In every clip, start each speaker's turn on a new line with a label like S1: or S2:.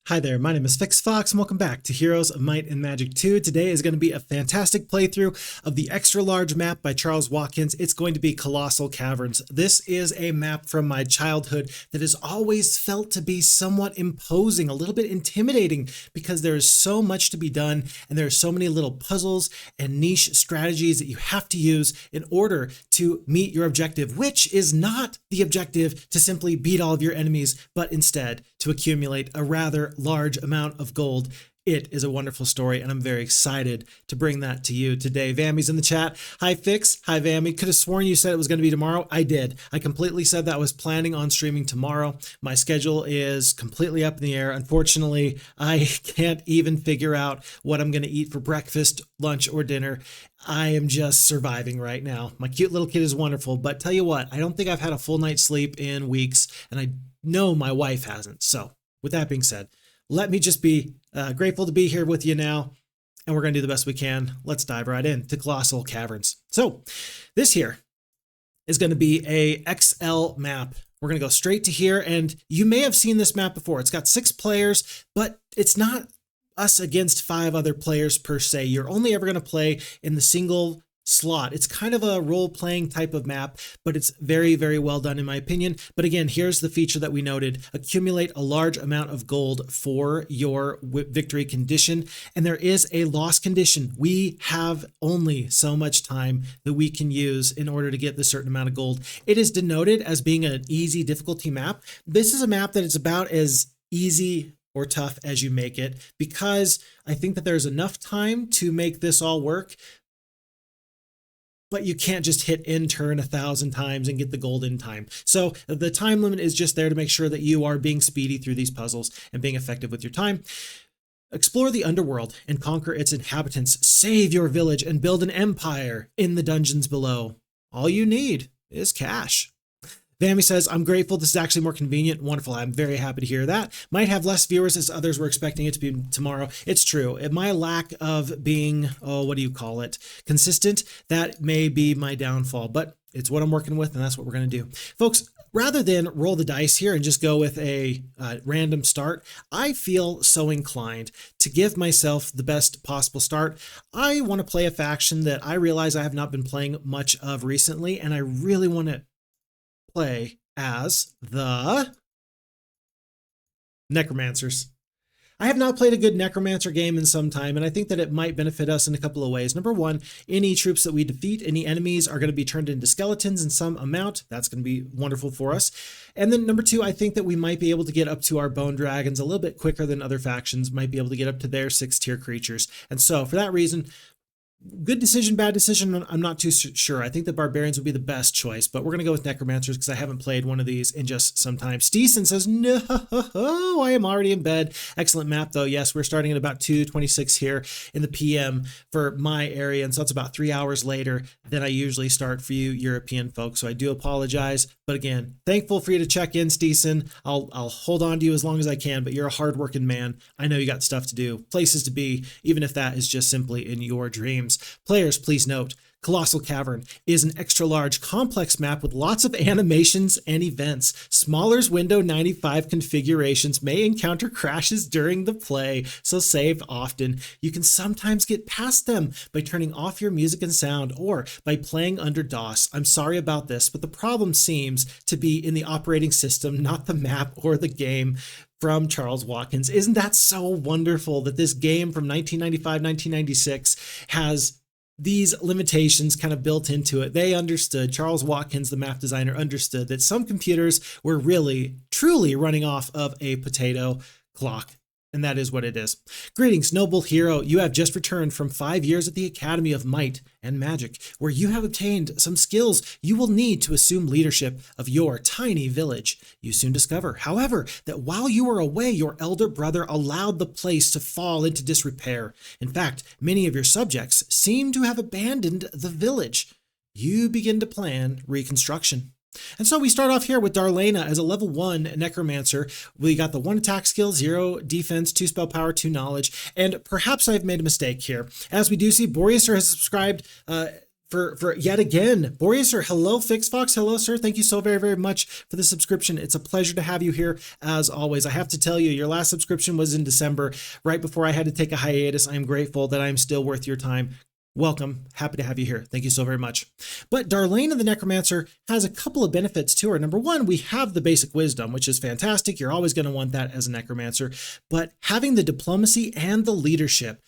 S1: Hi there, my name is Fix Fox and welcome back to Heroes of Might and Magic 2. Today is going to be a fantastic playthrough of the extra large map by Charles Watkins. It's going to be Colossal Caverns. This is a map from my childhood that has always felt to be somewhat imposing, a little bit intimidating, because there is so much to be done and there are so many little puzzles and niche strategies that you have to use in order to meet your objective, which is not the objective to simply beat all of your enemies, but instead to accumulate a rather large amount of gold. It is a wonderful story, and I'm very excited to bring that to you today. Vammy's in the chat. Hi, Fix. Hi, Vammy. Could have sworn you said it was going to be tomorrow. I did. I completely said that I was planning on streaming tomorrow. My schedule is completely up in the air. Unfortunately, I can't even figure out what I'm going to eat for breakfast, lunch, or dinner. I am just surviving right now. My cute little kid is wonderful, but tell you what, I don't think I've had a full night's sleep in weeks, and I know my wife hasn't. So with that being said, let me just be grateful to be here with you now, and we're going to do the best we can. Let's dive right in to Colossal Caverns. So this here is going to be a XL map. We're going to go straight to here, and you may have seen this map before. It's got 6 players, but it's not us against 5 other players per se. You're only ever going to play in the single slot. It's kind of a role-playing type of map, but it's very, very well done in my opinion. But again, here's the feature that we noted. Accumulate a large amount of gold for your victory condition, and there is a loss condition. We have only so much time that we can use in order to get this certain amount of gold. It is denoted as being an easy difficulty map. This is a map that is about as easy or tough as you make it, because I think that there's enough time to make this all work. But you can't just hit end turn 1,000 times and get the gold in time. So the time limit is just there to make sure that you are being speedy through these puzzles and being effective with your time. Explore the underworld and conquer its inhabitants. Save your village and build an empire in the dungeons below. All you need is cash. Vammy says, I'm grateful. This is actually more convenient. Wonderful. I'm very happy to hear that. Might have less viewers as others were expecting it to be tomorrow. It's true. My lack of being, consistent, that may be my downfall, but it's what I'm working with, and that's what we're going to do. Folks, rather than roll the dice here and just go with a random start, I feel so inclined to give myself the best possible start. I want to play a faction that I realize I have not been playing much of recently, and I really want to play as the Necromancers. I have not played a good Necromancer game in some time, and I think that it might benefit us in a couple of ways. Number one, any troops that we defeat, any enemies are going to be turned into skeletons in some amount. That's going to be wonderful for us. And then number two, I think that we might be able to get up to our Bone Dragons a little bit quicker than other factions might be able to get up to their 6-tier creatures. And so for that reason, good decision, bad decision, I'm not too sure. I think the Barbarians would be the best choice, but we're going to go with Necromancers because I haven't played one of these in just some time. Stisen says, no, I am already in bed. Excellent map, though. Yes, we're starting at about 2:26 here in the PM for my area, and so it's about 3 hours later than I usually start for you European folks, so I do apologize. But again, thankful for you to check in, Stisen. I'll hold on to you as long as I can, but you're a hardworking man. I know you got stuff to do, places to be, even if that is just simply in your dreams. Players, please note, Colossal Cavern is an extra large complex map with lots of animations and events. Smaller's Window 95 configurations may encounter crashes during the play, so save often. You can sometimes get past them by turning off your music and sound or by playing under DOS. I'm sorry about this, but the problem seems to be in the operating system, not the map or the game. From Charles Watkins. Isn't that so wonderful that this game from 1995, 1996 has these limitations kind of built into it? They understood, Charles Watkins, the map designer, understood that some computers were really, truly running off of a potato clock. And that is what it is. Greetings, noble hero. You have just returned from 5 years at the Academy of Might and Magic, where you have obtained some skills you will need to assume leadership of your tiny village. You soon discover, however, that while you were away, your elder brother allowed the place to fall into disrepair. In fact, many of your subjects seem to have abandoned the village. You begin to plan reconstruction. And so we start off here with Darlana as a level 1 Necromancer. We got the 1 attack skill, 0 defense, 2 spell power, 2 knowledge, and perhaps I've made a mistake here. As we do see, Boreaser has subscribed for yet again. Boreas, sir, hello. Fix Fox, hello, sir. Thank you so very, very much for the subscription. It's a pleasure to have you here, as always. I have to tell you, your last subscription was in December, right before I had to take a hiatus. I'm grateful that I'm still worth your time. Welcome. Happy to have you here. Thank you so very much. But Darlana the Necromancer has a couple of benefits to her. Number one, we have the basic wisdom, which is fantastic. You're always going to want that as a Necromancer. But having the diplomacy and the leadership,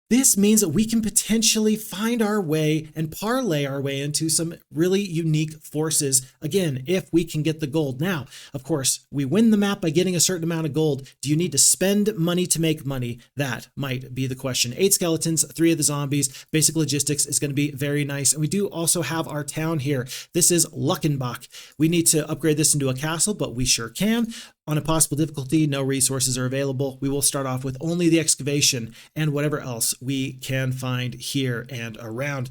S1: this means that we can potentially find our way and parlay our way into some really unique forces. Again, if we can get the gold. Now, of course, we win the map by getting a certain amount of gold. Do you need to spend money to make money? That might be the question. 8 skeletons, 3 of the zombies. Basic logistics is going to be very nice. And we do also have our town here. This is Luckenbach. We need to upgrade this into a castle, but we sure can. On a possible difficulty, no resources are available. We will start off with only the excavation and whatever else we can find here and around.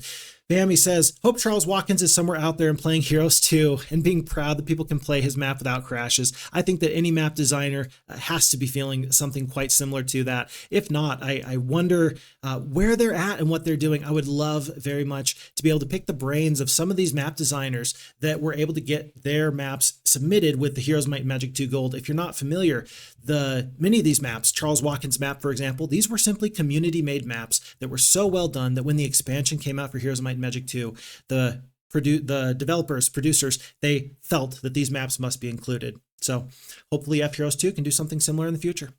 S1: Bammy says, hope Charles Watkins is somewhere out there and playing Heroes 2 and being proud that people can play his map without crashes. I think that any map designer has to be feeling something quite similar to that. If not, I wonder where they're at and what they're doing. I would love very much to be able to pick the brains of some of these map designers that were able to get their maps submitted with the Heroes Might and Magic 2 Gold. If you're not familiar, many of these maps, Charles Watkins' map, for example, these were simply community-made maps that were so well done that when the expansion came out for Heroes Might and Magic 2, the developers, producers, they felt that these maps must be included. So hopefully FHeroes2 can do something similar in the future.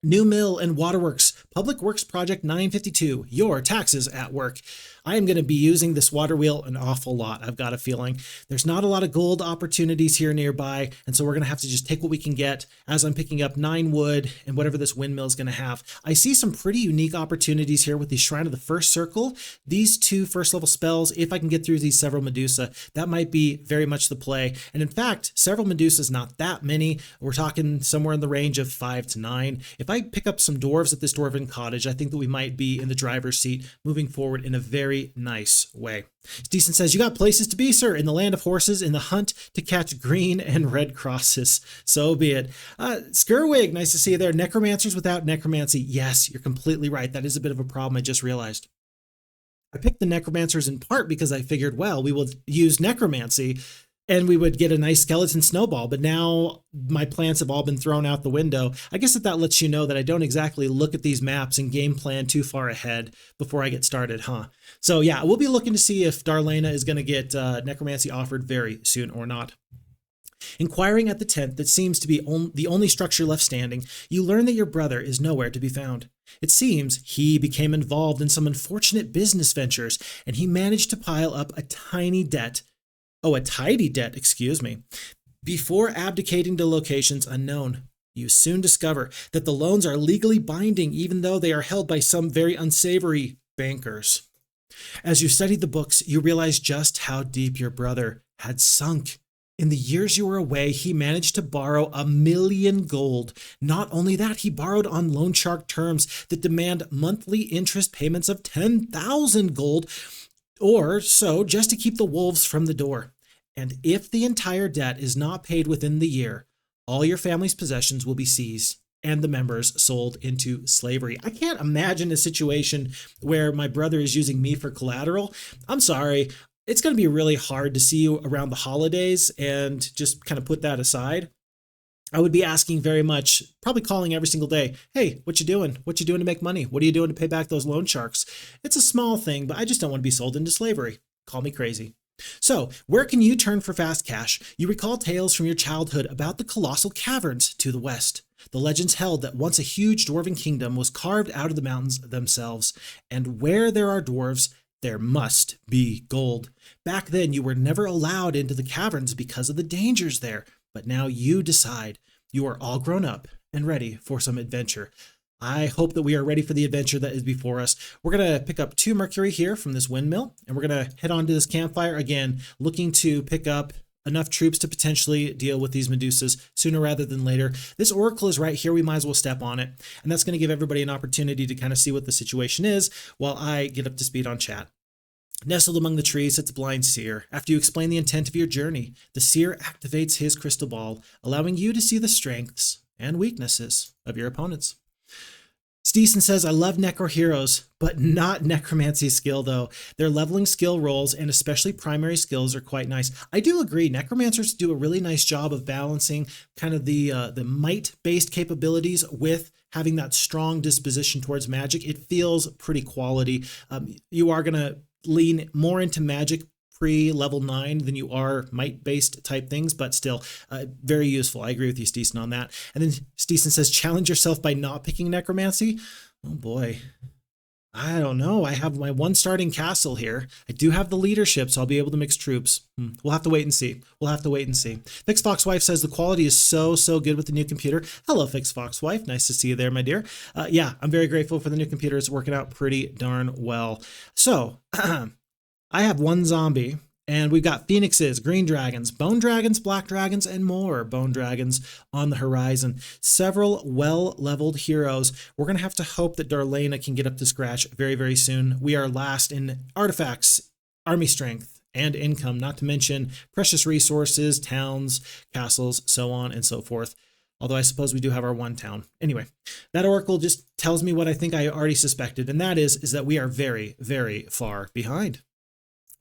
S1: New Mill and Waterworks, Public Works Project 952, your taxes at work. I am going to be using this water wheel an awful lot, I've got a feeling. There's not a lot of gold opportunities here nearby, and so we're going to have to just take what we can get as I'm picking up 9 wood and whatever this windmill is going to have. I see some pretty unique opportunities here with the Shrine of the First Circle. These 2 first level spells, if I can get through these several Medusa, that might be very much the play. And in fact, several Medusas, not that many. We're talking somewhere in the range of 5 to 9. If I pick up some dwarves at this dwarven cottage, I think that we might be in the driver's seat moving forward in a very nice way. Stisen says, you got places to be, sir, in the land of horses, in the hunt to catch green and red crosses. So be it. Skirwig, nice to see you there. Necromancers without necromancy. Yes, you're completely right. That is a bit of a problem, I just realized. I picked the necromancers in part because I figured, well, we will use necromancy and we would get a nice skeleton snowball, but now my plans have all been thrown out the window. I guess that lets you know that I don't exactly look at these maps and game plan too far ahead before I get started, huh? So yeah, we'll be looking to see if Darlana is going to get necromancy offered very soon or not. Inquiring at the tent that seems to be the only structure left standing, you learn that your brother is nowhere to be found. It seems he became involved in some unfortunate business ventures, and he managed to pile up a tidy debt, excuse me, before abdicating to locations unknown. You soon discover that the loans are legally binding, even though they are held by some very unsavory bankers. As you studied the books, you realize just how deep your brother had sunk. In the years you were away, he managed to borrow 1 million gold. Not only that, he borrowed on loan shark terms that demand monthly interest payments of 10,000 gold or so, just to keep the wolves from the door. And if the entire debt is not paid within the year, all your family's possessions will be seized and the members sold into slavery. I can't imagine a situation where my brother is using me for collateral. I'm sorry. It's going to be really hard to see you around the holidays and just kind of put that aside. I would be asking very much, probably calling every single day, hey, what you doing? What you doing to make money? What are you doing to pay back those loan sharks? It's a small thing, but I just don't want to be sold into slavery. Call me crazy. So, where can you turn for fast cash? You recall tales from your childhood about the Colossal Caverns to the west. The legends held that once a huge dwarven kingdom was carved out of the mountains themselves, and where there are dwarves, there must be gold. Back then, you were never allowed into the caverns because of the dangers there, but now you decide you are all grown up and ready for some adventure. I hope that we are ready for the adventure that is before us. We're going to pick up 2 mercury here from this windmill, and we're going to head on to this campfire again, looking to pick up enough troops to potentially deal with these Medusas sooner rather than later. This oracle is right here. We might as well step on it, and that's going to give everybody an opportunity to kind of see what the situation is while I get up to speed on chat. Nestled among the trees sits Blind Seer. After you explain the intent of your journey, the Seer activates his crystal ball, allowing you to see the strengths and weaknesses of your opponents. Stisen says, I love Necro Heroes, but not Necromancy skill, though. Their leveling skill rolls, and especially primary skills, are quite nice. I do agree. Necromancers do a really nice job of balancing kind of the might-based capabilities with having that strong disposition towards magic. It feels pretty quality. You are going to lean more into magic pre-level 9 than you are might-based type things, but still very useful. I agree with you, Stisen, on that. And then Stisen says, challenge yourself by not picking Necromancy. Oh boy. I don't know. I have my one starting castle here. I do have the leadership, so I'll be able to mix troops. We'll have to wait and see. We'll have to wait and see. Fix Fox Wife says the quality is so good with the new computer. Hello, Fix Fox Wife. Nice to see you there, my dear. Yeah, I'm very grateful for the new computer. It's working out pretty darn well. So, I have one zombie, and we've got phoenixes, green dragons, bone dragons, black dragons, and more bone dragons on the horizon. Several well-leveled heroes. We're going to have to hope that Darlana can get up to scratch very, very soon. We are last in artifacts, army strength, and income, not to mention precious resources, towns, castles, so on and so forth. Although I suppose we do have our one town. Anyway, that oracle just tells me what I think I already suspected, and that is that we are very, very far behind.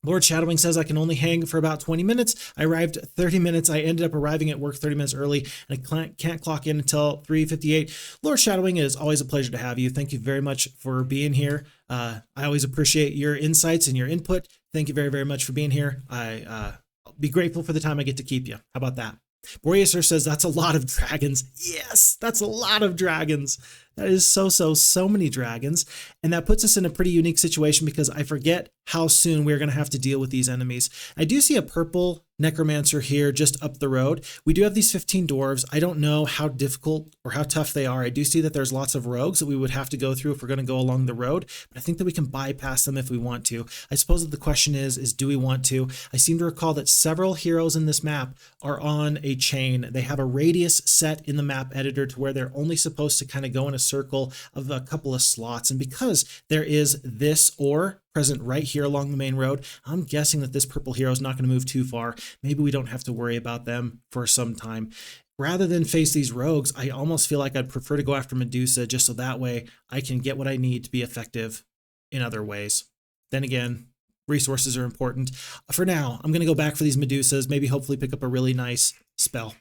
S1: Lord Shadowing says I can only hang for about 20 minutes. I arrived 30 minutes. I ended up arriving at work 30 minutes early, and I can't clock in until 3:58. Lord Shadowing, it is always a pleasure to have you. Thank you very much for being here. I always appreciate your insights and your input. Thank you very, very much for being here. I'll be grateful for the time I get to keep you. How about that? Boreaser says that's a lot of dragons. Yes, that's a lot of dragons. That is so many dragons. And that puts us in a pretty unique situation because I forget how soon we're going to have to deal with these enemies. I do see a purple necromancer here just up the road. We do have these 15 dwarves. I don't know how difficult or how tough they are. I do see that there's lots of rogues that we would have to go through if we're going to go along the road, but I think that we can bypass them if we want to. I suppose that the question is do we want to? I seem to recall that several heroes in this map are on a chain. They have a radius set in the map editor to where they're only supposed to kind of go in a circle of a couple of slots. And because there is this ore present right here along the main road, I'm guessing that this purple hero is not going to move too far. Maybe we don't have to worry about them for some time. Rather than face these rogues, I almost feel like I'd prefer to go after Medusa just so that way I can get what I need to be effective in other ways. Then again, resources are important. For now, I'm going to go back for these Medusas, maybe hopefully pick up a really nice spell.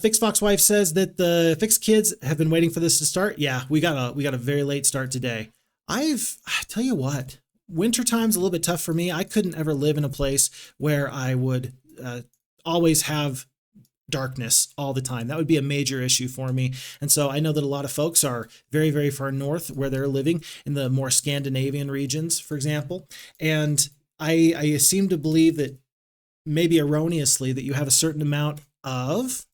S1: Fix Fox Wife says that the Fix kids have been waiting for this to start. Yeah, we got a very late start today. I tell you what, wintertime's a little bit tough for me. I couldn't ever live in a place where I would always have darkness all the time. That would be a major issue for me. And so I know that a lot of folks are very, very far north where they're living in the more Scandinavian regions, for example. And I seem to believe that maybe erroneously that you have a certain amount of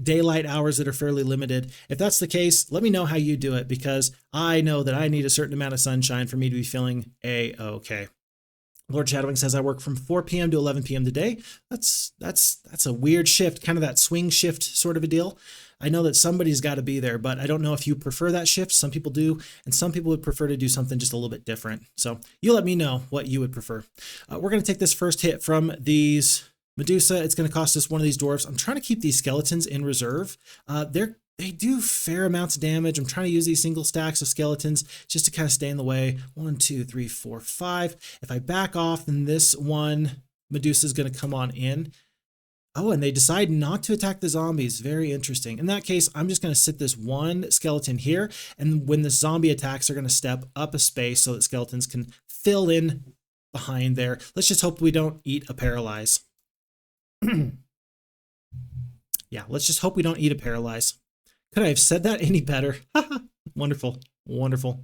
S1: daylight hours that are fairly limited. If that's the case, let me know how you do it, because I know that I need a certain amount of sunshine for me to be feeling a-okay. Lord Shadowing says I work from 4 p.m. to 11 p.m. today. That's a weird shift, kind of that swing shift sort of a deal. I know that somebody's got to be there, but I don't know if you prefer that shift. Some people do, and some people would prefer to do something just a little bit different. So you let me know what you would prefer. We're going to take this first hit from these Medusa. It's going to cost us one of these dwarves. I'm trying to keep these skeletons in reserve. They do fair amounts of damage. I'm trying to use these single stacks of skeletons just to kind of stay in the way. 1, 2, 3, 4, 5. If I back off, then this one Medusa is going to come on in. Oh, and they decide not to attack the zombies. Very interesting. In that case, I'm just going to sit this one skeleton here, and when the zombie attacks, they're going to step up a space so that skeletons can fill in behind there. Let's just hope we don't eat a paralyze. Yeah, let's just hope we don't eat a paralyze. Could I have said that any better? Wonderful, wonderful.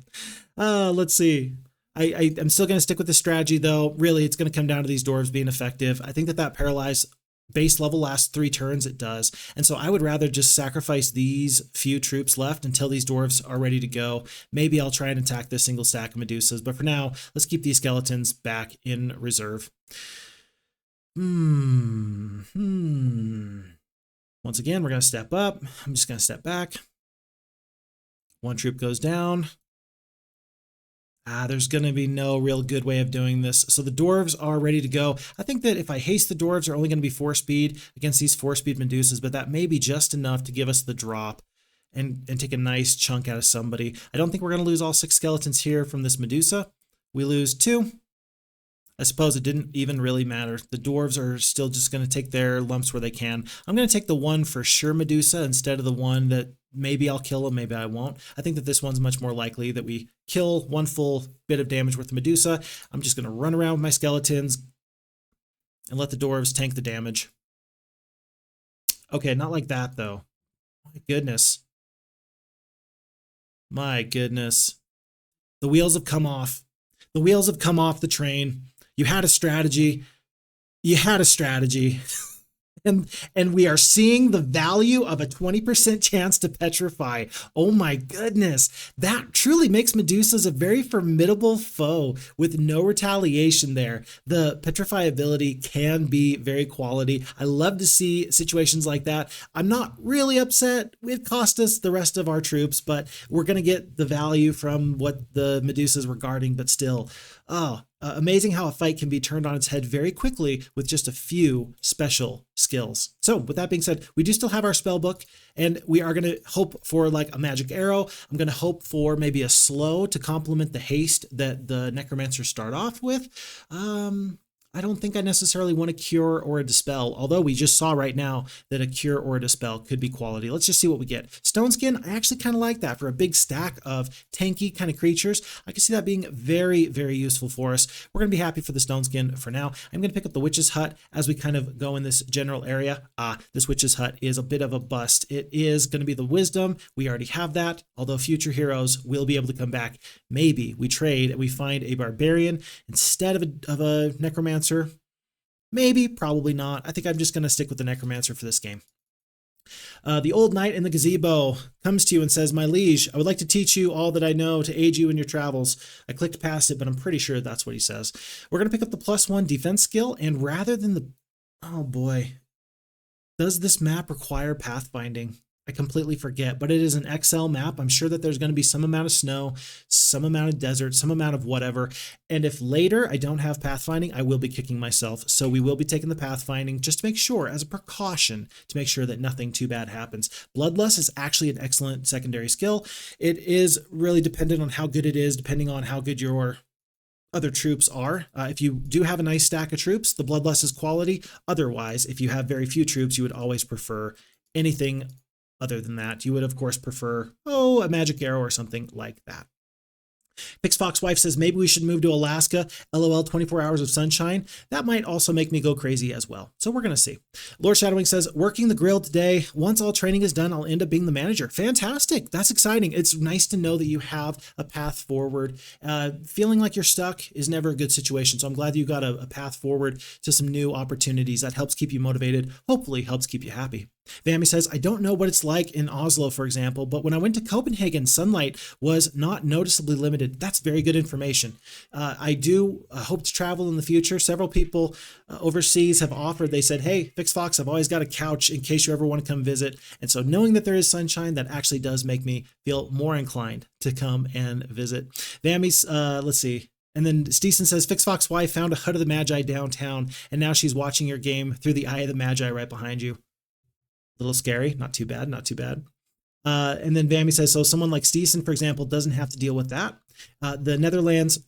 S1: Let's see. I'm still going to stick with the strategy, though. Really, it's going to come down to these dwarves being effective. I think that paralyze base level lasts 3 turns. It does. And so I would rather just sacrifice these few troops left until these dwarves are ready to go. Maybe I'll try and attack this single stack of Medusas. But for now, let's keep these skeletons back in reserve. Once again, we're going to step up. I'm just going to step back. One troop goes down. There's going to be no real good way of doing this. So the Dwarves are ready to go. I think that if I haste the Dwarves, they're only going to be 4-speed against these 4-speed Medusas, but that may be just enough to give us the drop and take a nice chunk out of somebody. I don't think we're going to lose all 6 skeletons here from this Medusa. We lose 2. I suppose it didn't even really matter. The Dwarves are still just going to take their lumps where they can. I'm going to take the one for sure Medusa instead of the one that maybe I'll kill him, maybe I won't. I think that this one's much more likely that we kill one full bit of damage with the Medusa. I'm just going to run around with my skeletons and let the Dwarves tank the damage. Okay, not like that though. My goodness. My goodness. The wheels have come off. The wheels have come off the train. You had a strategy. You had a strategy. And we are seeing the value of a 20% chance to petrify. Oh my goodness. That truly makes Medusas a very formidable foe with no retaliation there. The petrify ability can be very quality. I love to see situations like that. I'm not really upset. It cost us the rest of our troops, but we're going to get the value from what the Medusas were guarding, but still. Amazing how a fight can be turned on its head very quickly with just a few special skills. So with that being said, we do still have our spell book, and we are going to hope for like a magic arrow. I'm going to hope for maybe a slow to complement the haste that the necromancers start off with. I don't think I necessarily want a cure or a dispel, although we just saw right now that a cure or a dispel could be quality. Let's just see what we get. Stone Skin, I actually kind of like that for a big stack of tanky kind of creatures. I can see that being very, very useful for us. We're going to be happy for the Stone Skin for now. I'm going to pick up the Witch's Hut as we kind of go in this general area. This Witch's Hut is a bit of a bust. It is going to be the Wisdom. We already have that, although future heroes will be able to come back. Maybe we trade and we find a Barbarian instead of a Necromancer. Maybe, probably not. I think I'm just going to stick with the Necromancer for this game. The old knight in the gazebo comes to you and says, "My liege, I would like to teach you all that I know to aid you in your travels." I clicked past it, but I'm pretty sure that's what he says. We're going to pick up the +1 defense skill, and rather than the... Oh boy. Does this map require pathfinding? I completely forget, but it is an XL map. I'm sure that there's going to be some amount of snow, some amount of desert, some amount of whatever. And if later I don't have pathfinding, I will be kicking myself. So we will be taking the pathfinding just to make sure, as a precaution, to make sure that nothing too bad happens. Bloodlust is actually an excellent secondary skill. It is really dependent on how good it is, depending on how good your other troops are. If you do have a nice stack of troops, the Bloodlust is quality. Otherwise, if you have very few troops, you would always prefer anything other than that. You would, of course, prefer, a magic arrow or something like that. Pixfox Wife says, maybe we should move to Alaska. LOL, 24 hours of sunshine. That might also make me go crazy as well. So we're going to see. Lord Shadowwing says, working the grill today. Once all training is done, I'll end up being the manager. Fantastic. That's exciting. It's nice to know that you have a path forward. Feeling like you're stuck is never a good situation. So I'm glad you got a path forward to some new opportunities. That helps keep you motivated. Hopefully helps keep you happy. Vammy says, I don't know what it's like in Oslo, for example, but when I went to Copenhagen, sunlight was not noticeably limited. That's very good information. I do hope to travel in the future. Several people overseas have offered. They said, hey, Fixfox, I've always got a couch in case you ever want to come visit. And so knowing that there is sunshine, that actually does make me feel more inclined to come and visit. Vammy's, let's see. And then Stisen says, Fixfox wife found a hut of the Magi downtown, and now she's watching your game through the eye of the Magi right behind you. A little scary. Not too bad. Not too bad. And then Vammy says, so someone like Stisen, for example, doesn't have to deal with that. The Netherlands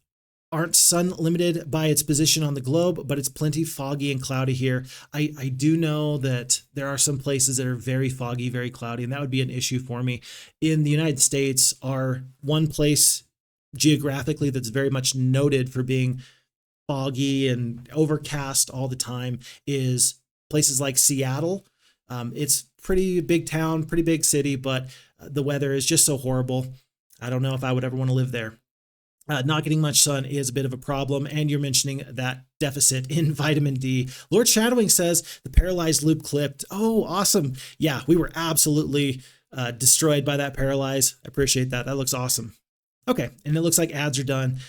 S1: aren't sun limited by its position on the globe, but it's plenty foggy and cloudy here. I do know that there are some places that are very foggy, very cloudy, and that would be an issue for me. In the United States, our one place geographically that's very much noted for being foggy and overcast all the time is places like Seattle. It's pretty big town, pretty big city, but the weather is just so horrible. I don't know if I would ever want to live there. Not getting much sun is a bit of a problem, and you're mentioning that deficit in vitamin D. Lord Shadowwing says the paralyzed loop clipped. Oh, awesome. Yeah, we were absolutely destroyed by that paralyze. I appreciate that. That looks awesome. Okay, and it looks like ads are done.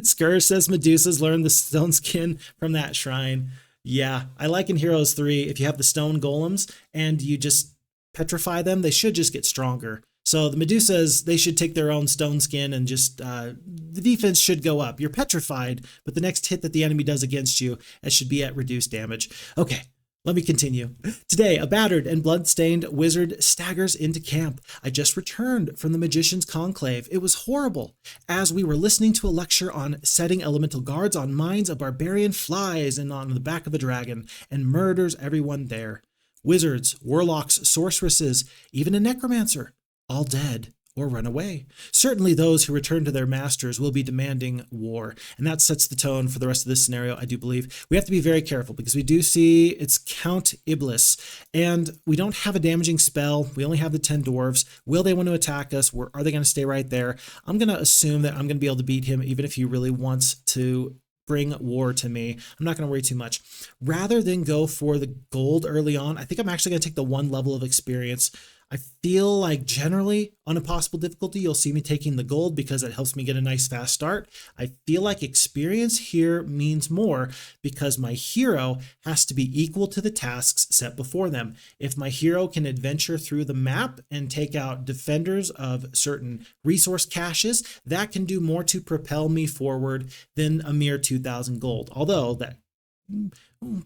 S1: Scourge says Medusa's learned the stone skin from that shrine. Yeah, I like in Heroes 3, if you have the stone golems and you just petrify them, they should just get stronger. So the Medusas, they should take their own stone skin and just, the defense should go up. You're petrified, but the next hit that the enemy does against you, it should be at reduced damage. Okay, let me continue. Today, a battered and blood-stained wizard staggers into camp. I just returned from the Magician's Conclave. It was horrible. As we were listening to a lecture on setting elemental guards on minds, a barbarian flies in on the back of a dragon and murders everyone there. Wizards, warlocks, sorceresses, even a necromancer. All dead or run away. Certainly those who return to their masters will be demanding war, and that sets the tone for the rest of this scenario, I do believe. We have to be very careful because we do see it's Count Iblis, and we don't have a damaging spell. We only have the 10 dwarves. Will they want to attack us? Are they going to stay right there? I'm going to assume that I'm going to be able to beat him even if he really wants to bring war to me. I'm not going to worry too much. Rather than go for the gold early on, I think I'm actually going to take the 1 level of experience. I feel like generally on impossible difficulty, you'll see me taking the gold because it helps me get a nice fast start. I feel like experience here means more because my hero has to be equal to the tasks set before them. If my hero can adventure through the map and take out defenders of certain resource caches, that can do more to propel me forward than a mere 2,000 gold. Although that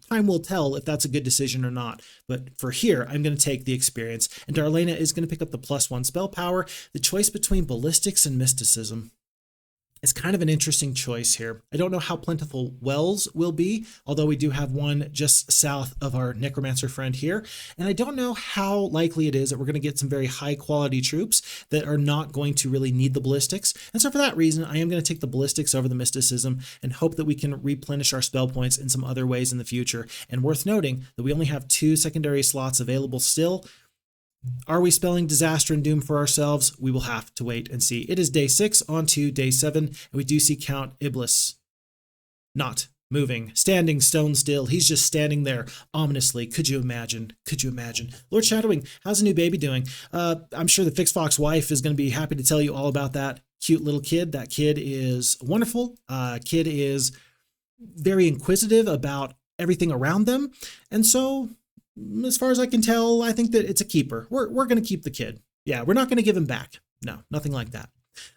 S1: time will tell if that's a good decision or not. But for here, I'm going to take the experience. And Darlana is going to pick up the +1 spell power. The choice between ballistics and mysticism is kind of an interesting choice here. I don't know how plentiful wells will be, although we do have one just south of our necromancer friend here. And I don't know how likely it is that we're going to get some very high quality troops that are not going to really need the ballistics. And so for that reason, I am going to take the ballistics over the mysticism and hope that we can replenish our spell points in some other ways in the future. And worth noting that we only have 2 secondary slots available still. Are we spelling disaster and doom for ourselves? We will have to wait and see. It is day 6 on to day 7, and we do see Count Iblis not moving, standing stone still. He's just standing there ominously. Could you imagine? Could you imagine? Lord Shadowwing, how's the new baby doing? I'm sure the Fix Fox wife is going to be happy to tell you all about that cute little kid. That kid is wonderful. Kid is very inquisitive about everything around them, and so as far as I can tell, I think that it's a keeper. We're going to keep the kid. Yeah, we're not going to give him back. No, nothing like that.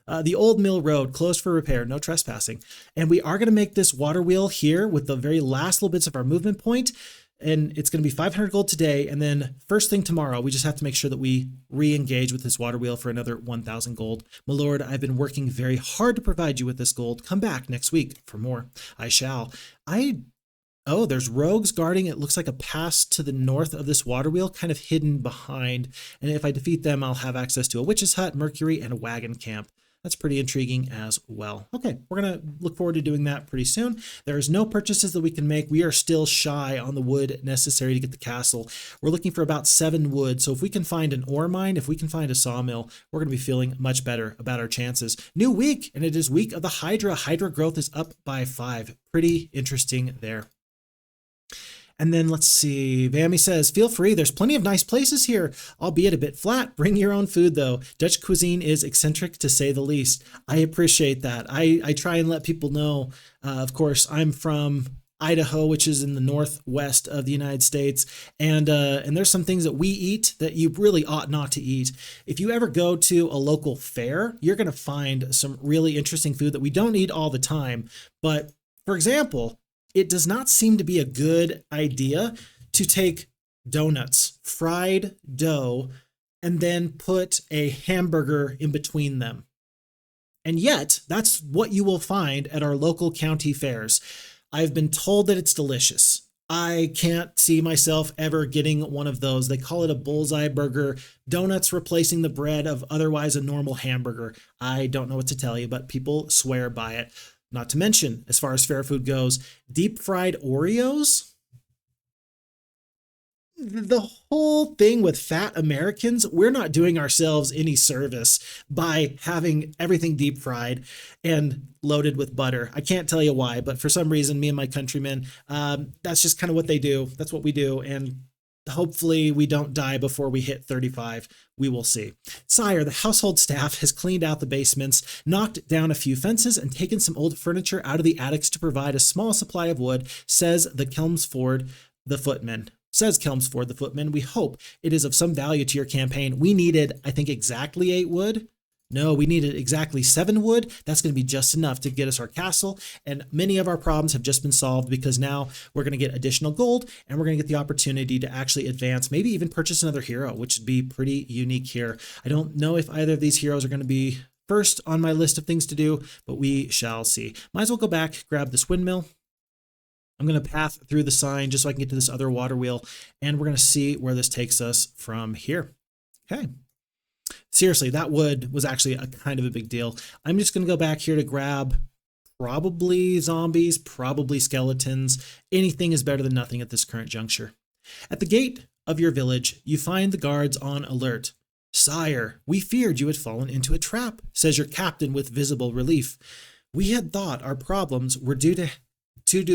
S1: The Old Mill Road, closed for repair, no trespassing. And we are going to make this water wheel here with the very last little bits of our movement point. And it's going to be 500 gold today. And then first thing tomorrow, we just have to make sure that we re-engage with this water wheel for another 1,000 gold. My lord, I've been working very hard to provide you with this gold. Come back next week for more. I shall. Oh, there's rogues guarding, it looks like a pass to the north of this water wheel, kind of hidden behind. And if I defeat them, I'll have access to a witch's hut, Mercury, and a wagon camp. That's pretty intriguing as well. Okay, we're going to look forward to doing that pretty soon. There's no purchases that we can make. We are still shy on the wood necessary to get the castle. We're looking for about 7 wood. So if we can find an ore mine, if we can find a sawmill, we're going to be feeling much better about our chances. New week, and it is week of the Hydra. Hydra growth is up by 5. Pretty interesting there. And then let's see, Vammy says, feel free, there's plenty of nice places here, albeit a bit flat. Bring your own food though. Dutch cuisine is eccentric to say the least. I appreciate that. I try and let people know, of course, I'm from Idaho, which is in the northwest of the United States. And there's some things that we eat that you really ought not to eat. If you ever go to a local fair, you're going to find some really interesting food that we don't eat all the time. But for example, it does not seem to be a good idea to take donuts, fried dough, and then put a hamburger in between them. And yet, that's what you will find at our local county fairs. I've been told that it's delicious. I can't see myself ever getting one of those. They call it a bullseye burger, donuts replacing the bread of otherwise a normal hamburger. I don't know what to tell you, but people swear by it. Not to mention, as far as fair food goes, deep fried Oreos. The whole thing with fat Americans, we're not doing ourselves any service by having everything deep fried and loaded with butter. I can't tell you why, but for some reason, me and my countrymen, that's just kind of what they do. That's what we do. And hopefully we don't die before we hit 35. We will see. Sire, the household staff has cleaned out the basements, knocked down a few fences, and taken some old furniture out of the attics to provide a small supply of wood, says the Kelmsford, the footman. Says Kelmsford the Footman, we hope it is of some value to your campaign. We needed, I think, exactly 8 wood. No, we needed exactly 7 wood. That's going to be just enough to get us our castle. And many of our problems have just been solved because now we're going to get additional gold and we're going to get the opportunity to actually advance, maybe even purchase another hero, which would be pretty unique here. I don't know if either of these heroes are going to be first on my list of things to do, but we shall see. Might as well go back, grab this windmill. I'm going to path through the sign just so I can get to this other water wheel, and we're going to see where this takes us from here. Okay. Seriously, that wood was actually a kind of a big deal. I'm just going to go back here to grab probably zombies, probably skeletons. Anything is better than nothing at this current juncture. At the gate of your village, you find the guards on alert. Sire, we feared you had fallen into a trap, says your captain with visible relief. We had thought our problems were due to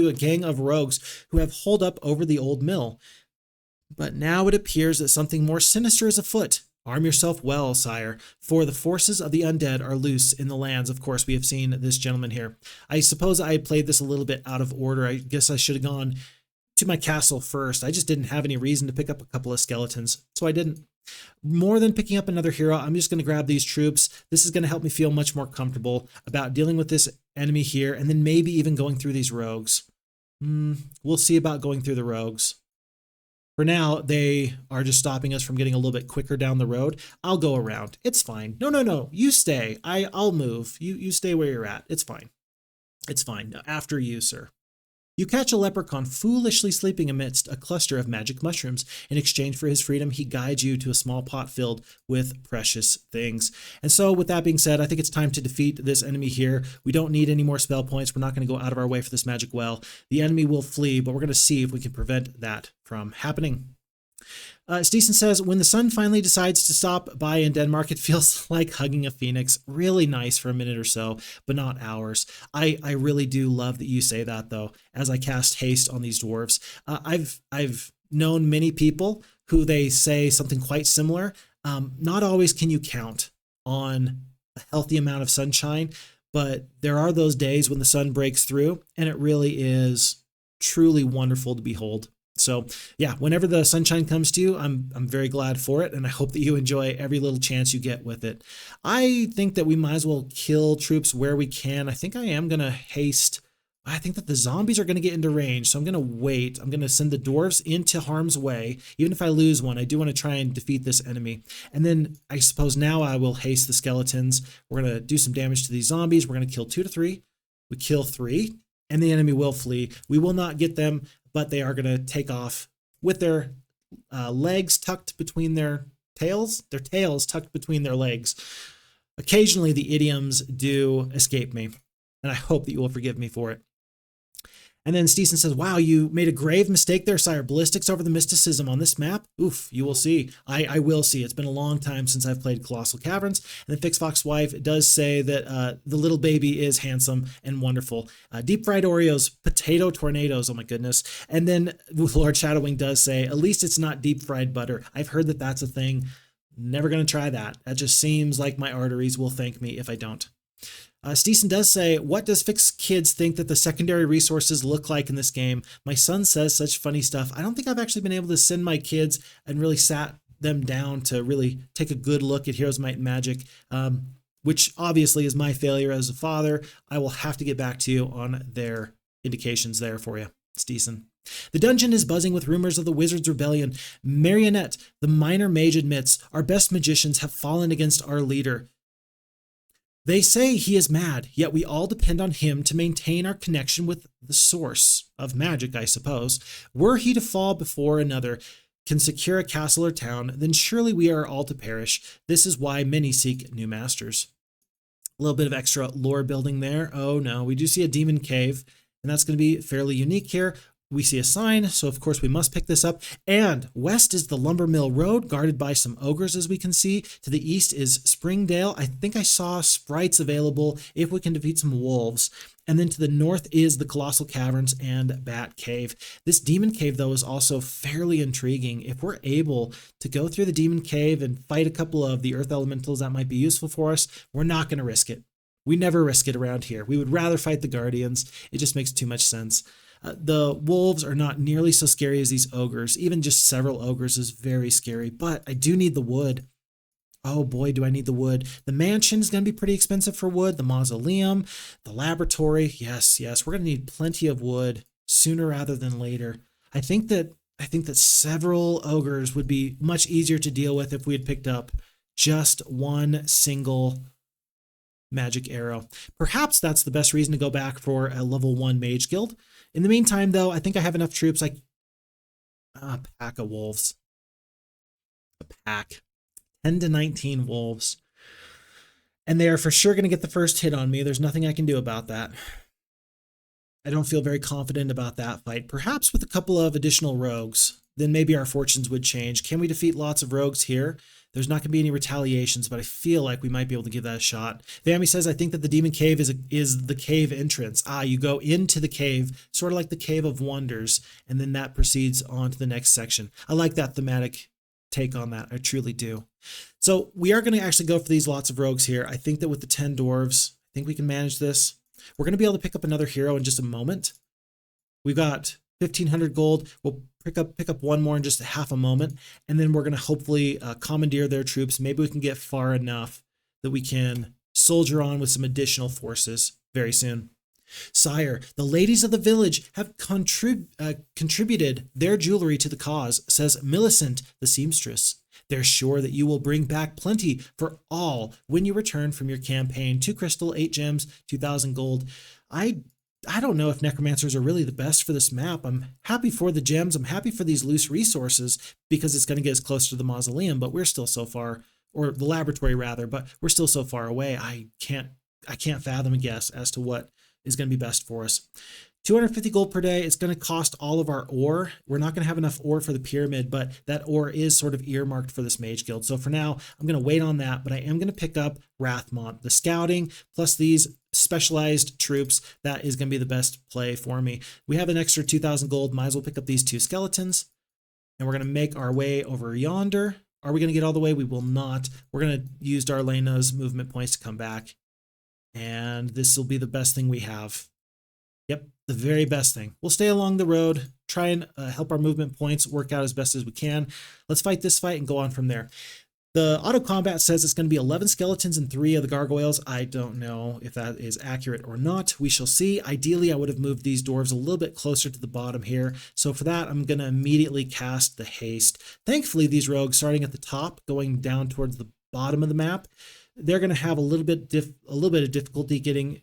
S1: a gang of rogues who have holed up over the old mill. But now it appears that something more sinister is afoot. Arm yourself well, sire, for the forces of the undead are loose in the lands. Of course, we have seen this gentleman here. I suppose I played this a little bit out of order. I guess I should have gone to my castle first. I just didn't have any reason to pick up a couple of skeletons, so I didn't. More than picking up another hero, I'm just going to grab these troops. This is going to help me feel much more comfortable about dealing with this enemy here, and then maybe even going through these rogues. We'll see about going through the rogues. For now, they are just stopping us from getting a little bit quicker down the road. I'll go around. It's fine. No. You stay. I'll move. You stay where you're at. It's fine. It's fine. After you, sir. You catch a leprechaun foolishly sleeping amidst a cluster of magic mushrooms. In exchange for his freedom, he guides you to a small pot filled with precious things. And so with that being said, I think it's time to defeat this enemy here. We don't need any more spell points. We're not going to go out of our way for this magic well. The enemy will flee, but we're going to see if we can prevent that from happening. Stisen says, when the sun finally decides to stop by in Denmark, it feels like hugging a phoenix. Really nice for a minute or so, but not hours. I really do love that you say that, though, as I cast haste on these dwarves. I've known many people who they say something quite similar. Not always can you count on a healthy amount of sunshine, but there are those days when the sun breaks through, and it really is truly wonderful to behold. So yeah, whenever the sunshine comes to you, I'm very glad for it, and I hope that you enjoy every little chance you get with it. I think that we might as well kill troops where we can. I think I am going to haste. I think that the zombies are going to get into range, so I'm going to wait. I'm going to send the dwarves into harm's way. Even if I lose one, I do want to try and defeat this enemy. And then I suppose now I will haste the skeletons. We're going to do some damage to these zombies. We're going to kill 2 to 3. We kill 3, and the enemy will flee. We will not get them, but they are going to take off with their legs tucked between their tails tucked between their legs. Occasionally, the idioms do escape me, and I hope that you will forgive me for it. And then Stisen says, wow, you made a grave mistake there, sire. Ballistics over the mysticism on this map? Oof, you will see. I will see. It's been a long time since I've played Colossal Caverns. And then Fixfox Wife does say that the little baby is handsome and wonderful. Deep fried Oreos, potato tornadoes, oh my goodness. And then Lord Shadowwing does say, at least it's not deep fried butter. I've heard that that's a thing. Never going to try that. That just seems like my arteries will thank me if I don't. Stisen does say, what does Fix Kids think that the secondary resources look like in this game? My son says such funny stuff. I don't think I've actually been able to send my kids and really sat them down to really take a good look at Heroes, Might, and Magic, which obviously is my failure as a father. I will have to get back to you on their indications there for you, Stisen. The dungeon is buzzing with rumors of the Wizard's Rebellion. Marionette, the minor mage, admits, our best magicians have fallen against our leader. They say he is mad, yet we all depend on him to maintain our connection with the source of magic, I suppose. Were he to fall before another can secure a castle or town, then surely we are all to perish. This is why many seek new masters. A little bit of extra lore building there. Oh no, we do see a demon cave, and that's going to be fairly unique here. We see a sign, so of course we must pick this up. And west is the Lumber Mill Road, guarded by some ogres, as we can see. To the east is Springdale. I think I saw sprites available if we can defeat some wolves. And then to the north is the Colossal Caverns and Bat Cave. This Demon Cave, though, is also fairly intriguing. If we're able to go through the Demon Cave and fight a couple of the Earth Elementals, that might be useful for us. We're not going to risk it. We never risk it around here. We would rather fight the Guardians. It just makes too much sense. The wolves are not nearly so scary as these ogres. Even just several ogres is very scary, but I do need the wood. Oh boy, do I need the wood. The mansion is going to be pretty expensive for wood. The mausoleum, the laboratory. Yes, yes, we're going to need plenty of wood sooner rather than later. I think that several ogres would be much easier to deal with if we had picked up just one single magic arrow. Perhaps that's the best reason to go back for a level 1 mage guild. In the meantime, though, I think I have enough troops. A pack of wolves. A pack. 10 to 19 wolves. And they are for sure going to get the first hit on me. There's nothing I can do about that. I don't feel very confident about that fight. Perhaps with a couple of additional rogues, then maybe our fortunes would change. Can we defeat lots of rogues here? There's not going to be any retaliations, but I feel like we might be able to give that a shot. Vami says, I think that the Demon Cave is the cave entrance. You go into the cave, sort of like the Cave of Wonders, and then that proceeds on to the next section. I like that thematic take on that. I truly do. So we are going to actually go for these lots of rogues here. I think that with the 10 dwarves, I think we can manage this. We're going to be able to pick up another hero in just a moment. We've got 1,500 gold. We'll pick up one more in just a half a moment, and then we're going to hopefully commandeer their troops. Maybe we can get far enough that we can soldier on with some additional forces very soon. Sire, the ladies of the village have contributed their jewelry to the cause, says Millicent, the seamstress. They're sure that you will bring back plenty for all when you return from your campaign. 2 crystal, 8 gems, 2,000 gold. I don't know if necromancers are really the best for this map. I'm happy for the gems. I'm happy for these loose resources because it's going to get us closer to the mausoleum, but we're still so far, or the laboratory rather, but we're still so far away. I can't fathom a guess as to what is going to be best for us. 250 gold per day. It's going to cost all of our ore. We're not going to have enough ore for the pyramid, but that ore is sort of earmarked for this mage guild. So for now, I'm going to wait on that, but I am going to pick up Rathmont. The scouting plus these specialized troops, that is going to be the best play for me. We have an extra 2,000 gold. Might as well pick up these 2 skeletons, and we're going to make our way over yonder. Are we going to get all the way? We will not. We're going to use Darlana's movement points to come back, and this will be the best thing we have. Yep, the very best thing. We'll stay along the road, try and help our movement points work out as best as we can. Let's fight this fight and go on from there. The auto combat says it's going to be 11 skeletons and 3 of the gargoyles. I don't know if that is accurate or not. We shall see. Ideally, I would have moved these dwarves a little bit closer to the bottom here. So for that, I'm going to immediately cast the haste. Thankfully, these rogues starting at the top, going down towards the bottom of the map, they're going to have a little bit of difficulty getting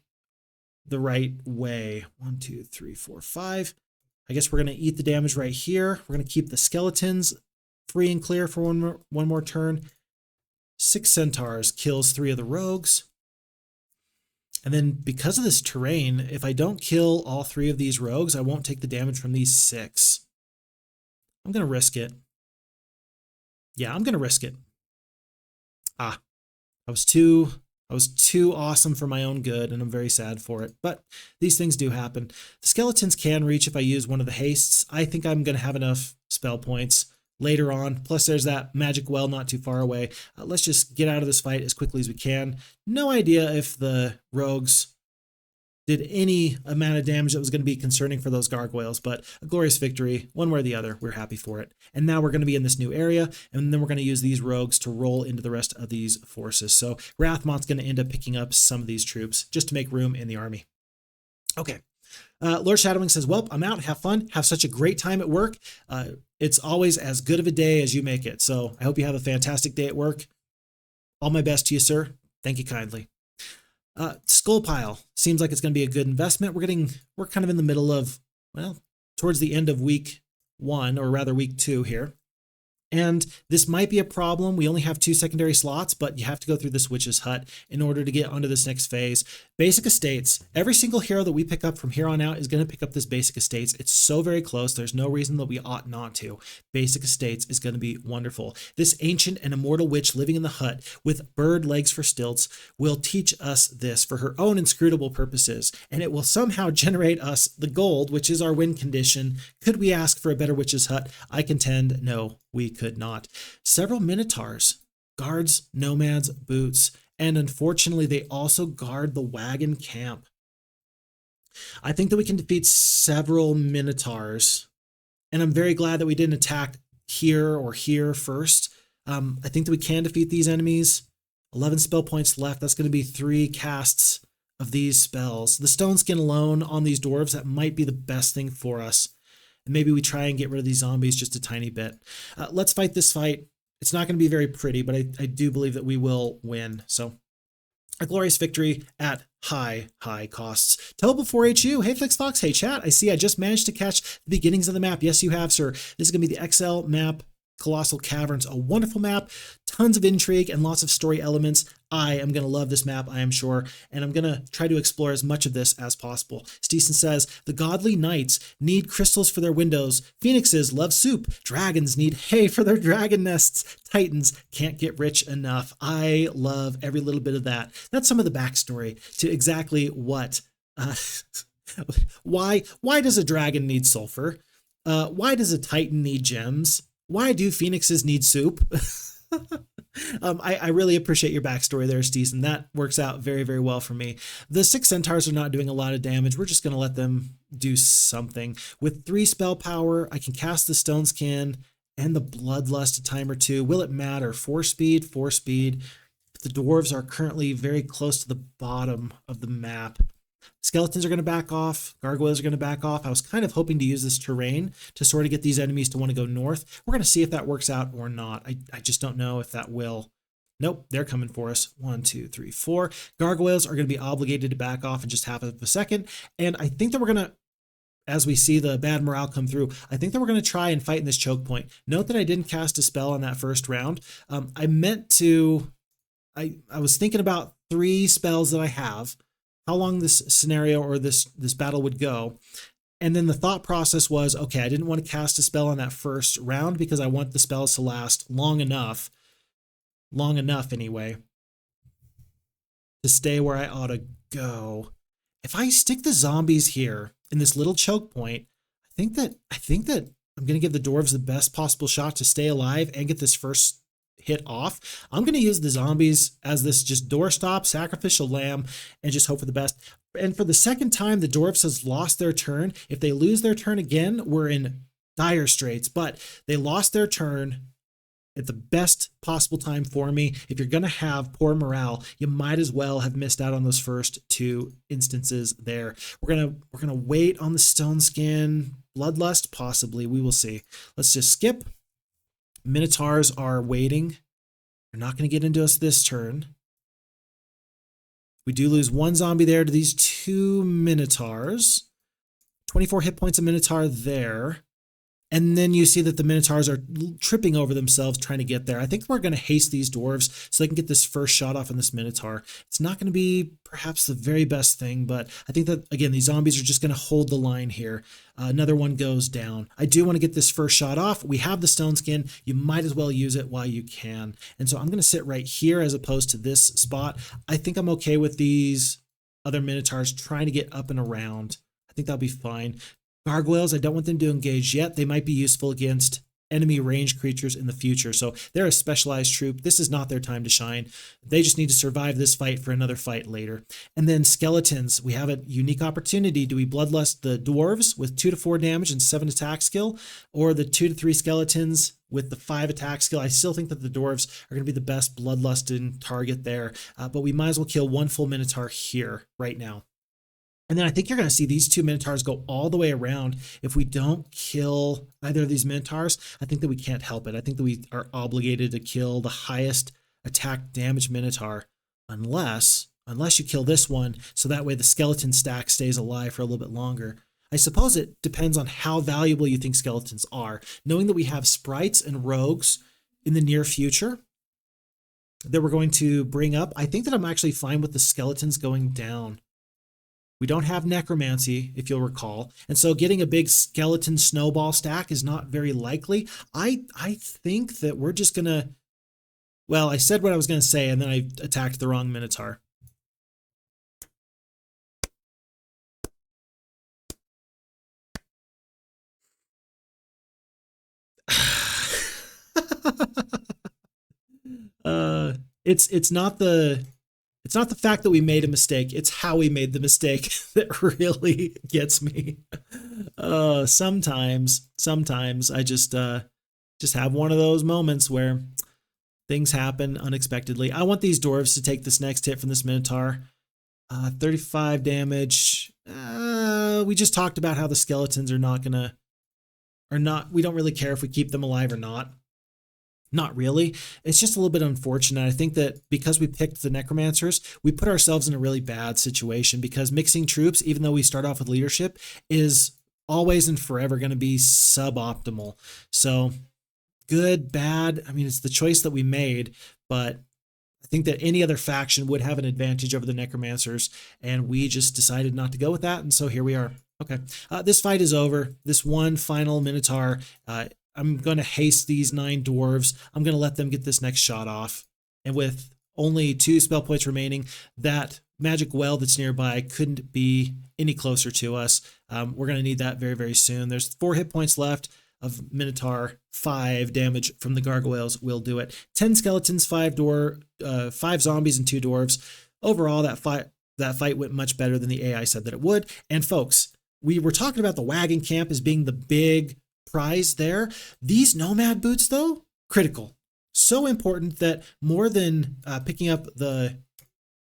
S1: the right way. 1, 2, 3, 4, 5. I guess we're going to eat the damage right here. We're going to keep the skeletons free and clear for one more turn. 6 centaurs kills 3 of the rogues. And then because of this terrain, if I don't kill all 3 of these rogues, I won't take the damage from these 6. I'm going to risk it. Yeah, I'm going to risk it. I was too awesome for my own good, and I'm very sad for it. But these things do happen. The skeletons can reach if I use one of the hastes. I think I'm going to have enough spell points later on. Plus, there's that magic well not too far away. Let's just get out of this fight as quickly as we can. No idea if the rogues did any amount of damage that was going to be concerning for those gargoyles, but a glorious victory, one way or the other. We're happy for it. And now we're going to be in this new area, and then we're going to use these rogues to roll into the rest of these forces. So Rathmont's going to end up picking up some of these troops just to make room in the army. Okay. Lord Shadowing says, well, I'm out. Have fun. Have such a great time at work. It's always as good of a day as you make it. So I hope you have a fantastic day at work. All my best to you, sir. Thank you kindly. Skull Pile seems like it's going to be a good investment. We're kind of in the middle of, well, towards the end of week 1, or rather week 2 here. And this might be a problem. We only have 2 secondary slots, but you have to go through this witch's hut in order to get onto this next phase. Basic estates. Every single hero that we pick up from here on out is going to pick up this basic estates. It's so very close. There's no reason that we ought not to. Basic estates is going to be wonderful. This ancient and immortal witch living in the hut with bird legs for stilts will teach us this for her own inscrutable purposes, and it will somehow generate us the gold, which is our win condition. Could we ask for a better witch's hut? I contend no, we could not. Several minotaurs, guards, nomads, boots, and unfortunately they also guard the wagon camp. I think that we can defeat several Minotaurs, and I'm very glad that we didn't attack here or here first. I think that we can defeat these enemies. 11 spell points left. That's going to be 3 casts of these spells. The Stone Skin alone on these dwarves, that might be the best thing for us. And maybe we try and get rid of these zombies just a tiny bit. Let's fight this fight. It's not going to be very pretty, but I do believe that we will win. So a glorious victory at high costs. Tell4HU, hey FlixFox, hey chat. I see I just managed to catch the beginnings of the map. Yes, you have, sir. This is going to be the XL map, Colossal Caverns, a wonderful map, tons of intrigue and lots of story elements. I am going to love this map, I am sure, and I'm going to try to explore as much of this as possible. Stisen says, the godly knights need crystals for their windows. Phoenixes love soup. Dragons need hay for their dragon nests. Titans can't get rich enough. I love every little bit of that. That's some of the backstory to exactly what, why does a dragon need sulfur? Why does a titan need gems? Why do phoenixes need soup? I really appreciate your backstory there, Stisen. That works out very, very well for me. The 6 centaurs are not doing a lot of damage. We're just going to let them do something. With 3 spell power, I can cast the Stone Skin and the Bloodlust a time or two. Will it matter? 4 speed, 4 speed. The dwarves are currently very close to the bottom of the map. Skeletons are going to back off. Gargoyles are going to back off. I was kind of hoping to use this terrain to sort of get these enemies to want to go north. We're going to see if that works out or not. I just don't know if that will. Nope, they're coming for us. 1, 2, 3, 4. Gargoyles are going to be obligated to back off in just half of a second. And I think that we're going to, as we see the bad morale come through, I think that we're going to try and fight in this choke point. Note that I didn't cast a spell on that first round. I meant to, I was thinking about 3 spells that I have, how long this scenario or this battle would go. And then the thought process was, okay, I didn't want to cast a spell on that first round because I want the spells to last long enough anyway, to stay where I ought to go. If I stick the zombies here in this little choke point, I think that I'm going to give the dwarves the best possible shot to stay alive and get this first hit off. I'm going to use the zombies as this just doorstop, sacrificial lamb, and just hope for the best. And for the second time, the dwarves has lost their turn. If they lose their turn again, we're in dire straits, but they lost their turn at the best possible time for me. If you're going to have poor morale, you might as well have missed out on those first 2 instances there. We're going to wait on the Stone Skin, Bloodlust, possibly. We will see. Let's just skip. Minotaurs are waiting. They're not going to get into us this turn. We do lose 1 zombie there to these 2 Minotaurs. 24 hit points a Minotaur there. And then you see that the Minotaurs are tripping over themselves trying to get there. I think we're going to haste these dwarves so they can get this first shot off on this Minotaur. It's not going to be perhaps the very best thing, but I think that, again, these zombies are just going to hold the line here. Another one goes down. I do want to get this first shot off. We have the Stone Skin. You might as well use it while you can. And so I'm going to sit right here as opposed to this spot. I think I'm okay with these other Minotaurs trying to get up and around. I think that'll be fine. Gargoyles, I don't want them to engage yet. They might be useful against enemy range creatures in the future. So they're a specialized troop. This is not their time to shine. They just need to survive this fight for another fight later. And then skeletons, we have a unique opportunity. Do we bloodlust the dwarves with 2 to 4 damage and 7 attack skill, or the 2 to 3 skeletons with the 5 attack skill? I still think that the dwarves are going to be the best bloodlusted target there, but we might as well kill 1 full Minotaur here right now. And then I think you're going to see these 2 Minotaurs go all the way around. If we don't kill either of these Minotaurs, I think that we can't help it. I think that we are obligated to kill the highest attack damage Minotaur, unless you kill this one, so that way the skeleton stack stays alive for a little bit longer. I suppose it depends on how valuable you think skeletons are. Knowing that we have sprites and rogues in the near future that we're going to bring up, I think that I'm actually fine with the skeletons going down. We don't have Necromancy, if you'll recall, and so getting a big skeleton snowball stack is not very likely. I think that we're just going to, well, I said what I was going to say, and then I attacked the wrong Minotaur. It's not the It's not the fact that we made a mistake, it's how we made the mistake that really gets me. Sometimes I just have one of those moments where things happen unexpectedly. I want these dwarves to take this next hit from this Minotaur. 35 damage. We just talked about how the skeletons are not gonna, we don't really care if we keep them alive or not. Not really. It's just a little bit unfortunate. I think that because we picked the Necromancers, we put ourselves in a really bad situation because mixing troops, even though we start off with leadership, is always and forever going to be suboptimal. So good, bad. I mean, it's the choice that we made, but I think that any other faction would have an advantage over the Necromancers, and we just decided not to go with that, and so here we are. Okay, this fight is over. This one final Minotaur, I'm going to haste these 9 dwarves. I'm going to let them get this next shot off. And with only 2 spell points remaining, that magic well that's nearby couldn't be any closer to us. We're going to need that very, very soon. There's 4 hit points left of Minotaur. 5 damage from the gargoyles will do it. 10 skeletons, 5 zombies, and 2 dwarves. Overall, that fight went much better than the AI said that it would. And folks, we were talking about the wagon camp as being the big prize there. These nomad boots, though, critical. So important that more than picking up the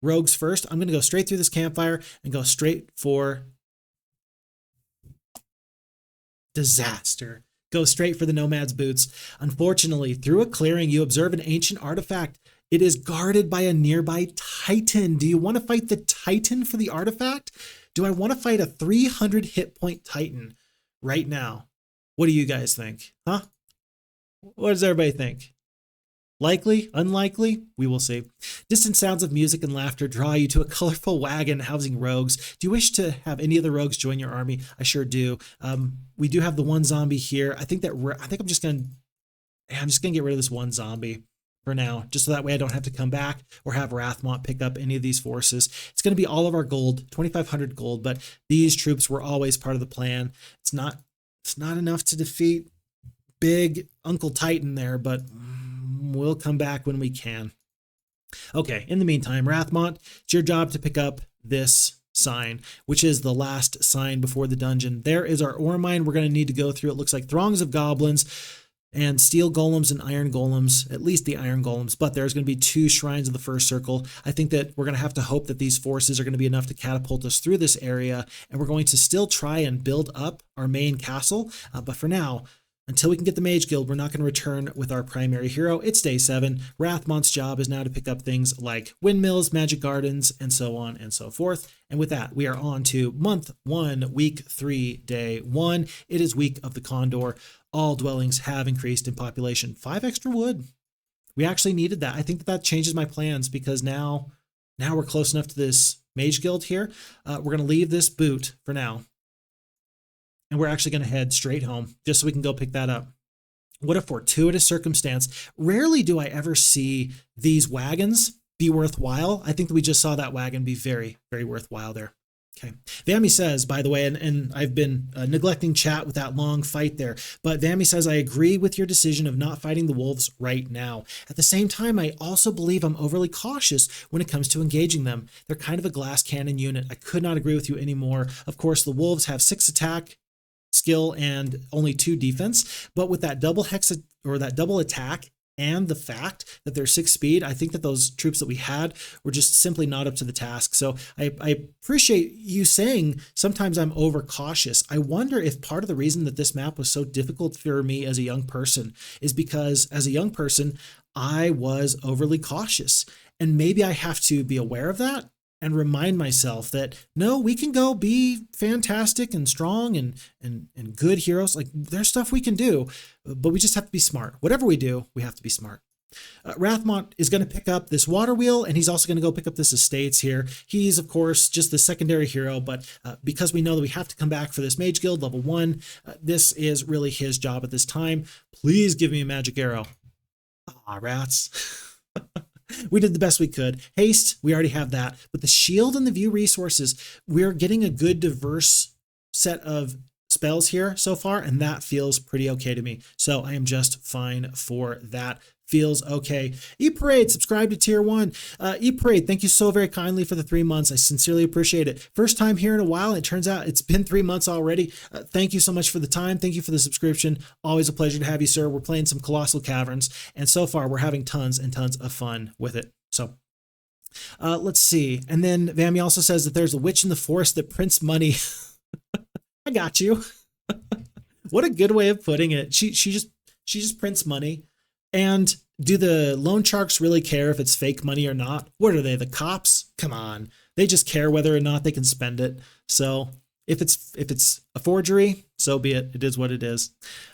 S1: rogues first, I'm going to go straight through this campfire and go straight for disaster. Go straight for the nomads boots. Unfortunately, through a clearing, you observe an ancient artifact. It is guarded by a nearby titan. Do you want to fight the titan for the artifact? Do I want to fight a 300 hit point titan right now? What do you guys think? Huh? What does everybody think? Likely? Unlikely? We will see. Distant sounds of music and laughter draw you to a colorful wagon housing rogues. Do you wish to have any of the rogues join your army? I sure do. We do have the one zombie here. I think I'm just gonna get rid of this one zombie for now, just so that way I don't have to come back or have Rathmont pick up any of these forces. It's going to be all of our gold, 2,500 gold, but these troops were always part of the plan. It's not enough to defeat big Uncle Titan there, but we'll come back when we can. Okay, in the meantime, Rathmont, it's your job to pick up this sign, which is the last sign before the dungeon. There is our ore mine we're going to need to go through. It looks like throngs of goblins and steel golems and iron golems, at least the iron golems, but there's going to be 2 shrines in the first circle. I think that we're going to have to hope that these forces are going to be enough to catapult us through this area, and we're going to still try and build up our main castle, but for now, until we can get the Mage Guild, we're not going to return with our primary hero. It's day 7. Rathmont's job is now to pick up things like windmills, magic gardens, and so on and so forth. And with that, we are on to month 1, week 3, day 1. It is week of the Condor. All dwellings have increased in population. 5 extra wood. We actually needed that. I think that changes my plans because now we're close enough to this Mage Guild here. We're going to leave this boot for now. And we're actually going to head straight home just so we can go pick that up. What a fortuitous circumstance. Rarely do I ever see these wagons be worthwhile. I think that we just saw that wagon be very, very worthwhile there. Okay. Vammy says, by the way, and I've been neglecting chat with that long fight there, but Vammy says, I agree with your decision of not fighting the wolves right now. At the same time, I also believe I'm overly cautious when it comes to engaging them. They're kind of a glass cannon unit. I could not agree with you anymore. Of course, the wolves have 6 attack, skill, and only 2 defense, but with that double attack and the fact that they're 6 speed, I think that those troops that we had were just simply not up to the task. So I appreciate you saying sometimes I'm overcautious. I wonder if part of the reason that this map was so difficult for me as a young person is because as a young person, I was overly cautious, and maybe I have to be aware of that and remind myself that, no, we can go be fantastic and strong and good heroes. Like, there's stuff we can do, but we just have to be smart. Whatever we do, we have to be smart. Rathmont is going to pick up this water wheel, and he's also going to go pick up this estates here. He's, of course, just the secondary hero, but because we know that we have to come back for this Mage Guild, level 1, this is really his job at this time. Please give me a magic arrow. Ah, rats. We did the best we could. Haste, we already have that. But the shield and the view resources, we're getting a good diverse set of spells here so far, and that feels pretty okay to me. So I am just fine for that. feels okay. E-Parade, subscribe to tier 1. E-Parade, thank you so very kindly for the 3 months. I sincerely appreciate it. First time here in a while. It turns out it's been 3 months already. Thank you so much for the time. Thank you for the subscription. Always a pleasure to have you, sir. We're playing some Colossal Caverns, and so far we're having tons and tons of fun with it. So let's see. And then Vammy also says that there's a witch in the forest that prints money. I got you. What a good way of putting it. She just prints money. And do the loan sharks really care if it's fake money or not? What are they, the cops? Come on. They just care whether or not they can spend it. So if it's a forgery, so be it. It is what it is.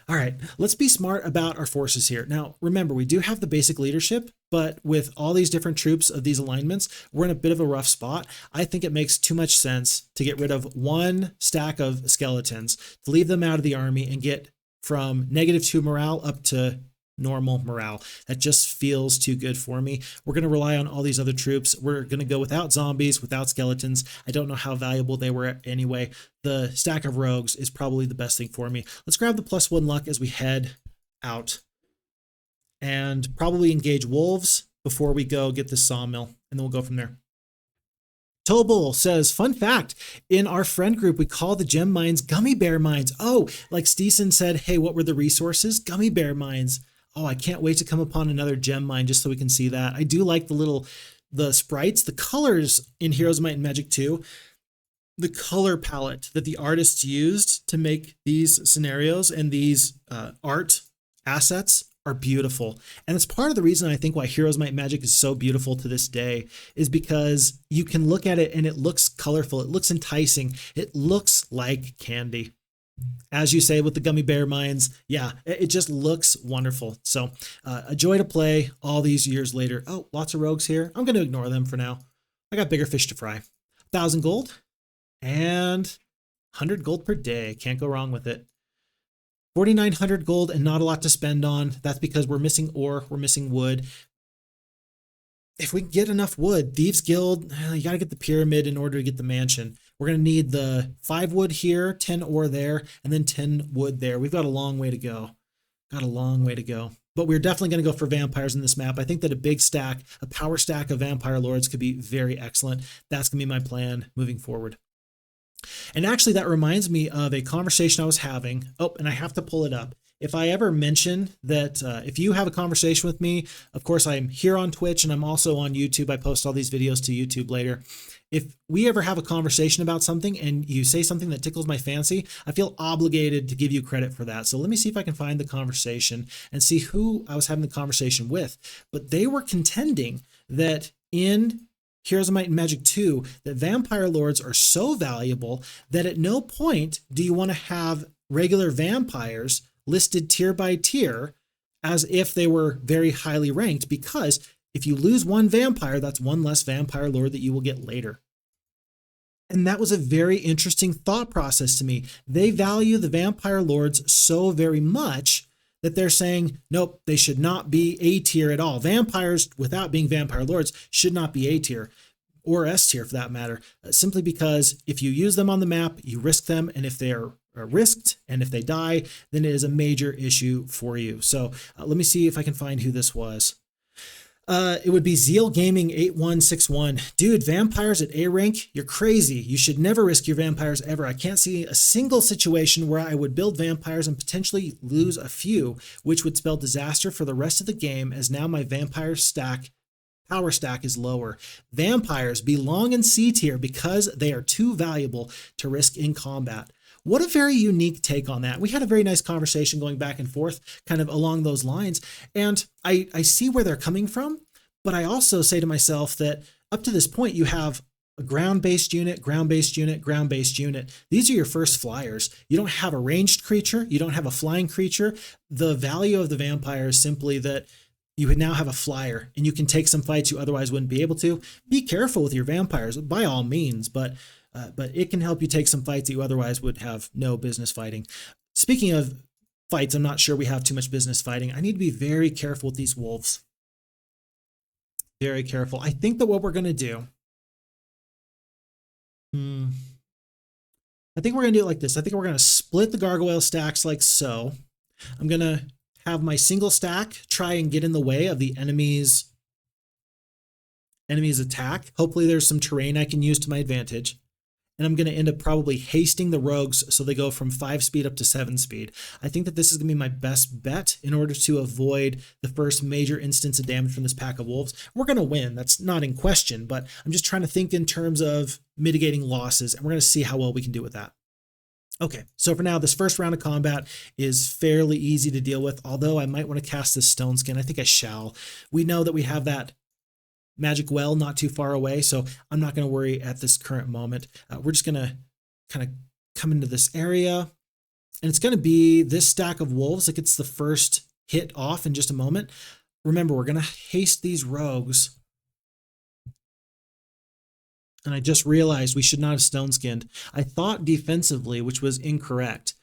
S1: All right, let's be smart about our forces here. Now, remember, we do have the basic leadership, but with all these different troops of these alignments, we're in a bit of a rough spot. I think it makes too much sense to get rid of one stack of skeletons, to leave them out of the army and get from -2 morale up to normal morale. That just feels too good for me. We're going to rely on all these other troops. We're going to go without zombies, without skeletons. I don't know how valuable they were anyway. The stack of rogues is probably the best thing for me. Let's grab the +1 luck as we head out and probably engage wolves before we go get the sawmill, and then we'll go from there. Tobel says, fun fact, in our friend group, we call the gem mines gummy bear mines. Oh, like Stisen said, hey, what were the resources? Gummy bear mines. Oh, I can't wait to come upon another gem mine just so we can see that. I do like the sprites, the colors in Heroes of Might and Magic 2, the color palette that the artists used to make these scenarios and these art assets are beautiful. And it's part of the reason I think why Heroes of Might and Magic is so beautiful to this day, is because you can look at it and it looks colorful. It looks enticing. It looks like candy. As you say with the gummy bear mines, yeah, it just looks wonderful. So a joy to play all these years later. Oh, lots of rogues here. I'm going to ignore them for now. I got bigger fish to fry. 1,000 gold and 100 gold per day. Can't go wrong with it. 4,900 gold and not a lot to spend on. That's because we're missing ore, we're missing wood. If we can get enough wood, Thieves Guild, you got to get the pyramid in order to get the mansion. We're going to need the 5 wood here, 10 ore there, and then 10 wood there. We've got a long way to go. Got a long way to go. But we're definitely going to go for vampires in this map. I think that a big stack, a power stack of vampire lords could be very excellent. That's going to be my plan moving forward. And actually, that reminds me of a conversation I was having. Oh, and I have to pull it up. If I ever mention that, if you have a conversation with me, of course, I'm here on Twitch and I'm also on YouTube. I post all these videos to YouTube later. If we ever have a conversation about something and you say something that tickles my fancy, I feel obligated to give you credit for that. So let me see if I can find the conversation and see who I was having the conversation with. But they were contending that in Heroes of Might and Magic 2, that vampire lords are so valuable that at no point do you want to have regular vampires listed tier by tier as if they were very highly ranked, because if you lose one vampire, that's one less vampire lord that you will get later. And that was a very interesting thought process to me. They value the vampire lords so very much that they're saying, nope, they should not be A tier at all. Vampires, without being vampire lords, should not be A tier, or S tier for that matter, simply because if you use them on the map, you risk them, and if they are risked and if they die, then it is a major issue for you. So let me see if I can find who this was. It would be Zeal Gaming 8161. Dude, vampires at A rank, you're crazy. You should never risk your vampires ever. I can't see a single situation where I would build vampires and potentially lose a few, which would spell disaster for the rest of the game, as now my vampire stack, power stack, is lower. Vampires belong in C tier because they are too valuable to risk in combat. What a very unique take on that. We had a very nice conversation going back and forth kind of along those lines. And I see where they're coming from, but I also say to myself that up to this point, you have a ground-based unit, ground-based unit, ground-based unit. These are your first flyers. You don't have a ranged creature. You don't have a flying creature. The value of the vampire is simply that you would now have a flyer and you can take some fights you otherwise wouldn't be able to. Be careful with your vampires by all means, but it can help you take some fights that you otherwise would have no business fighting. Speaking of fights, I'm not sure we have too much business fighting. I need to be very careful with these wolves. Very careful. I think that what we're going to do, I think we're going to do it like this. I think we're going to split the gargoyle stacks like so. I'm going to have my single stack try and get in the way of the enemy's attack. Hopefully there's some terrain I can use to my advantage. And I'm going to end up probably hasting the rogues so they go from 5 speed up to 7 speed. I think that this is going to be my best bet in order to avoid the first major instance of damage from this pack of wolves. We're going to win. That's not in question, but I'm just trying to think in terms of mitigating losses, and we're going to see how well we can do with that. Okay, so for now, this first round of combat is fairly easy to deal with, although I might want to cast this Stone Skin. I think I shall. We know that we have that magic well not too far away, so I'm not going to worry at this current moment. We're just going to kind of come into this area, and it's going to be this stack of wolves that gets the first hit off in just a moment. Remember, we're going to haste these rogues, and I just realized we should not have Stone Skinned. I thought defensively, which was incorrect.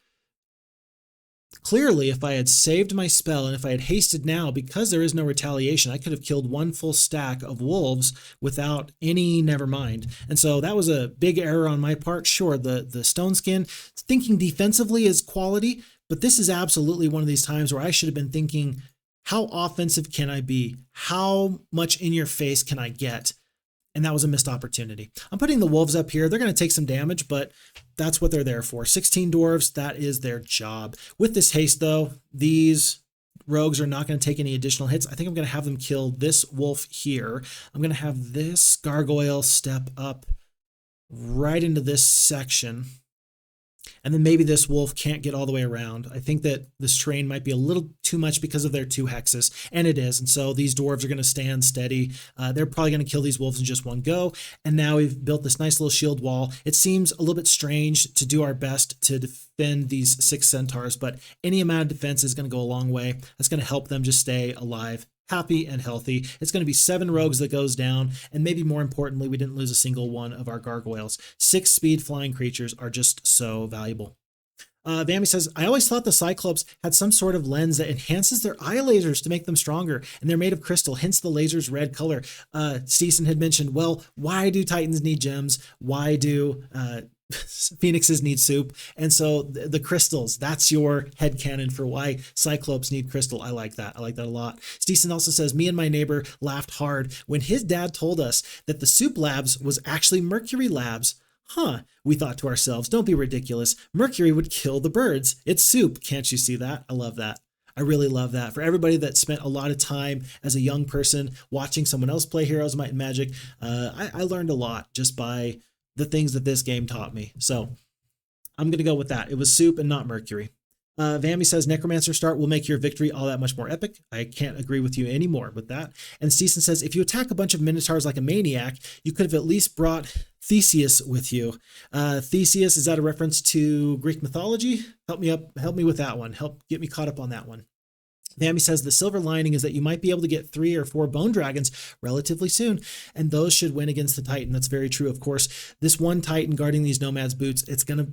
S1: Clearly, if I had saved my spell and if I had hasted now, because there is no retaliation, I could have killed one full stack of wolves without any never mind. And so that was a big error on my part. Sure, the Stone Skin, thinking defensively is quality, but this is absolutely one of these times where I should have been thinking, how offensive can I be? How much in your face can I get? And that was a missed opportunity. I'm putting the wolves up here. They're going to take some damage, but that's what they're there for. 16 dwarves, that is their job. With this haste, though, these rogues are not going to take any additional hits. I think I'm going to have them kill this wolf here. I'm going to have this gargoyle step up right into this section. And then maybe this wolf can't get all the way around. I think that this terrain might be a little too much because of their 2 hexes, and it is. And so these dwarves are going to stand steady. They're probably going to kill these wolves in just one go. And now we've built this nice little shield wall. It seems a little bit strange to do our best to defend these 6 centaurs, but any amount of defense is going to go a long way. That's going to help them just stay alive, happy and healthy. It's going to be 7 rogues that goes down, and maybe more importantly, we didn't lose a single one of our gargoyles. 6 speed flying creatures are just so valuable. Vammy says, I always thought the Cyclops had some sort of lens that enhances their eye lasers to make them stronger, and they're made of crystal, hence the laser's red color. Stisen had mentioned, well, why do Titans need gems? Why do Phoenixes need soup? And so the crystals, that's your headcanon for why Cyclops need crystal. I like that. I like that a lot. Stisen also says, me and my neighbor laughed hard when his dad told us that the soup labs was actually Mercury labs. Huh, we thought to ourselves, don't be ridiculous. Mercury would kill the birds. It's soup. Can't you see that? I love that. I really love that. For everybody that spent a lot of time as a young person watching someone else play Heroes of Might and Magic, I learned a lot just by the things that this game taught me. So I'm going to go with that. It was soup and not Mercury. Vammy says, Necromancer start will make your victory all that much more epic. I can't agree with you anymore with that. And Stisen says, if you attack a bunch of Minotaurs like a maniac, you could have at least brought Theseus with you. Theseus, is that a reference to Greek mythology? Help me with that one. Help get me caught up on that one. Vammy says, the silver lining is that you might be able to get 3 or 4 bone dragons relatively soon, and those should win against the Titan. That's very true. Of course, this one Titan guarding these Nomads boots, it's gonna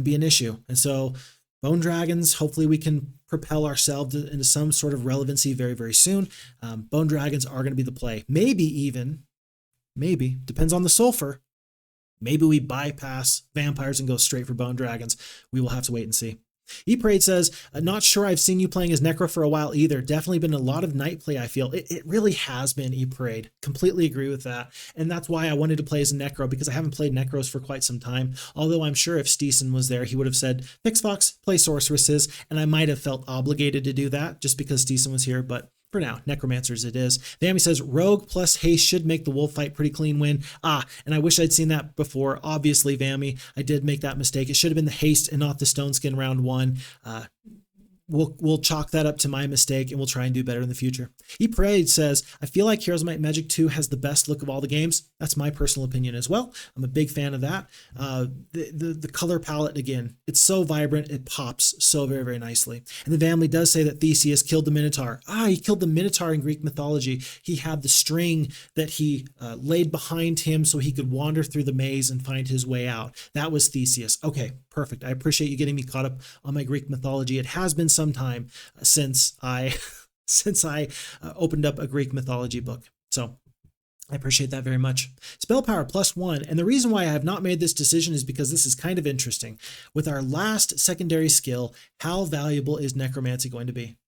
S1: be an issue. And so bone dragons, hopefully we can propel ourselves into some sort of relevancy very, very soon. Bone dragons are going to be the play. Maybe, depends on the sulfur. Maybe we bypass vampires and go straight for bone dragons. We will have to wait and see. E-Parade says, not sure I've seen you playing as Necro for a while either. Definitely been a lot of night play, I feel. It really has been, E-Parade. Completely agree with that. And that's why I wanted to play as a Necro, because I haven't played Necros for quite some time. Although I'm sure if Stisen was there, he would have said, Pixfox, play Sorceresses. And I might have felt obligated to do that just because Stisen was here. But for now, Necromancers it is. Vammy says, Rogue plus Haste should make the wolf fight pretty clean win. And I wish I'd seen that before. Obviously, Vammy, I did make that mistake. It should have been the Haste and not the Stone Skin round 1. We'll chalk that up to my mistake, and we'll try and do better in the future. E-Parade says, I feel like Heroes of Might and Magic 2 has the best look of all the games. That's my personal opinion as well. I'm a big fan of that. The color palette, again, it's so vibrant. It pops so very, very nicely. And the family does say that Theseus killed the Minotaur. He killed the Minotaur in Greek mythology. He had the string that he laid behind him so he could wander through the maze and find his way out. That was Theseus. Okay, perfect. I appreciate you getting me caught up on my Greek mythology. It has been some time since I opened up a Greek mythology book. So I appreciate that very much. Spell power +1. And the reason why I have not made this decision is because this is kind of interesting. With our last secondary skill, how valuable is Necromancy going to be?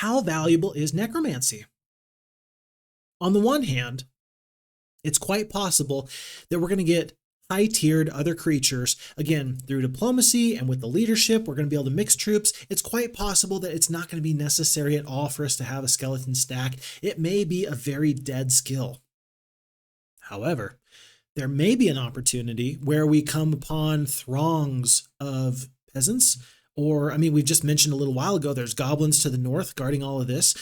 S1: how valuable is Necromancy? On the one hand, it's quite possible that we're going to get high-tiered other creatures, again, through diplomacy and with the leadership, we're going to be able to mix troops. It's quite possible that it's not going to be necessary at all for us to have a skeleton stack. It may be a very dead skill. However, there may be an opportunity where we come upon throngs of peasants, or, I mean, we've just mentioned a little while ago, there's goblins to the north guarding all of this.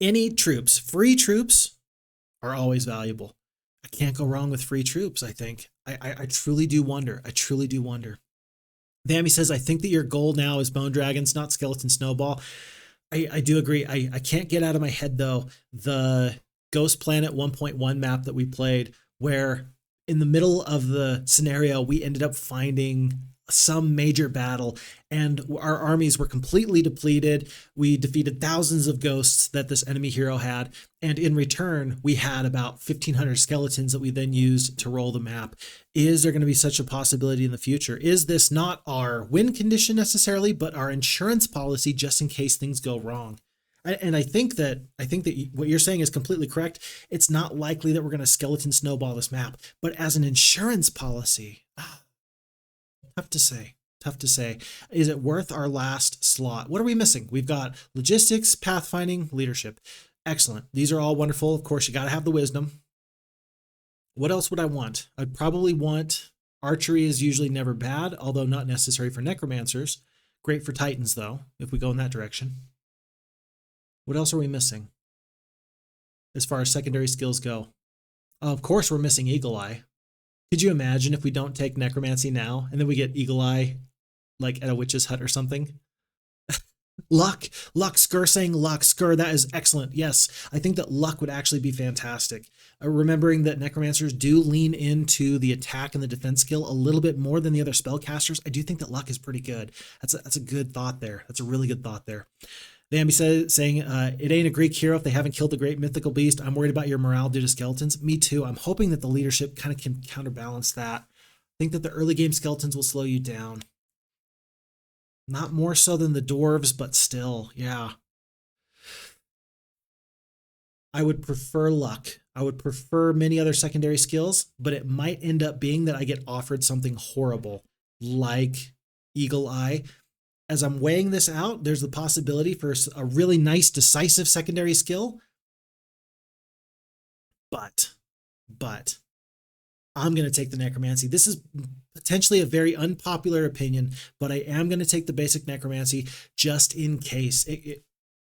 S1: Any troops, free troops, are always valuable. I can't go wrong with free troops, I think. I truly do wonder. I truly do wonder. Vammy says, I think that your goal now is Bone Dragons, not Skeleton Snowball. I do agree. I can't get out of my head, though, the Ghost Planet 1.1 map that we played, where in the middle of the scenario, we ended up finding some major battle and our armies were completely depleted. We defeated thousands of ghosts that this enemy hero had. And in return, we had about 1,500 skeletons that we then used to roll the map. Is there going to be such a possibility in the future? Is this not our win condition necessarily, but our insurance policy just in case things go wrong? And I think that what you're saying is completely correct. It's not likely that we're going to skeleton snowball this map, but as an insurance policy, tough to say. Tough to say. Is it worth our last slot? What are we missing? We've got logistics, pathfinding, leadership. Excellent. These are all wonderful. Of course, you got to have the wisdom. What else would I want? I'd probably want archery is usually never bad, although not necessary for necromancers. Great for titans, though, if we go in that direction. What else are we missing as far as secondary skills go? Of course, we're missing Eagle Eye. Could you imagine if we don't take Necromancy now and then we get Eagle Eye like at a witch's hut or something? Luck Skur saying luck Skur. That is excellent. Yes, I think that luck would actually be fantastic. Remembering that necromancers do lean into the attack and the defense skill a little bit more than the other spellcasters, I do think that luck is pretty good. That's a good thought there. That's a really good thought there. Nambi saying, it ain't a Greek hero if they haven't killed the great mythical beast. I'm worried about your morale due to skeletons. Me too. I'm hoping that the leadership kind of can counterbalance that. I think that the early game skeletons will slow you down. Not more so than the dwarves, but still, yeah. I would prefer luck. I would prefer many other secondary skills, but it might end up being that I get offered something horrible like Eagle Eye. As I'm weighing this out, there's the possibility for a really nice decisive secondary skill. But I'm going to take the Necromancy. This is potentially a very unpopular opinion, but I am going to take the basic Necromancy just in case.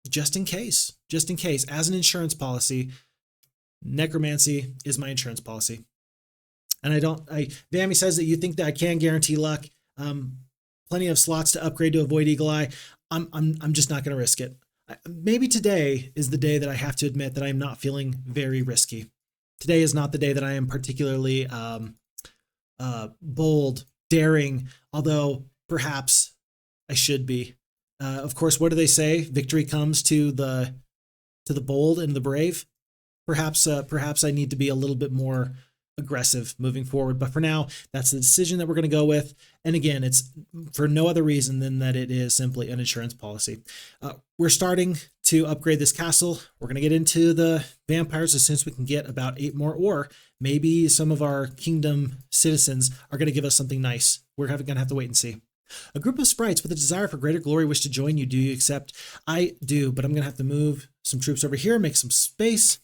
S1: Just in case. As an insurance policy, Necromancy is my insurance policy. And Vammy says that you think that I can guarantee luck. Plenty of slots to upgrade to avoid Eagle Eye. I'm just not going to risk it. Maybe today is the day that I have to admit that I'm not feeling very risky. Today is not the day that I am particularly bold, daring, although perhaps I should be. Of course, what do they say? Victory comes to the bold and the brave. Perhaps I need to be a little bit more aggressive moving forward. But for now, that's the decision that we're going to go with. And again, it's for no other reason than that it is simply an insurance policy. We're starting to upgrade this castle. We're going to get into the vampires as soon as we can get about 8 more, or maybe some of our kingdom citizens are going to give us something nice. We're going to have to wait and see. A group of sprites with a desire for greater glory wish to join you. Do you accept? I do, but I'm going to have to move some troops over here, make some space.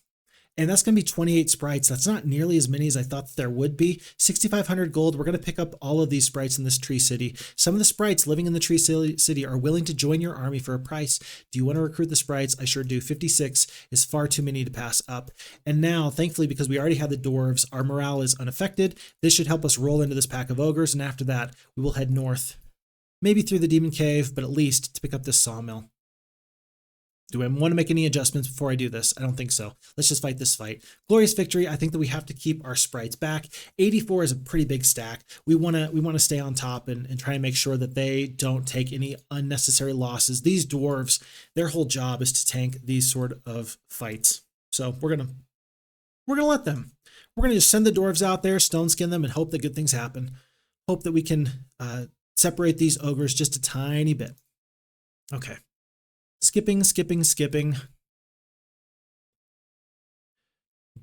S1: And that's going to be 28 sprites. That's not nearly as many as I thought there would be. 6,500 gold. We're going to pick up all of these sprites in this tree city. Some of the sprites living in the tree city are willing to join your army for a price. Do you want to recruit the sprites? I sure do. 56 is far too many to pass up. And now, thankfully, because we already have the dwarves, our morale is unaffected. This should help us roll into this pack of ogres. And after that, we will head north, maybe through the demon cave, but at least to pick up this sawmill. Do I want to make any adjustments before I do this? I don't think so. Let's just fight this fight. Glorious victory. I think that we have to keep our sprites back. 84 is a pretty big stack. We want to stay on top and try and make sure that they don't take any unnecessary losses. These dwarves, their whole job is to tank these sort of fights. So we're gonna let them. We're gonna just send the dwarves out there, stone skin them, and hope that good things happen. Hope that we can separate these ogres just a tiny bit. Okay. Skipping, skipping, skipping.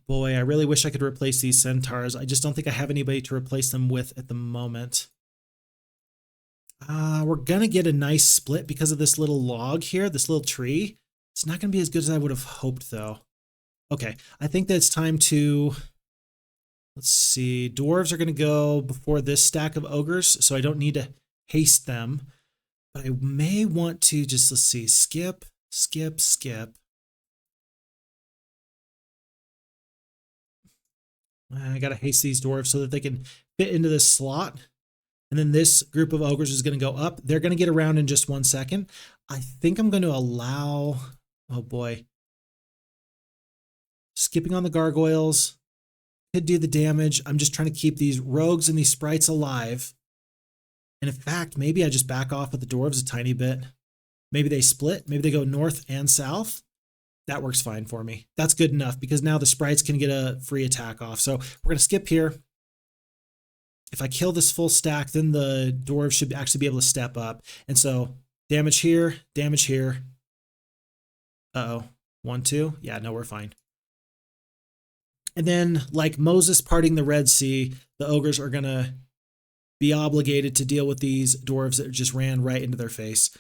S1: Boy, I really wish I could replace these centaurs. I just don't think I have anybody to replace them with at the moment. We're going to get a nice split because of this little log here, this little tree. It's not going to be as good as I would have hoped, though. Okay, I think that it's time to... Let's see. Dwarves are going to go before this stack of ogres, so I don't need to haste them. But I may want to just, let's see, skip, skip, skip. I got to haste these dwarves so that they can fit into this slot. And then this group of ogres is going to go up. They're going to get around in just 1 second. I think I'm going to allow... Oh, boy. Skipping on the gargoyles. Could do the damage. I'm just trying to keep these rogues and these sprites alive. And in fact, maybe I just back off with the dwarves a tiny bit. Maybe they split. Maybe they go north and south. That works fine for me. That's good enough because now the sprites can get a free attack off. So we're going to skip here. If I kill this full stack, then the dwarves should actually be able to step up. And so damage here, damage here. Uh-oh. 1, 2. Yeah, no, we're fine. And then, like Moses parting the Red Sea, the ogres are going to be obligated to deal with these dwarves that just ran right into their face.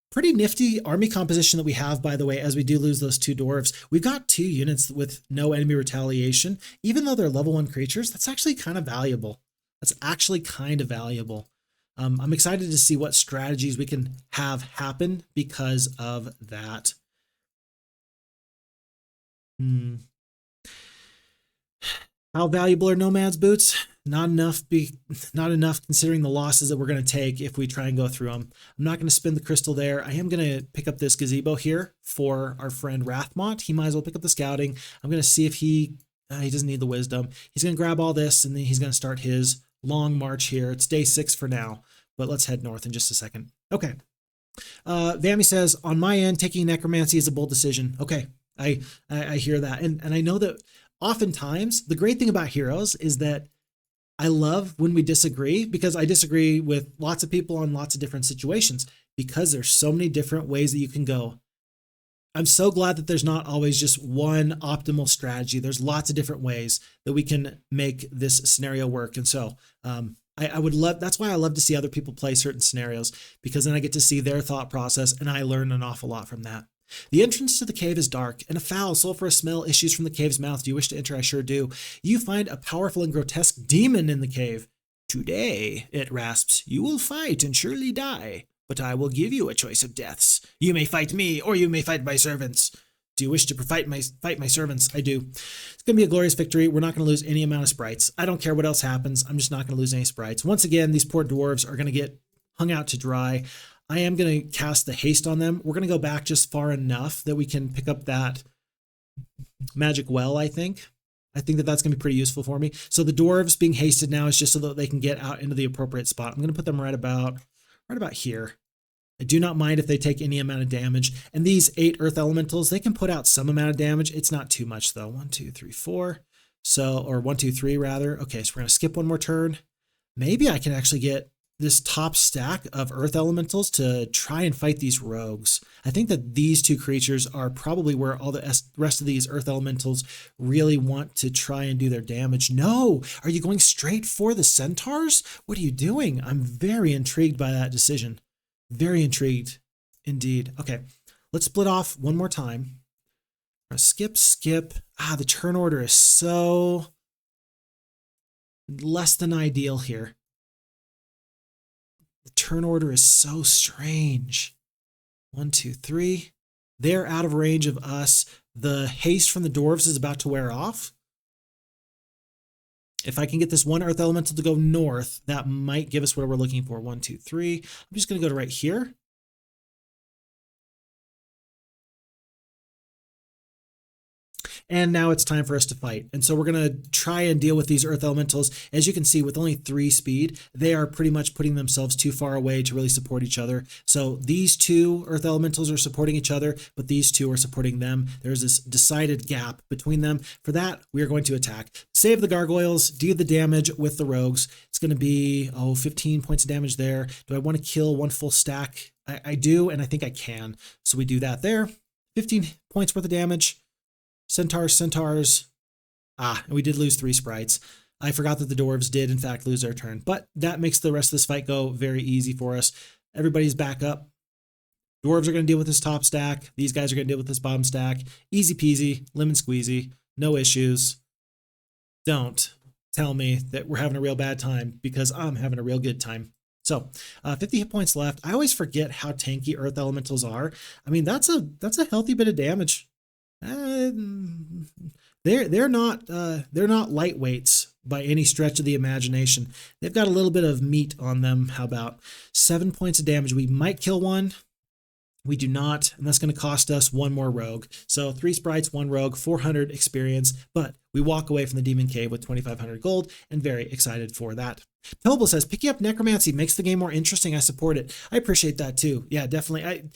S1: Pretty nifty army composition that we have, by the way, as we do lose those 2 dwarves. We've got 2 units with no enemy retaliation. Even though they're level 1 creatures, that's actually kind of valuable. That's actually kind of valuable. I'm excited to see what strategies we can have happen because of that. How valuable are Nomads boots? Not enough considering the losses that we're going to take if we try and go through them. I'm not going to spend the crystal there. I am going to pick up this gazebo here for our friend Rathmont. He might as well pick up the scouting. I'm going to see if he doesn't need the wisdom. He's going to grab all this and then he's going to start his long march here. It's day 6 for now, but let's head north in just a second. Okay. Vammy says, on my end, taking necromancy is a bold decision. Okay. I hear that. And I know that oftentimes the great thing about Heroes is that I love when we disagree because I disagree with lots of people on lots of different situations because there's so many different ways that you can go. I'm so glad that there's not always just one optimal strategy. There's lots of different ways that we can make this scenario work. And so I would love, that's why I love to see other people play certain scenarios because then I get to see their thought process and I learn an awful lot from that. The entrance to the cave is dark, and a foul, sulphurous smell issues from the cave's mouth. Do you wish to enter? I sure do. You find a powerful and grotesque demon in the cave. Today, it rasps, you will fight and surely die, but I will give you a choice of deaths. You may fight me, or you may fight my servants. Do you wish to fight my servants? I do. It's going to be a glorious victory. We're not going to lose any amount of sprites. I don't care what else happens. I'm just not going to lose any sprites. Once again, these poor dwarves are going to get hung out to dry. I am going to cast the haste on them. We're going to go back just far enough that we can pick up that magic well, I think. I think that that's going to be pretty useful for me. So the dwarves being hasted now is just so that they can get out into the appropriate spot. I'm going to put them right about here. I do not mind if they take any amount of damage. And these 8 earth elementals, they can put out some amount of damage. It's not too much though. 1, 2, 3, 4. So, or 1, 2, 3 rather. Okay, so we're going to skip one more turn. Maybe I can actually get this top stack of earth elementals to try and fight these rogues. I think that these 2 creatures are probably where all the rest of these earth elementals really want to try and do their damage. No, are you going straight for the centaurs? What are you doing? I'm very intrigued by that decision. Very intrigued indeed. Okay, let's split off one more time. Skip. The turn order is so less than ideal here. The turn order is so strange. 1, 2, 3. They're out of range of us. The haste from the dwarves is about to wear off. If I can get this one earth elemental to go north, that might give us what we're looking for. 1, 2, 3. I'm just going to go to right here. and now it's time for us to fight. And so we're going to try and deal with these earth elementals. As you can see, with only 3 speed, they are pretty much putting themselves too far away to really support each other. So these 2 earth elementals are supporting each other, but these 2 are supporting them. There's this decided gap between them. For that, we are going to attack. Save the gargoyles, do the damage with the rogues. It's going to be, 15 points of damage there. Do I want to kill 1 full stack? I do, and I think I can. So we do that there. 15 points worth of damage. Centaurs. And we did lose 3 sprites. I forgot that the dwarves did, in fact, lose their turn. But that makes the rest of this fight go very easy for us. Everybody's back up. Dwarves are going to deal with this top stack. These guys are going to deal with this bottom stack. Easy peasy, lemon squeezy, no issues. Don't tell me that we're having a real bad time, because I'm having a real good time. So 50 hit points left. I always forget how tanky earth elementals are. I mean, that's a healthy bit of damage. They're not lightweights by any stretch of the imagination. They've got a little bit of meat on them. How about 7 points of damage? We might kill 1. We do not, and that's going to cost us 1 more rogue. So 3 sprites, 1 rogue, 400 experience, but we walk away from the Demon Cave with 2,500 gold, and very excited for that. Noble says, picking up Necromancy makes the game more interesting. I support it. I appreciate that too. Yeah, definitely.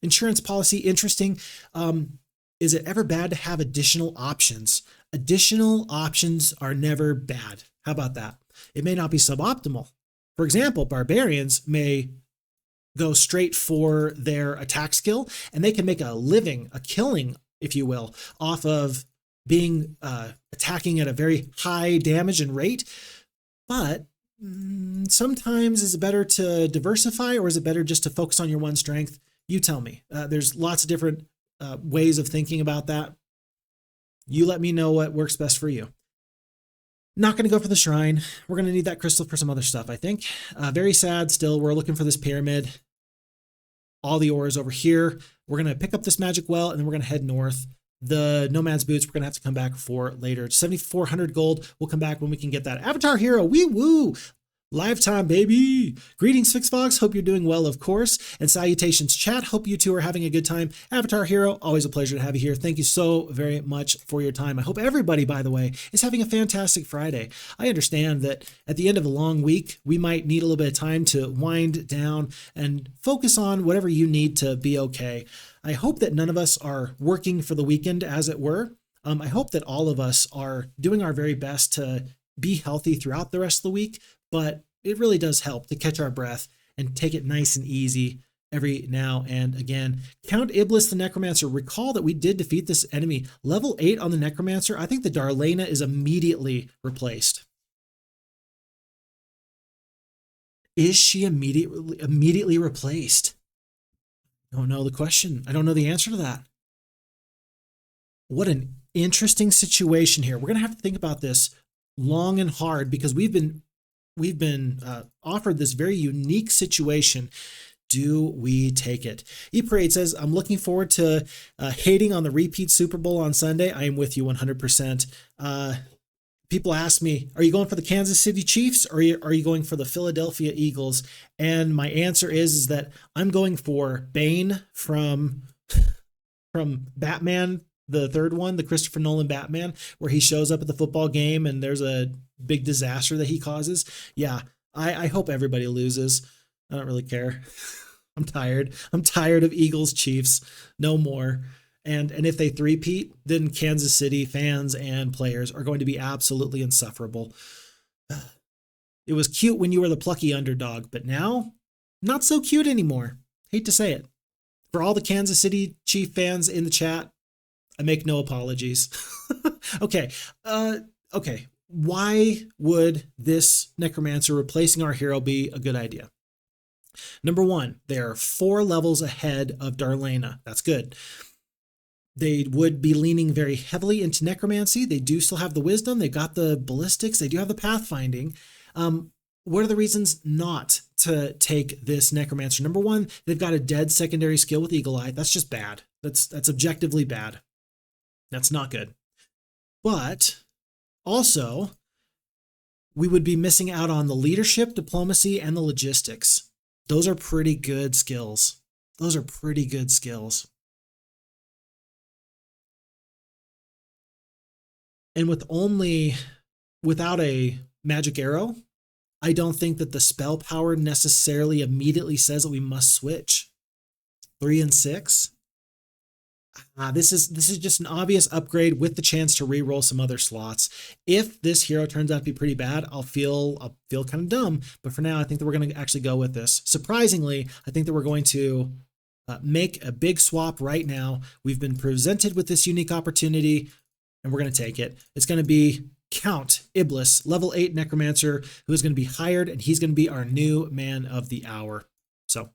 S1: Insurance policy, interesting. Is it ever bad to have additional options? Additional options are never bad. How about that? It may not be suboptimal. For example, barbarians may go straight for their attack skill, and they can make a living, a killing, if you will, off of being attacking at a very high damage and rate. But sometimes is it better to diversify, or is it better just to focus on your one strength? You tell me. There's lots of different ways of thinking about that. You let me know what works best for you. Not going to go for the shrine. We're going to need that crystal for some other stuff, I think. Very sad still. We're looking for this pyramid. All the ores over here. We're going to pick up this magic well, and then we're going to head north. The Nomads boots we're going to have to come back for later. 7,400 gold. We'll come back when we can get that. Avatar Hero, wee woo! Lifetime, baby. Greetings, Fixfox. Hope you're doing well, of course. And salutations, chat. Hope you two are having a good time. Avatar Hero, always a pleasure to have you here. Thank you so very much for your time. I hope everybody, by the way, is having a fantastic Friday. I understand that at the end of a long week, we might need a little bit of time to wind down and focus on whatever you need to be okay. I hope that none of us are working for the weekend, as it were. I hope that all of us are doing our very best to be healthy throughout the rest of the week, but it really does help to catch our breath and take it nice and easy every now and again. Count Iblis the Necromancer. Recall that we did defeat this enemy. Level 8 on the Necromancer. I think the Darlana is immediately replaced. Is she immediately replaced? I don't know the question. I don't know the answer to that. What an interesting situation here. We're going to have to think about this long and hard, because we've been offered this very unique situation. Do we take it? eParade says, I'm looking forward to hating on the repeat Super Bowl on Sunday. I am with you 100%. People ask me, are you going for the Kansas City Chiefs, or are you going for the Philadelphia Eagles? And my answer is that I'm going for Bane from Batman, the third one, the Christopher Nolan Batman, where he shows up at the football game and there's a big disaster that he causes. Yeah, I hope everybody loses. I don't really care. I'm tired. I'm tired of Eagles Chiefs. No more. And if they three-peat, then Kansas City fans and players are going to be absolutely insufferable. It was cute when you were the plucky underdog, but now, not so cute anymore. Hate to say it. For all the Kansas City Chief fans in the chat, I make no apologies. Okay. Okay. Why would this Necromancer replacing our hero be a good idea? Number one, they're 4 levels ahead of Darlana. That's good. They would be leaning very heavily into Necromancy. They do still have the Wisdom. They've got the Ballistics. They do have the Pathfinding. What are the reasons not to take this Necromancer? Number one, they've got a dead secondary skill with Eagle Eye. That's just bad. That's objectively bad. That's not good. But also, we would be missing out on the leadership, diplomacy, and the logistics. Those are pretty good skills. Those are pretty good skills. And without a magic arrow, I don't think that the spell power necessarily immediately says that we must switch. 3 and 6. This is just an obvious upgrade with the chance to re-roll some other slots. If this hero turns out to be pretty bad, I'll feel kind of dumb. But for now, I think that we're going to actually go with this. Surprisingly, I think that we're going to make a big swap right now. We've been presented with this unique opportunity, and we're going to take it. It's going to be Count Iblis, level 8 Necromancer, who is going to be hired, and he's going to be our new man of the hour. So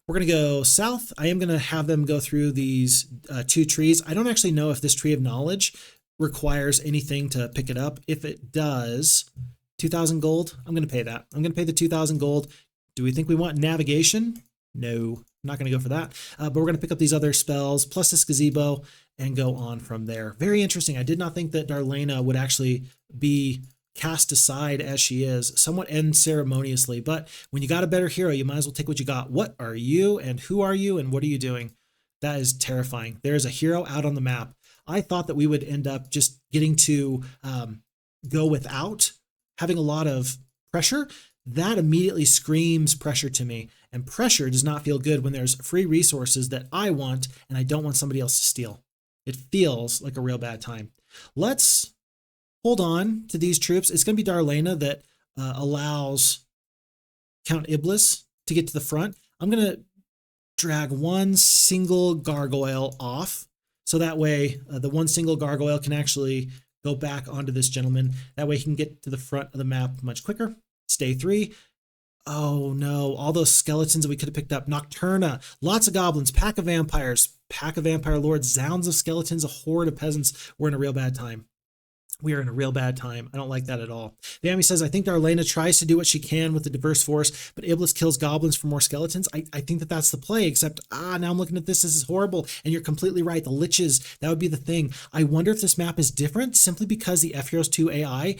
S1: we're going to go south. I am going to have them go through these 2 trees. I don't actually know if this tree of knowledge requires anything to pick it up. If it does, 2,000 gold, I'm going to pay that. I'm going to pay the 2,000 gold. Do we think we want navigation? No, I'm not going to go for that. But we're going to pick up these other spells, plus this gazebo, and go on from there. Very interesting. I did not think that Darlana would actually be cast aside as she is, somewhat unceremoniously. But when you got a better hero, you might as well take what you got. What are you, and who are you, and what are you doing? That is terrifying. There is a hero out on the map. I thought that we would end up just getting to go without having a lot of pressure. That immediately screams pressure to me. And pressure does not feel good when there's free resources that I want and I don't want somebody else to steal. It feels like a real bad time. Let's hold on to these troops. It's going to be Darlana that allows Count Iblis to get to the front. I'm going to drag one single gargoyle off. So that way the one single gargoyle can actually go back onto this gentleman. That way he can get to the front of the map much quicker. Stay 3. Oh no, all those skeletons that we could have picked up. Nocturna, lots of goblins, pack of vampires, pack of vampire lords, zounds of skeletons, a horde of peasants. We're in a real bad time. We are in a real bad time. I don't like that at all. Vami says, I think Darlana tries to do what she can with the diverse force, but Iblis kills goblins for more skeletons. I think that that's the play, except, now I'm looking at this. This is horrible. And you're completely right. The liches, that would be the thing. I wonder if this map is different simply because the FHeroes2 AI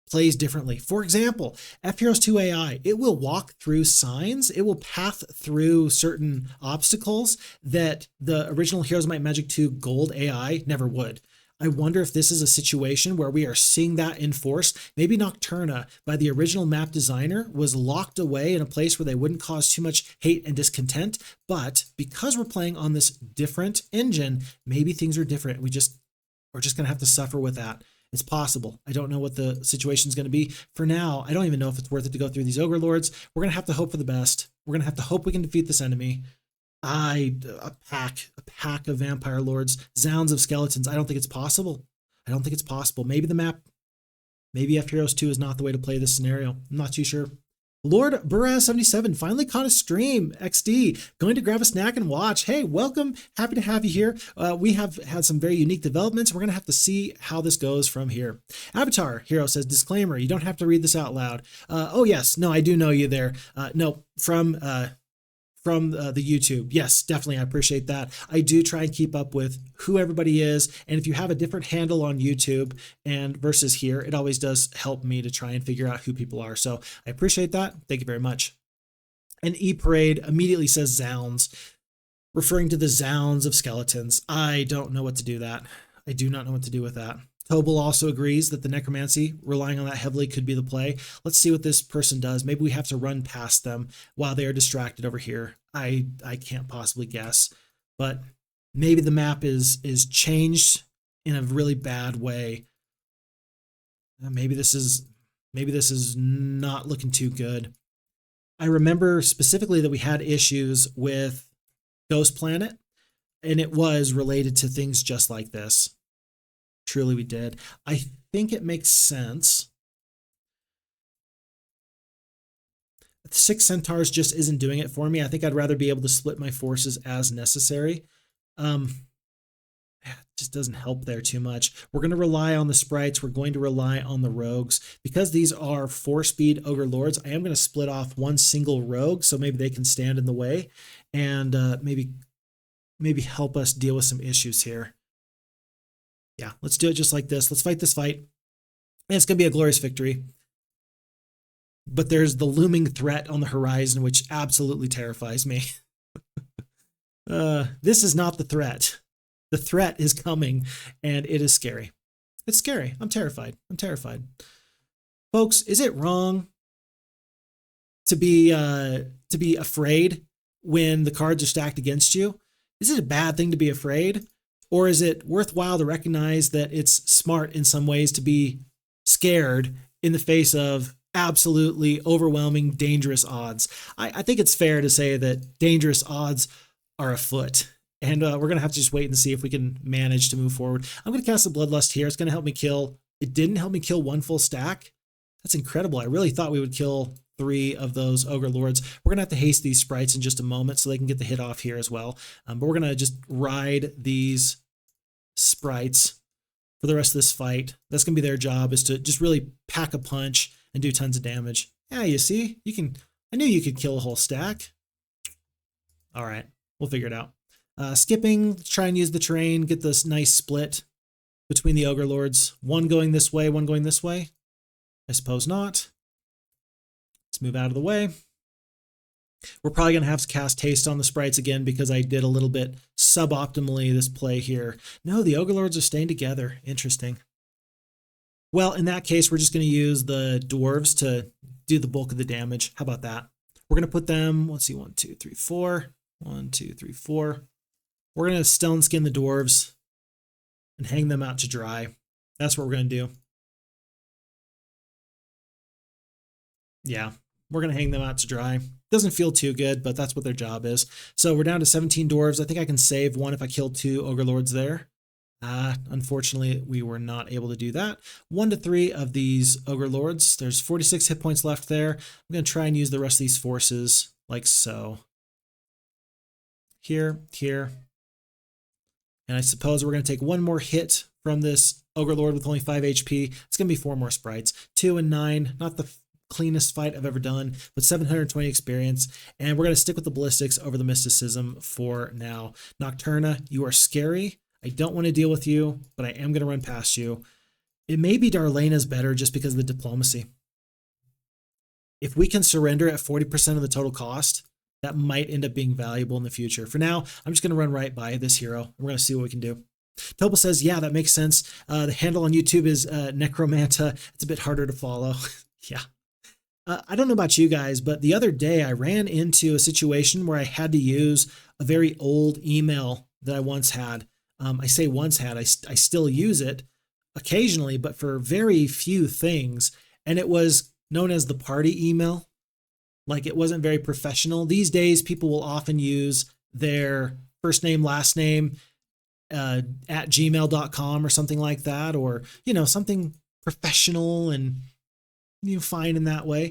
S1: plays differently. For example, FHeroes2 AI, it will walk through signs, it will path through certain obstacles that the original Heroes of Might and Magic 2 Gold AI never would. I wonder if this is a situation where we are seeing that enforced. Maybe Nocturna, by the original map designer, was locked away in a place where they wouldn't cause too much hate and discontent. But because we're playing on this different engine, maybe things are different. We're just going to have to suffer with that. It's possible. I don't know what the situation is going to be. For now, I don't even know if it's worth it to go through these Ogre Lords. We're going to have to hope for the best. We're going to have to hope we can defeat this enemy. A pack of Vampire Lords, zounds of skeletons. I don't think it's possible. I don't think it's possible. Maybe the map, maybe FHeroes2 is not the way to play this scenario. I'm not too sure. Lord Buraz77 finally caught a stream. XD, going to grab a snack and watch. Hey, welcome. Happy to have you here. We have had some very unique developments. We're going to have to see how this goes from here. Avatar Hero says, disclaimer, you don't have to read this out loud. Oh, yes. No, I do know you there. No, from the YouTube. Yes, definitely. I appreciate that. I do try and keep up with who everybody is. And if you have a different handle on YouTube and versus here, it always does help me to try and figure out who people are. So I appreciate that. Thank you very much. And E-Parade immediately says zounds, referring to the zounds of skeletons. I don't know what to do that. I do not know what to do with that. Tobal also agrees that the Necromancy, relying on that heavily, could be the play. Let's see what this person does. Maybe we have to run past them while they are distracted over here. I can't possibly guess, but maybe the map is changed in a really bad way. Maybe this is not looking too good. I remember specifically that we had issues with Ghost Planet, and it was related to things just like this. Truly we did. I think it makes sense. 6 Centaurs just isn't doing it for me. I think I'd rather be able to split my forces as necessary. It just doesn't help there too much. We're going to rely on the sprites. We're going to rely on the rogues. Because these are 4-speed Ogre Lords, I am going to split off one single rogue so maybe they can stand in the way and maybe help us deal with some issues here. Yeah, let's do it just like this. Let's fight this fight. And it's going to be a glorious victory. But there's the looming threat on the horizon, which absolutely terrifies me. This is not the threat. The threat is coming, and it is scary. It's scary. I'm terrified. I'm terrified. Folks, is it wrong to be afraid when the cards are stacked against you? Is it a bad thing to be afraid? Or is it worthwhile to recognize that it's smart in some ways to be scared in the face of absolutely overwhelming, dangerous odds? I think it's fair to say that dangerous odds are afoot. And we're going to have to just wait and see if we can manage to move forward. I'm going to cast a Bloodlust here. It's going to help me kill. It didn't help me kill one full stack. That's incredible. I really thought we would kill 3 of those Ogre Lords. We're going to have to haste these sprites in just a moment so they can get the hit off here as well. But we're going to just ride these sprites for the rest of this fight. That's going to be their job, is to just really pack a punch and do tons of damage. Yeah, you see? You can. I knew you could kill a whole stack. All right. We'll figure it out. Skipping, try and use the terrain, get this nice split between the Ogre Lords. One going this way, one going this way. I suppose not. Let's move out of the way. We're probably going to have to cast haste on the sprites again because I did a little bit suboptimally this play here. No, the Ogre Lords are staying together. Interesting. Well, in that case, we're just going to use the Dwarves to do the bulk of the damage. How about that? We're going to put them, let's see, 1, 2, 3, 4. 1, 2, 3, 4. We're going to stone skin the Dwarves and hang them out to dry. That's what we're going to do. Yeah, we're going to hang them out to dry. Doesn't feel too good, but that's what their job is. So we're down to 17 Dwarves. I think I can save 1 if I kill 2 Ogre Lords there. Unfortunately, we were not able to do that. 1 to 3 of these Ogre Lords. There's 46 hit points left there. I'm going to try and use the rest of these forces like so. Here, here. And I suppose we're going to take 1 more hit from this Ogre Lord with only 5 HP. It's going to be 4 more sprites. 2 and 9, not the cleanest fight I've ever done, but 720 experience. And we're going to stick with the ballistics over the mysticism for now. Nocturna, you are scary. I don't want to deal with you, but I am going to run past you. It may be Darlana's better just because of the diplomacy. If we can surrender at 40% of the total cost, that might end up being valuable in the future. For now, I'm just going to run right by this hero. We're going to see what we can do. Topal says, yeah, that makes sense. The handle on YouTube is Necromanta. It's a bit harder to follow. Yeah. I don't know about you guys, but the other day I ran into a situation where I had to use a very old email that I once had. I say once had, I still use it occasionally, but for very few things. And it was known as the party email. Like, it wasn't very professional. These days, people will often use their first name, last name at gmail.com or something like that, or, you know, something professional and fine in that way.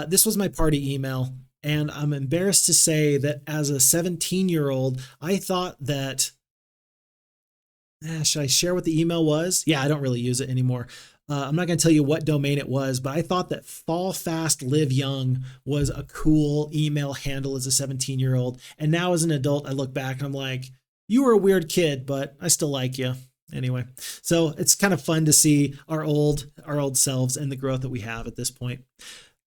S1: This was my party email, and I'm embarrassed to say that as a 17-year-old, I thought that, should I share what the email was? Yeah, I don't really use it anymore. I'm not going to tell you what domain it was, but I thought that Fall Fast Live Young was a cool email handle as a 17-year-old. And now as an adult, I look back and I'm like, you were a weird kid, but I still like you. Anyway, so it's kind of fun to see our old selves and the growth that we have at this point.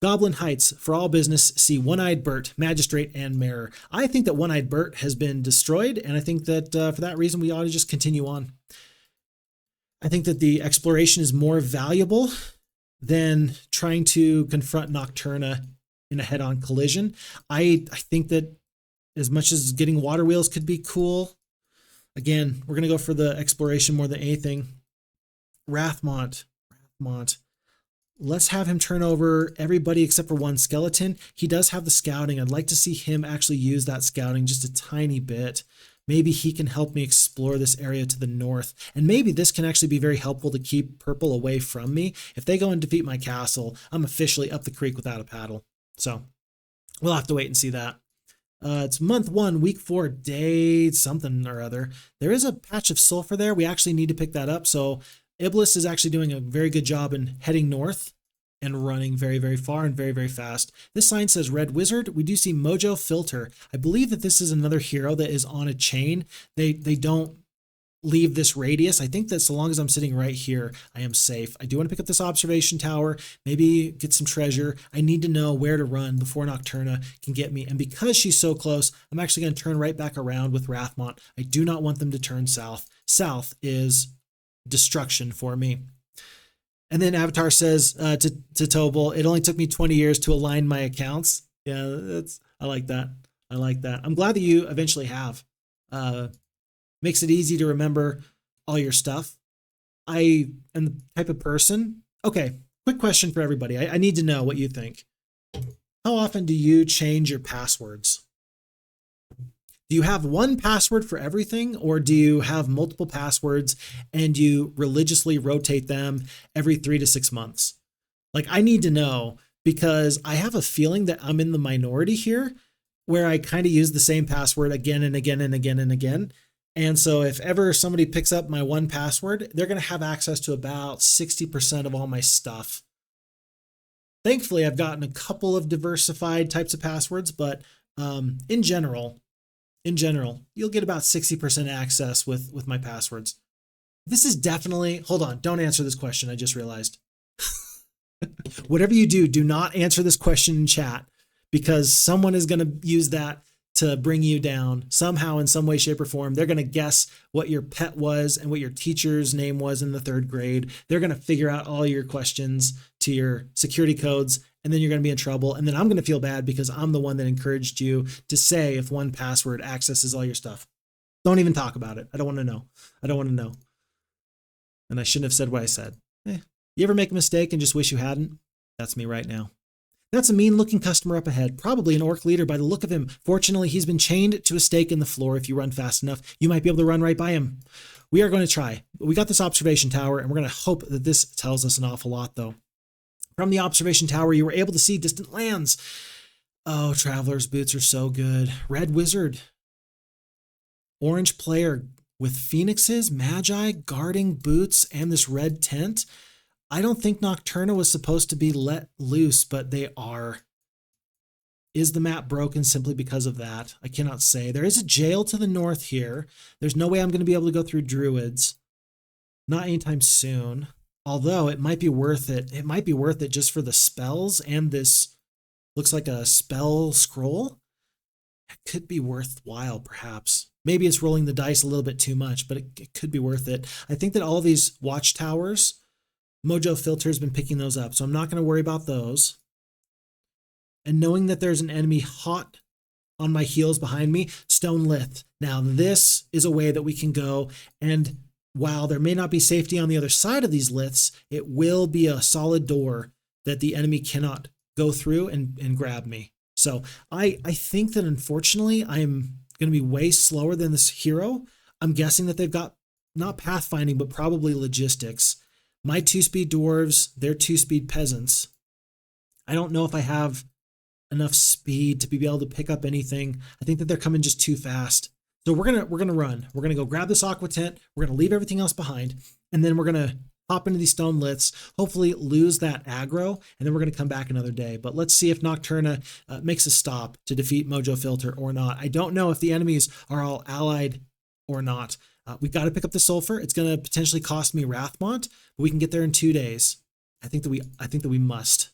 S1: Goblin Heights, for all business, see One-Eyed Bert, Magistrate, and Mirror. I think that One-Eyed Bert has been destroyed, and I think that for that reason, we ought to just continue on. I think that the exploration is more valuable than trying to confront Nocturna in a head-on collision. I think that as much as getting water wheels could be cool, again, we're going to go for the exploration more than anything. Rathmont. Let's have him turn over everybody except for 1 skeleton. He does have the scouting. I'd like to see him actually use that scouting just a tiny bit. Maybe he can help me explore this area to the north. And maybe this can actually be very helpful to keep purple away from me. If they go and defeat my castle, I'm officially up the creek without a paddle. So we'll have to wait and see that. It's month 1, week 4, day something or other. There is a patch of sulfur there. We actually need to pick that up. So Iblis is actually doing a very good job in heading north and running very, very far and very, very fast. This sign says Red Wizard. We do see Mojo Filter. I believe that this is another hero that is on a chain. They don't leave this radius. I think that so long as I'm sitting right here, I am safe. I do want to pick up this observation tower, maybe get some treasure. I need to know where to run before Nocturna can get me. And because she's so close, I'm actually going to turn right back around with Rathmont. I do not want them to turn south. South is destruction for me. And then Avatar says to Tobal, it only took me 20 years to align my accounts. Yeah, I like that. I like that. I'm glad that you eventually have. Makes it easy to remember all your stuff. I am the type of person. Okay, quick question for everybody. I need to know what you think. How often do you change your passwords? Do you have one password for everything, or do you have multiple passwords and you religiously rotate them every 3 to 6 months? Like, I need to know, because I have a feeling that I'm in the minority here, where I kind of use the same password again and again and again and again. And so if ever somebody picks up my one password, they're going to have access to about 60% of all my stuff. Thankfully, I've gotten a couple of diversified types of passwords, but in general, you'll get about 60% access with my passwords. This is definitely, hold on, don't answer this question. I just realized. Whatever you do, do not answer this question in chat, because someone is going to use that to bring you down somehow in some way, shape, or form. They're going to guess what your pet was and what your teacher's name was in the 3rd grade. They're going to figure out all your questions to your security codes, and then you're going to be in trouble. And then I'm going to feel bad because I'm the one that encouraged you to say if one password accesses all your stuff. Don't even talk about it. I don't want to know. I don't want to know. And I shouldn't have said what I said. You ever make a mistake and just wish you hadn't? That's me right now. That's a mean-looking customer up ahead, probably an orc leader by the look of him. Fortunately, he's been chained to a stake in the floor. If you run fast enough, you might be able to run right by him. We are going to try. We got this observation tower, and we're going to hope that this tells us an awful lot, though. From the observation tower, you were able to see distant lands. Oh, Traveler's Boots are so good. Red Wizard. Orange Player with Phoenixes, Magi, guarding boots, and this red tent. I don't think Nocturna was supposed to be let loose, but they are. Is the map broken simply because of that? I cannot say. There is a jail to the north here. There's no way I'm going to be able to go through Druids. Not anytime soon. Although it might be worth it. It might be worth it just for the spells and this looks like a spell scroll. It could be worthwhile, perhaps. Maybe it's rolling the dice a little bit too much, but it could be worth it. I think that all these watchtowers, Mojo Filter has been picking those up, so I'm not going to worry about those. And knowing that there's an enemy hot on my heels behind me, Stone Lith. Now this is a way that we can go, and while there may not be safety on the other side of these liths, it will be a solid door that the enemy cannot go through and grab me. So I think that unfortunately I'm going to be way slower than this hero. I'm guessing that they've got not pathfinding, but probably logistics. My 2-speed dwarves, they're 2-speed peasants. I don't know if I have enough speed to be able to pick up anything. I think that they're coming just too fast. So we're gonna run. We're gonna go grab this aqua tent. We're gonna leave everything else behind, and then we're gonna hop into these stone liths, hopefully lose that aggro, and then we're gonna come back another day. But let's see if Nocturna makes a stop to defeat Mojo Filter or not. I don't know if the enemies are all allied or not. We got to pick up the sulfur. It's going to potentially cost me Wrathmont, but we can get there in 2 days. I think that we must.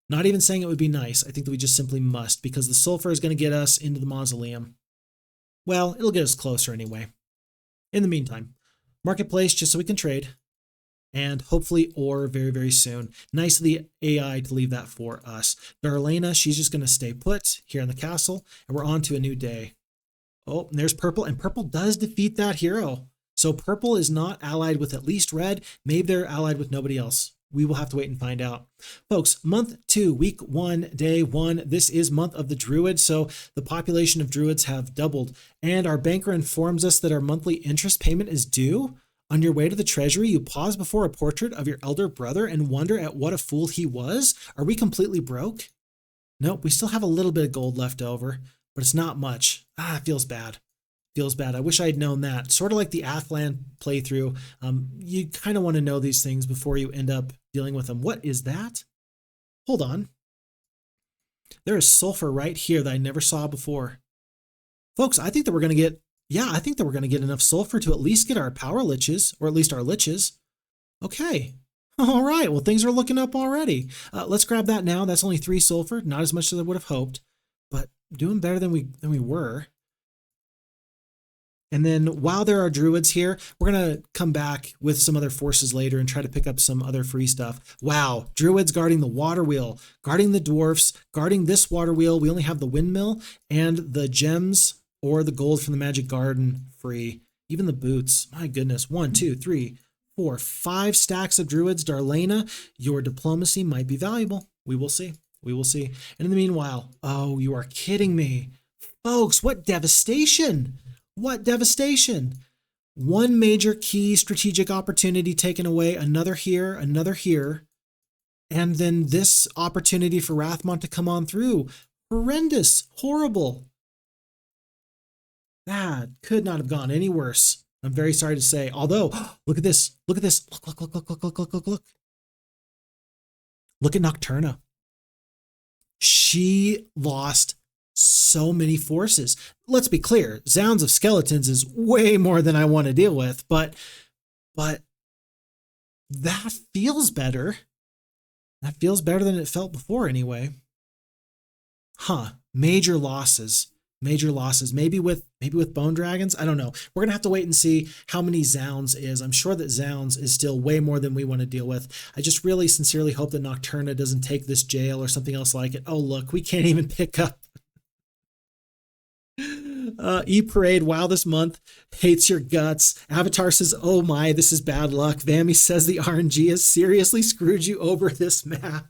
S1: Not even saying it would be nice. I think that we just simply must, because the sulfur is going to get us into the mausoleum. Well, it'll get us closer anyway. In the meantime, marketplace just so we can trade, and hopefully ore very, very soon. Nice of the AI to leave that for us. Darlana, she's just going to stay put here in the castle, and we're on to a new day. Oh, and there's purple, and purple does defeat that hero. So purple is not allied with at least red. Maybe they're allied with nobody else. We will have to wait and find out. Folks, month 2, week 1, day 1. This is month of the Druid, so the population of Druids have doubled. And our banker informs us that our monthly interest payment is due. On your way to the treasury, you pause before a portrait of your elder brother and wonder at what a fool he was. Are we completely broke? Nope, we still have a little bit of gold left over, but it's not much. It feels bad. Feels bad. I wish I had known that. Sort of like the Athland playthrough. You kind of want to know these things before you end up dealing with them. What is that? Hold on. There is sulfur right here that I never saw before. Folks, I think that we're going to get, I think that we're going to get enough sulfur to at least get our power liches, or at least our liches. Okay. All right. Well, things are looking up already. Let's grab that now. That's only 3 sulfur. Not as much as I would have hoped, but doing better than we were. And then while there are druids here, we're going to come back with some other forces later and try to pick up some other free stuff. Wow, druids guarding the water wheel, guarding the dwarfs, guarding this water wheel. We only have the windmill and the gems or the gold from the magic garden free. Even the boots, my goodness. 1, 2, 3, 4, 5 stacks of druids. Darlana, your diplomacy might be valuable. We will see. We will see. And in the meanwhile, oh, you are kidding me. Folks, what devastation. What devastation. One major key strategic opportunity taken away, another here, and then this opportunity for Rathmont to come on through. Horrendous, horrible. That could not have gone any worse. I'm very sorry to say. Although, look at this. Look at this. Look, look, look, look, look, look, look, look. Look at Nocturna. She lost so many forces. Let's be clear, Zounds of Skeletons is way more than I want to deal with, but that feels better. That feels better than it felt before anyway. Huh, major losses. Major losses, maybe with bone dragons. I don't know. We're gonna have to wait and see how many Zounds is. I'm sure that Zounds is still way more than we want to deal with. I just really sincerely hope that Nocturna doesn't take this jail or something else like it. Oh look, we can't even pick up. E-Parade, wow, this month hates your guts. Avatar says, oh my, this is bad luck. Vammy says the RNG has seriously screwed you over this map.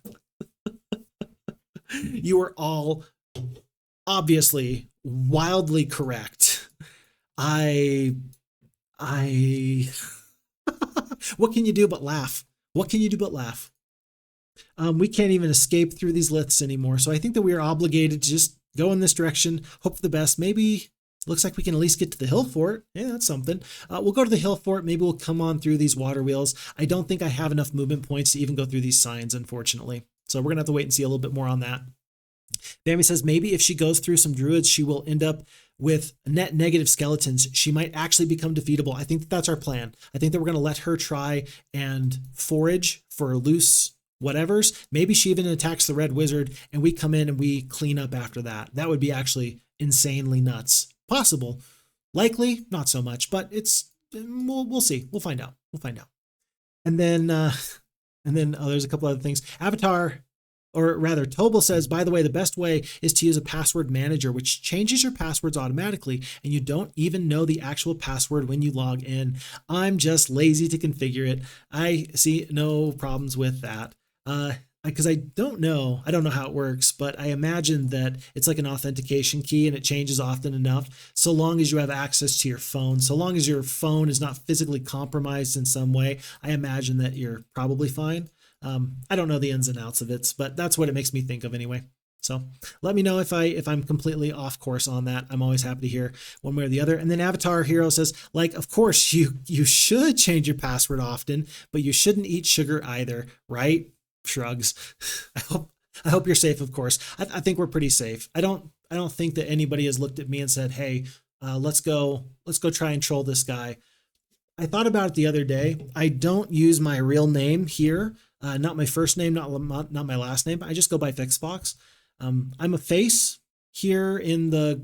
S1: You are all obviously wildly correct. What can you do but laugh? What can you do but laugh? We can't even escape through these liths anymore. So I think that we are obligated to just go in this direction, hope for the best. Maybe looks like we can at least get to the hill fort. Yeah, that's something. We'll go to the hill fort. Maybe we'll come on through these water wheels. I don't think I have enough movement points to even go through these signs, unfortunately. So we're gonna have to wait and see a little bit more on that. Bammy says maybe if she goes through some druids, she will end up with net negative skeletons. She might actually become defeatable. I think that's our plan. I think that we're going to let her try and forage for loose whatevers. Maybe she even attacks the red wizard and we come in and we clean up after that. That would be actually insanely nuts. Possible. Likely, not so much, but we'll see. We'll find out. We'll find out. And then there's a couple other things. Avatar, or rather, Tobal says, by the way, the best way is to use a password manager, which changes your passwords automatically, and you don't even know the actual password when you log in. I'm just lazy to configure it. I see no problems with that. Because I don't know how it works, but I imagine that it's like an authentication key and it changes often enough, so long as you have access to your phone, so long as your phone is not physically compromised in some way, I imagine that you're probably fine. I don't know the ins and outs of it, but that's what it makes me think of anyway. So let me know if I'm completely off course on that. I'm always happy to hear one way or the other. And then Avatar Hero says, like, of course you should change your password often, but you shouldn't eat sugar either, right? Shrugs. I hope you're safe, of course. I think we're pretty safe. I don't think that anybody has looked at me and said, hey, let's go try and troll this guy. I thought about it the other day. I don't use my real name here. Not my first name, not my last name. I just go by Fixbox. I'm a face here in the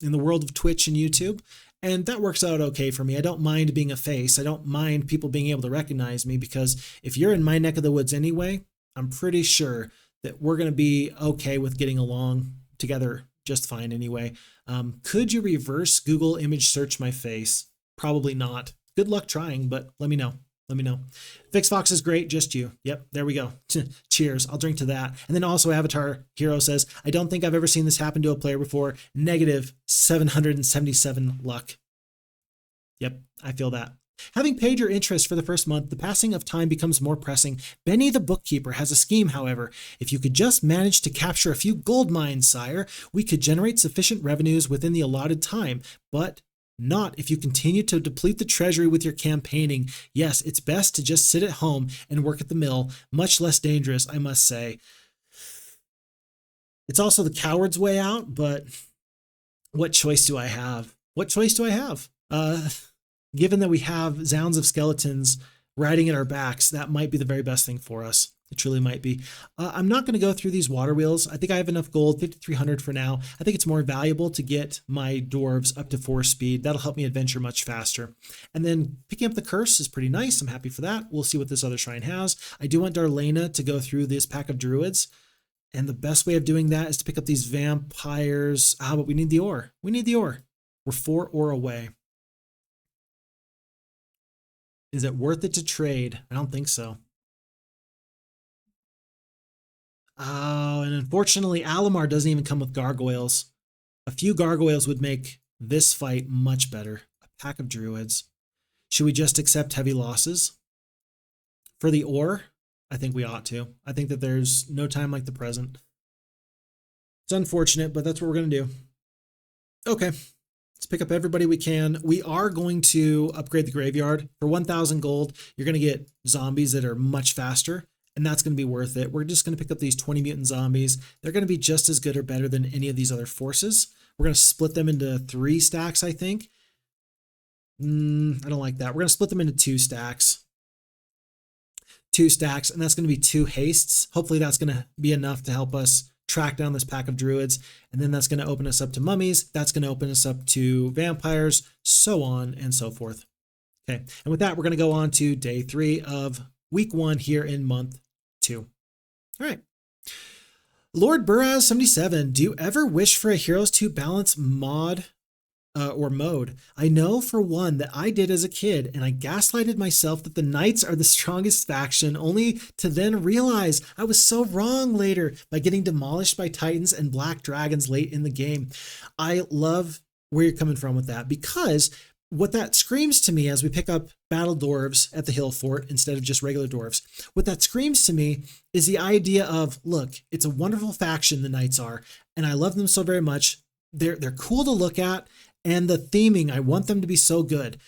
S1: world of Twitch and YouTube, and that works out okay for me. I don't mind being a face. I don't mind people being able to recognize me, because if you're in my neck of the woods anyway, I'm pretty sure that we're going to be okay with getting along together just fine anyway. Could you reverse Google image search my face? Probably not. Good luck trying, but let me know. Let me know. Fixfox is great, just you. Yep, there we go. Cheers. I'll drink to that. And then also Avatar Hero says, I don't think I've ever seen this happen to a player before. Negative 777 luck. Yep, I feel that. Having paid your interest for the first month, the passing of time becomes more pressing. Benny the bookkeeper has a scheme, however. If you could just manage to capture a few gold mines, sire, we could generate sufficient revenues within the allotted time, but not if you continue to deplete the treasury with your campaigning. Yes, it's best to just sit at home and work at the mill. Much less dangerous, I must say. It's also the coward's way out, but what choice do I have? What choice do I have? Given that we have Zounds of Skeletons riding at our backs, that might be the very best thing for us. It truly might be. I'm not going to go through these water wheels. I think I have enough gold, 5,300 for now. I think it's more valuable to get my dwarves up to 4 speed. That'll help me adventure much faster. And then picking up the curse is pretty nice. I'm happy for that. We'll see what this other shrine has. I do want Darlana to go through this pack of druids. And the best way of doing that is to pick up these vampires. But we need the ore. We need the ore. We're 4 ore away. Is it worth it to trade? I don't think so. Oh, and unfortunately, Alamar doesn't even come with gargoyles. A few gargoyles would make this fight much better. A pack of druids. Should we just accept heavy losses? For the ore, I think we ought to. I think that there's no time like the present. It's unfortunate, but that's what we're going to do. Okay, let's pick up everybody we can. We are going to upgrade the graveyard. For 1,000 gold, you're going to get zombies that are much faster. And that's going to be worth it. We're just going to pick up these 20 mutant zombies. They're going to be just as good or better than any of these other forces. We're going to split them into 3 stacks, I think. I don't like that. We're going to split them into 2 stacks. 2 stacks, and that's going to be 2 hastes. Hopefully that's going to be enough to help us track down this pack of druids. And then that's going to open us up to mummies. That's going to open us up to vampires, so on and so forth. Okay, and with that, we're going to go on to day 3 of week 1 here in month 2. All right. Lord Buraz 77, do you ever wish for a Heroes 2 balance mod or mode? I know for one that I did as a kid, and I gaslighted myself that the Knights are the strongest faction, only to then realize I was so wrong later by getting demolished by Titans and Black Dragons late in the game. I love where you're coming from with that, because what that screams to me as we pick up battle dwarves at the hill fort instead of just regular dwarves, what that screams to me is the idea of, look, it's a wonderful faction, the Knights are, and I love them so very much. They're cool to look at, and the theming, I want them to be so good.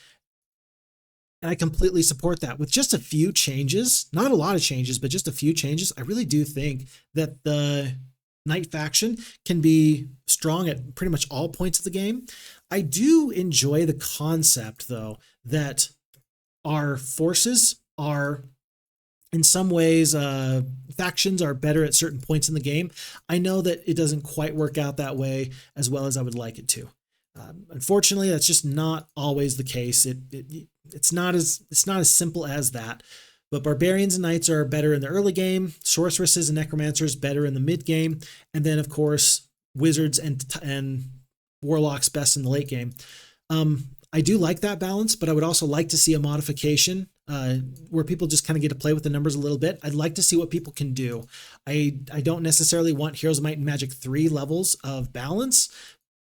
S1: And I completely support that. With just a few changes, not a lot of changes, but just a few changes, I really do think that the Knight faction can be strong at pretty much all points of the game. I do enjoy the concept, though, that our forces are, in some ways, factions are better at certain points in the game. I know that it doesn't quite work out that way as well as I would like it to. Unfortunately, that's just not always the case. It's not as simple as that. But barbarians and knights are better in the early game, sorceresses and necromancers better in the mid game, and then of course wizards and warlocks best in the late game. I do like that balance, but I would also like to see a modification where people just kind of get to play with the numbers a little bit. I'd like to see what people can do. I don't necessarily want Heroes of Might and Magic 3 levels of balance,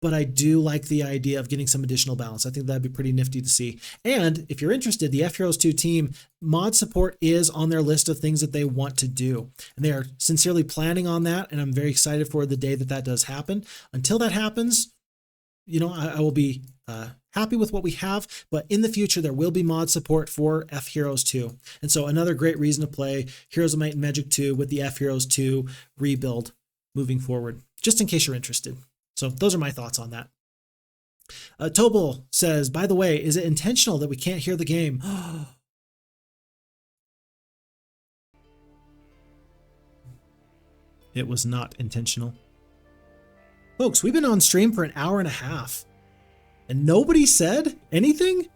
S1: but I do like the idea of getting some additional balance. I think that'd be pretty nifty to see. And if you're interested, the FHeroes2 team mod support is on their list of things that they want to do. And they are sincerely planning on that. And I'm very excited for the day that that does happen. Until that happens, you know, I will be happy with what we have, but in the future, there will be mod support for FHeroes2. And so another great reason to play Heroes of Might and Magic 2 with the FHeroes2 rebuild moving forward, just in case you're interested. So those are my thoughts on that. Tobal says, by the way, is it intentional that we can't hear the game? It was not intentional. Folks, we've been on stream for an hour and a half and nobody said anything?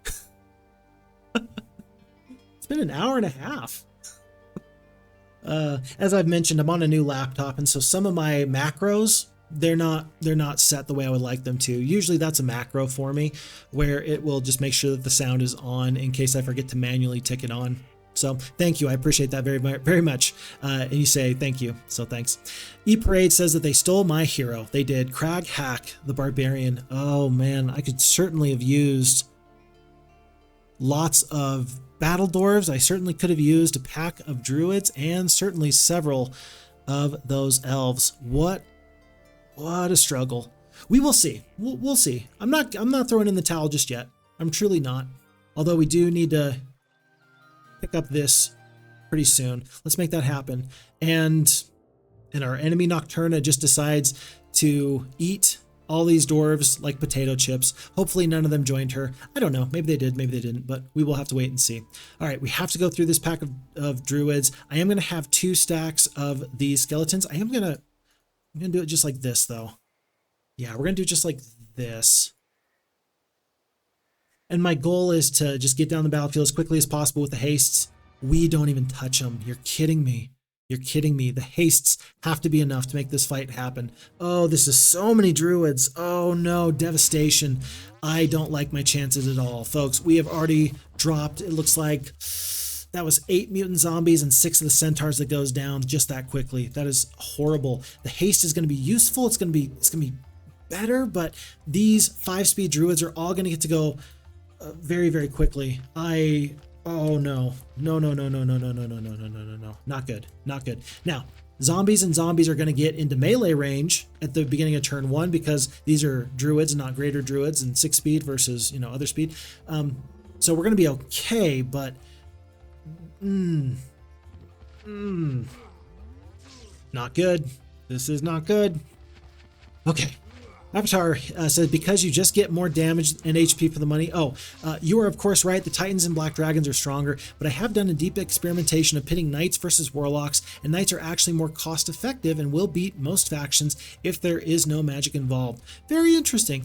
S1: It's been an hour and a half. As I've mentioned, I'm on a new laptop, and so some of my macros, they're not set the way I would like them to. Usually that's a macro for me where it will just make sure that the sound is on in case I forget to manually tick it on. So thank you. I appreciate that very much. And you say thank you. So thanks. E-Parade says that they stole my hero. They did. Crag Hack, the barbarian. Oh man, I could certainly have used lots of battle dwarves. I certainly could have used a pack of druids and certainly several of those elves. What a struggle. We will see. We'll see. I'm not throwing in the towel just yet. I'm truly not. Although we do need to pick up this pretty soon. Let's make that happen. And our enemy Nocturna just decides to eat all these dwarves like potato chips. Hopefully none of them joined her. I don't know. Maybe they did, maybe they didn't, but we will have to wait and see. All right, we have to go through this pack of druids. I am going to have 2 stacks of these skeletons. I'm going to do it just like this, though. Yeah, we're going to do it just like this. And my goal is to just get down the battlefield as quickly as possible with the hastes. We don't even touch them. You're kidding me. You're kidding me. The hastes have to be enough to make this fight happen. Oh, this is so many druids. Oh no, devastation. I don't like my chances at all. Folks, we have already dropped, it looks like that was 8 mutant zombies and 6 of the centaurs that goes down just that quickly. That is horrible. The haste is going to be useful. It's going to be better, but these 5-speed druids are all going to get to go very, very quickly. Oh no. No. Not good. Not good. Now, zombies are going to get into melee range at the beginning of turn 1 because these are druids, not greater druids, and 6 speed versus, other speed. So we're going to be okay, but not good. This is not good. Okay. Avatar says, because you just get more damage and HP for the money. You are of course right. The Titans and Black Dragons are stronger, but I have done a deep experimentation of pitting Knights versus Warlocks, and Knights are actually more cost effective and will beat most factions if there is no magic involved. Very interesting.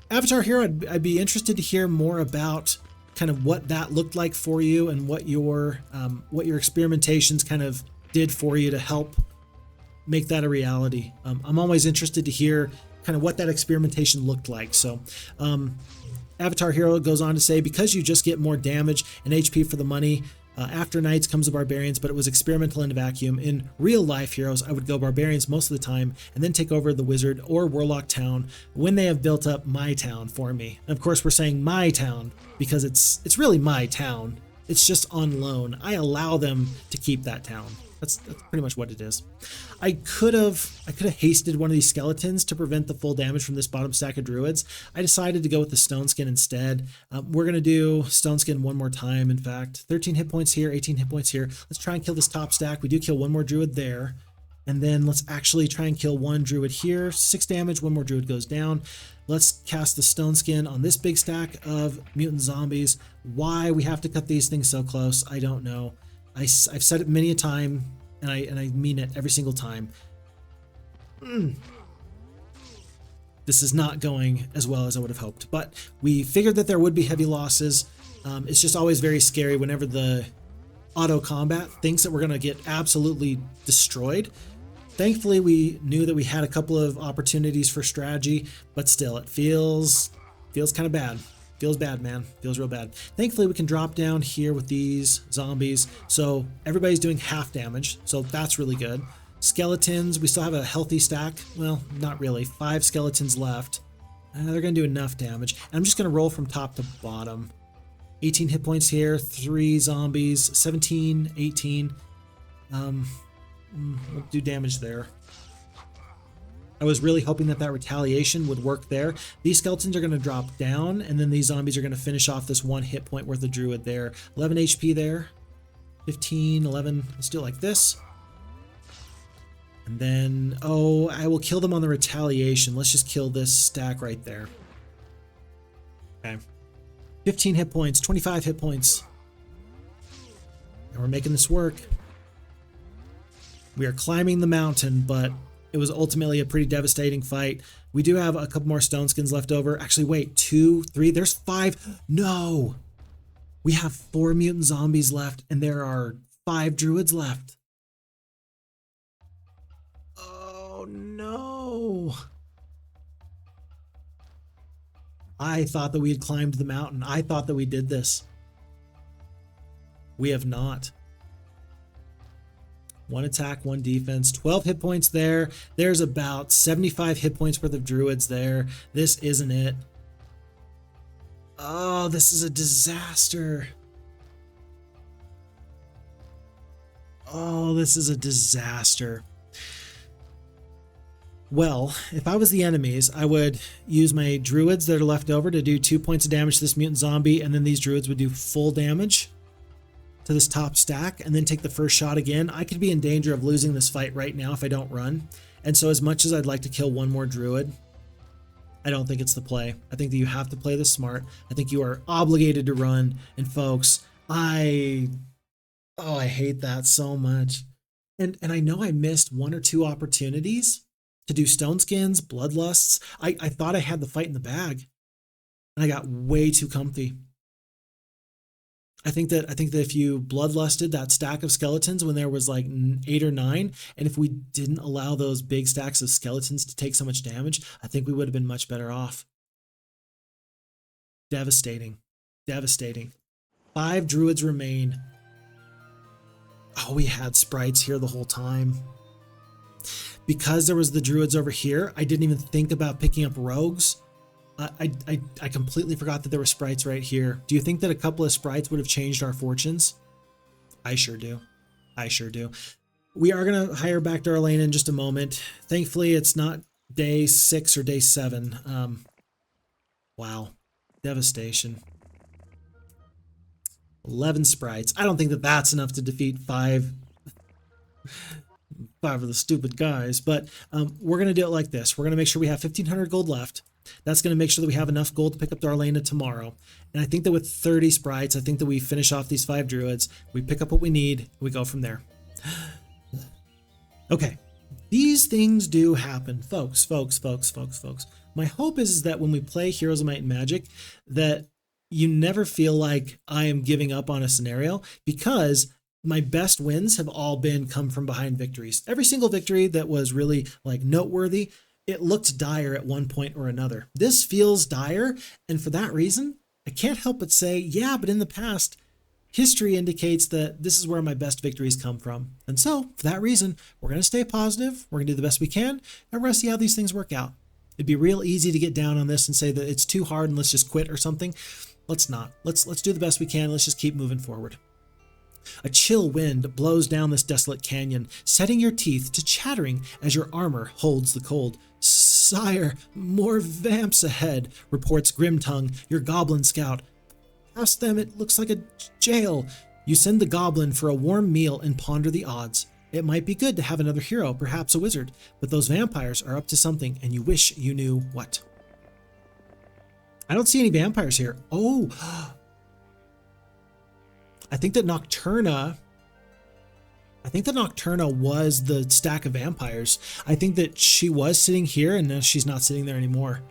S1: Avatar Hero, I'd be interested to hear more about kind of what that looked like for you and what your experimentations kind of did for you to help make that a reality. I'm always interested to hear kind of what that experimentation looked like. So Avatar Hero goes on to say, because you just get more damage and HP for the money, after Knights comes the Barbarians, but it was experimental in a vacuum. In real life Heroes, I would go Barbarians most of the time and then take over the Wizard or Warlock town when they have built up my town for me. And of course we're saying my town because it's really my town. It's just on loan. I allow them to keep that town. That's pretty much what it is. I could have hasted one of these skeletons to prevent the full damage from this bottom stack of druids. I decided to go with the stone skin instead. We're going to do stone skin one more time. In fact, 13 hit points here, 18 hit points here. Let's try and kill this top stack. We do kill one more druid there. And then let's actually try and kill one druid here. 6 damage, one more druid goes down. Let's cast the stone skin on this big stack of mutant zombies. Why we have to cut these things so close, I don't know. I've said it many a time, and I mean it every single time. This is not going as well as I would have hoped, but we figured that there would be heavy losses. It's just always very scary whenever the auto combat thinks that we're going to get absolutely destroyed. Thankfully, we knew that we had a couple of opportunities for strategy, but still, it feels kind of bad. Feels bad, man. Feels real bad. Thankfully, we can drop down here with these zombies. So everybody's doing half damage. So that's really good. Skeletons, we still have a healthy stack. Well, not really. 5 skeletons left. They're going to do enough damage. And I'm just going to roll from top to bottom. 18 hit points here. 3 zombies. 17, 18. We'll do damage there. I was really hoping that retaliation would work there. These skeletons are going to drop down, and then these zombies are going to finish off this 1 hit point worth of druid there. 11 HP there. 15, 11. Let's do it like this. And then, I will kill them on the retaliation. Let's just kill this stack right there. Okay. 15 hit points, 25 hit points. And we're making this work. We are climbing the mountain, but it was ultimately a pretty devastating fight. We do have a couple more stone skins left over. Actually, wait, 2, 3, there's 5. No! We have 4 mutant zombies left, and there are 5 druids left. Oh, no. I thought that we had climbed the mountain. I thought that we did this. We have not. 1 attack, 1 defense, 12 hit points there. There's about 75 hit points worth of druids there. This isn't it. Oh, this is a disaster. Oh, this is a disaster. Well, if I was the enemies, I would use my druids that are left over to do 2 points of damage to this mutant zombie, and then these druids would do full damage to this top stack and then take the first shot again. I could be in danger of losing this fight right now if I don't run. And so as much as I'd like to kill one more druid, I don't think it's the play. I think that you have to play this smart. I think you are obligated to run. And folks, I hate that so much. And I know I missed 1 or 2 opportunities to do Stone Skins, Bloodlusts. I thought I had the fight in the bag, and I got way too comfy. I think that if you bloodlusted that stack of skeletons when there was like 8 or 9, and if we didn't allow those big stacks of skeletons to take so much damage, I think we would have been much better off. Devastating. Devastating. 5 druids remain. Oh, we had sprites here the whole time. Because there was the druids over here, I didn't even think about picking up rogues. I completely forgot that there were sprites right here. Do you think that a couple of sprites would have changed our fortunes? I sure do. I sure do. We are going to hire back Darlana in just a moment. Thankfully, it's not day 6 or day 7. Wow. Devastation. 11 sprites. I don't think that that's enough to defeat 5 of the stupid guys, but we're going to do it like this. We're going to make sure we have 1,500 gold left. That's going to make sure that we have enough gold to pick up Darlana tomorrow. And I think that with 30 sprites, I think that we finish off these 5 druids. We pick up what we need. We go from there. Okay. These things do happen, folks. My hope is that when we play Heroes of Might and Magic, that you never feel like I am giving up on a scenario, because my best wins have all been come from behind victories. Every single victory that was really like noteworthy, it looked dire at one point or another. This feels dire, and for that reason, I can't help but say, yeah, but in the past, history indicates that this is where my best victories come from. And so, for that reason, we're going to stay positive, we're going to do the best we can, and we're going to see how these things work out. It'd be real easy to get down on this and say that it's too hard and let's just quit or something. Let's not. Let's do the best we can. Let's just keep moving forward. A chill wind blows down this desolate canyon, setting your teeth to chattering as your armor holds the cold. Sire, more vamps ahead, reports Grimtongue, your goblin scout. Past them, it looks like a jail. You send the goblin for a warm meal and ponder the odds. It might be good to have another hero, perhaps a wizard, but those vampires are up to something, and you wish you knew what. I don't see any vampires here. Oh, I think that Nocturna was the stack of vampires. I think that she was sitting here and now she's not sitting there anymore.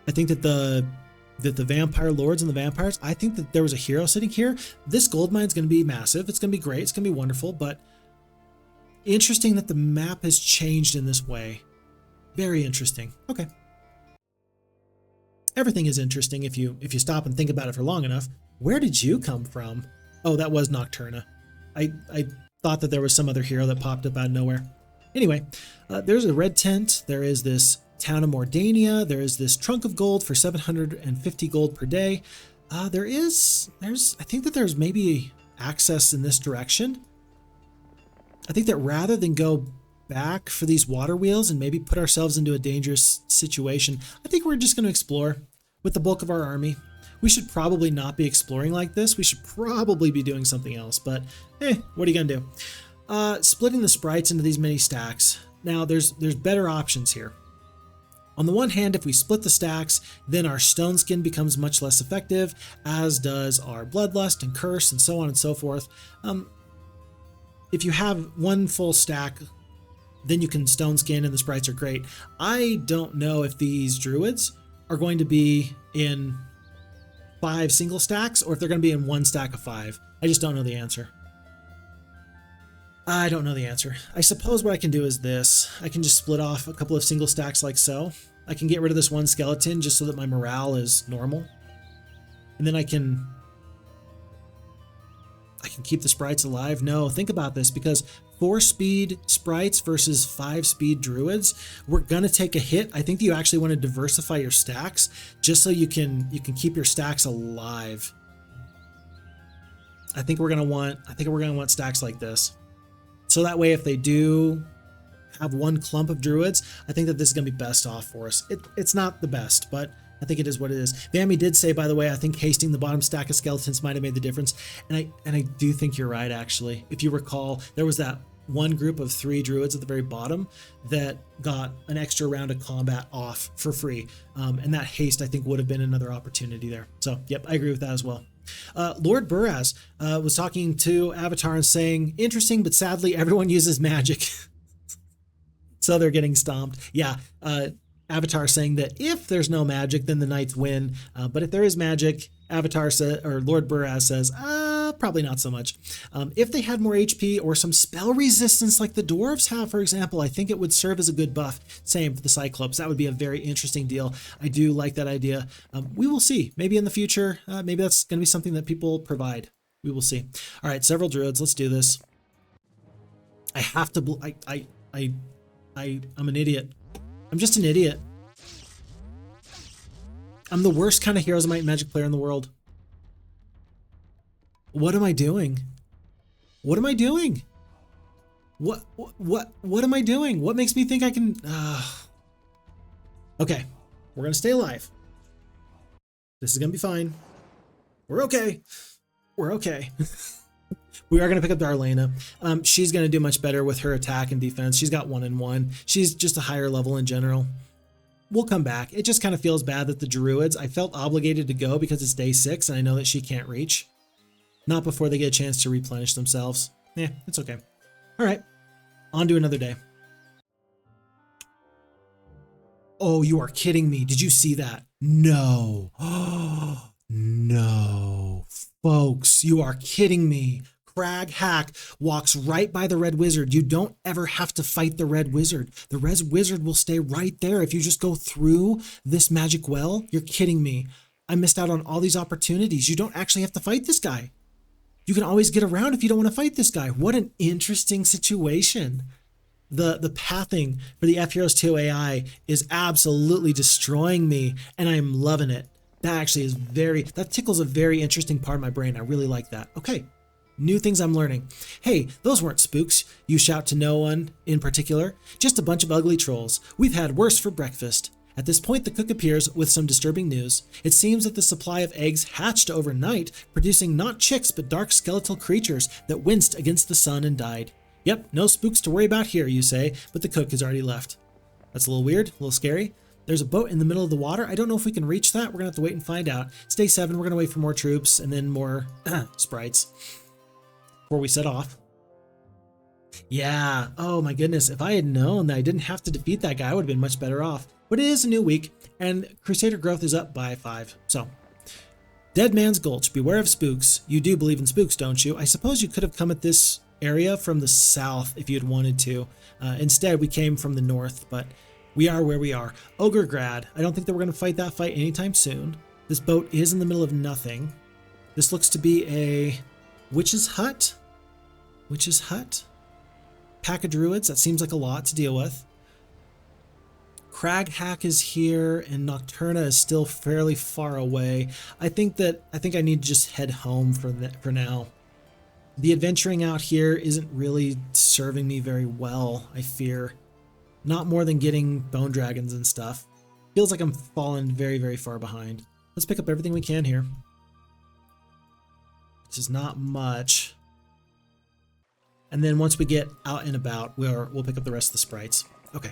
S1: I think that the vampire lords and the vampires, I think that there was a hero sitting here. This gold mine is going to be massive. It's going to be great. It's going to be wonderful, but interesting that the map has changed in this way. Very interesting. Okay. Everything is interesting if you stop and think about it for long enough. Where did you come from? Oh, that was Nocturna. I thought that there was some other hero that popped up out of nowhere. Anyway, there's a red tent. There is this town of Mordania. There is this trunk of gold for 750 gold per day. I think that there's maybe access in this direction. I think that rather than go back for these water wheels and maybe put ourselves into a dangerous situation, I think we're just going to explore with the bulk of our army. We should probably not be exploring like this. We should probably be doing something else, but what are you going to do? Splitting the sprites into these mini stacks. Now, there's better options here. On the one hand, if we split the stacks, then our stone skin becomes much less effective, as does our bloodlust and curse and so on and so forth. If you have one full stack, then you can stone skin and the sprites are great. I don't know if these druids are going to be in 5 single stacks or if they're going to be in 1 stack of 5. I just don't know the answer. I don't know the answer. I suppose what I can do is this. I can just split off a couple of single stacks like so. I can get rid of this 1 skeleton just so that my morale is normal. And then I can keep the sprites alive. No, think about this, because 4-speed sprites versus 5-speed druids, we're gonna take a hit. I think that you actually want to diversify your stacks just so you can keep your stacks alive. I think we're gonna want stacks like this. So that way, if they do have 1 clump of druids, I think that this is gonna be best off for us. It's not the best, but I think it is what it is. Vammy did say, by the way, I think hasting the bottom stack of skeletons might have made the difference. And I do think you're right, actually. If you recall, there was that one group of 3 druids at the very bottom that got an extra round of combat off for free. And that haste, I think, would have been another opportunity there. So, yep, I agree with that as well. Lord Buraz was talking to Avatar and saying, interesting, but sadly, everyone uses magic. So they're getting stomped. Yeah, Avatar saying that if there's no magic, then the knights win. But if there is magic, Avatar says, or Lord Buraz says, probably not so much. If they had more HP or some spell resistance like the dwarves have, for example, I think it would serve as a good buff. Same for the Cyclops. That would be a very interesting deal. I do like that idea. We will see. Maybe in the future, maybe that's going to be something that people provide. We will see. All right, several druids. Let's do this. I have to. I'm an idiot. I'm just an idiot. I'm the worst kind of Heroes of Might and Magic player in the world. What am I doing? What am I doing? What am I doing? What makes me think I can... Okay, we're gonna stay alive. This is gonna be fine. We're okay. We're okay. We are gonna pick up Darlana. She's gonna do much better with her attack and defense. She's got 1-in-1. She's just a higher level in general. We'll come back. It just kind of feels bad that the Druids, I felt obligated to go because it's day 6 and I know that she can't reach. Not before they get a chance to replenish themselves. Yeah, it's okay. All right, on to another day. Oh, you are kidding me. Did you see that? No. Oh, no. Folks, you are kidding me. Crag Hack walks right by the red wizard. You don't ever have to fight the red wizard. The red wizard will stay right there if you just go through this magic well. You're kidding me. I missed out on all these opportunities. You don't actually have to fight this guy. You can always get around if you don't want to fight this guy. What an interesting situation. The pathing for the FHeroes2 AI is absolutely destroying me, and I'm loving it. That actually is that tickles a very interesting part of my brain. I really like that. Okay, new things I'm learning. Hey, those weren't spooks. You shout to no one in particular. Just a bunch of ugly trolls. We've had worse for breakfast. At this point, the cook appears with some disturbing news. It seems that the supply of eggs hatched overnight, producing not chicks but dark skeletal creatures that winced against the sun and died. Yep, no spooks to worry about here, you say, but the cook has already left. That's a little weird, a little scary. There's a boat in the middle of the water. I don't know if we can reach that. We're gonna have to wait and find out. It's day 7, we're gonna wait for more troops and then more sprites before we set off. Yeah, oh my goodness, if I had known that I didn't have to defeat that guy, I would have been much better off. But it is a new week, and Crusader growth is up by 5. So, Dead Man's Gulch, beware of spooks. You do believe in spooks, don't you? I suppose you could have come at this area from the south if you had wanted to. Instead, we came from the north, but we are where we are. Ogre Grad, I don't think that we're going to fight that fight anytime soon. This boat is in the middle of nothing. This looks to be a witch's hut. Witch's hut? Pack of druids, that seems like a lot to deal with. Crag Hack is here, and Nocturna is still fairly far away. I think I need to just head home for now. The adventuring out here isn't really serving me very well, I fear. Not more than getting bone dragons and stuff. Feels like I'm falling very, very far behind. Let's pick up everything we can here. This is not much. And then once we get out and about, we'll pick up the rest of the sprites. Okay.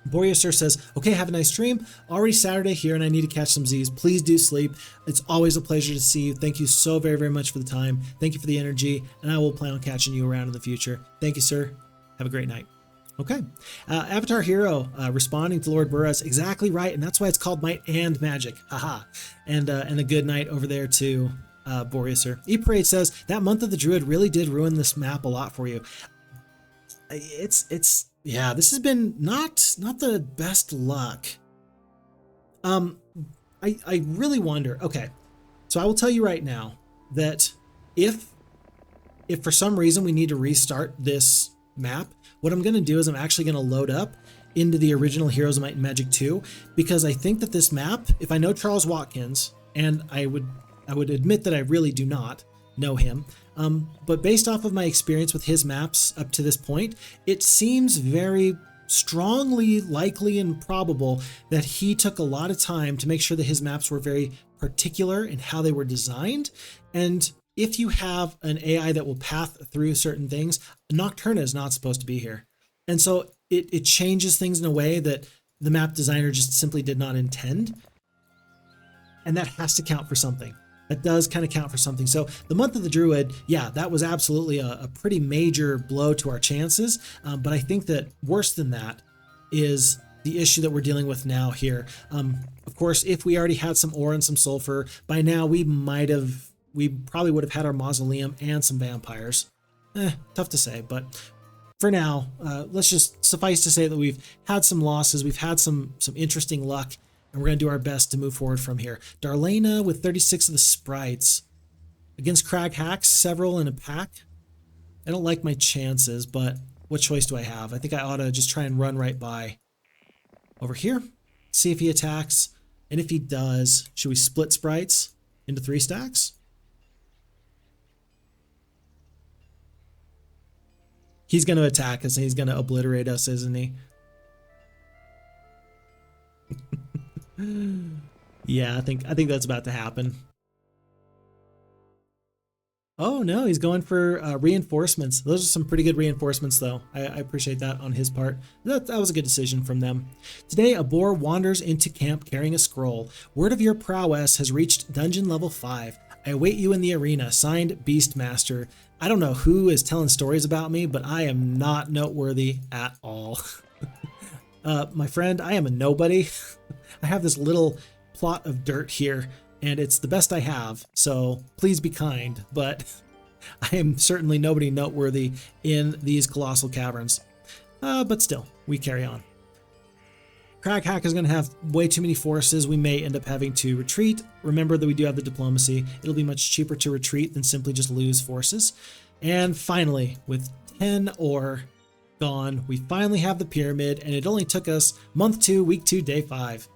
S1: Boreasur says, okay, have a nice stream. Already Saturday here and I need to catch some Z's. Please do sleep. It's always a pleasure to see you. Thank you so very, very much for the time. Thank you for the energy, and I will plan on catching you around in the future. Thank you, sir. Have a great night. Okay. Avatar Hero responding to Lord Buraz, exactly right, and that's why it's called Might and Magic. Haha. And a good night over there to Boreasur. E-Parade says, that month of the Druid really did ruin this map a lot for you. Yeah, this has been not the best luck. I really wonder. Okay, so I will tell you right now that if for some reason we need to restart this map, what I'm going to do is I'm actually going to load up into the original Heroes of Might and Magic 2, because I think that this map, if I know Charles Watkins, and I would admit that I really do not know him, but based off of my experience with his maps up to this point, it seems very strongly likely and probable that he took a lot of time to make sure that his maps were very particular in how they were designed. And if you have an AI that will path through certain things, Nocturna is not supposed to be here. And so it changes things in a way that the map designer just simply did not intend. And that has to count for something. That does kind of count for something. So the month of the Druid, yeah, that was absolutely a pretty major blow to our chances. But I think that worse than that is the issue that we're dealing with now here. Of course, if we already had some ore and some sulfur, by now we probably would have had our mausoleum and some vampires. Tough to say, but for now, let's just suffice to say that we've had some losses, we've had some interesting luck, and we're going to do our best to move forward from here. Darlana with 36 of the sprites. Against Crag Hack, several in a pack. I don't like my chances, but what choice do I have? I think I ought to just try and run right by. Over here, see if he attacks, and if he does, should we split sprites into 3 stacks? He's going to attack us and he's going to obliterate us, isn't he? Yeah, I think that's about to happen. Oh no, he's going for reinforcements. Those are some pretty good reinforcements though. I appreciate that on his part. That was a good decision from them. Today, a boar wanders into camp carrying a scroll. Word of your prowess has reached dungeon level 5. I await you in the arena. Signed, Beastmaster. I don't know who is telling stories about me, but I am not noteworthy at all. My friend, I am a nobody. I have this little plot of dirt here, and it's the best I have, so please be kind, but I am certainly nobody noteworthy in these Colossal Caverns. But still, we carry on. Crag Hack is going to have way too many forces. We may end up having to retreat. Remember that we do have the diplomacy. It'll be much cheaper to retreat than simply just lose forces. And finally, with 10 ore gone, we finally have the pyramid, and it only took us month 2, week 2, day 5.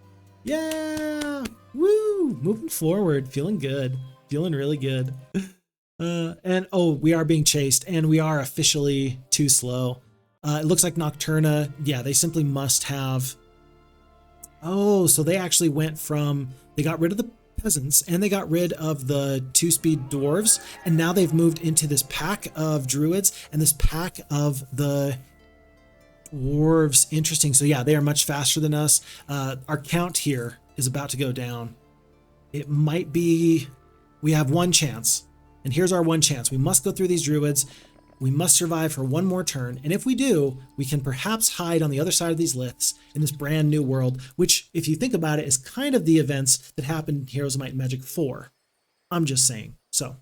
S1: Yeah! Woo! Moving forward, feeling good. Feeling really good. And oh, we are being chased, and we are officially too slow. It looks like Nocturna, yeah, they simply must have... Oh, so they actually went from, they got rid of the peasants and they got rid of the 2-speed dwarves, and now they've moved into this pack of druids and this pack of the dwarves. Interesting. So yeah, they are much faster than us. Our count here is about to go down. It might be, we have one chance, and here's our one chance. We must go through these druids. We must survive for one more turn, and if we do, we can perhaps hide on the other side of these liths in this brand new world, which, if you think about it, is kind of the events that happened in Heroes of Might and Magic 4. I'm just saying. So,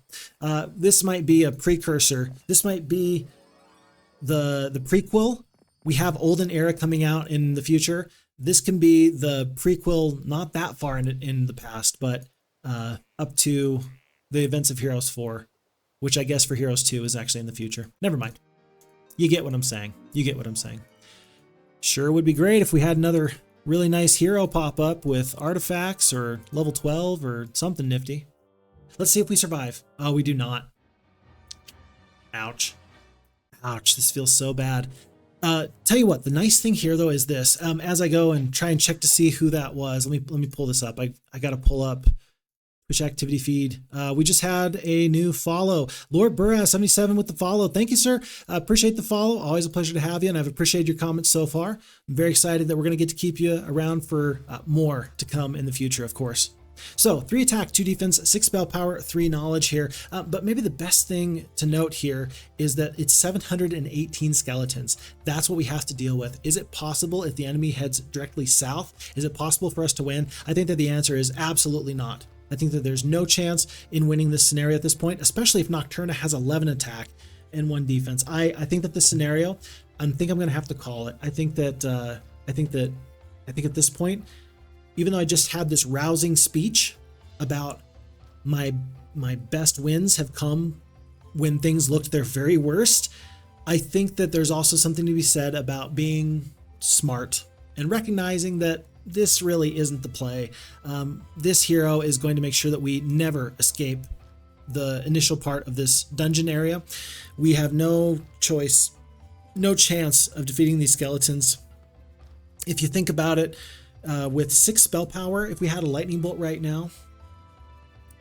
S1: this might be a precursor. This might be the prequel. We have Olden era coming out in the future. This can be the prequel, not that far in the past, but up to the events of Heroes 4. Which I guess for Heroes 2 is actually in the future. Never mind. You get what I'm saying. You get what I'm saying. Sure would be great if we had another really nice hero pop up with artifacts or level 12 or something nifty. Let's see if we survive. Oh, we do not. Ouch. Ouch, this feels so bad. Tell you what, the nice thing here though is this. As I go and try and check to see who that was, let me pull this up. I gotta pull up Twitch activity feed. We just had a new follow. Lord Burra 77 with the follow. Thank you, sir. Appreciate the follow. Always a pleasure to have you, and I've appreciated your comments so far. I'm very excited that we're going to get to keep you around for more to come in the future, of course. So 3 attack, 2 defense, 6 spell power, 3 knowledge here. But maybe the best thing to note here is that it's 718 skeletons. That's what we have to deal with. Is it possible if the enemy heads directly south? Is it possible for us to win? I think that the answer is absolutely not. I think that there's no chance in winning this scenario at this point, especially if Nocturna has 11 attack and 1 defense. I think that this scenario, I think I'm going to have to call it. I think that at this point, even though I just had this rousing speech about my best wins have come when things looked their very worst, I think that there's also something to be said about being smart and recognizing that this really isn't the play. This hero is going to make sure that we never escape the initial part of this dungeon area. We have no choice, no chance of defeating these skeletons. If you think about it, with 6 spell power, if we had a lightning bolt right now,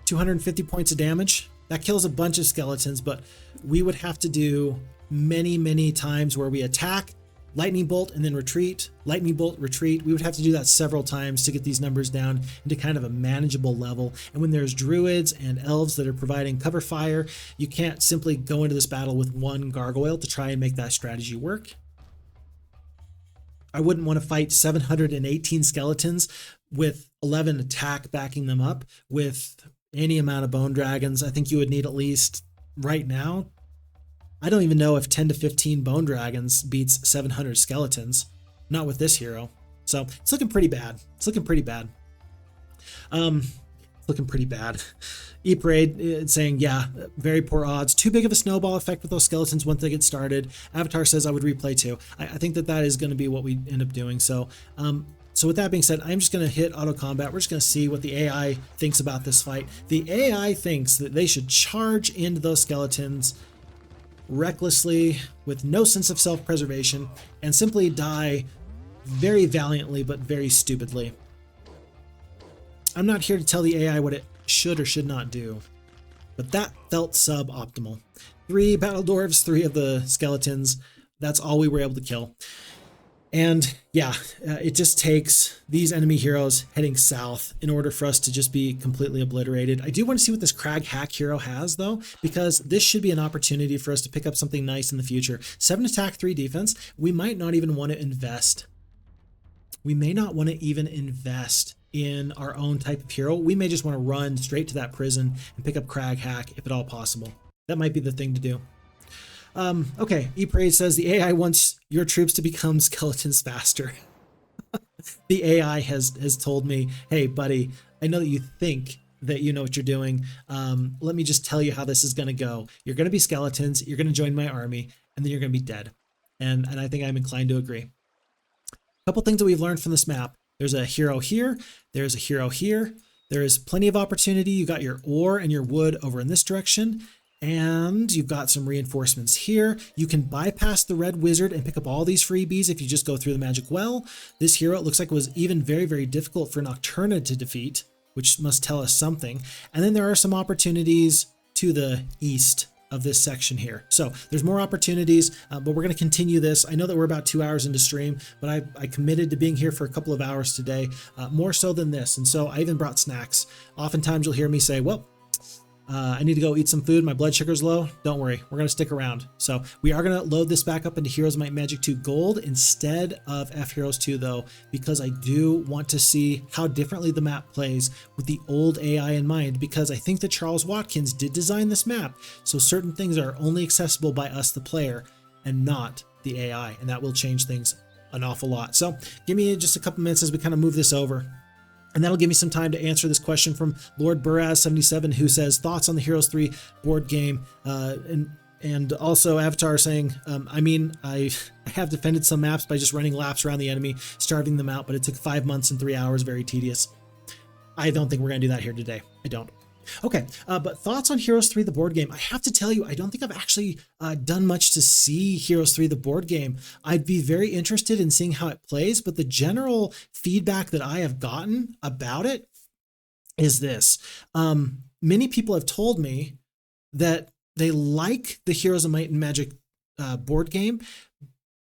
S1: 250 points of damage, That kills a bunch of skeletons, but we would have to do many times where we attack, lightning bolt, and then retreat, lightning bolt, retreat. We would have to do that several times to get these numbers down into kind of a manageable level. And when there's druids and elves that are providing cover fire, you can't simply go into this battle with one gargoyle to try and make that strategy work. I wouldn't want to fight 718 skeletons with 11 attack backing them up with any amount of bone dragons. I think you would need at least, right now, I don't even know if 10 to 15 bone dragons beats 700 skeletons. Not with this hero. So it's looking pretty bad. It's looking pretty bad. Looking pretty bad. E-Parade saying, yeah, very poor odds. Too big of a snowball effect with those skeletons once they get started. Avatar says I would replay too. I think that is going to be what we end up doing. So, so with that being said, I'm just going to hit auto combat. We're just going to see what the AI thinks about this fight. The AI thinks that they should charge into those skeletons recklessly with no sense of self-preservation and simply die very valiantly but very stupidly. I'm not here to tell the AI what it should or should not do, but that felt suboptimal. 3 battle dwarves, 3 of the skeletons. That's all we were able to kill. And yeah, it just takes these enemy heroes heading south in order for us to just be completely obliterated. I do want to see what this Crag Hack hero has though, because this should be an opportunity for us to pick up something nice in the future. 7 attack, 3 defense. We might not even want to invest. We may not want to even invest in our own type of hero. We may just want to run straight to that prison and pick up Crag Hack if at all possible. That might be the thing to do. Okay, E-Parade says the AI wants your troops to become skeletons faster. The AI has told me, hey buddy, I know that you think that you know what you're doing. Let me just tell you how this is going to go. You're going to be skeletons, you're going to join my army, and then you're going to be dead. And I think I'm inclined to agree. A couple things that we've learned from this map. There's a hero here, there's a hero here. There is plenty of opportunity. You got your ore and your wood over in this direction. And you've got some reinforcements here. You can bypass the red wizard and pick up all these freebies if you just go through the magic well. This hero, it looks like, was even very difficult for Nocturna to defeat, which must tell us something. And then there are some opportunities to the east of this section here. So there's more opportunities, but we're going to continue this. I know that we're about 2 hours into stream, but I committed to being here for a couple of hours today, more so than this. And so I even brought snacks. Oftentimes you'll hear me say, well, I need to go eat some food. My blood sugar's low. Don't worry. We're going to stick around. So we are going to load this back up into Heroes of Might and Magic 2 Gold instead of FHeroes2 though, because I do want to see how differently the map plays with the old AI in mind, because I think that Charles Watkins did design this map. So certain things are only accessible by us, the player, and not the AI. And that will change things an awful lot. So give me just a couple minutes as we kind of move this over. And that'll give me some time to answer this question from Lord Buraz77, who says, thoughts on the Heroes 3 board game? And also Avatar saying, I have defended some maps by just running laps around the enemy, starving them out, but it took 5 months and 3 hours, very tedious. I don't think we're going to do that here today. I don't. Okay, but thoughts on Heroes 3, the board game. I have to tell you, I don't think I've actually done much to see Heroes 3, the board game. I'd be very interested in seeing how it plays, but the general feedback that I have gotten about it is this. Many people have told me that they like the Heroes of Might and Magic board game,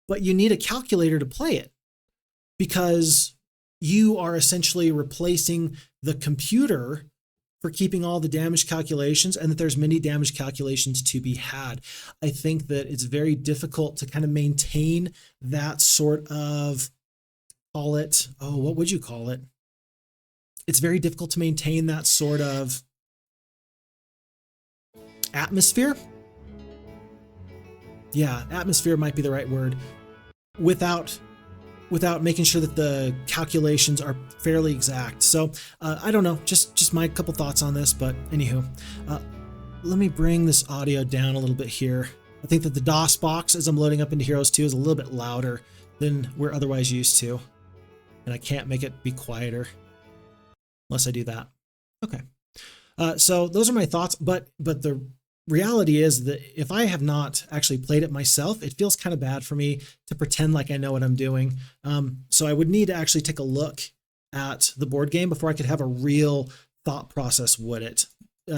S1: but you need a calculator to play it because you are essentially replacing the computer for keeping all the damage calculations, and that there's many damage calculations to be had. I think that it's very difficult to kind of maintain that sort of, call it, oh, what would you call it? It's very difficult to maintain that sort of atmosphere. Yeah, atmosphere might be the right word. Without making sure that the calculations are fairly exact. So I don't know, just my couple thoughts on this, but anywho, let me bring this audio down a little bit here. I think that the DOS box as I'm loading up into Heroes 2 is a little bit louder than we're otherwise used to. And I can't make it be quieter unless I do that. Okay. So those are my thoughts, but the reality is that if I have not actually played it myself, it feels kind of bad for me to pretend like I know what I'm doing. So I would need to actually take a look at the board game before I could have a real thought process with it.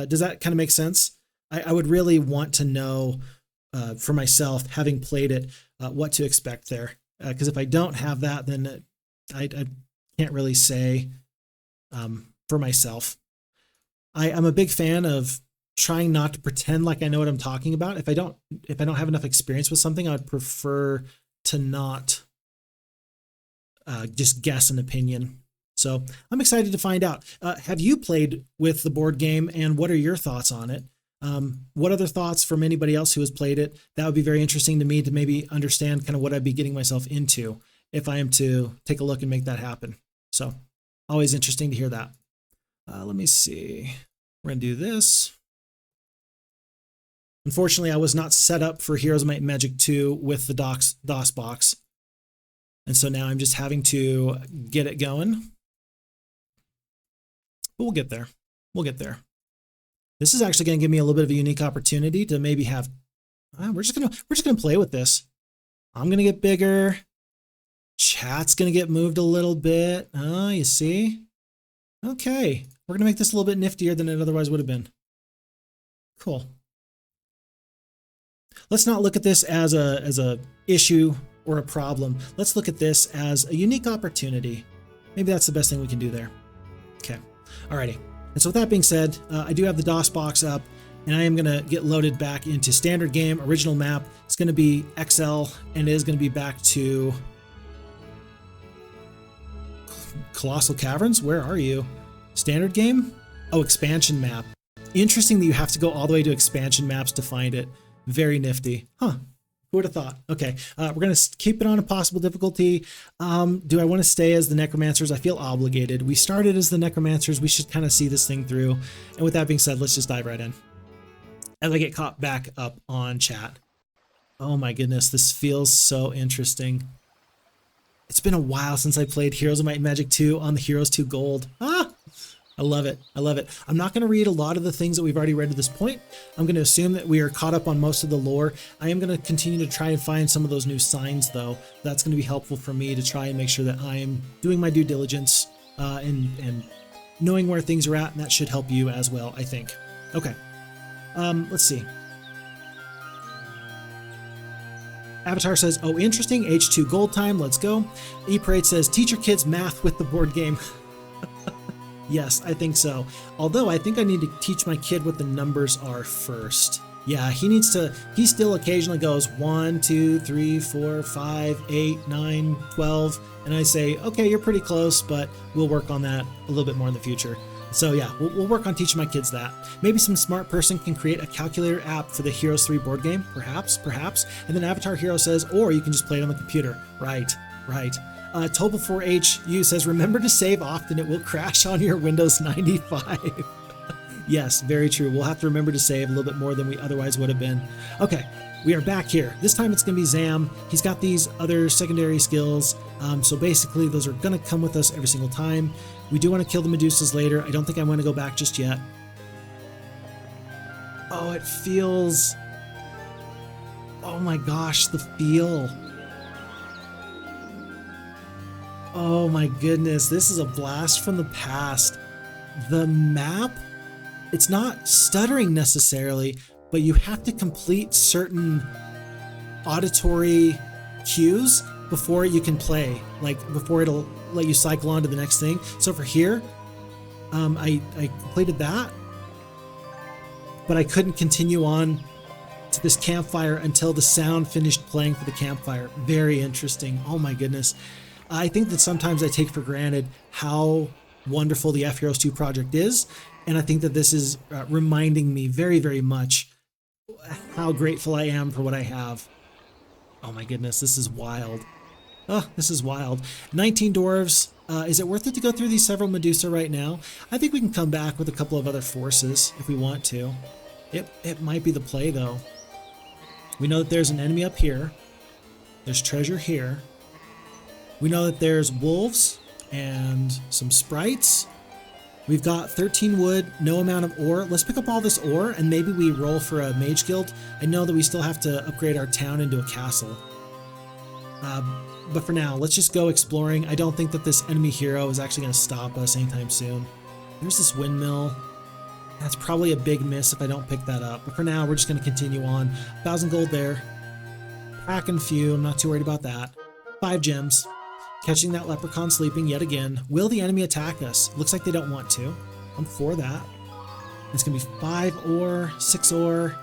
S1: Does that kind of make sense? I would really want to know for myself, having played it, what to expect there. Because if I don't have that, then I can't really say for myself. I'm a big fan of trying not to pretend like I know what I'm talking about. If I don't have enough experience with something, I would prefer to not just guess an opinion. So I'm excited to find out. Have you played with the board game, and what are your thoughts on it? What other thoughts from anybody else who has played it? That would be very interesting to me to maybe understand kind of what I'd be getting myself into if I am to take a look and make that happen. So always interesting to hear that. Let me see. We're going to do this. Unfortunately, I was not set up for Heroes of Might and Magic 2 with the DOS box. And so now I'm just having to get it going. But we'll get there. We'll get there. This is actually going to give me a little bit of a unique opportunity to maybe have, we're just gonna play with this. I'm going to get bigger. Chat's going to get moved a little bit. Oh, you see? Okay. We're going to make this a little bit niftier than it otherwise would have been. Cool. Let's not look at this as a issue or a problem. Let's look at this as a unique opportunity. Maybe that's the best thing we can do there. Okay. Alrighty. And so with that being said, I do have the DOS box up, and I am going to get loaded back into standard game, original map. It's going to be XL, and it is going to be back to Colossal Caverns. Where are you? Standard game? Oh, expansion map. Interesting that you have to go all the way to expansion maps to find it. Very nifty. Huh. Who would have thought? Okay, we're going to keep it on a possible difficulty. Do I want to stay as the Necromancers? I feel obligated. We started as the Necromancers. We should kind of see this thing through. And with that being said, let's just dive right in. As I get caught back up on chat. Oh my goodness, this feels so interesting. It's been a while since I played Heroes of Might and Magic 2 on the Heroes2 Gold. I love it. I love it. I'm not going to read a lot of the things that we've already read to this point. I'm going to assume that we are caught up on most of the lore. I am going to continue to try and find some of those new signs, though. That's going to be helpful for me to try and make sure that I'm doing my due diligence and knowing where things are at, and that should help you as well, I think. Okay. Let's see. Avatar says, oh, interesting. H2 gold time. Let's go. E-Parade says, teach your kids math with the board game. Yes, I think so. Although I think I need to teach my kid what the numbers are first. Yeah, he still occasionally goes 1, 2, 3, 4, 5, 8, 9, 12. And I say, okay, you're pretty close, but we'll work on that a little bit more in the future. So yeah, we'll work on teaching my kids that. Maybe some smart person can create a calculator app for the Heroes 3 board game. Perhaps. And then Avatar Hero says, or you can just play it on the computer. Right. Total4HU says, remember to save often, it will crash on your Windows 95. Yes, very true. We'll have to remember to save a little bit more than we otherwise would have been. Okay, we are back here. This time it's going to be Zam. He's got these other secondary skills. So basically those are going to come with us every single time. We do want to kill the Medusas later. I don't think I want to go back just yet. Oh, it feels... Oh my gosh, the feel... Oh my goodness, this is a blast from the past. The map, it's not stuttering necessarily, but you have to complete certain auditory cues before you can play, like before it'll let you cycle on to the next thing. So for here, I completed that, but I couldn't continue on to this campfire until the sound finished playing for the campfire. Very interesting. Oh my goodness. I think that sometimes I take for granted how wonderful the FHeroes2 project is, and I think that this is reminding me very, very much how grateful I am for what I have. Oh my goodness, this is wild. Oh, this is wild. 19 Dwarves. Is it worth it to go through these several Medusa right now? I think we can come back with a couple of other forces if we want to. It might be the play, though. We know that there's an enemy up here. There's treasure here. We know that there's wolves and some sprites. We've got 13 wood, no amount of ore. Let's pick up all this ore and maybe we roll for a mage guild. I know that we still have to upgrade our town into a castle. But for now, let's just go exploring. I don't think that this enemy hero is actually going to stop us anytime soon. There's this windmill. That's probably a big miss if I don't pick that up. But for now, we're just going to continue on. 1,000 gold there. Cracking few. I'm not too worried about that. 5 gems. Catching that leprechaun sleeping yet again. Will the enemy attack us? Looks like they don't want to. I'm for that. It's going to be 5 ore, 6 ore,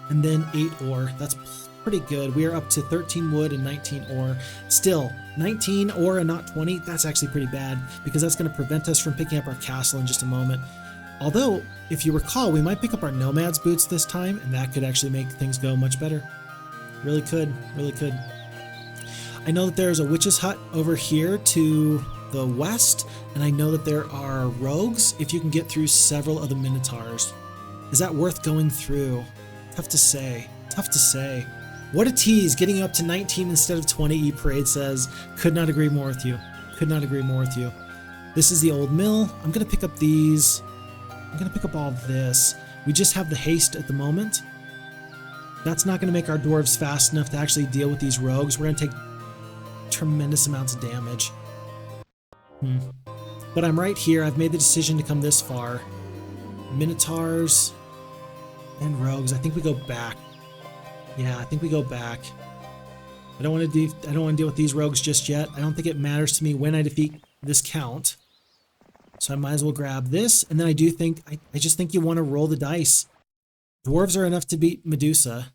S1: and then 8 ore. That's pretty good. We are up to 13 wood and 19 ore. Still, 19 ore and not 20, that's actually pretty bad because that's going to prevent us from picking up our castle in just a moment. Although, if you recall, we might pick up our Nomads boots this time, and that could actually make things go much better. Really could, really could. I know that there's a witch's hut over here to the west, and I know that there are rogues if you can get through several of the minotaurs. Is that worth going through? Tough to say. Tough to say. What a tease, getting you up to 19 instead of 20, E-Parade says. Could not agree more with you. Could not agree more with you. This is the old mill. I'm going to pick up these. I'm going to pick up all of this. We just have the haste at the moment. That's not going to make our dwarves fast enough to actually deal with these rogues. We're going to take tremendous amounts of damage. But I'm right here. I've made the decision to come this far. Minotaurs and rogues. I think we go back. Yeah, I think we go back. I don't want to deal with these rogues just yet. I don't think it matters to me when I defeat this count. So I might as well grab this. And then I do think, I just think you want to roll the dice. Dwarves are enough to beat Medusa.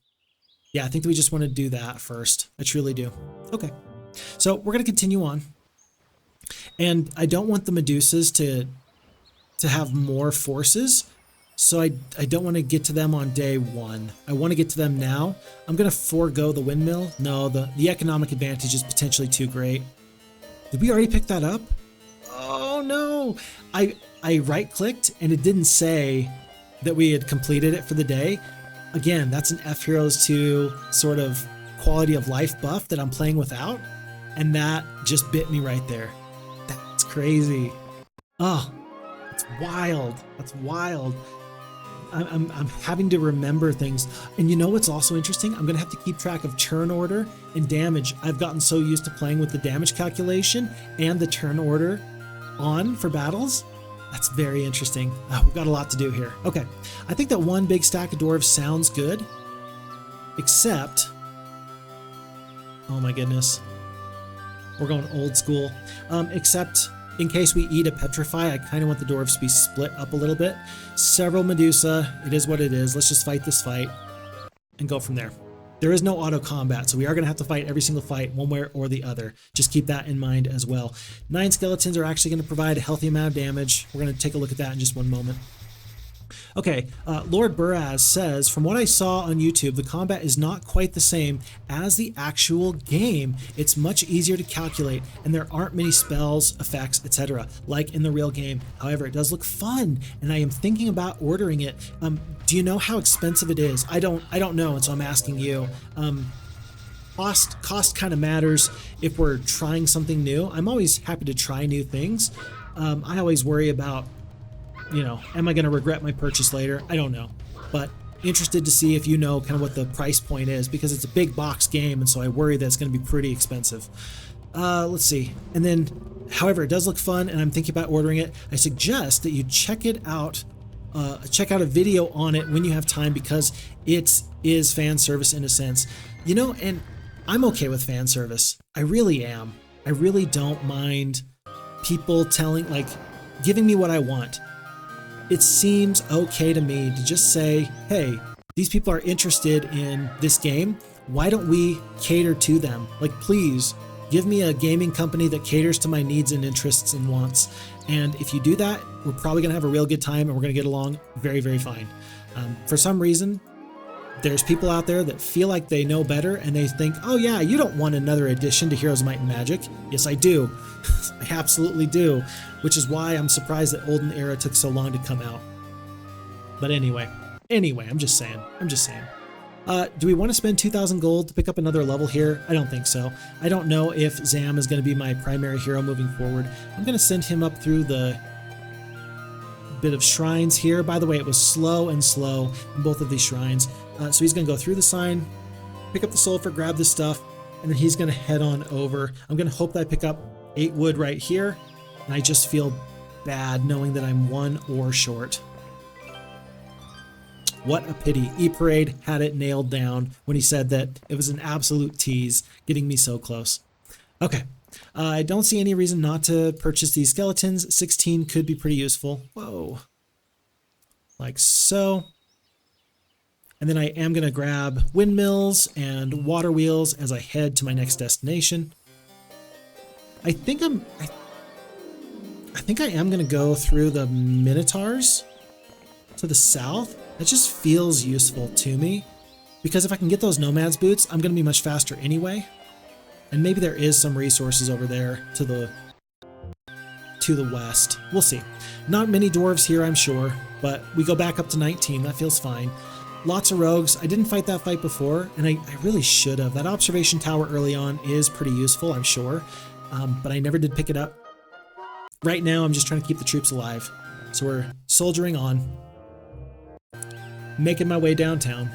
S1: Yeah, I think we just want to do that first. I truly do. Okay. So we're going to continue on. And I don't want the Medusas to have more forces. So I don't want to get to them on day 1. I want to get to them now. I'm going to forego the windmill. No, the economic advantage is potentially too great. Did we already pick that up? Oh no! I right-clicked and it didn't say that we had completed it for the day. Again, that's an FHeroes2 sort of quality of life buff that I'm playing without. And that just bit me right there. That's crazy. Oh, that's wild. That's wild. I'm having to remember things. And you know what's also interesting? I'm going to have to keep track of turn order and damage. I've gotten so used to playing with the damage calculation and the turn order on for battles. That's very interesting. We've got a lot to do here. Okay, I think that one big stack of dwarves sounds good. Except, oh my goodness. We're going old school. Except in case we eat a Petrify, I kind of want the dwarves to be split up a little bit. Several Medusa, it is what it is. Let's just fight this fight and go from there. There is no auto combat, so we are going to have to fight every single fight one way or the other. Just keep that in mind as well. 9 skeletons are actually going to provide a healthy amount of damage. We're going to take a look at that in just one moment. Okay, Lord Buraz says, from what I saw on YouTube, the combat is not quite the same as the actual game. It's much easier to calculate, and there aren't many spells, effects, etc. like in the real game. However, it does look fun, and I am thinking about ordering it. Do you know how expensive it is? I don't know, and so I'm asking you. Cost kind of matters if we're trying something new. I'm always happy to try new things. I always worry about, you know, am I going to regret my purchase later? I don't know, but interested to see if you know kind of what the price point is, because it's a big box game, and so I worry that it's going to be pretty expensive. Let's see. And then, however, it does look fun, and I'm thinking about ordering it. I suggest that you check it out. Check out a video on it when you have time, because it is fan service in a sense. You know, and I'm okay with fan service. I really am. I really don't mind people giving me what I want. It seems okay to me to just say, hey, these people are interested in this game. Why don't we cater to them? Like, please give me a gaming company that caters to my needs and interests and wants. And if you do that, we're probably going to have a real good time, and we're going to get along very, very fine. For some reason, there's people out there that feel like they know better, and they think, oh yeah, you don't want another addition to Heroes of Might and Magic. Yes, I do. I absolutely do. Which is why I'm surprised that Olden Era took so long to come out. But anyway, I'm just saying. Do we want to spend 2,000 gold to pick up another level here? I don't think so. I don't know if Zam is going to be my primary hero moving forward. I'm going to send him up through the bit of shrines here. By the way, it was slow in both of these shrines. So he's going to go through the sign, pick up the sulfur, grab this stuff, and then he's going to head on over. I'm going to hope that I pick up 8 wood right here, and I just feel bad knowing that I'm 1 ore short. What a pity. E-Parade had it nailed down when he said that it was an absolute tease, getting me so close. Okay. I don't see any reason not to purchase these skeletons. 16 could be pretty useful. Whoa. Like so. And then I am going to grab windmills and water wheels as I head to my next destination. I think I am going to go through the Minotaurs to the south. That just feels useful to me, because if I can get those Nomads boots, I'm going to be much faster anyway. And maybe there is some resources over there to the west. We'll see. Not many dwarves here, I'm sure, but we go back up to 19. That feels fine. Lots of rogues. I didn't fight that fight before, and I really should have. That observation tower early on is pretty useful, I'm sure, but I never did pick it up. Right now, I'm just trying to keep the troops alive. So we're soldiering on, making my way downtown.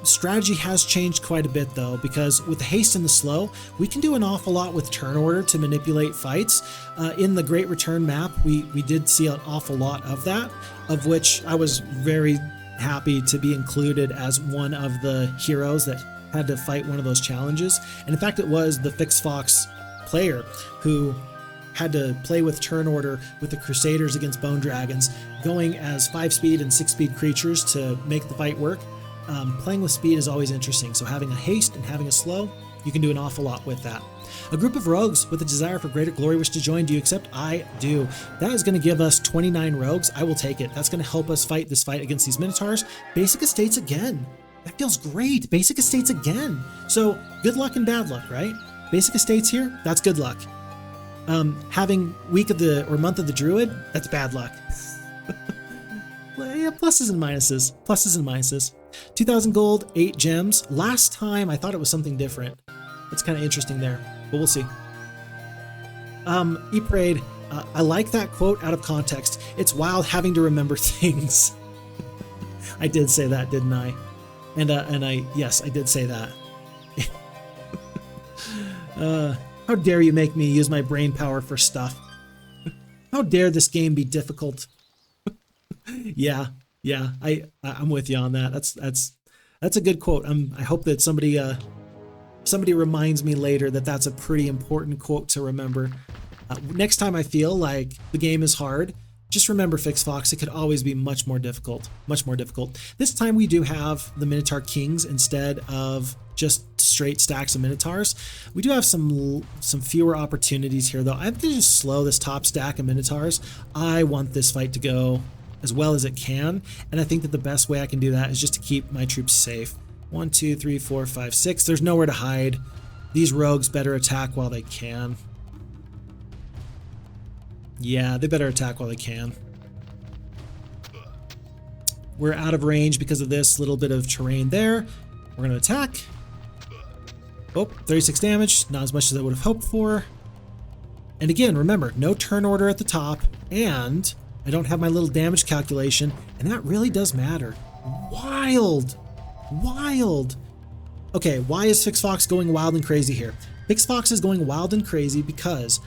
S1: Strategy has changed quite a bit though, because with the haste and the slow, we can do an awful lot with turn order to manipulate fights. In the Great Return map, we did see an awful lot of that, of which I was very happy to be included as one of the heroes that had to fight one of those challenges. And in fact, it was the FixFox player who had to play with turn order with the Crusaders against Bone Dragons, going as 5-speed and 6-speed creatures to make the fight work. Playing with speed is always interesting, so having a haste and having a slow, you can do an awful lot with that. A group of rogues with a desire for greater glory wish to join. Do you accept? I do. That is going to give us 29 rogues. I will take it. That's going to help us fight this fight against these Minotaurs. Basic Estates again. That feels great. Basic Estates again. So good luck and bad luck, right? Basic Estates here, that's good luck. Having week of the, or month of the Druid, that's bad luck. Yeah, pluses and minuses. Pluses and minuses. 2,000 gold, 8 gems. Last time I thought it was something different. It's kind of interesting there, but we'll see. E-Parade, I like that quote out of context. It's wild having to remember things. I did say that, didn't I? Yes, I did say that. How dare you make me use my brain power for stuff? How dare this game be difficult? Yeah, I'm with you on that. That's a good quote. I hope that somebody reminds me later that that's a pretty important quote to remember. Next time I feel like the game is hard, just remember, FixFox, it could always be much more difficult. Much more difficult. This time we do have the Minotaur Kings instead of just straight stacks of Minotaurs. We do have some fewer opportunities here, though. I'm going to just slow this top stack of Minotaurs. I want this fight to go as well as it can, and I think that the best way I can do that is just to keep my troops safe. 1, 2, 3, 4, 5, 6. There's nowhere to hide. These rogues better attack while they can. Yeah, they better attack while they can. We're out of range because of this little bit of terrain there. We're going to attack. Oh, 36 damage. Not as much as I would have hoped for. And again, remember, no turn order at the top, and I don't have my little damage calculation, and that really does matter. Wild! Wild! Okay, why is FixFox going wild and crazy here? FixFox is going wild and crazy because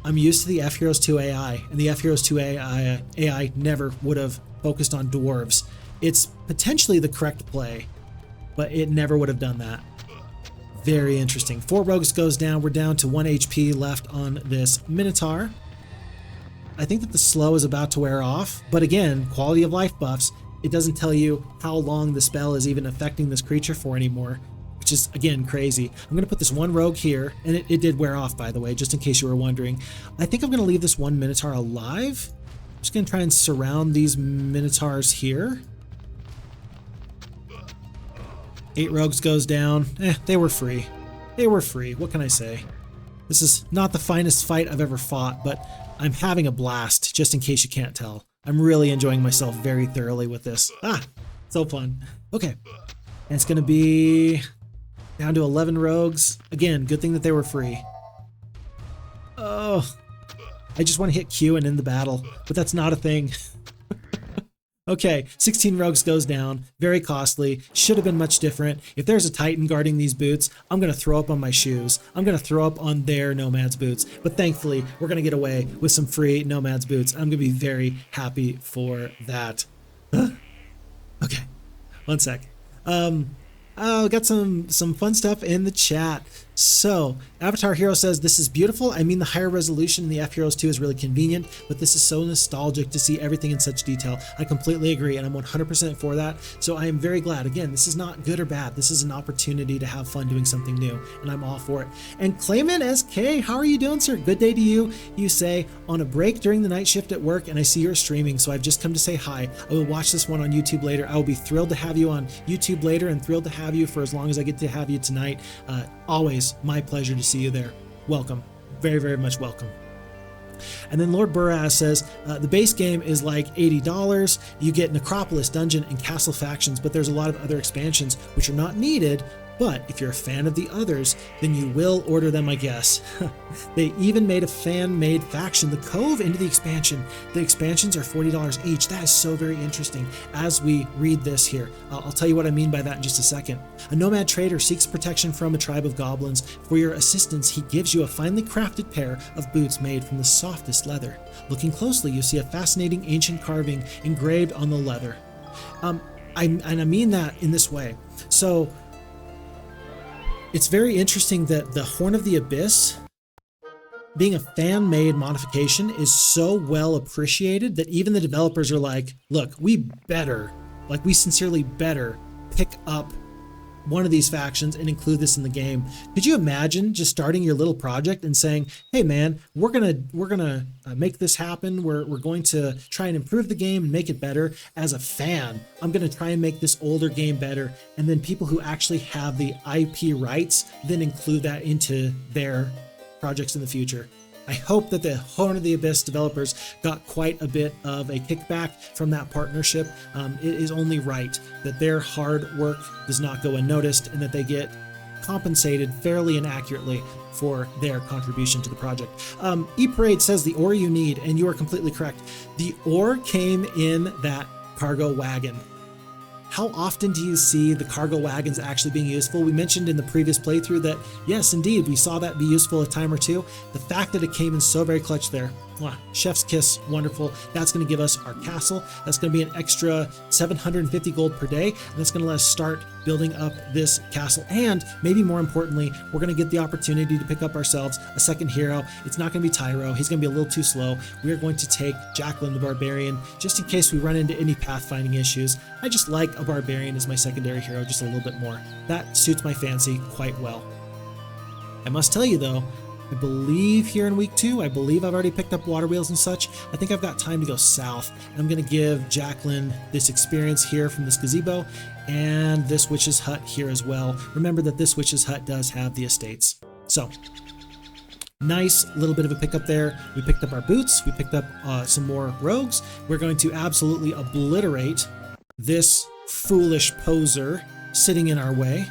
S1: I'm used to the FHeroes2 AI, and the FHeroes2 AI never would have focused on dwarves. It's potentially the correct play, but it never would have done that. Very interesting. 4 rogues goes down. We're down to 1 HP left on this Minotaur. I think that the slow is about to wear off, but again, quality of life buffs, it doesn't tell you how long the spell is even affecting this creature for anymore, which is, again, crazy. I'm going to put this 1 rogue here, and it did wear off, by the way, just in case you were wondering. I think I'm going to leave this 1 Minotaur alive. I'm just going to try and surround these Minotaurs here. 8 rogues goes down. They were free. They were free. What can I say? This is not the finest fight I've ever fought, but I'm having a blast, just in case you can't tell. I'm really enjoying myself very thoroughly with this. So fun. Okay. And it's going to be down to 11 rogues. Again, good thing that they were free. Oh, I just want to hit Q and end the battle, but that's not a thing. Okay, 16 rogues goes down, very costly, should have been much different. If there's a Titan guarding these boots, I'm going to throw up on my shoes. I'm going to throw up on their Nomads boots. But thankfully, we're going to get away with some free Nomads boots. I'm going to be very happy for that. Okay, one sec. Got some fun stuff in the chat. So, Avatar Hero says, this is beautiful. I mean, the higher resolution in the FHeroes2 is really convenient, but this is so nostalgic to see everything in such detail. I completely agree, and I'm 100% for that. So I am very glad. Again, this is not good or bad. This is an opportunity to have fun doing something new, and I'm all for it. And Clayman SK, how are you doing, sir? Good day to you. You say, on a break during the night shift at work, and I see you're streaming, so I've just come to say hi. I will watch this one on YouTube later. I will be thrilled to have you on YouTube later, and thrilled to have you for as long as I get to have you tonight. Always my pleasure to see you there. Welcome. Very, very much welcome. And then Lord Burras says, the base game is like $80. You get Necropolis, Dungeon, and Castle factions, but there's a lot of other expansions which are not needed. But if you're a fan of the others, then you will order them, I guess. They even made a fan-made faction, the Cove, into the expansion. The expansions are $40 each. That is so very interesting as we read this here. I'll tell you what I mean by that in just a second. A nomad trader seeks protection from a tribe of goblins. For your assistance, he gives you a finely crafted pair of boots made from the softest leather. Looking closely, you see a fascinating ancient carving engraved on the leather. I mean that in this way. So, it's very interesting that the Horn of the Abyss, being a fan-made modification, is so well appreciated that even the developers are like, look, we sincerely better pick up one of these factions and include this in the game. Could you imagine just starting your little project and saying, hey man, we're gonna make this happen. We're going to try and improve the game and make it better. As a fan, I'm gonna try and make this older game better. And then people who actually have the IP rights then include that into their projects in the future. I hope that the Horn of the Abyss developers got quite a bit of a kickback from that partnership. It is only right that their hard work does not go unnoticed and that they get compensated fairly and accurately for their contribution to the project. E-Parade says the ore you need, and you are completely correct. The ore came in that cargo wagon. How often do you see the cargo wagons actually being useful? We mentioned in the previous playthrough that, yes, indeed, we saw that be useful a time or two. The fact that it came in so very clutch there, chef's kiss, wonderful. That's going to give us our castle. That's going to be an extra 750 gold per day, and that's going to let us start building up this castle. And maybe more importantly, we're going to get the opportunity to pick up ourselves a second hero. It's not going to be Tyro. He's going to be a little too slow. We are going to take Jacqueline the Barbarian, just in case we run into any pathfinding issues. I just like a Barbarian as my secondary hero just a little bit more. That suits my fancy quite well. I must tell you though, I believe here in week 2, I believe I've already picked up water wheels and such. I think I've got time to go south. And I'm going to give Jacqueline this experience here from this gazebo and this witch's hut here as well. Remember that this witch's hut does have the estates. So, nice little bit of a pickup there. We picked up our boots. We picked up some more rogues. We're going to absolutely obliterate this foolish poser sitting in our way.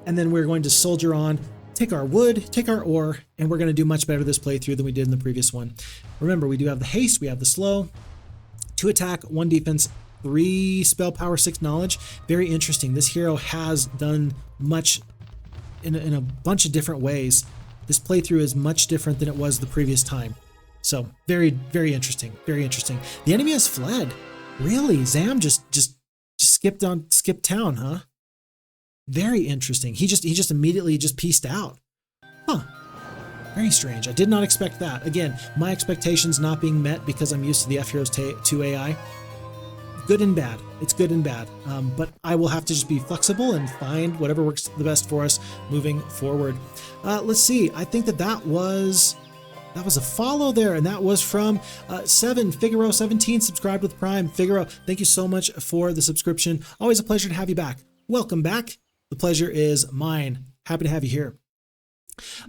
S1: And then we're going to soldier on, take our wood, take our ore, and we're going to do much better this playthrough than we did in the previous one. Remember, we do have the haste, we have the slow, 2 attack, 1 defense, 3 spell power, 6 knowledge. Very interesting. This hero has done much in a bunch of different ways. This playthrough is much different than it was the previous time. So very, very interesting. Very interesting. The enemy has fled. Really? Zam just skipped town, huh? Very interesting. He just immediately just pieced out. Huh. Very strange. I did not expect that. Again, my expectations not being met because I'm used to the FHeroes2 AI. Good and bad. It's good and bad. But I will have to just be flexible and find whatever works the best for us moving forward. Let's see. I think that was a follow there, and that was from Figaro 17, subscribed with Prime. Figaro, thank you so much for the subscription. Always a pleasure to have you back. Welcome back. The pleasure is mine. Happy to have you here.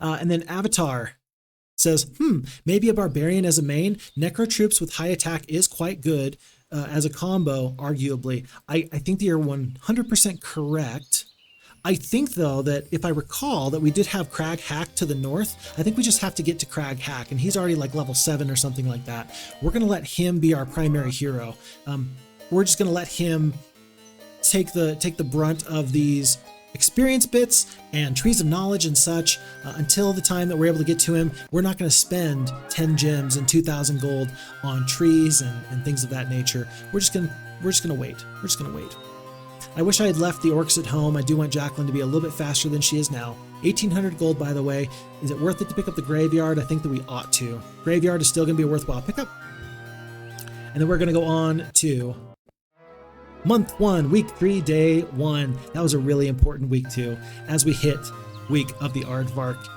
S1: And then Avatar says, maybe a Barbarian as a main. Necro troops with high attack is quite good as a combo, arguably. I think that you're 100% correct. I think though that if I recall that we did have Crag Hack to the north, I think we just have to get to Crag Hack, and he's already like level 7 or something like that. We're going to let him be our primary hero. We're just going to let him take the brunt of these experience bits and trees of knowledge and such until the time that we're able to get to him. We're not going to spend 10 gems and 2,000 gold on trees and things of that nature. We're just gonna wait. We're just gonna wait. I wish I had left the orcs at home. I do want Jacqueline to be a little bit faster than she is now. 1,800 gold, by the way. Is it worth it to pick up the graveyard? I think that we ought to. Graveyard is still going to be a worthwhile pickup. And then we're going to go on to month 1, week 3, day 1. That was a really important week too, as we hit week of the Aardvark.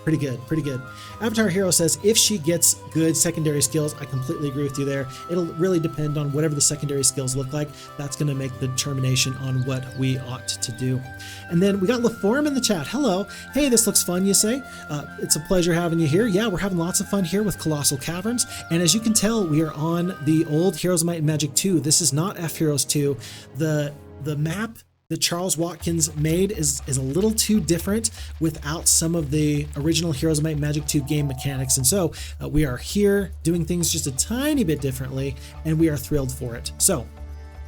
S1: Pretty good, pretty good. Avatar Hero says, if she gets good secondary skills, I completely agree with you there. It'll really depend on whatever the secondary skills look like. That's going to make the determination on what we ought to do. And then we got LaForm in the chat. Hello. Hey, this looks fun, you say? It's a pleasure having you here. Yeah, we're having lots of fun here with Colossal Caverns. And as you can tell, we are on the old Heroes of Might and Magic 2. This is not FHeroes2. The map that Charles Watkins made is a little too different without some of the original Heroes of Might and Magic 2 game mechanics. And so we are here doing things just a tiny bit differently, and we are thrilled for it. So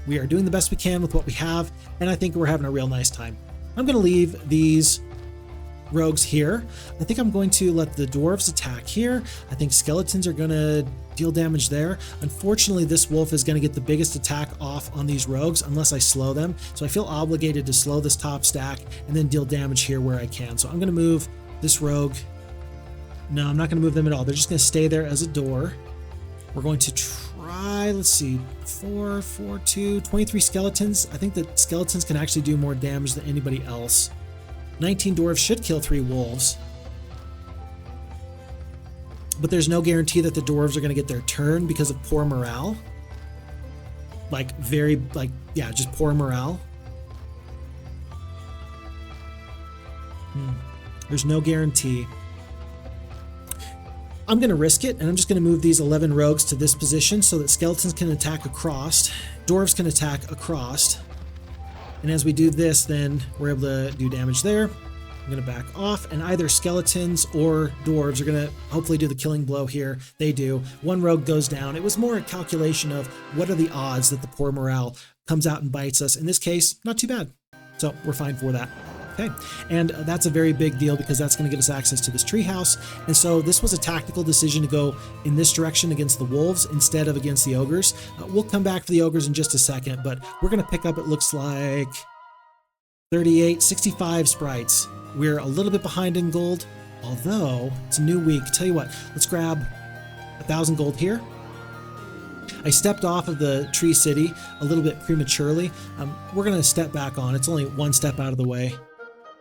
S1: we are doing the best we can with what we have, and I think we're having a real nice time. I'm going to leave these rogues here. I think I'm going to let the dwarves attack here. I think skeletons are going to deal damage there. Unfortunately, this wolf is going to get the biggest attack off on these rogues unless I slow them. So I feel obligated to slow this top stack and then deal damage here where I can. So I'm going to move this rogue. No, I'm not going to move them at all. They're just going to stay there as a door. We're going to try, let's see, 4, 2, 23 skeletons. I think that skeletons can actually do more damage than anybody else. 19 dwarves should kill 3 wolves. But there's no guarantee that the dwarves are going to get their turn because of poor morale. Just poor morale. There's no guarantee. I'm going to risk it, and I'm just going to move these 11 rogues to this position so that skeletons can attack across, dwarves can attack across. And as we do this, then we're able to do damage there. I'm going to back off, and either skeletons or dwarves are going to hopefully do the killing blow here. They do. One rogue goes down. It was more a calculation of what are the odds that the poor morale comes out and bites us. In this case, not too bad. So we're fine for that. Okay, and that's a very big deal because that's going to give us access to this treehouse. And so this was a tactical decision to go in this direction against the wolves instead of against the ogres. We'll come back to the ogres in just a second, but we're going to pick up, it looks like 65 sprites. We're a little bit behind in gold, although it's a new week. Tell you what, let's grab 1,000 gold here. I stepped off of the tree city a little bit prematurely. We're going to step back on. It's only one step out of the way.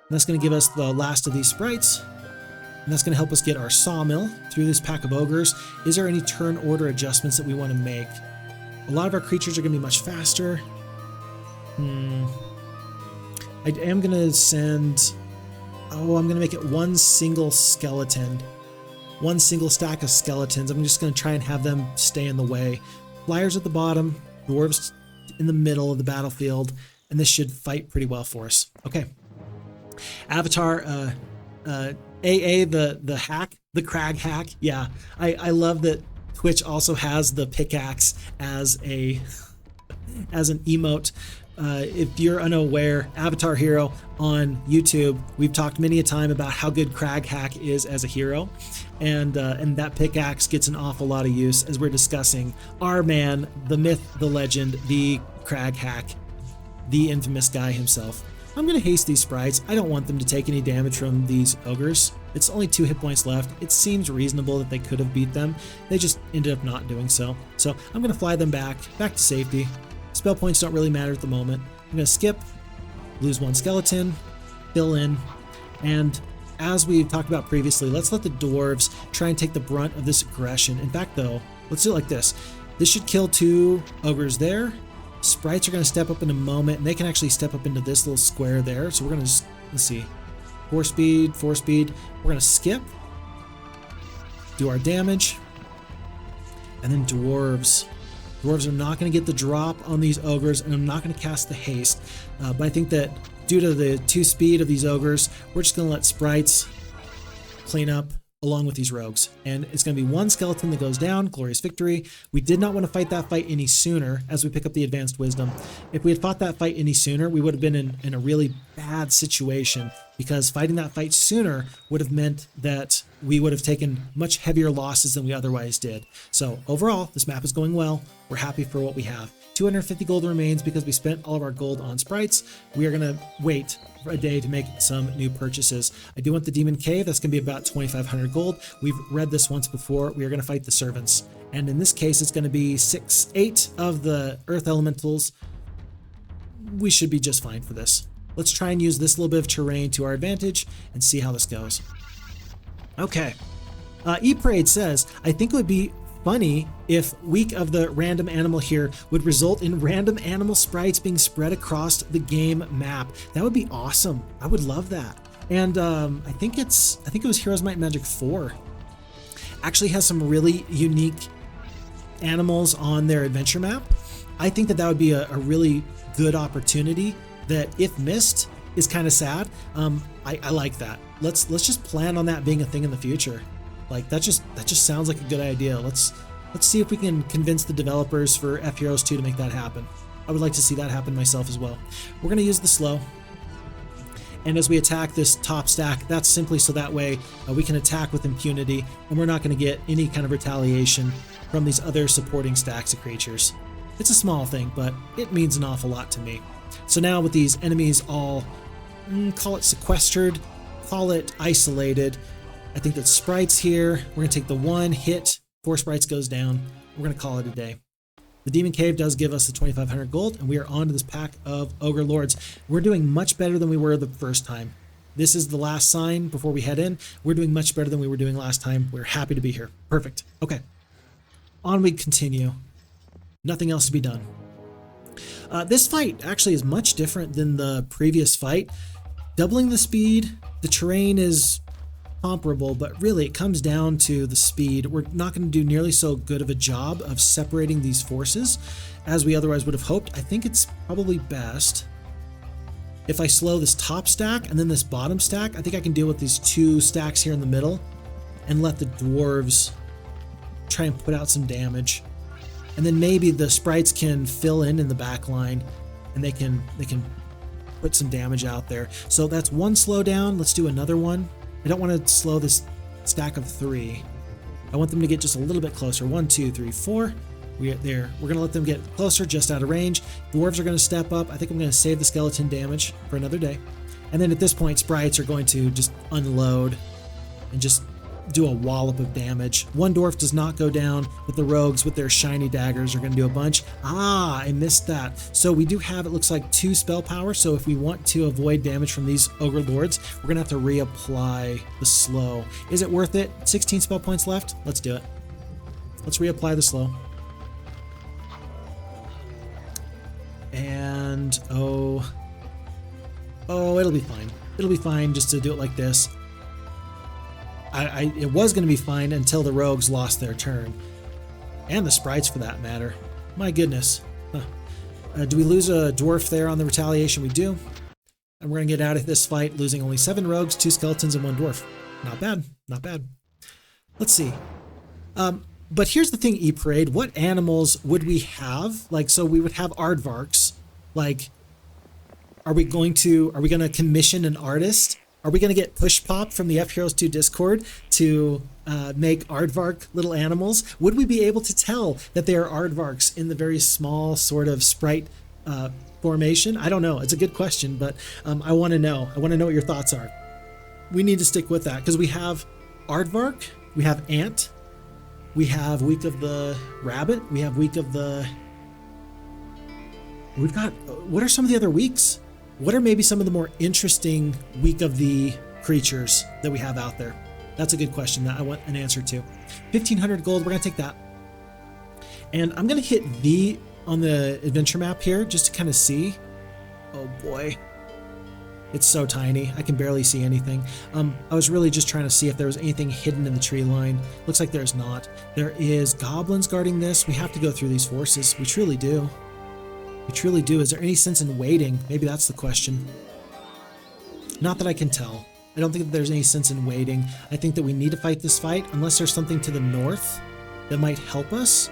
S1: And that's going to give us the last of these sprites. And that's going to help us get our Sawmill through this pack of ogres. Is there any turn order adjustments that we want to make? A lot of our creatures are going to be much faster. I am going to send... Oh, I'm going to make it one single skeleton. One single stack of skeletons. I'm just going to try and have them stay in the way. Flyers at the bottom, dwarves in the middle of the battlefield, and this should fight pretty well for us. Okay. Avatar, AA, the hack, the Crag Hack. Yeah, I love that Twitch also has the pickaxe as an emote. If you're unaware, Avatar Hero on YouTube, we've talked many a time about how good Crag Hack is as a hero, and that pickaxe gets an awful lot of use as we're discussing our man, the myth, the legend, the Crag Hack, the infamous guy himself. I'm going to haste these sprites. I don't want them to take any damage from these ogres. It's only 2 hit points left. It seems reasonable that they could have beat them. They just ended up not doing so. So I'm going to fly them back to safety. Spell points don't really matter at the moment. I'm going to skip, lose 1 skeleton, fill in, and as we talked about previously, let's let the dwarves try and take the brunt of this aggression. In fact, though, let's do it like this. This should kill 2 ogres there. Sprites are going to step up in a moment, and they can actually step up into this little square there. So we're going to just, let's see, 4 speed. We're going to skip, do our damage, and then dwarves. Dwarves are not going to get the drop on these ogres, and I'm not going to cast the haste. But I think that due to the 2 speed of these ogres, we're just going to let sprites clean up along with these rogues. And it's going to be 1 skeleton that goes down, glorious victory. We did not want to fight that fight any sooner as we pick up the advanced wisdom. If we had fought that fight any sooner, we would have been in a really bad situation, because fighting that fight sooner would have meant that we would have taken much heavier losses than we otherwise did. So overall, this map is going well. We're happy for what we have. 250 gold remains because we spent all of our gold on sprites. We are going to wait for a day to make some new purchases. I do want the Demon Cave. That's going to be about 2,500 gold. We've read this once before. We are going to fight the servants. And in this case, it's going to be 8 of the earth elementals. We should be just fine for this. Let's try and use this little bit of terrain to our advantage and see how this goes. Okay. E-Parade says, I think it would be funny if week of the random animal here would result in random animal sprites being spread across the game map. That would be awesome. I would love that. And I think it was Heroes Might and Magic 4 actually has some really unique animals on their adventure map. I think that would be a really good opportunity that, if missed, is kind of sad. I like that. Let's just plan on that being a thing in the future. Like that just sounds like a good idea. Let's see if we can convince the developers for FHeroes2 to make that happen. I would like to see that happen myself as well. We're going to use the slow. And as we attack this top stack, that's simply so that way we can attack with impunity, and we're not going to get any kind of retaliation from these other supporting stacks of creatures. It's a small thing, but it means an awful lot to me. So now with these enemies all, call it sequestered, call it isolated, I think that sprites here, we're going to take the 1 hit, 4 sprites goes down. We're going to call it a day. The Demon Cave does give us the 2,500 gold, and we are on to this pack of Ogre Lords. We're doing much better than we were the first time. This is the last sign before we head in. We're doing much better than we were doing last time. We're happy to be here. Perfect. Okay. On we continue. Nothing else to be done. This fight actually is much different than the previous fight. Doubling the speed, the terrain is comparable, but really it comes down to the speed. We're not going to do nearly so good of a job of separating these forces as we otherwise would have hoped. I think it's probably best if I slow this top stack and then this bottom stack. I think I can deal with these 2 stacks here in the middle and let the dwarves try and put out some damage. And then maybe the sprites can fill in the back line, and they can put some damage out there. So that's 1 slowdown. Let's do another one. I don't want to slow this stack of 3. I want them to get just a little bit closer. 1, 2, 3, 4. We're there. We're going to let them get closer, just out of range. Dwarves are going to step up. I think I'm going to save the skeleton damage for another day. And then at this point, sprites are going to just unload and just do a wallop of damage. 1 dwarf does not go down, but the rogues with their shiny daggers are going to do a bunch. I missed that. So we do have, it looks like, 2 spell power. So if we want to avoid damage from these Ogre Lords, we're going to have to reapply the slow. Is it worth it? 16 spell points left. Let's do it. Let's reapply the slow. And it'll be fine. It'll be fine just to do it like this. It was going to be fine until the rogues lost their turn. And the sprites, for that matter. My goodness. Huh. Do we lose a dwarf there on the retaliation? We do. And we're going to get out of this fight, losing only 7 rogues, 2 skeletons, and 1 dwarf. Not bad. Not bad. Let's see. But here's the thing, E-Parade. What animals would we have? Like, so we would have aardvarks. Like, are we going to commission an artist? Are we going to get push pop from the FHeroes2 Discord to make aardvark little animals? Would we be able to tell that they are aardvarks in the very small sort of sprite formation? I don't know. It's a good question, but I want to know. I want to know what your thoughts are. We need to stick with that because we have aardvark, we have ant, we have week of the rabbit, we have week of the... We've got... What are some of the other weeks? What are maybe some of the more interesting week of the creatures that we have out there? That's a good question that I want an answer to. 1,500 gold, we're going to take that. And I'm going to hit V on the adventure map here just to kind of see. Oh boy. It's so tiny. I can barely see anything. I was really just trying to see if there was anything hidden in the tree line. Looks like there's not. There is goblins guarding this. We have to go through these forces. We truly do. We truly do. Is there any sense in waiting? Maybe that's the question. Not that I can tell. I don't think that there's any sense in waiting. I think that we need to fight this fight unless there's something to the north that might help us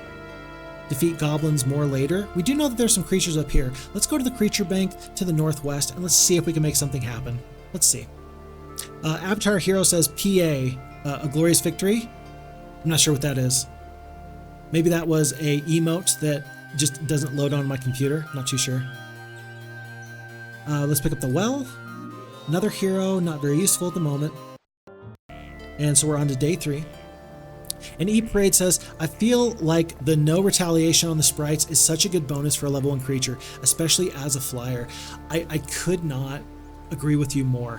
S1: defeat goblins more later. We do know that there's some creatures up here. Let's go to the creature bank to the northwest and let's see if we can make something happen. Let's see. Avatar Hero says PA, a glorious victory. I'm not sure what that is. Maybe that was a emote that just doesn't load on my computer. Not too sure. Let's pick up the well. Another hero, not very useful at the moment. And so we're on to day 3. And E-Parade says, I feel like the no retaliation on the sprites is such a good bonus for a level 1 creature, especially as a flyer. I could not agree with you more.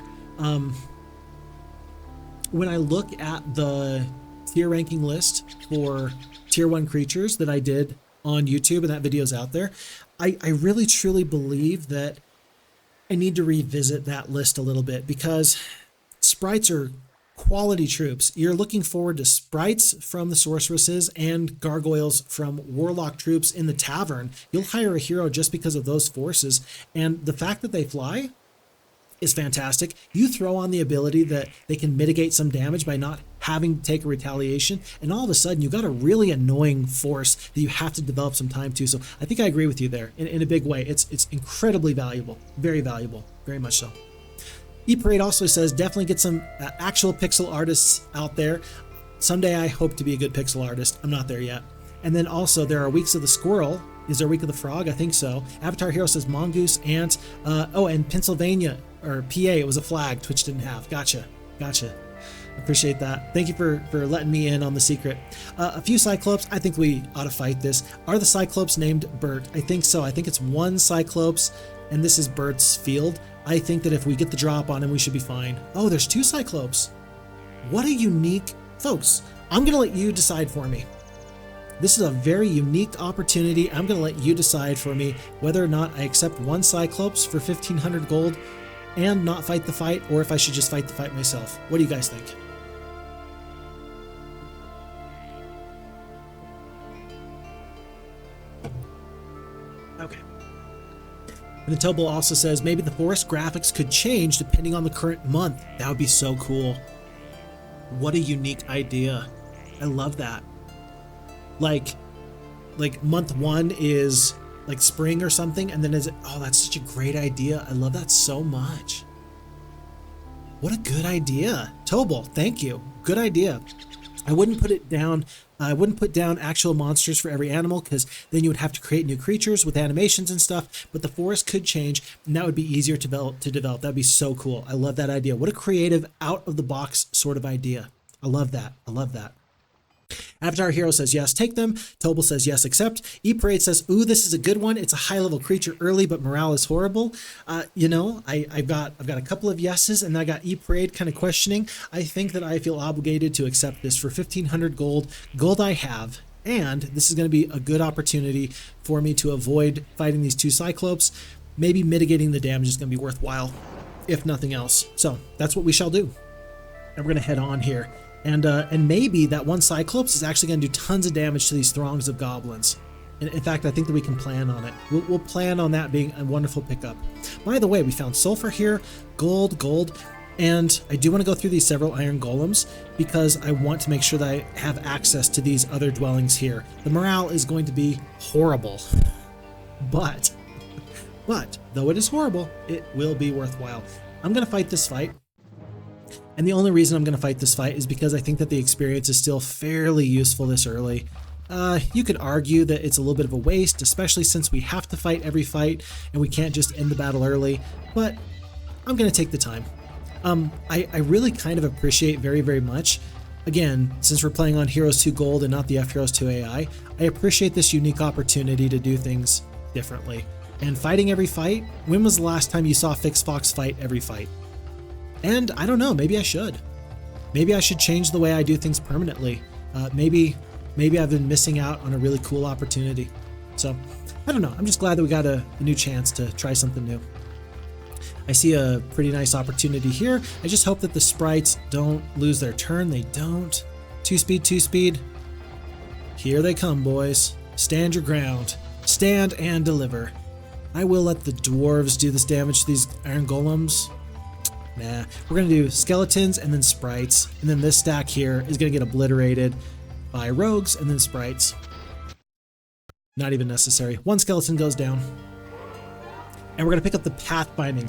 S1: When I look at the tier ranking list for tier 1 creatures that I did on YouTube, and that video's out there, I really truly believe that I need to revisit that list a little bit, because sprites are quality troops. You're looking forward to sprites from the sorceresses and gargoyles from warlock troops in the tavern. You'll hire a hero just because of those forces, and the fact that they fly is fantastic. You throw on the ability that they can mitigate some damage by not having to take a retaliation, and all of a sudden you got a really annoying force that you have to develop some time to. So I think I agree with you there in a big way. It's incredibly valuable, very much so. E-Parade also says definitely get some actual pixel artists out there. Someday I hope to be a good pixel artist. I'm not there yet. And then also there are weeks of the squirrel. Is there a week of the frog? I think so. Avatar Hero says mongoose, ant. And Pennsylvania, or PA, it was a flag Twitch didn't have. Gotcha. Appreciate that. Thank you for letting me in on the secret. A few Cyclops. I think we ought to fight this. Are the Cyclops named Bert? I think so. I think it's one Cyclops, and this is Bert's field. I think that if we get the drop on him, we should be fine. Oh, there's 2 Cyclops. What a unique... Folks, I'm going to let you decide for me. This is a very unique opportunity. I'm going to let you decide for me whether or not I accept one Cyclops for 1,500 gold and not fight the fight, or if I should just fight the fight myself. What do you guys think? Okay. And the Tobal also says maybe the forest graphics could change depending on the current month. That would be so cool. What a unique idea. I love that. Like month 1 is like spring or something, and then oh, that's such a great idea. I love that so much. What a good idea. Tobal, thank you. Good idea. I wouldn't put it down. I wouldn't put down actual monsters for every animal, because then you would have to create new creatures with animations and stuff, but the forest could change, and that would be easier to develop. That'd be so cool. I love that idea. What a creative, out-of-the-box sort of idea. I love that. I love that. Avatar Hero says yes, take them. Tobal says yes, accept. E-Parade says, ooh, this is a good one. It's a high-level creature early, but morale is horrible. You know, I've got a couple of yeses, and I got E-Parade kind of questioning. I think that I feel obligated to accept this for 1,500 gold. Gold I have, and this is going to be a good opportunity for me to avoid fighting these 2 Cyclops. Maybe mitigating the damage is going to be worthwhile, if nothing else. So that's what we shall do. And we're going to head on here. And maybe that one Cyclops is actually going to do tons of damage to these throngs of goblins. And in fact, I think that we can plan on it. We'll plan on that being a wonderful pickup. By the way, we found sulfur here, gold, and I do want to go through these several iron golems because I want to make sure that I have access to these other dwellings here. The morale is going to be horrible, but though it is horrible, it will be worthwhile. I'm going to fight this fight. And the only reason I'm going to fight this fight is because I think that the experience is still fairly useful this early. You could argue that it's a little bit of a waste, especially since we have to fight every fight and we can't just end the battle early, but I'm going to take the time. I really kind of appreciate very much, again, since we're playing on Heroes 2 Gold and not the FHeroes2 AI, I appreciate this unique opportunity to do things differently. And fighting every fight, when was the last time you saw Fix Fox fight every fight? And I don't know, maybe I should. Maybe I should change the way I do things permanently. Maybe I've been missing out on a really cool opportunity. So, I don't know. I'm just glad that we got a new chance to try something new. I see a pretty nice opportunity here. I just hope that the sprites don't lose their turn. They don't. 2 speed. Here they come, boys. Stand your ground. Stand and deliver. I will let the dwarves do this damage to these iron golems. Nah, we're gonna do skeletons and then sprites, and then this stack here is gonna get obliterated by rogues and then sprites. Not even necessary. One skeleton goes down. And we're gonna pick up the pathbinding.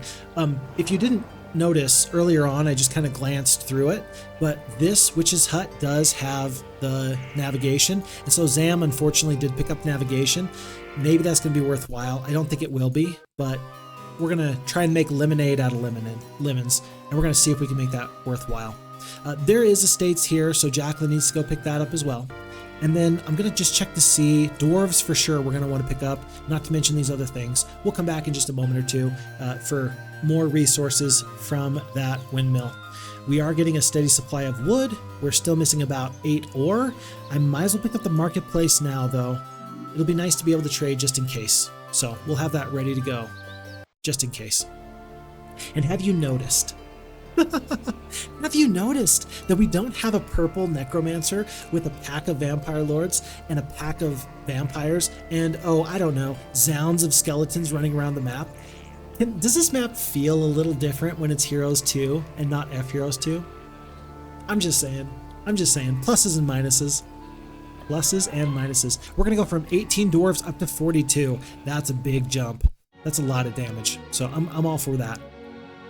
S1: If you didn't notice earlier on, I just kind of glanced through it, but this Witch's Hut does have the navigation, and so Zam unfortunately did pick up navigation. Maybe that's gonna be worthwhile. I don't think it will be, but we're gonna try and make lemonade out of lemons, and we're gonna see if we can make that worthwhile. There is estates here, so Jacqueline needs to go pick that up as well. And then I'm gonna just check to see dwarves for sure we're gonna want to pick up, not to mention these other things. We'll come back in just a moment or two for more resources from that windmill. We are getting a steady supply of wood. We're still missing about 8 ore. I might as well pick up the marketplace now though. It'll be nice to be able to trade just in case. So we'll have that ready to go, just in case. And have you noticed? Have you noticed that we don't have a purple necromancer with a pack of vampire lords and a pack of vampires and, oh, I don't know, zounds of skeletons running around the map? Does this map feel a little different when it's Heroes 2 and not FHeroes2? I'm just saying. Pluses and minuses. Pluses and minuses. We're going to go from 18 dwarves up to 42. That's a big jump. That's a lot of damage. So I'm all for that.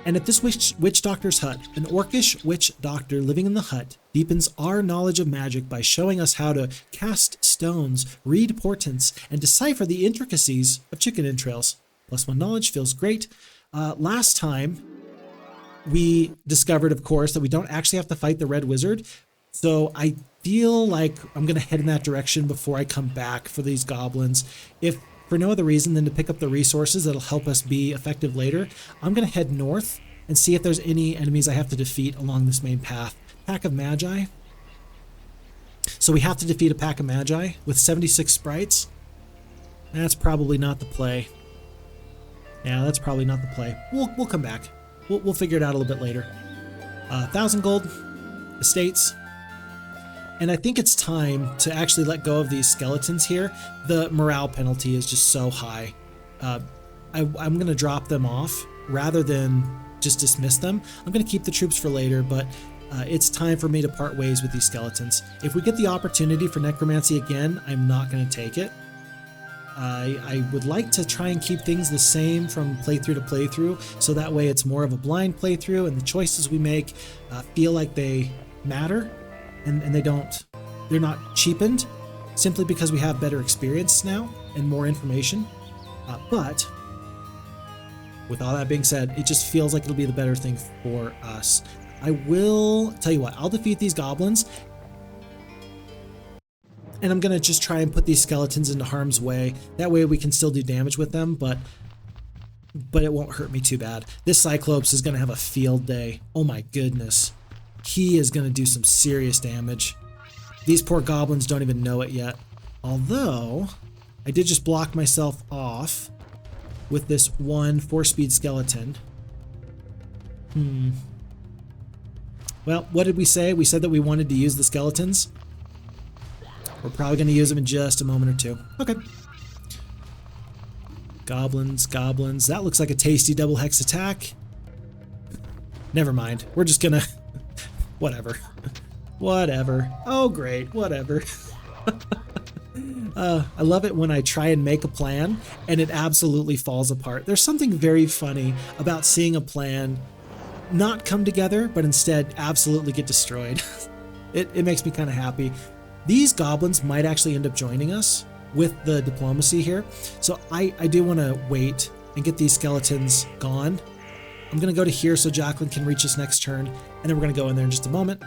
S1: And at this witch doctor's hut, an orcish witch doctor living in the hut deepens our knowledge of magic by showing us how to cast stones, read portents, and decipher the intricacies of chicken entrails. +1 knowledge feels great. Last time, we discovered, of course, that we don't actually have to fight the red wizard. So I feel like I'm going to head in that direction before I come back for these goblins. If for no other reason than to pick up the resources that'll help us be effective later, I'm going to head north and see if there's any enemies I have to defeat along this main path. Pack of Magi. So we have to defeat a pack of Magi with 76 sprites. That's probably not the play. Yeah, that's probably not the play. We'll come back. We'll figure it out a little bit later. 1,000 gold, estates. And I think it's time to actually let go of these skeletons here. The morale penalty is just so high. I'm going to drop them off rather than just dismiss them. I'm going to keep the troops for later, but it's time for me to part ways with these skeletons. If we get the opportunity for Necromancy again, I'm not going to take it. I would like to try and keep things the same from playthrough to playthrough, so that way it's more of a blind playthrough and the choices we make feel like they matter. And they're not cheapened simply because we have better experience now and more information. But with all that being said, it just feels like it'll be the better thing for us. I will tell you what, I'll defeat these goblins and I'm gonna just try and put these skeletons into harm's way. That way we can still do damage with them, but it won't hurt me too bad. This Cyclops is gonna have a field day. Oh my goodness. He is going to do some serious damage. These poor goblins don't even know it yet. Although, I did just block myself off with this one 4-speed skeleton. Well, what did we say? We said that we wanted to use the skeletons. We're probably going to use them in just a moment or two. Okay. Goblins, goblins. That looks like a tasty double hex attack. Never mind. We're just going to... Whatever. Whatever. Oh, great. Whatever. I love it when I try and make a plan and it absolutely falls apart. There's something very funny about seeing a plan not come together, but instead absolutely get destroyed. It makes me kind of happy. These goblins might actually end up joining us with the diplomacy here. So I do want to wait and get these skeletons gone. I'm going to go to here so Jacqueline can reach us next turn, and then we're going to go in there in just a moment.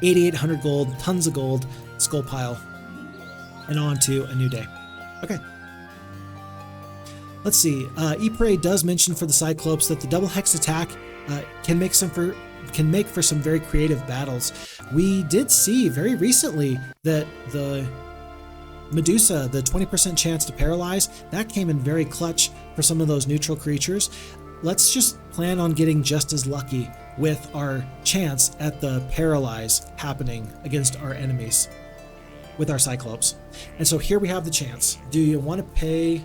S1: 8,800 gold, tons of gold, skull pile, and on to a new day. Okay. Let's see. Ypres does mention for the Cyclops that the double hex attack can make for some very creative battles. We did see very recently that the Medusa, the 20% chance to paralyze, that came in very clutch for some of those neutral creatures. Let's just plan on getting just as lucky with our chance at the paralyze happening against our enemies with our Cyclops. And so here we have the chance. Do you want to pay...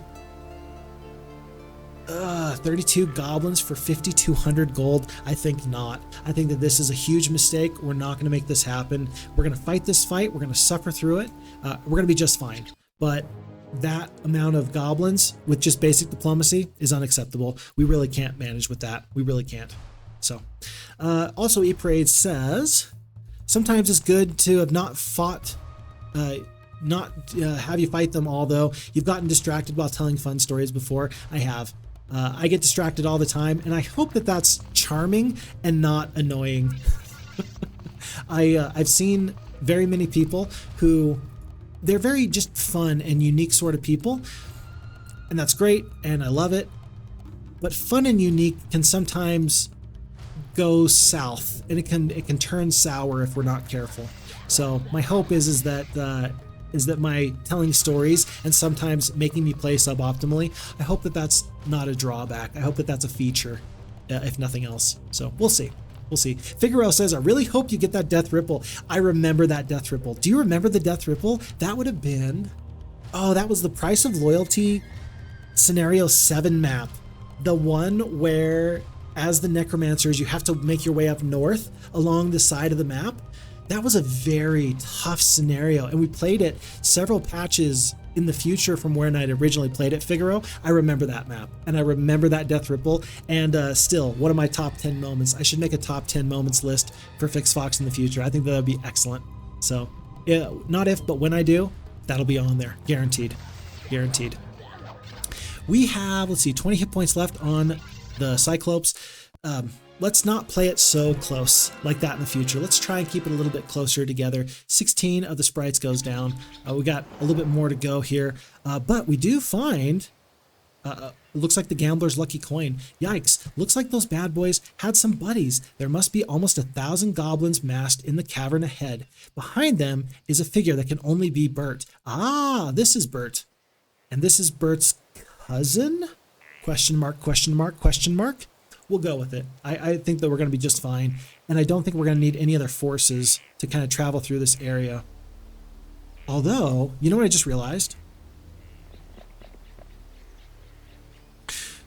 S1: 32 goblins for 5,200 gold. I think not. I think that this is a huge mistake. We're not going to make this happen. We're going to fight this fight. We're going to suffer through it. We're going to be just fine. But that amount of goblins with just basic diplomacy is unacceptable. We really can't manage with that. We really can't. So, also eParade says, sometimes it's good to have not fought, have you fight them all though. You've gotten distracted while telling fun stories before. I have. I get distracted all the time, and I hope that that's charming and not annoying. I've seen very many people who, they're very just fun and unique sort of people, and that's great, and I love it. But fun and unique can sometimes go south, and it can turn sour if we're not careful. So my hope is that my telling stories and sometimes making me play suboptimally, I hope that that's not a drawback. I hope that that's a feature, if nothing else. So we'll see. We'll see. Figaro says, I really hope you get that death ripple. I remember that death ripple. Do you remember the death ripple? That would have been, oh, that was the Price of Loyalty Scenario 7 map. The one where, as the Necromancers, you have to make your way up north along the side of the map. That was a very tough scenario, and we played it several patches in the future from when I'd originally played it, Figaro. I remember that map, and I remember that death ripple, and still, one of my top 10 moments. I should make a top 10 moments list for Fix Fox in the future. I think that would be excellent. So, yeah, not if, but when I do, that'll be on there. Guaranteed. Guaranteed. We have, let's see, 20 hit points left on the Cyclops. Let's not play it so close like that in the future. Let's try and keep it a little bit closer together. 16 of the sprites goes down. We got a little bit more to go here, but we do find, looks like the Gambler's Lucky Coin. Yikes, looks like those bad boys had some buddies. There must be almost 1,000 goblins massed in the cavern ahead. Behind them is a figure that can only be Bert. Ah, this is Bert. And this is Bert's cousin? Question mark, question mark, question mark. We'll go with it. I think that we're going to be just fine, and I don't think we're going to need any other forces to kind of travel through this area. Although, you know what I just realized?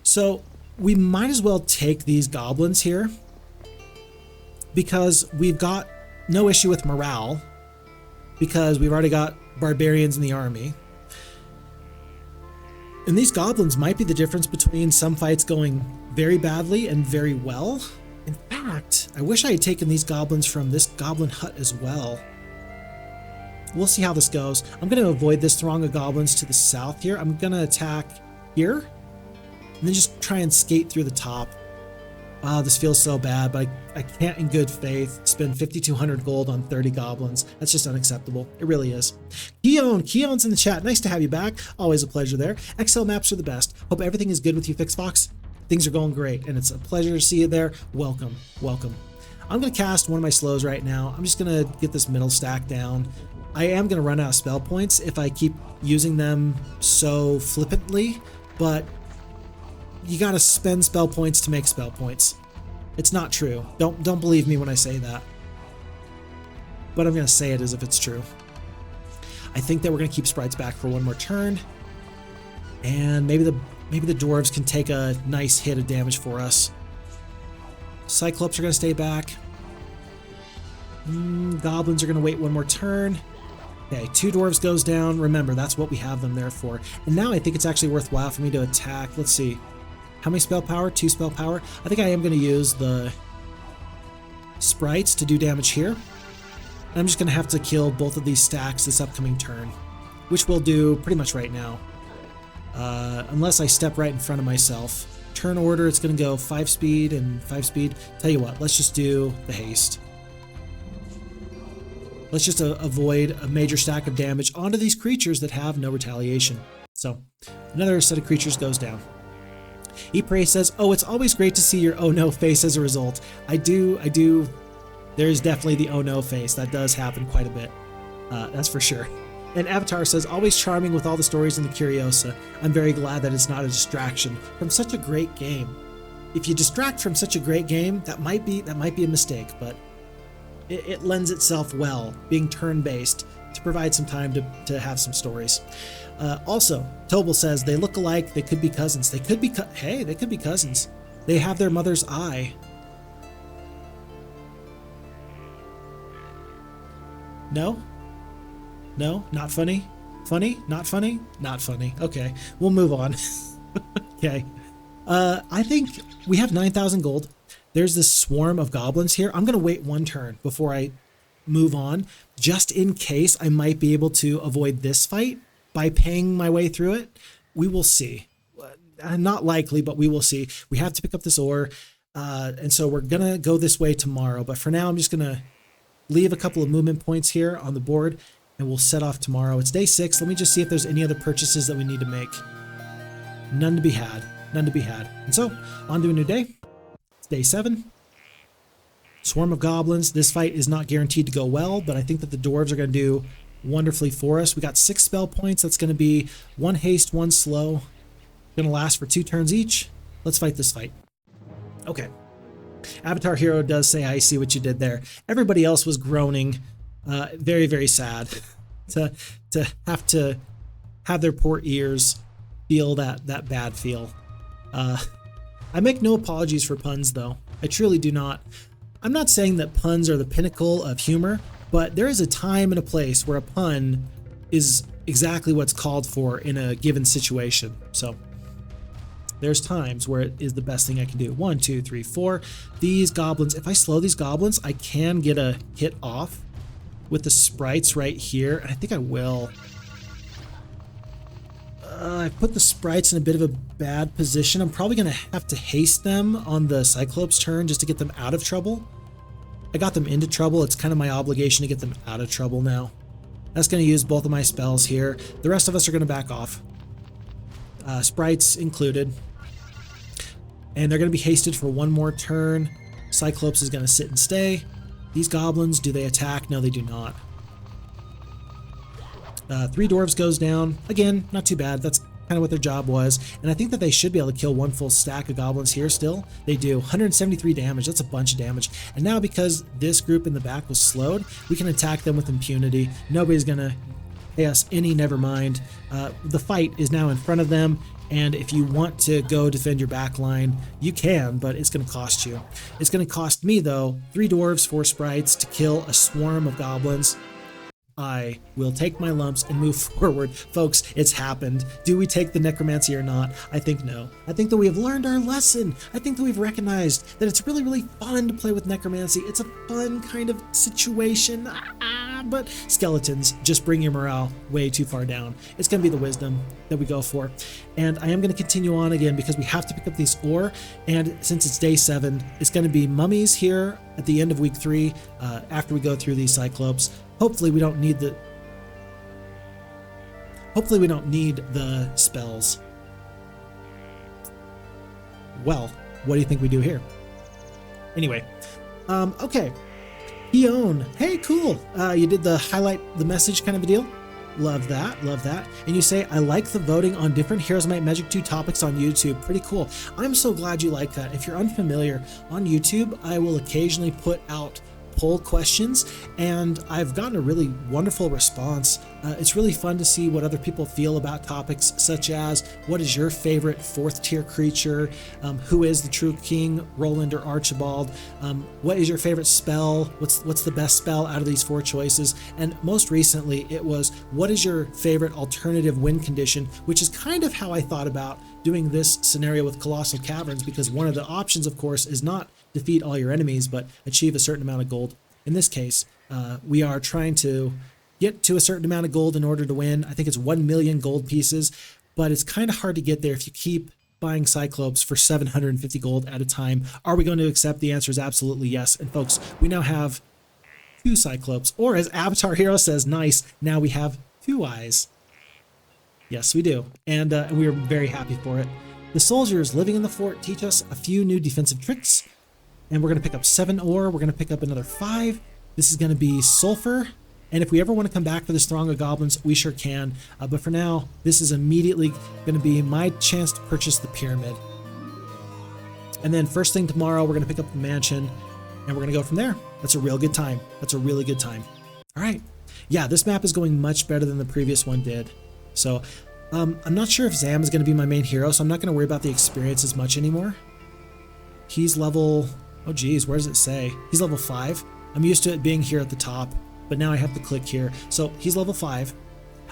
S1: So we might as well take these goblins here, because we've got no issue with morale, because we've already got barbarians in the army. And these goblins might be the difference between some fights going very badly and very well. In fact, I wish I had taken these goblins from this goblin hut as well. We'll see how this goes. I'm going to avoid this throng of goblins to the south here. I'm going to attack here, and then just try and skate through the top. Oh, this feels so bad, but I can't in good faith spend 5,200 gold on 30 goblins. That's just unacceptable. It really is. Keon's in the chat. Nice to have you back. Always a pleasure there. Excel maps are the best. Hope everything is good with you, FixFox. Things are going great, and it's a pleasure to see you there. Welcome, welcome. I'm going to cast one of my slows right now. I'm just going to get this middle stack down. I am going to run out of spell points if I keep using them so flippantly, but you gotta spend spell points to make spell points. It's not true. Don't believe me when I say that. But I'm gonna say it as if it's true. I think that we're gonna keep sprites back for one more turn, and maybe the dwarves can take a nice hit of damage for us. Cyclops are gonna stay back. Goblins are gonna wait one more turn. Okay, 2 dwarves goes down. Remember, that's what we have them there for. And now I think it's actually worthwhile for me to attack. Let's see. How many spell power? 2 spell power. I think I am going to use the sprites to do damage here. And I'm just going to have to kill both of these stacks this upcoming turn, which we'll do pretty much right now. Unless I step right in front of myself. Turn order, it's going to go 5 speed and 5 speed. Tell you what, let's just do the haste. Let's just avoid a major stack of damage onto these creatures that have no retaliation. So, another set of creatures goes down. Epray says, oh, it's always great to see your oh no face as a result. I do. There's definitely the oh no face. That does happen quite a bit. That's for sure. And Avatar says, always charming with all the stories in the Curiosa. I'm very glad that it's not a distraction from such a great game. If you distract from such a great game, that might be a mistake, but it lends itself well, being turn-based, to provide some time to have some stories. Also, Tobel says they look alike. They could be cousins. They could be hey, they could be cousins. They have their mother's eye. No? No? Not funny? Funny? Not funny? Not funny. Okay, we'll move on. Okay. I think we have 9,000 gold. There's this swarm of goblins here. I'm going to wait one turn before I move on, just in case I might be able to avoid this fight by paying my way through it. We will see. Not likely, but we will see. We have to pick up this ore, and so we're going to go this way tomorrow. But for now, I'm just going to leave a couple of movement points here on the board, and we'll set off tomorrow. It's day 6. Let me just see if there's any other purchases that we need to make. None to be had. None to be had. And so, on to a new day. It's day 7. Swarm of goblins. This fight is not guaranteed to go well, but I think that the dwarves are going to do wonderfully for us. We got 6 spell points. That's going to be 1 haste, 1 slow. Going to last for 2 turns each. Let's fight this fight. Okay. Avatar Hero does say, I see what you did there. Everybody else was groaning. Very, very sad to have their poor ears feel that bad feel. I make no apologies for puns, though. I truly do not. I'm not saying that puns are the pinnacle of humor, but there is a time and a place where a pun is exactly what's called for in a given situation. So there's times where it is the best thing I can do. 1, 2, 3, 4. These goblins, if I slow these goblins, I can get a hit off with the sprites right here. And I think I will. I put the sprites in a bit of a bad position. I'm probably going to have to haste them on the Cyclops turn just to get them out of trouble. I got them into trouble. It's kind of my obligation to get them out of trouble now. That's going to use both of my spells here. The rest of us are going to back off. Sprites included. And they're going to be hasted for 1 more turn. Cyclops is going to sit and stay. These goblins, do they attack? No, they do not. 3 dwarves goes down. Again, not too bad. That's kind of what their job was. And I think that they should be able to kill 1 full stack of goblins here still. They do. 173 damage. That's a bunch of damage. And now because this group in the back was slowed, we can attack them with impunity. Nobody's going to pay us any never mind. The fight is now in front of them. And if you want to go defend your back line, you can, but it's going to cost you. It's going to cost me, though, 3 dwarves, 4 sprites to kill a swarm of goblins. I will take my lumps and move forward. Folks, it's happened. Do we take the necromancy or not? I think no. I think that we have learned our lesson. I think that we've recognized that it's really, really fun to play with necromancy. It's a fun kind of situation. But skeletons just bring your morale way too far down. It's going to be the wisdom that we go for. And I am going to continue on again because we have to pick up these ore. And since it's day 7, it's going to be mummies here at the end of week 3 after we go through these Cyclops. Hopefully we don't need the spells. Well, what do you think we do here? Anyway, okay. Eon, hey, cool. You did the highlight the message kind of a deal. Love that, love that. And you say, I like the voting on different Heroes of Might Magic 2 topics on YouTube. Pretty cool. I'm so glad you like that. If you're unfamiliar, on YouTube, I will occasionally put out poll questions, and I've gotten a really wonderful response. It's really fun to see what other people feel about topics such as, what is your favorite 4th tier creature? Who is the true king, Roland or Archibald? What is your favorite spell? What's the best spell out of these 4 choices? And most recently it was, what is your favorite alternative win condition? Which is kind of how I thought about doing this scenario with Colossal Caverns, because one of the options, of course, is not defeat all your enemies, but achieve a certain amount of gold. In this case, we are trying to get to a certain amount of gold in order to win. I think it's 1 million gold pieces, but it's kind of hard to get there if you keep buying Cyclops for 750 gold at a time. Are we going to accept? The answer is absolutely yes. And folks, we now have 2 Cyclops, or as Avatar Hero says, nice, now we have 2 eyes. Yes, we do. And we are very happy for it. The soldiers living in the fort teach us a few new defensive tricks. And we're going to pick up 7 ore. We're going to pick up another 5. This is going to be sulfur. And if we ever want to come back for this throng of goblins, we sure can. But for now, this is immediately going to be my chance to purchase the pyramid. And then first thing tomorrow, we're going to pick up the mansion. And we're going to go from there. That's a real good time. That's a really good time. All right. Yeah, this map is going much better than the previous one did. So I'm not sure if Zam is going to be my main hero, so I'm not going to worry about the experience as much anymore. He's level, oh geez, where does it say? He's level 5. I'm used to it being here at the top, but now I have to click here. So he's level 5.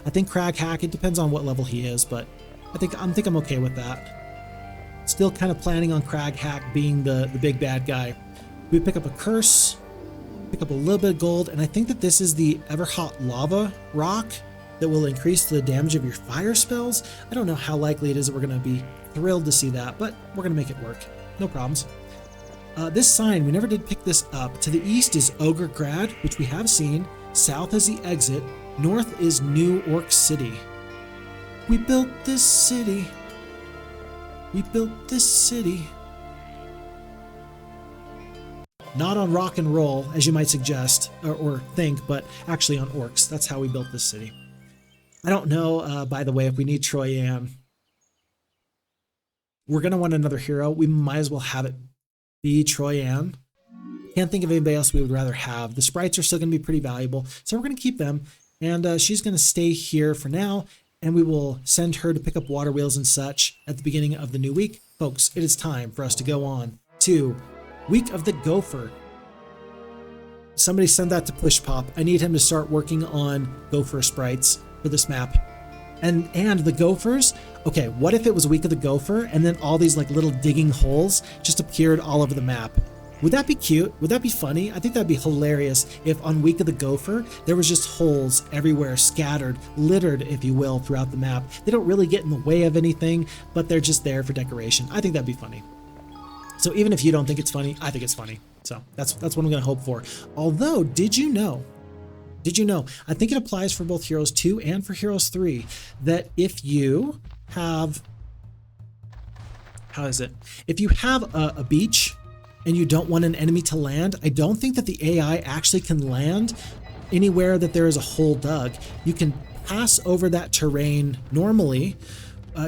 S1: I think Crag Hack, it depends on what level he is, but I think I'm okay with that. Still kind of planning on Crag Hack being the big bad guy. We pick up a curse, pick up a little bit of gold, and I think that this is the Everhot Lava rock that will increase the damage of your fire spells. I don't know how likely it is that we're going to be thrilled to see that, but we're going to make it work. No problems. This sign, we never did pick this up. To the east is Ogre Grad, which we have seen. South is the exit. North is New Orc City. We built this city. We built this city. Not on rock and roll, as you might suggest, or think, but actually on orcs. That's how we built this city. I don't know, by the way, if we need Troyan. We're going to want another hero. We might as well have it be Troyan. Can't think of anybody else we would rather have. The sprites are still going to be pretty valuable, so we're going to keep them. And she's going to stay here for now, and we will send her to pick up water wheels and such at the beginning of the new week. Folks, it is time for us to go on to Week of the Gopher. Somebody send that to Push Pop. I need him to start working on Gopher sprites for this map. And the gophers, okay, what if it was Week of the Gopher and then all these like little digging holes just appeared all over the map? Would that be cute? Would that be funny? I think that'd be hilarious if on Week of the Gopher, there was just holes everywhere, scattered, littered, if you will, throughout the map. They don't really get in the way of anything, but they're just there for decoration. I think that'd be funny. So even if you don't think it's funny, I think it's funny. So that's what I'm going to hope for. Although, did you know, I think it applies for both Heroes 2 and for Heroes 3, that if you have, if you have a beach and you don't want an enemy to land, I don't think that the AI actually can land anywhere that there is a hole dug. You can pass over that terrain normally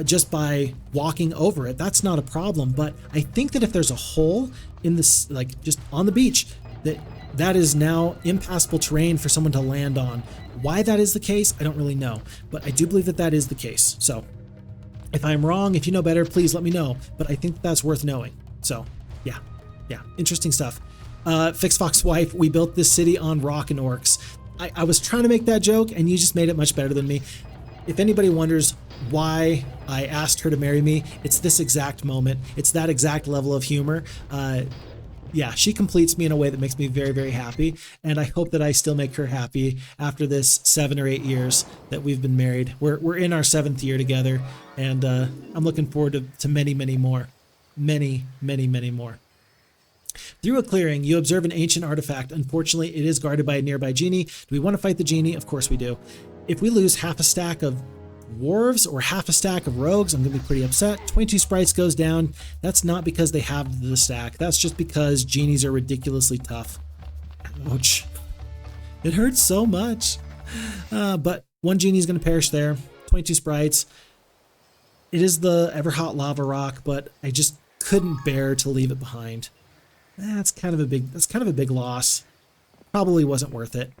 S1: just by walking over it. That's not a problem, but I think that if there's a hole in this, like just on the beach, that is now impassable terrain for someone to land on. Why that is the case, I don't really know, but I do believe that that is the case. So if I'm wrong, if you know better, please let me know, but I think that's worth knowing. So yeah, interesting stuff. Fix Fox Wife, we built this city on rock and orcs. I was trying to make that joke and you just made it much better than me. If anybody wonders why I asked her to marry me, it's this exact moment. It's that exact level of humor. Yeah, she completes me in a way that makes me very, very happy. And I hope that I still make her happy after this 7 or 8 years that we've been married. We're in our 7th year together, and I'm looking forward to many, many more. Many, many, many more. Through a clearing, you observe an ancient artifact. Unfortunately, it is guarded by a nearby genie. Do we want to fight the genie? Of course we do. If we lose half a stack of dwarves or half a stack of rogues, I'm going to be pretty upset. 22 sprites goes down. That's not because they have the stack. That's just because genies are ridiculously tough. Ouch. It hurts so much. But one genie is going to perish there. 22 sprites. It is the Everhot Lava Rock, but I just couldn't bear to leave it behind. That's kind of a big loss. Probably wasn't worth it.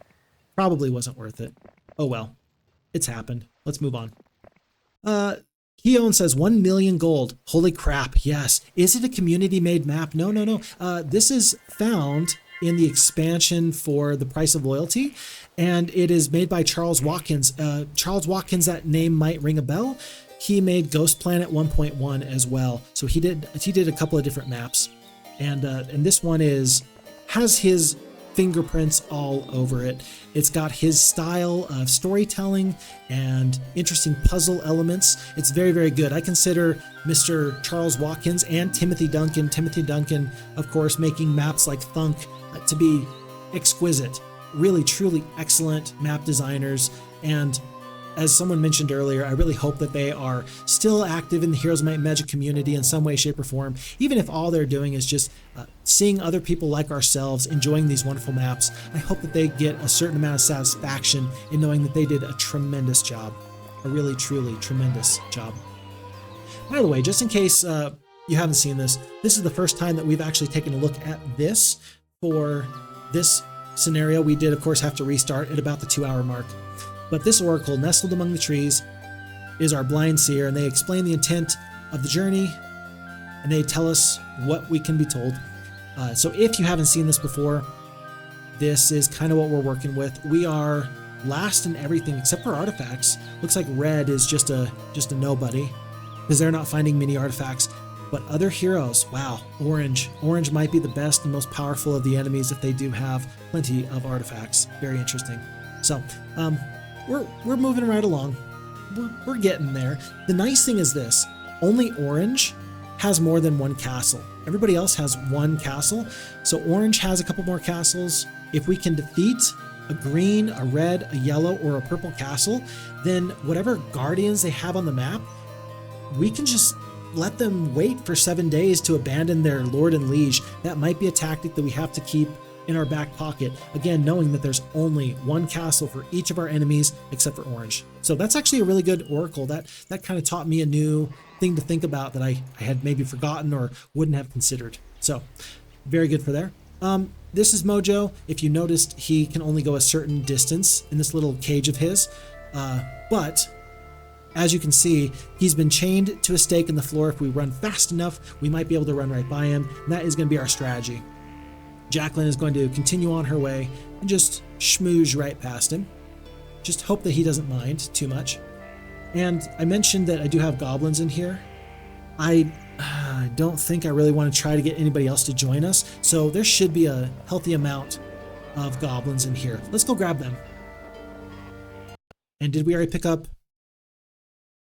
S1: Probably wasn't worth it. Oh well. It's happened. Let's move on. Keon says 1 million gold. Holy crap. Yes. Is it a community-made map? No. This is found in the expansion for the Price of Loyalty, and it is made by Charles Watkins. Charles Watkins, that name might ring a bell. He made Ghost Planet 1.1 as well. So he did a couple of different maps. And this one has his fingerprints all over it. It's got his style of storytelling and interesting puzzle elements. It's very, very good. I consider Mr. Charles Watkins and Timothy Duncan, of course, making maps like Thunk to be exquisite, really, truly excellent map designers. And as someone mentioned earlier, I really hope that they are still active in the Heroes of Might and Magic community in some way, shape, or form, even if all they're doing is just seeing other people like ourselves enjoying these wonderful maps. I hope that they get a certain amount of satisfaction in knowing that they did a tremendous job, a really, truly tremendous job. By the way, just in case you haven't seen this, this is the first time that we've actually taken a look at this for this scenario, we did of course have to restart at about the 2-hour mark. But this oracle, nestled among the trees, is our blind seer, and they explain the intent of the journey, and they tell us what we can be told. So if you haven't seen this before, this is kind of what we're working with. We are last in everything except for artifacts. Looks like red is just a nobody because they're not finding many artifacts. But other heroes, wow, orange. Orange might be the best and most powerful of the enemies if they do have plenty of artifacts. Very interesting. So we're moving right along. We're getting there. The nice thing is this: only orange has more than one castle. Everybody else has one castle. So orange has a couple more castles. If we can defeat a green, a red, a yellow, or a purple castle, then whatever guardians they have on the map, we can just let them wait for 7 days to abandon their lord and liege. That might be a tactic that we have to keep in our back pocket. Again, knowing that there's only one castle for each of our enemies except for orange. So that's actually a really good oracle. That kind of taught me a new thing to think about that I had maybe forgotten or wouldn't have considered. So very good for there. This is Mojo. If you noticed, he can only go a certain distance in this little cage of his. But as you can see, he's been chained to a stake in the floor. If we run fast enough, we might be able to run right by him. And that is going to be our strategy. Jacqueline is going to continue on her way and just schmooze right past him. Just hope that he doesn't mind too much. And I mentioned that I do have goblins in here. I don't think I really want to try to get anybody else to join us. So there should be a healthy amount of goblins in here. Let's go grab them. And did we already pick up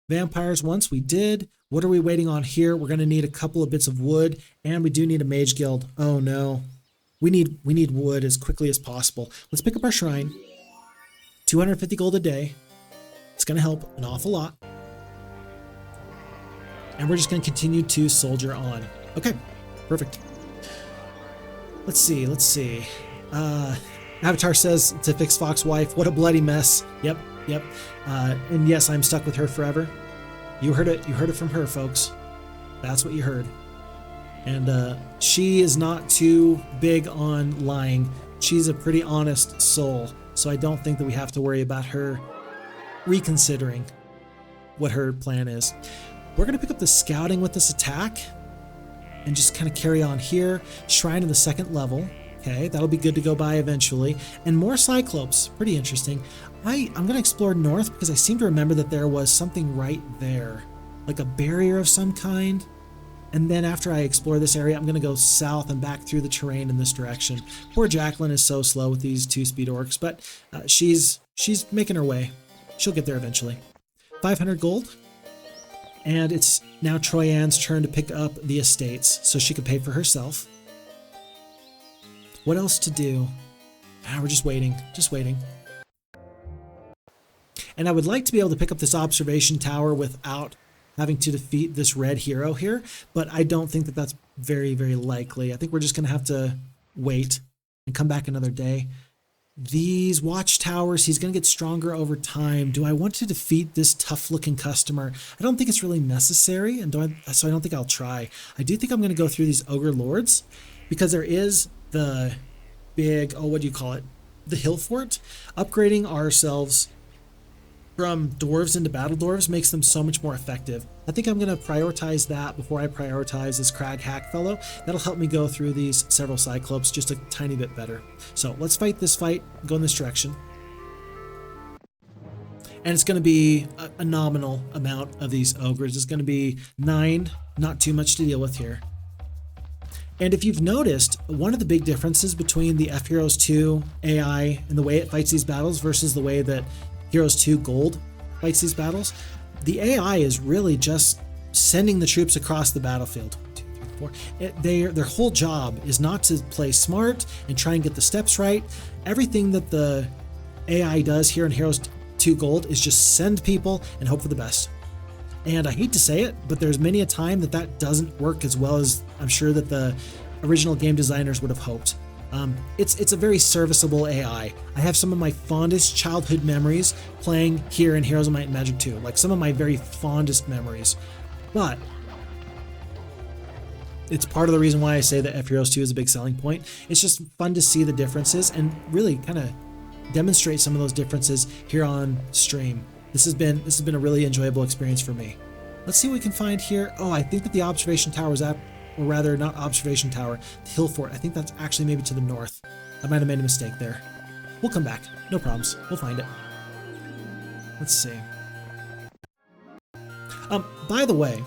S1: vampires once? We did. What are we waiting on here? We're going to need a couple of bits of wood, and we do need a mage guild. Oh no. We need wood as quickly as possible. Let's pick up our shrine. 250 gold a day. It's going to help an awful lot. And we're just going to continue to soldier on. Okay, perfect. Let's see. Avatar says to fix Fox wife, what a bloody mess. Yep. And yes, I'm stuck with her forever. You heard it from her, folks. That's what you heard. And she is not too big on lying. She's a pretty honest soul. So I don't think that we have to worry about her reconsidering what her plan is. We're going to pick up the scouting with this attack and just kind of carry on here. Shrine in the 2nd level. Okay, that'll be good to go by eventually. And more Cyclops. Pretty interesting. I'm going to explore north because I seem to remember that there was something right there. Like a barrier of some kind. And then after I explore this area, I'm going to go south and back through the terrain in this direction. Poor Jacqueline is so slow with these 2-speed orcs, but she's making her way. She'll get there eventually. 500 gold. And it's now Troyan's turn to pick up the estates so she can pay for herself. What else to do? We're just waiting. And I would like to be able to pick up this observation tower without having to defeat this red hero here, but I don't think that that's very, very likely. I think we're just going to have to wait and come back another day. These watchtowers, he's going to get stronger over time. Do I want to defeat this tough-looking customer? I don't think it's really necessary, and so I don't think I'll try. I do think I'm going to go through these ogre lords because there is the big, what do you call it? The hill fort. Upgrading ourselves from dwarves into battle dwarves makes them so much more effective. I think I'm going to prioritize that before I prioritize this Crag Hack fellow. That'll help me go through these several Cyclops just a tiny bit better. So let's fight this fight, go in this direction. And it's going to be a nominal amount of these ogres. It's going to be 9, not too much to deal with here. And if you've noticed, one of the big differences between the FHeroes2 AI and the way it fights these battles versus the way that Heroes2 Gold fights these battles, the AI is really just sending the troops across the battlefield. 1, 2, 3, 4. Their whole job is not to play smart and try and get the steps right. Everything that the AI does here in Heroes2 Gold is just send people and hope for the best. And I hate to say it, but there's many a time that doesn't work as well as I'm sure that the original game designers would have hoped. It's a very serviceable AI. I have some of my fondest childhood memories playing here in Heroes of Might and Magic 2, like some of my very fondest memories. But it's part of the reason why I say that FHeroes2 is a big selling point. It's just fun to see the differences and really kind of demonstrate some of those differences here on stream. This has been a really enjoyable experience for me. Let's see what we can find here. Oh, I think that the observation tower is at, or rather not observation tower, the hill fort. I think that's actually maybe to the north. I might have made a mistake there. We'll come back. No problems. We'll find it. Let's see. By the way,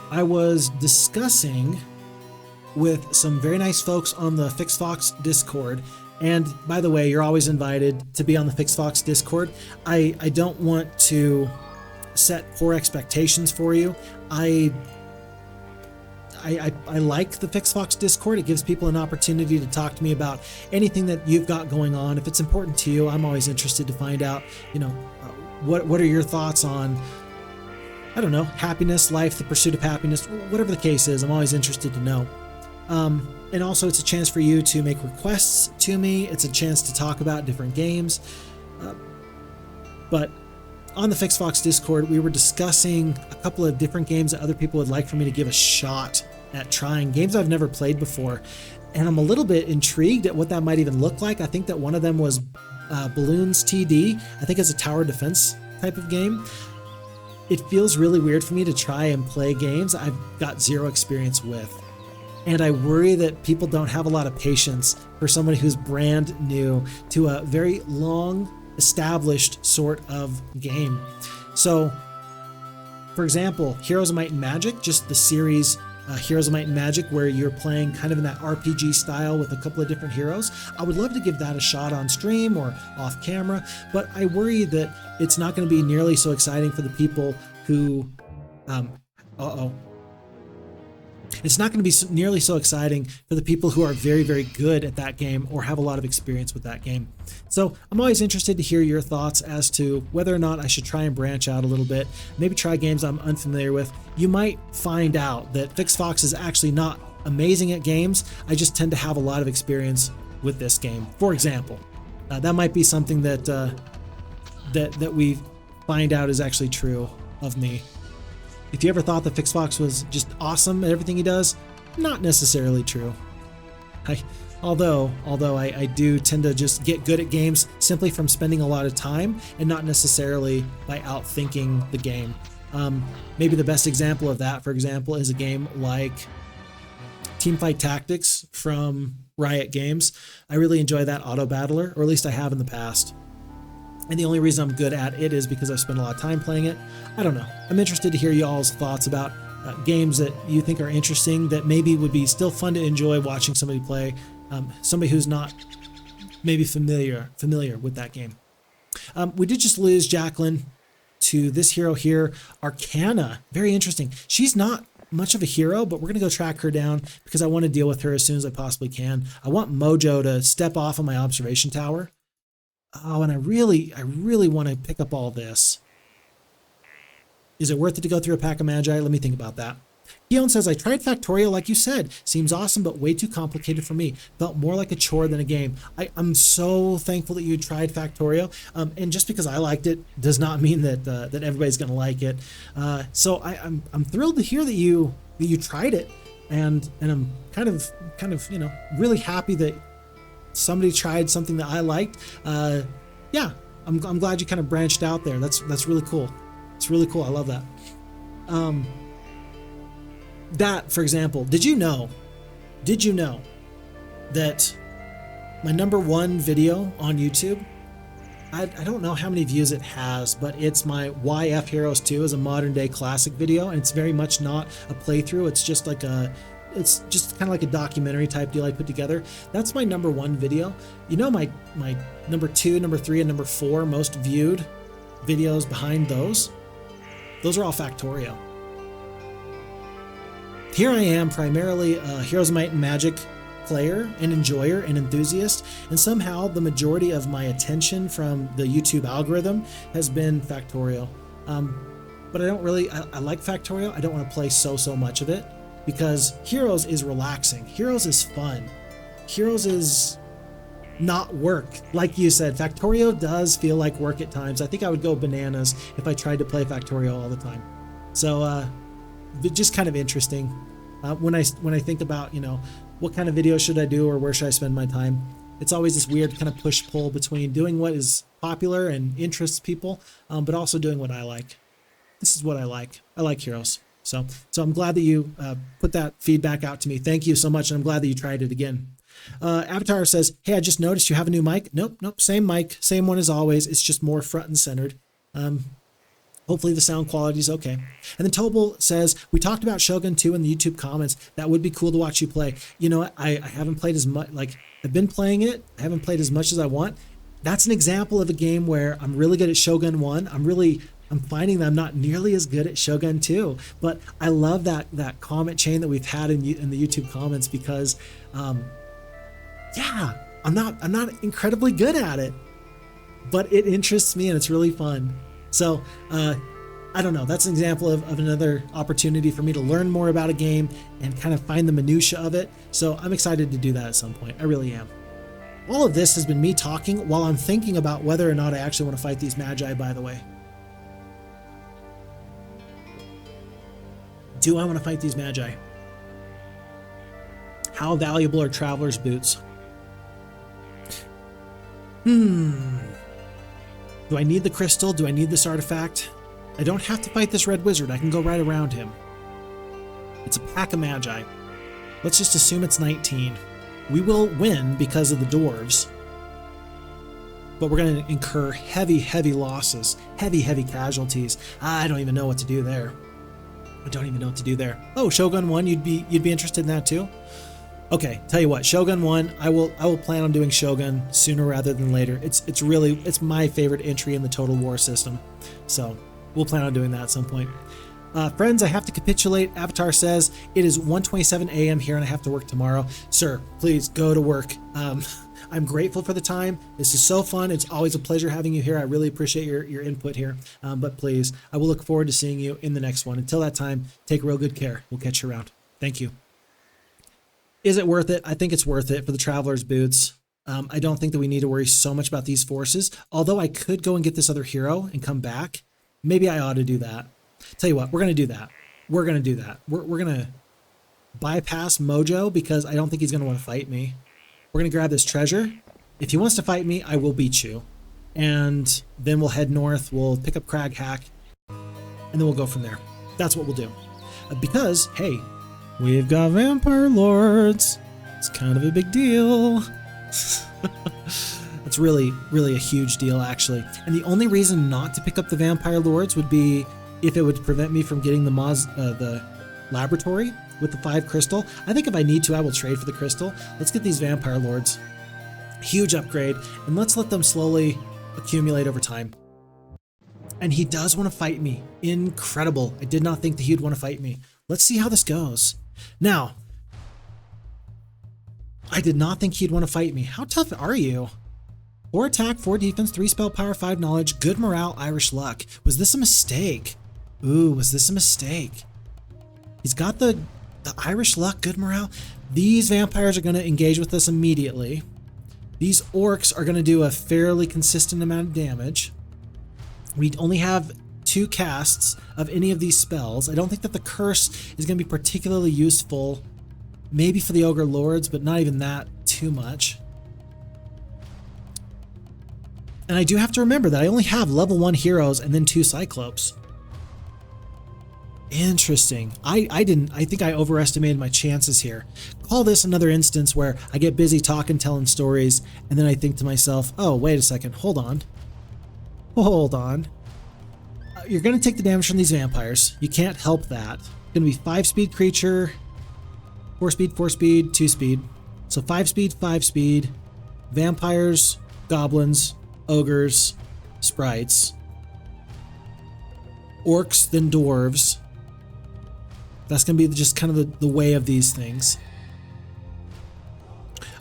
S1: I was discussing with some very nice folks on the FixFox Discord. And by the way, you're always invited to be on the FixFox Discord. I don't want to set poor expectations for you. I like the FixFox Discord. It gives people an opportunity to talk to me about anything that you've got going on. If it's important to you, I'm always interested to find out, what are your thoughts on, I don't know, happiness, life, the pursuit of happiness, whatever the case is. I'm always interested to know. And also it's a chance for you to make requests to me. It's a chance to talk about different games. But on the FixFox Discord, we were discussing a couple of different games that other people would like for me to give a shot at trying, games I've never played before. And I'm a little bit intrigued at what that might even look like. I think that one of them was Balloons TD. I think it's a tower defense type of game. It feels really weird for me to try and play games I've got zero experience with. And I worry that people don't have a lot of patience for somebody who's brand new to a very long established sort of game. So, for example, Heroes of Might and Magic, just the series Heroes of Might and Magic, where you're playing kind of in that RPG style with a couple of different heroes. I would love to give that a shot on stream or off camera, but I worry that it's not going to be nearly so exciting for the people who, it's not going to be nearly so exciting for the people who are very, very good at that game or have a lot of experience with that game. So I'm always interested to hear your thoughts as to whether or not I should try and branch out a little bit, maybe try games I'm unfamiliar with. You might find out that FixFox is actually not amazing at games. I just tend to have a lot of experience with this game. For example, that might be something that that we find out is actually true of me. If you ever thought that FixFox was just awesome at everything he does, not necessarily true. Although I do tend to just get good at games simply from spending a lot of time and not necessarily by outthinking the game. Maybe the best example of that, for example, is a game like Teamfight Tactics from Riot Games. I really enjoy that auto battler, or at least I have in the past. And the only reason I'm good at it is because I've spent a lot of time playing it. I don't know. I'm interested to hear y'all's thoughts about games that you think are interesting, that maybe would be still fun to enjoy watching somebody play, somebody who's not maybe familiar with that game. We did just lose Jacqueline to this hero here, Arcana. Very interesting. She's not much of a hero, but we're going to go track her down because I want to deal with her as soon as I possibly can. I want Mojo to step off on my observation tower. Oh, and I really want to pick up all this. Is it worth it to go through a pack of Magi? Let me think about that. Keon says, I tried Factorio like you said. Seems awesome, but way too complicated for me. Felt more like a chore than a game. I'm so thankful that you tried Factorio. And just because I liked it does not mean that that everybody's going to like it. So I'm thrilled to hear that you tried it, and I'm kind of really happy that somebody tried something that I liked. Yeah, I'm glad you kind of branched out there. That's really cool. It's really cool. I love that. That, for example, did you know that my #1 video on YouTube, I don't know how many views it has, but it's my Why FHeroes2 is a modern day classic video, and it's very much not a playthrough. It's just like it's just kind of like a documentary type deal I put together. That's my #1 video. You know, my #2, #3, and #4 most viewed videos behind those are all Factorio. Here I am, primarily a Heroes of Might and Magic player and enjoyer and enthusiast, and somehow the majority of my attention from the YouTube algorithm has been Factorio. But I like Factorio. I don't want to play so much of it, because Heroes is relaxing. Heroes is fun. Heroes is not work. Like you said, Factorio does feel like work at times. I think I would go bananas if I tried to play Factorio all the time. So just kind of interesting. When I think about, you know, what kind of video should I do or where should I spend my time, it's always this weird kind of push-pull between doing what is popular and interests people, but also doing what I like. This is what I like. I like Heroes. So I'm glad that you put that feedback out to me. Thank you so much, and I'm glad that you tried it again. Avatar says, hey, I just noticed you have a new mic. Nope, same mic, same one as always. It's just more front and centered. Hopefully the sound quality is okay. And then Tobal says, we talked about Shogun 2 in the YouTube comments. That would be cool to watch you play. You know, I haven't played as much, like, I've been playing it. I haven't played as much as I want. That's an example of a game where I'm really good at Shogun 1. I'm finding that I'm not nearly as good at Shogun 2. But I love that comment chain that we've had in the YouTube comments because, yeah, I'm not incredibly good at it, but it interests me and it's really fun. So, I don't know, that's an example of another opportunity for me to learn more about a game and kind of find the minutia of it. So I'm excited to do that at some point. I really am. All of this has been me talking while I'm thinking about whether or not I actually want to fight these Magi, by the way. Do I want to fight these Magi? How valuable are Traveler's Boots? Do I need the crystal? Do I need this artifact? I don't have to fight this red wizard. I can go right around him. It's a pack of Magi. Let's just assume it's 19. We will win because of the Dwarves. But we're going to incur heavy losses. Heavy casualties. I don't even know what to do there. Oh, Shogun 1, you'd be interested in that too? Okay, tell you what, Shogun 1, I will plan on doing Shogun sooner rather than later. It's my favorite entry in the Total War system. So we'll plan on doing that at some point. Friends, I have to capitulate. Avatar says it is 1:27 a.m. here and I have to work tomorrow. Sir, please go to work. I'm grateful for the time. This is so fun. It's always a pleasure having you here. I really appreciate your input here. But please, I will look forward to seeing you in the next one. Until that time, take real good care. We'll catch you around. Thank you. Is it worth it? I think it's worth it for the Traveler's Boots. I don't think that we need to worry so much about these forces. Although I could go and get this other hero and come back. Maybe I ought to do that. Tell you what, we're going to do that. We're going to bypass Mojo because I don't think he's going to want to fight me. We're going to grab this treasure. If he wants to fight me, I will beat you. And then we'll head north. We'll pick up Crag Hack. And then we'll go from there. That's what we'll do. Because, hey, we've got Vampire Lords. It's kind of a big deal. It's really a huge deal, actually. And the only reason not to pick up the Vampire Lords would be if it would prevent me from getting the laboratory with the 5 crystal. I think if I need to, I will trade for the crystal. Let's get these Vampire Lords. Huge upgrade. And let's let them slowly accumulate over time. And he does want to fight me. Incredible. I did not think that he would want to fight me. Let's see how this goes. Now, I did not think he'd want to fight me. How tough are you? 4 attack, 4 defense, 3 spell power, 5 knowledge, good morale, Irish luck. Was this a mistake? Ooh, was this a mistake? He's got the Irish luck, good morale. These vampires are going to engage with us immediately. These orcs are going to do a fairly consistent amount of damage. We only have 2 casts of any of these spells. I don't think that the curse is going to be particularly useful. Maybe for the Ogre Lords, but not even that too much. And I do have to remember that I only have level 1 heroes and then 2 Cyclops. Interesting. I think I overestimated my chances here. Call this another instance where I get busy talking, telling stories, and then I think to myself, oh, wait a second, hold on. You're going to take the damage from these vampires. You can't help that. It's going to be 5-speed creature, 4-speed, 4-speed, 2-speed. So 5-speed, 5-speed, vampires, goblins, ogres, sprites, orcs, then dwarves. That's going to be just kind of the way of these things.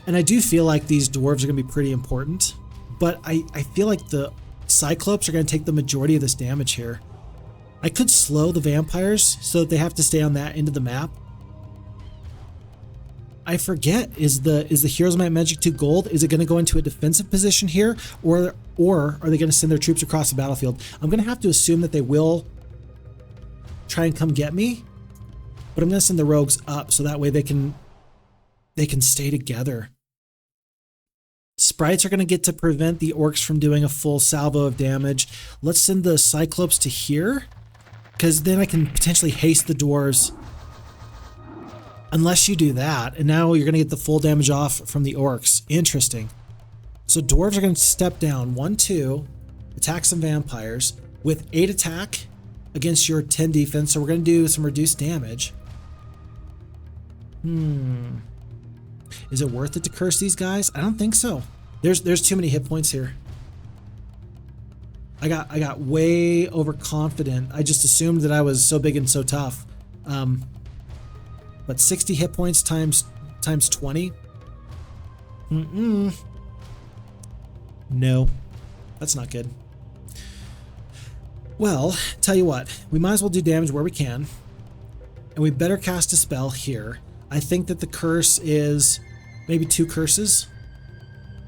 S1: And I do feel like these dwarves are going to be pretty important, but I feel like the Cyclops are going to take the majority of this damage here. I could slow the vampires so that they have to stay on that end of the map. I forget, is the Heroes of Might and Magic 2 gold, is it going to go into a defensive position here, or are they going to send their troops across the battlefield? I'm going to have to assume that they will try and come get me, But I'm going to send the rogues up so that way they can stay together. Sprites are going to get to prevent the orcs from doing a full salvo of damage. Let's send the Cyclops to here, because then I can potentially haste the dwarves. Unless you do that, and now you're going to get the full damage off from the orcs. Interesting. So dwarves are going to step down 1-2, attack some vampires with 8 attack against your 10 defense. So we're going to do some reduced damage. Is it worth it to curse these guys? I don't think so. There's too many hit points here. I got way overconfident. I just assumed that I was so big and so tough. But 60 hit points times 20. No, that's not good. Well, tell you what, we might as well do damage where we can, and we better cast a spell here. I think that the curse is maybe 2 curses.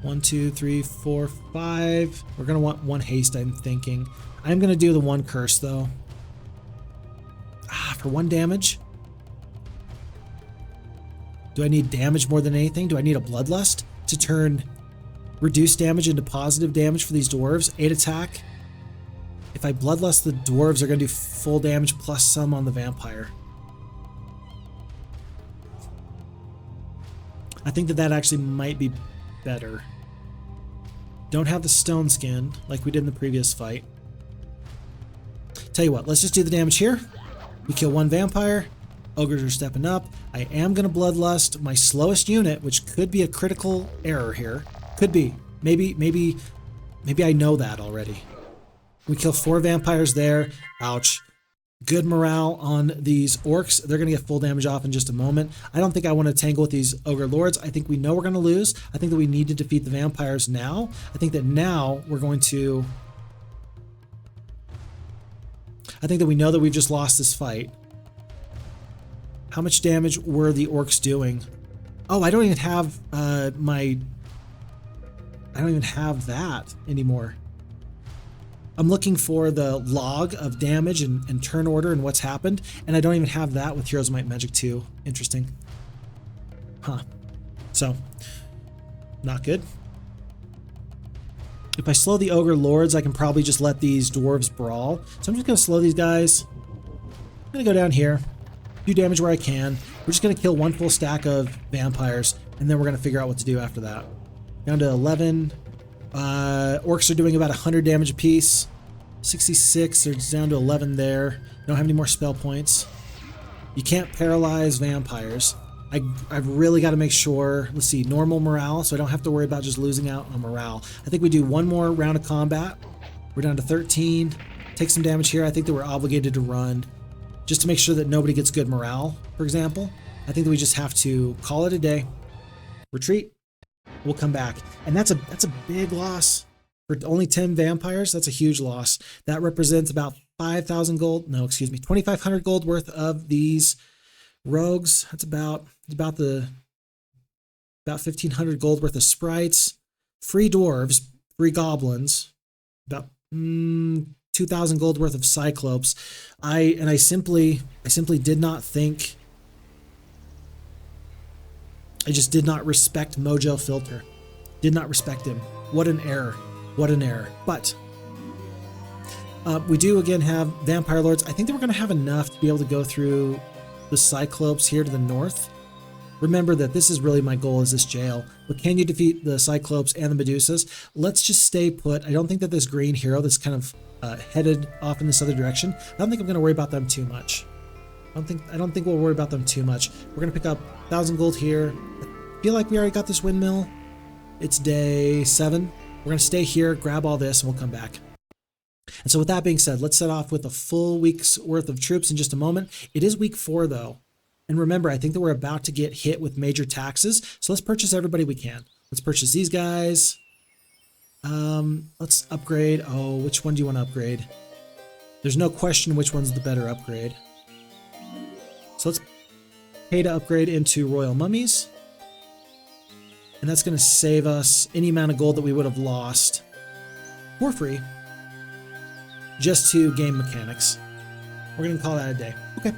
S1: 1, 2, 3, 4, 5. We're gonna want 1 haste, I'm thinking. I'm gonna do the 1 curse though. For 1 damage. Do I need damage more than anything? Do I need a bloodlust to turn reduced damage into positive damage for these dwarves? 8 attack. If I bloodlust, the dwarves are gonna do full damage plus some on the vampire. I think that actually might be better. Don't have the stone skin like we did in the previous fight. Tell you what, let's just do the damage here. We kill 1 vampire. Ogres are stepping up. I am going to bloodlust my slowest unit, which could be a critical error here. Could be. Maybe I know that already. We kill 4 vampires there. Ouch. Good morale on these orcs. They're going to get full damage off in just a moment. I don't think I want to tangle with these ogre lords. I think we know we're going to lose. I think that we need to defeat the vampires now. I think that now we're going to... I think that we know that we've just lost this fight. How much damage were the orcs doing? Oh, I don't even have I don't even have that anymore. I'm looking for the log of damage and turn order and what's happened, and I don't even have that with Heroes of Might and Magic 2. Interesting. Huh. So, not good. If I slow the Ogre Lords, I can probably just let these Dwarves brawl. So I'm just going to slow these guys. I'm going to go down here, do damage where I can. We're just going to kill 1 full stack of vampires, and then we're going to figure out what to do after that. Down to 11. Orcs are doing about 100 damage apiece. 66, they're down to 11 there. Don't have any more spell points. You can't paralyze vampires. I've really got to make sure, let's see, normal morale, so I don't have to worry about just losing out on morale. I think we do 1 more round of combat. We're down to 13. Take some damage here. I think that we're obligated to run just to make sure that nobody gets good morale, for example. I think that we just have to call it a day. Retreat. We'll come back. And that's a big loss. For only 10 vampires, that's a huge loss. That represents about 5,000 gold. No, excuse me, 2,500 gold worth of these rogues. That's about 1,500 gold worth of sprites. Free dwarves, free goblins. About 2,000 gold worth of Cyclops. I simply did not think. I just did not respect Mojo Filter. Did not respect him. What an error. What an error. But we do again have Vampire Lords. I think that we're going to have enough to be able to go through the Cyclops here to the north. Remember that this is really my goal, is this jail. But can you defeat the Cyclops and the Medusas? Let's just stay put. I don't think that this green hero that's kind of headed off in this other direction, I don't think I'm going to worry about them too much. I don't think we'll worry about them too much. We're going to pick up 1,000 gold here. I feel like we already got this windmill. It's day 7. We're going to stay here, grab all this, and we'll come back. And so with that being said, let's set off with a full week's worth of troops in just a moment. It is week 4, though. And remember, I think that we're about to get hit with major taxes. So let's purchase everybody we can. Let's purchase these guys. Let's upgrade. Oh, which one do you want to upgrade? There's no question which one's the better upgrade. So let's pay to upgrade into Royal Mummies. And that's going to save us any amount of gold that we would have lost for free. Just to game mechanics. We're going to call that a day. Okay.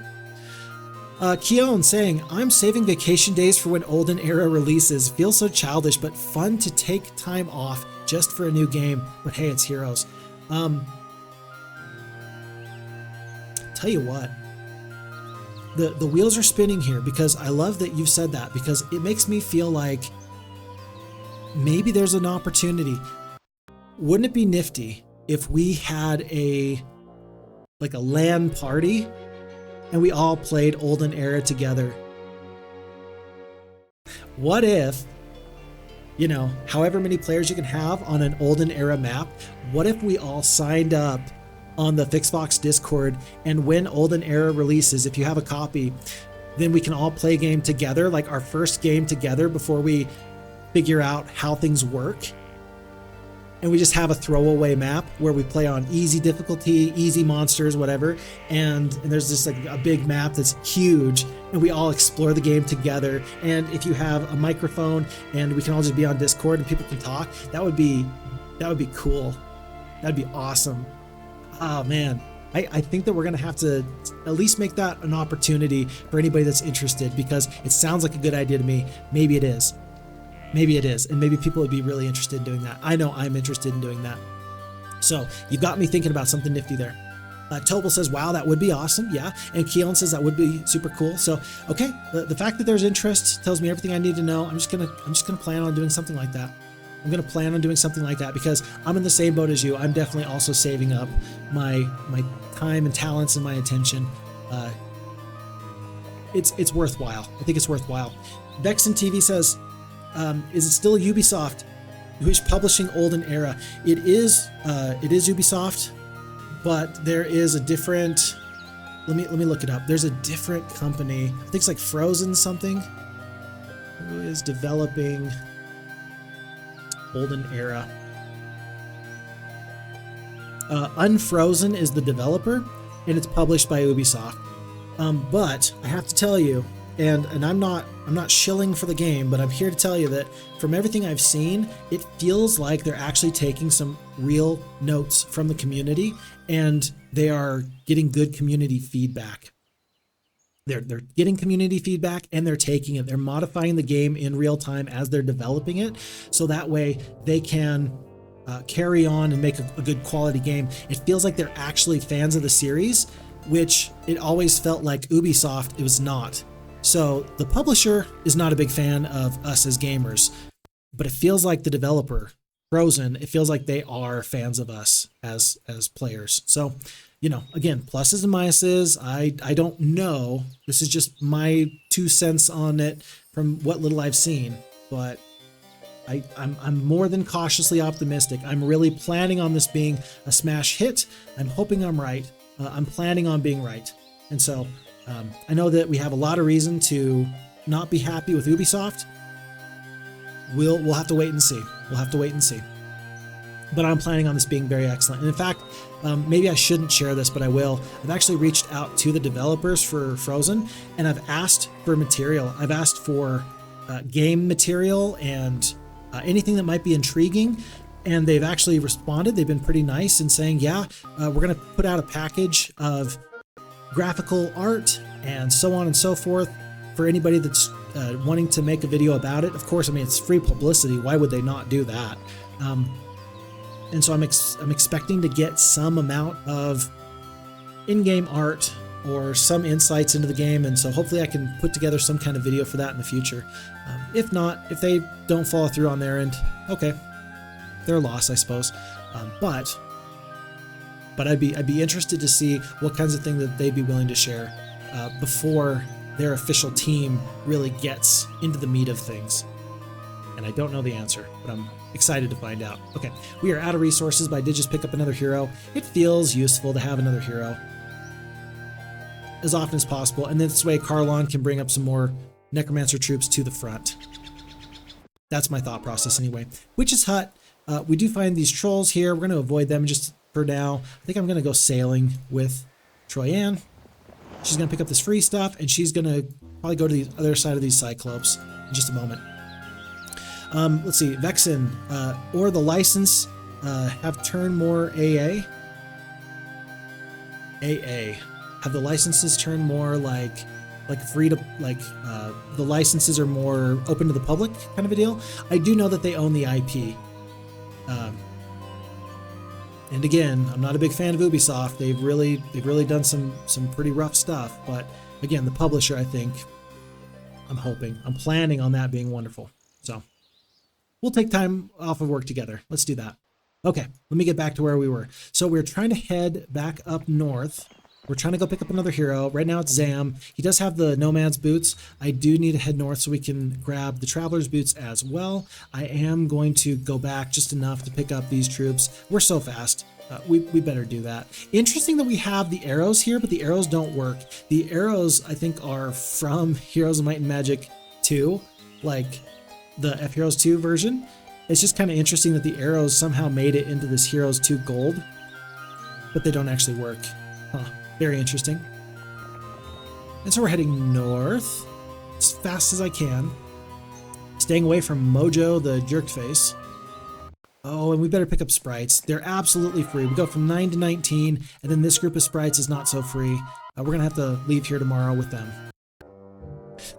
S1: Keon saying, I'm saving vacation days for when Olden era releases. Feels so childish, but fun to take time off just for a new game. But hey, it's Heroes. Tell you what, the wheels are spinning here because I love that you've said that, because it makes me feel like maybe there's an opportunity. Wouldn't it be nifty if we had a LAN party and we all played Olden era together? What if, you know, however many players you can have on an Olden era map, what if we all signed up on the Fixbox Discord, and when Olden era releases, if you have a copy, then we can all play a game together, like our first game together before we figure out how things work. And we just have a throwaway map where we play on easy difficulty, easy monsters, whatever. And there's just like a big map that's huge, and we all explore the game together. And if you have a microphone and we can all just be on Discord and people can talk, that would be cool. That'd be awesome. Oh man, I think that we're gonna have to at least make that an opportunity for anybody that's interested, because it sounds like a good idea to me. Maybe it is. Maybe it is, and maybe people would be really interested in doing that. I know I'm interested in doing that. So you got me thinking about something nifty there. Tobel says, wow, that would be awesome. Yeah. And Keelan says that would be super cool. So, okay. The fact that there's interest tells me everything I need to know. I'm just going to plan on doing something like that. I'm going to plan on doing something like that because I'm in the same boat as you. I'm definitely also saving up my time and talents and my attention. It's worthwhile. I think it's worthwhile. Vexen TV says, is it still Ubisoft who's publishing Olden era? It is Ubisoft, but there is a different, let me look it up. There's a different company. I think it's like Frozen something, who is developing Olden era. Unfrozen is the developer, and it's published by Ubisoft. But I have to tell you, and I'm not shilling for the game, but I'm here to tell you that from everything I've seen, it feels like they're actually taking some real notes from the community, and they are getting good community feedback. They're getting community feedback and they're taking it. They're modifying the game in real time as they're developing it, so that way they can carry on and make a good quality game. It feels like they're actually fans of the series, which it always felt like Ubisoft, it was not. So the publisher is not a big fan of us as gamers, but it feels like the developer, Frozen, it feels like they are fans of us as players. So, you know, again, pluses and minuses. I don't know. This is just my 2 cents on it from what little I've seen, but I'm more than cautiously optimistic. I'm really planning on this being a smash hit. I'm hoping I'm right. I'm planning on being right. And so I know that we have a lot of reason to not be happy with Ubisoft. We'll have to wait and see. We'll have to wait and see. But I'm planning on this being very excellent. And in fact, maybe I shouldn't share this, but I will. I've actually reached out to the developers for Frozen, and I've asked for material. I've asked for game material and anything that might be intriguing. And they've actually responded. They've been pretty nice in saying, yeah, we're going to put out a package of graphical art and so on and so forth for anybody that's wanting to make a video about it. Of course, I mean, it's free publicity. Why would they not do that? And so I'm expecting to get some amount of in-game art or some insights into the game, and so hopefully I can put together some kind of video for that in the future. If not, if they don't follow through on their end, okay, their loss, I suppose. But I'd be interested to see what kinds of things that they'd be willing to share before their official team really gets into the meat of things. And I don't know the answer, but I'm excited to find out. Okay, we are out of resources, but I did just pick up another hero. It feels useful to have another hero as often as possible, and this way Carlon can bring up some more Necromancer troops to the front. That's my thought process anyway. Witch's Hut, we do find these trolls here. We're going to avoid them just for now. I think I'm going to go sailing with Troyanne. She's going to pick up this free stuff, and she's going to probably go to the other side of these Cyclops in just a moment. Let's see, Vexen, or the license, have turned more AA. AA. Have the licenses turned more like like free to, like the licenses are more open to the public kind of a deal. I do know that they own the IP. And again, I'm not a big fan of Ubisoft. They've really done some pretty rough stuff. But again, the publisher, I think, I'm planning on that being wonderful. So we'll take time off of work together. Let's do that. Okay, let me get back to where we were. So we're trying to head back up north. We're trying to go pick up another hero. Right now it's Zam. He does have the Nomads boots. I do need to head north so we can grab the Traveler's boots as well. I am going to go back just enough to pick up these troops. We're so fast. We better do that. Interesting that we have the arrows here, but the arrows don't work. The arrows, I think, are from Heroes of Might and Magic 2, like the FHeroes2 version. It's just kind of interesting that the arrows somehow made it into this Heroes 2 gold, but they don't actually work. Huh. Very interesting. And so we're heading north as fast as I can, staying away from Mojo, the jerk face. Oh, and we better pick up sprites. They're absolutely free. We go from 9 to 19, and then this group of sprites is not so free. We're going to have to leave here tomorrow with them.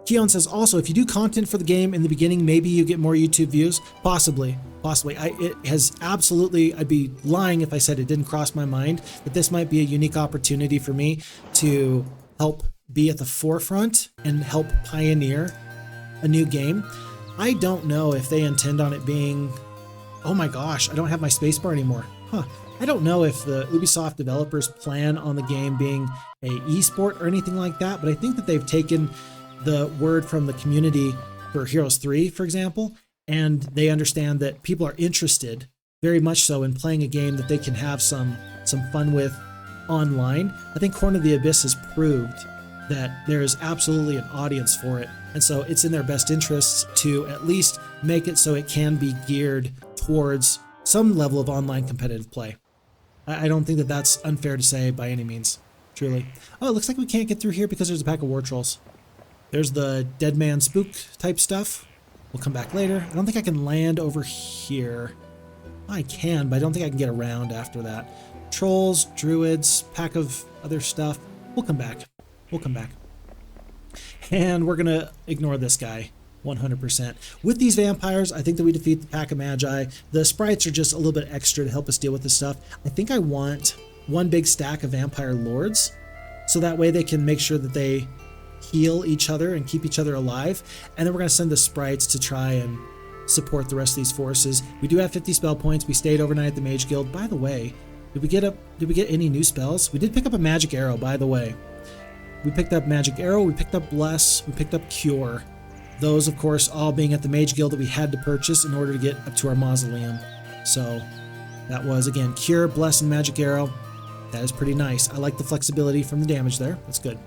S1: Keon says, also, if you do content for the game in the beginning, maybe you get more YouTube views. Possibly. It has absolutely, I'd be lying if I said it didn't cross my mind that this might be a unique opportunity for me to help be at the forefront and help pioneer a new game. I don't know if they intend on it being, oh my gosh, I don't have my spacebar anymore. I don't know if the Ubisoft developers plan on the game being a esport or anything like that, but I think that they've taken the word from the community for Heroes 3, for example, and they understand that people are interested very much so in playing a game that they can have some fun with online. I think Horn of the Abyss has proved that there is absolutely an audience for it, and so it's in their best interests to at least make it so it can be geared towards some level of online competitive play. I don't think that that's unfair to say by any means, truly. Oh, it looks like we can't get through here because there's a pack of war trolls. There's the dead man spook type stuff. We'll come back later. I don't think I can land over here. I can, but I don't think I can get around after that. Trolls, druids, pack of other stuff. We'll come back. And we're going to ignore this guy 100%. With these vampires, I think that we defeat the pack of magi. The sprites are just a little bit extra to help us deal with this stuff. I think I want one big stack of vampire lords, so that way they can make sure that they heal each other and keep each other alive. And then we're going to send the sprites to try and support the rest of these forces. We do have 50 spell points. We stayed overnight at the Mage Guild. By the way, did we get any new spells? We did pick up a magic arrow, by the way. We picked up magic arrow, we picked up bless, we picked up cure. Those, of course, all being at the Mage Guild that we had to purchase in order to get up to our mausoleum. So that was, again, cure, bless, and magic arrow. That is pretty nice. I like the flexibility from the damage there. That's good.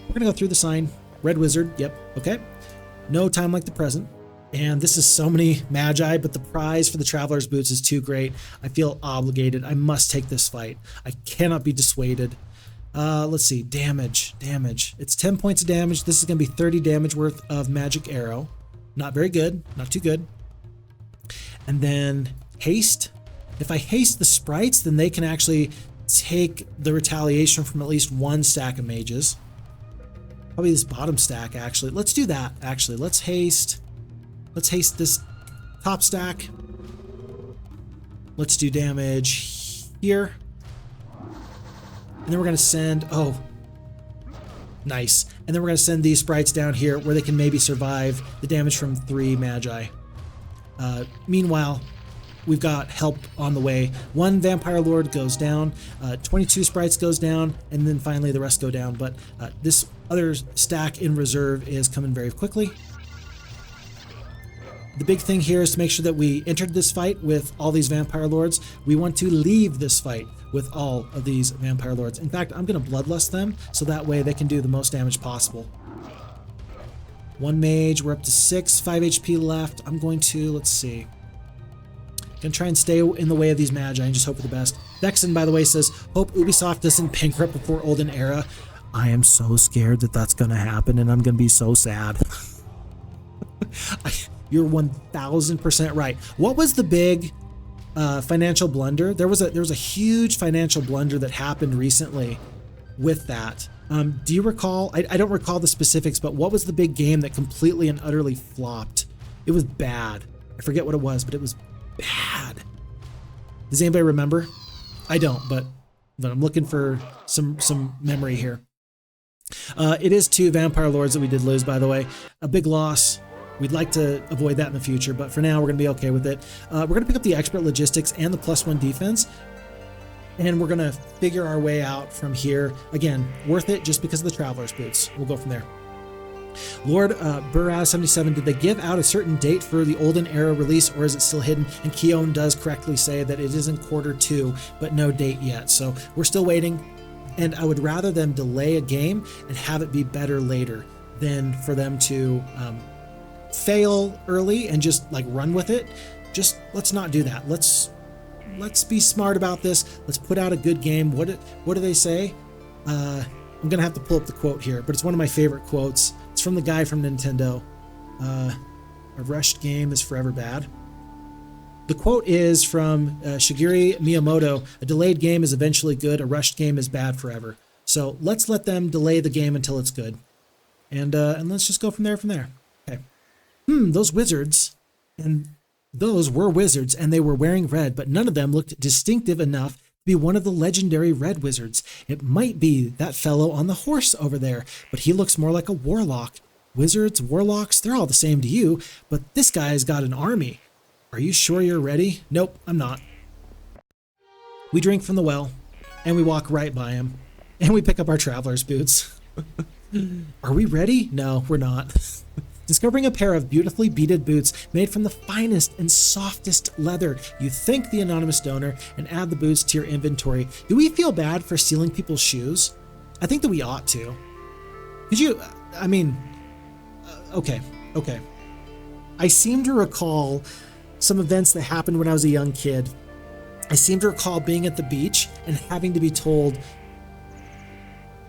S1: We're going to go through the sign. Red Wizard. Yep. Okay. No time like the present. And this is so many magi, but the prize for the Traveler's boots is too great. I feel obligated. I must take this fight. I cannot be dissuaded. Let's see. Damage. It's 10 points of damage. This is going to be 30 damage worth of magic arrow. Not very good. Not too good. And then haste. If I haste the sprites, then they can actually take the retaliation from at least one stack of mages. Probably this bottom stack, actually. Let's do that, actually. Let's haste this top stack. Let's do damage here. And then we're going to send, oh, nice. And then we're going to send these sprites down here where they can maybe survive the damage from 3 magi. Meanwhile, we've got help on the way. 1 Vampire Lord goes down, 22 sprites goes down, and then finally the rest go down. But this other stack in reserve is coming very quickly. The big thing here is to make sure that we entered this fight with all these Vampire Lords. We want to leave this fight with all of these Vampire Lords. In fact, I'm going to Bloodlust them so that way they can do the most damage possible. 1 mage, we're up to 6, 5 HP left. I'm going to, let's see. Gonna try and stay in the way of these magi and just hope for the best. Vexen, by the way, says, hope Ubisoft doesn't bankrupt before Olden era. I am so scared that that's gonna happen and I'm gonna be so sad. You're 1000% right. What was the big financial blunder? There was a huge financial blunder that happened recently with that. Do you recall, I don't recall the specifics, but what was the big game that completely and utterly flopped? It was bad. I forget what it was, but it was bad. Does anybody remember? I don't, but I'm looking for some memory here. It is 2 Vampire Lords that we did lose, by the way. A big loss. We'd like to avoid that in the future, but for now, we're going to be okay with it. We're going to pick up the Expert Logistics and the +1 defense, and we're going to figure our way out from here. Again, worth it just because of the Traveler's Boots. We'll go from there. Lord Buraz77, did they give out a certain date for the Olden era release, or is it still hidden? And Keown does correctly say that it is in Q2, but no date yet. So we're still waiting, and I would rather them delay a game and have it be better later than for them to fail early and just like run with it. Just let's not do that. Let's be smart about this. Let's put out a good game. What do they say? I'm gonna have to pull up the quote here, but it's one of my favorite quotes. It's from the guy from Nintendo. A rushed game is forever bad. The quote is from Shigeru Miyamoto. A delayed game is eventually good. A rushed game is bad forever. So let's let them delay the game until it's good, and let's just go from there. Okay. Those wizards, and those were wizards, and they were wearing red, but none of them looked distinctive enough to be one of the legendary red wizards. It might be that fellow on the horse over there, but he looks more like a warlock. Wizards, warlocks, they're all the same to you, but this guy's got an army. Are you sure you're ready? Nope, I'm not. We drink from the well, and we walk right by him, and we pick up our traveler's boots. Are we ready? No, we're not. Discovering a pair of beautifully beaded boots made from the finest and softest leather. You thank the anonymous donor and add the boots to your inventory. Do we feel bad for stealing people's shoes? I think that we ought to. Could you, I mean, okay. I seem to recall some events that happened when I was a young kid. I seem to recall being at the beach and having to be told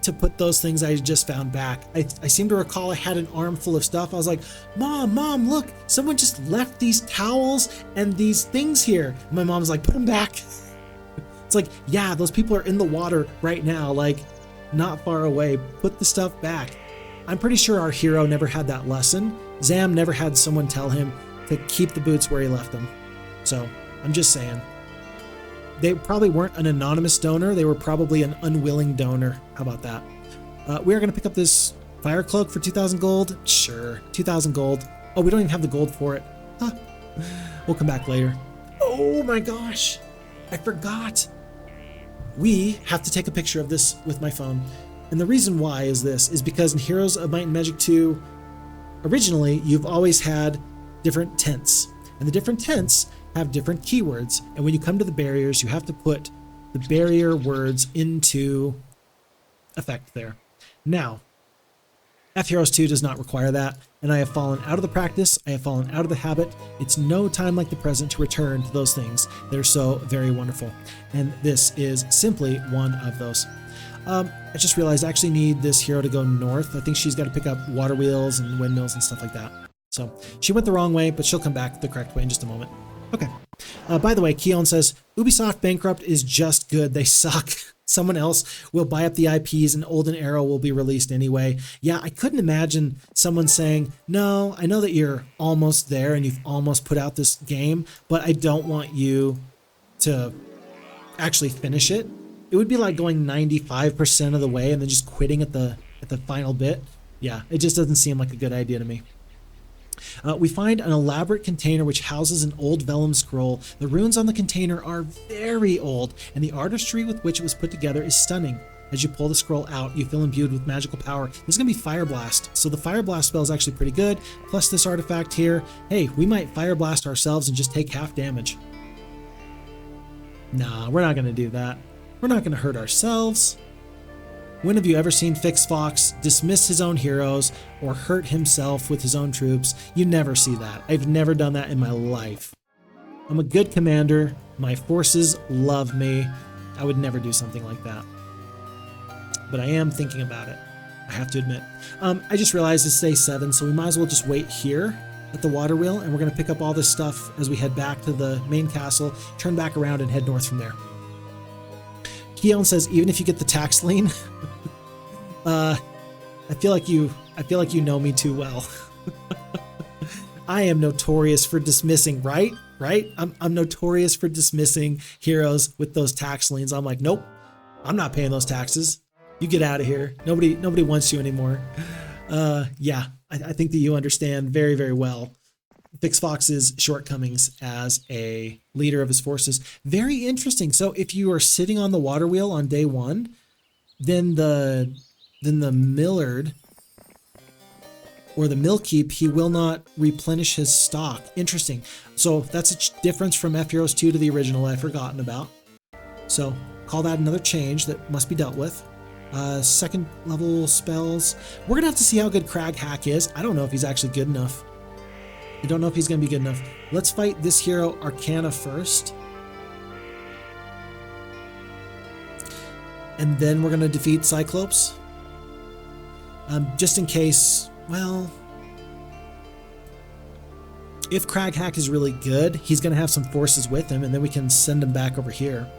S1: to put those things I just found back. I seem to recall I had an armful of stuff. I was like, Mom, look, someone just left these towels and these things here. And my mom's like, put them back. It's like, yeah, those people are in the water right now, like not far away. Put the stuff back. I'm pretty sure our hero never had that lesson. Zam never had someone tell him to keep the boots where he left them. So I'm just saying. They probably weren't an anonymous donor. They were probably an unwilling donor. How about that? We are going to pick up this fire cloak for 2,000 gold. Sure, 2,000 gold. Oh, we don't even have the gold for it. Huh. We'll come back later. Oh my gosh, I forgot. We have to take a picture of this with my phone. And the reason why is because in Heroes of Might and Magic 2, originally, you've always had different tents. And the different tents have different keywords, and when you come to the barriers, you have to put the barrier words into effect there. Now, FHeroes2 does not require that, and I have fallen out of the practice, I have fallen out of the habit. It's no time like the present to return to those things. They're so very wonderful, and this is simply one of those. I just realized I actually need this hero to go north. I think she's got to pick up water wheels and windmills and stuff like that. So she went the wrong way, but she'll come back the correct way in just a moment. Okay. By the way, Keon says, Ubisoft Bankrupt is just good. They suck. Someone else will buy up the IPs and Olden Arrow will be released anyway. Yeah, I couldn't imagine someone saying, no, I know that you're almost there and you've almost put out this game, but I don't want you to actually finish it. It would be like going 95% of the way and then just quitting at the final bit. Yeah, it just doesn't seem like a good idea to me. We find an elaborate container which houses an old vellum scroll. The runes on the container are very old, and the artistry with which it was put together is stunning. As you pull the scroll out, you feel imbued with magical power. This is going to be Fireblast, so the Fireblast spell is actually pretty good. Plus this artifact here, hey, we might Fireblast ourselves and just take half damage. Nah, we're not going to do that. We're not going to hurt ourselves. When have you ever seen Fix Fox dismiss his own heroes or hurt himself with his own troops? You never see that. I've never done that in my life. I'm a good commander. My forces love me. I would never do something like that. But I am thinking about it, I have to admit. I just realized it's day 7, so we might as well just wait here at the water wheel, and we're going to pick up all this stuff as we head back to the main castle, turn back around, and head north from there. Keon says, even if you get the tax lien, I feel like you know me too well. I am notorious for dismissing, right? I'm notorious for dismissing heroes with those tax liens. I'm like, nope, I'm not paying those taxes. You get out of here. Nobody wants you anymore. Yeah, I think that you understand very, very well FixFox's shortcomings as a leader of his forces. Very interesting. So if you are sitting on the water wheel on day one, then the Millard or the Millkeep, he will not replenish his stock. Interesting. So that's a difference from FHeroes 2 to the original I'd forgotten about. So call that another change that must be dealt with. Second level spells. We're gonna have to see how good Crag Hack is. I don't know if he's actually good enough. I don't know if he's gonna be good enough. Let's fight this hero Arcana first. And then we're gonna defeat Cyclops. Just in case, well, if Crag Hack is really good, he's gonna have some forces with him, and then we can send him back over here.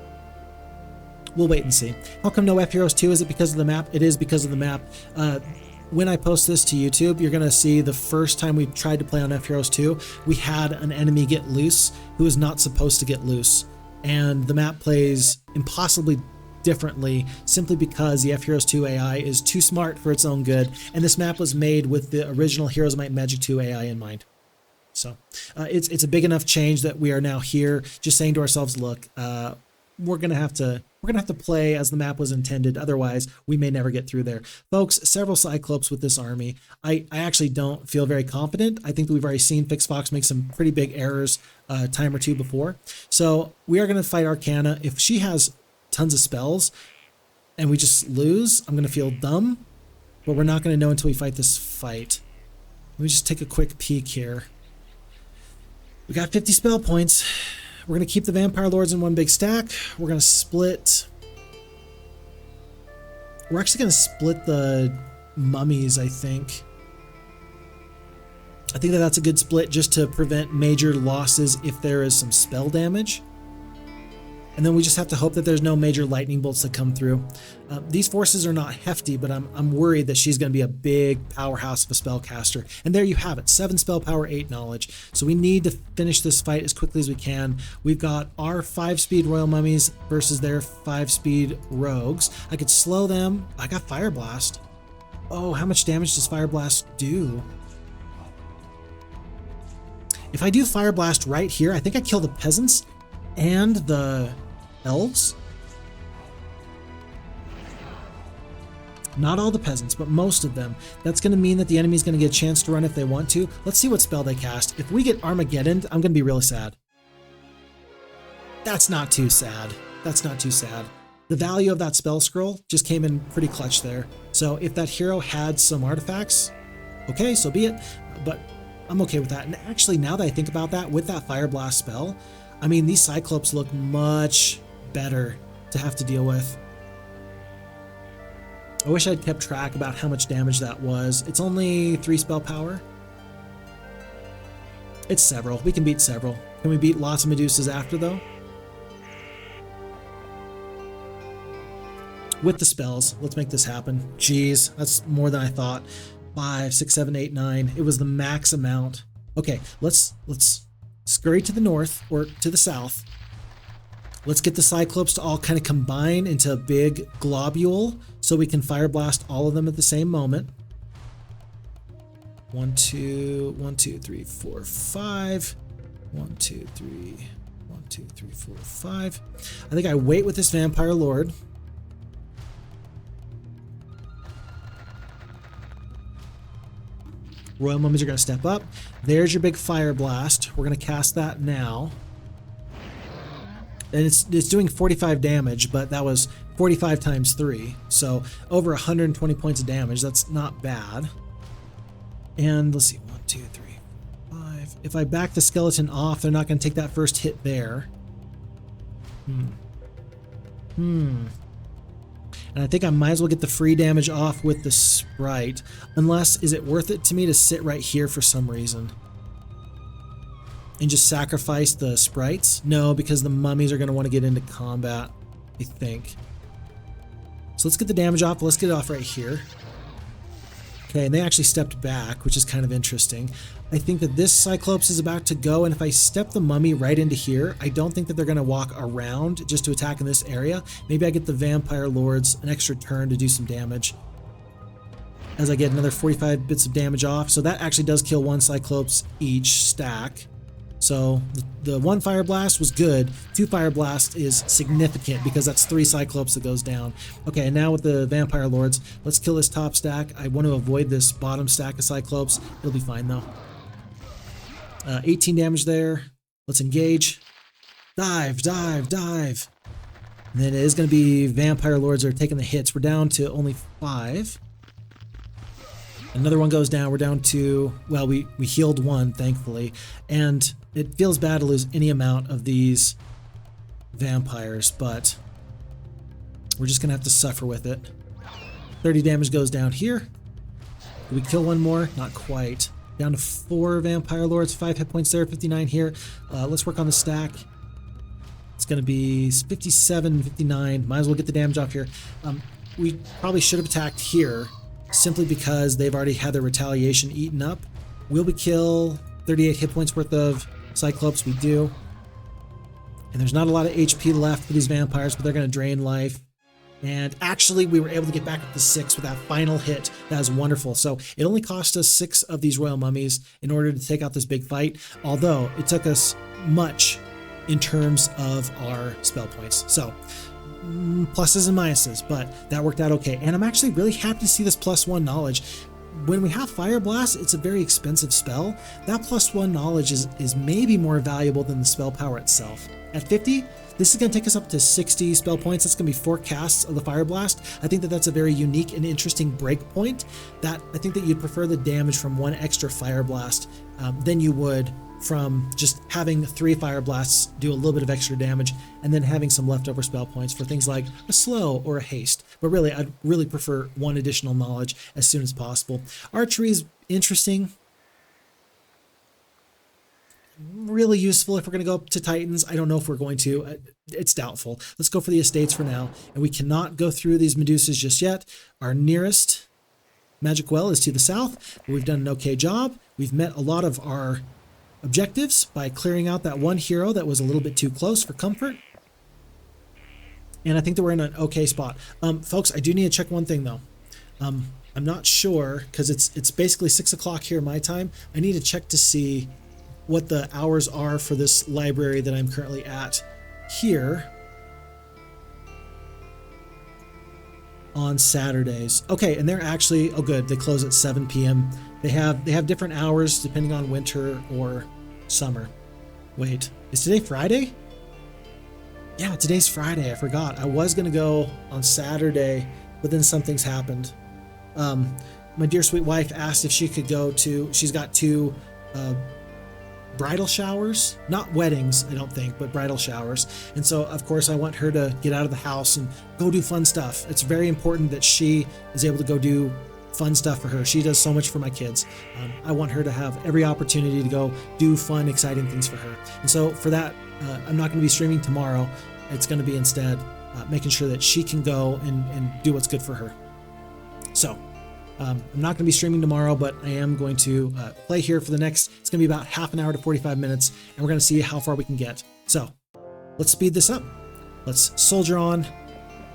S1: We'll wait and see. How come no FHeroes 2? Is it because of the map? It is because of the map. When I post this to YouTube, you're going to see the first time we tried to play on FHeroes 2, we had an enemy get loose who was not supposed to get loose. And the map plays impossibly differently simply because the FHeroes 2 AI is too smart for its own good. And this map was made with the original Heroes of Might and Magic 2 AI in mind. So it's a big enough change that we are now here just saying to ourselves, look, we're gonna have to play as the map was intended. Otherwise, we may never get through there. Folks, several Cyclops with this army. I actually don't feel very confident. I think that we've already seen FixFox make some pretty big errors a time or two before. So we are gonna fight Arcana. If she has tons of spells and we just lose, I'm gonna feel dumb, but we're not gonna know until we fight this fight. Let me just take a quick peek here. We got 50 spell points. We're going to keep the Vampire Lords in one big stack. We're going to split... We're actually going to split the Mummies, I think. I think that that's a good split just to prevent major losses if there is some spell damage. And then we just have to hope that there's no major lightning bolts that come through. These forces are not hefty, but I'm worried that she's going to be a big powerhouse of a spellcaster. And there you have it, 7 spell power, 8 knowledge. So we need to finish this fight as quickly as we can. We've got our 5-speed Royal Mummies versus their 5-speed Rogues. I could slow them. I got Fireblast. Oh, how much damage does Fireblast do? If I do Fireblast right here, I think I kill the Peasants and the Elves. Not all the Peasants, but most of them. That's going to mean that the enemy's going to get a chance to run if they want to. Let's see what spell they cast. If we get Armageddon, I'm going to be really sad. That's not too sad. That's not too sad. The value of that spell scroll just came in pretty clutch there. So if that hero had some artifacts, okay, so be it. But I'm okay with that. And actually, now that I think about that, with that Fireblast spell, I mean, these Cyclops look much better to have to deal with. I wish I'd kept track about how much damage that was. It's only 3 spell power. It's several. We can beat several. Can we beat lots of Medusas after, though? With the spells. Let's make this happen. Jeez, that's more than I thought. 5, 6, 7, 8, 9. It was the max amount. Okay, let's scurry to the north or to the south. Let's get the Cyclops to all kind of combine into a big globule so we can Fireblast all of them at the same moment. 1, 2, 1, 2, 3, 4, 5. 1, 2, 3, 1, 2, 3, 4, 5. I think I wait with this Vampire Lord. Royal Mummies are going to step up. There's your big Fireblast. We're going to cast that now. And it's doing 45 damage, but that was 45 times 3. So over 120 points of damage. That's not bad. And let's see. 1, 2, 3, 5. If I back the skeleton off, they're not going to take that first hit there. And I think I might as well get the free damage off with the Sprite. Unless, is it worth it to me to sit right here for some reason? And just sacrifice the Sprites? No, because the Mummies are going to want to get into combat, I think. So let's get the damage off. Let's get it off right here. Okay, and they actually stepped back, which is kind of interesting. I think that this Cyclops is about to go, and if I step the mummy right into here, I don't think that they're going to walk around just to attack in this area. Maybe I get the Vampire Lords an extra turn to do some damage, as I get another 45 bits of damage off. So that actually does kill one Cyclops each stack. So the one Fire Blast was good. 2 Fire Blast is significant because that's 3 Cyclops that goes down. Okay, and now with the Vampire Lords, let's kill this top stack. I want to avoid this bottom stack of Cyclops. It'll be fine though. 18 damage there. Let's engage. Dive, dive, dive. And then it is going to be Vampire Lords that are taking the hits. We're down to only 5. Another one goes down. We're down to, well, we healed 1, thankfully. And it feels bad to lose any amount of these vampires, but we're just going to have to suffer with it. 30 damage goes down here. Did we kill one more? Not quite. Down to 4 Vampire Lords, 5 hit points there, 59 here. Let's work on the stack. It's going to be 57, 59. Might as well get the damage off here. We probably should have attacked here, simply because they've already had their retaliation eaten up. Will we kill 38 hit points worth of Cyclops? We do. And there's not a lot of HP left for these vampires, but they're going to drain life. And actually, we were able to get back up to 6 with that final hit. That was wonderful. So it only cost us 6 of these royal mummies in order to take out this big fight, although it took us much in terms of our spell points. So pluses and minuses, but that worked out okay. And I'm actually really happy to see this +1 knowledge. When we have Fireblast, it's a very expensive spell. That +1 knowledge is maybe more valuable than the spell power itself. At 50, this is going to take us up to 60 spell points. That's going to be 4 casts of the Fireblast. I think that that's a very unique and interesting break point. That I think that you'd prefer the damage from 1 extra Fireblast than you would from just having 3 Fire Blasts do a little bit of extra damage and then having some leftover spell points for things like a slow or a haste. But really, I'd really prefer 1 additional knowledge as soon as possible. Archery is interesting. Really useful if we're going to go up to Titans. I don't know if we're going to. It's doubtful. Let's go for the estates for now. And we cannot go through these Medusas just yet. Our nearest magic well is to the south. But we've done an okay job. We've met a lot of our objectives by clearing out that one hero that was a little bit too close for comfort. And I think that we're in an okay spot. Folks, I do need to check one thing though. I'm not sure because it's basically 6 o'clock here my time. I need to check to see what the hours are for this library that I'm currently at here on Saturdays. Okay, and they're actually, oh good, they close at 7 p.m. They have different hours depending on winter or summer. Wait, is today Friday? Yeah, today's Friday. I forgot. I was gonna go on Saturday, but then something's happened. My dear sweet wife asked if she could go to, she's got 2 bridal showers, not weddings, I don't think, but bridal showers. And so, of course, I want her to get out of the house and go do fun stuff. It's very important that she is able to go do fun stuff for her. She does so much for my kids. I want her to have every opportunity to go do fun, exciting things for her. And so for that, I'm not going to be streaming tomorrow. It's going to be instead making sure that she can go and do what's good for her. So I'm not going to be streaming tomorrow, but I am going to play here for the next, it's going to be about half an hour to 45 minutes, and we're going to see how far we can get. So let's speed this up. Let's soldier on,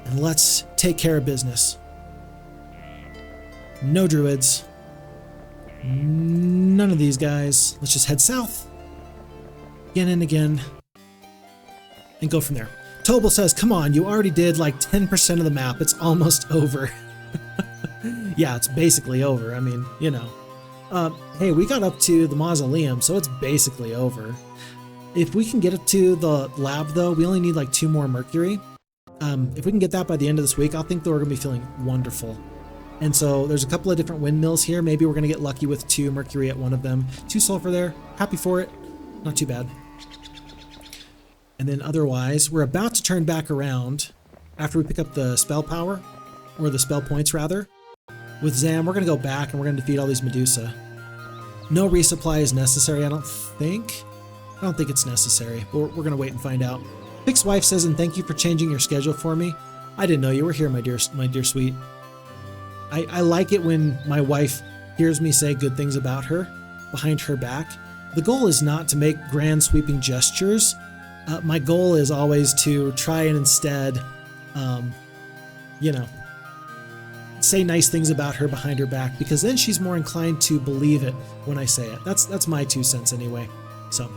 S1: and let's take care of business. No druids. None of these guys. Let's just head south. Again and again. And go from there. Tobal says, come on, you already did like 10% of the map. It's almost over. Yeah, it's basically over. I mean, you know. Hey, we got up to the mausoleum, so it's basically over. If we can get it to the lab, though, we only need like 2 more mercury. If we can get that by the end of this week, I think that we're going to be feeling wonderful. And so there's a couple of different windmills here. Maybe we're going to get lucky with 2 mercury at one of them. 2 sulfur there. Happy for it. Not too bad. And then otherwise, we're about to turn back around after we pick up the spell power, or the spell points rather. With Zam, we're going to go back and we're going to defeat all these Medusa. No resupply is necessary, I don't think. I don't think it's necessary, but we're going to wait and find out. Pix's wife says, and thank you for changing your schedule for me. I didn't know you were here, my dear sweet. I like it when my wife hears me say good things about her behind her back. The goal is not to make grand sweeping gestures. My goal is always to try and instead, you know, say nice things about her behind her back, because then she's more inclined to believe it when I say it. That's my 2 cents anyway. So,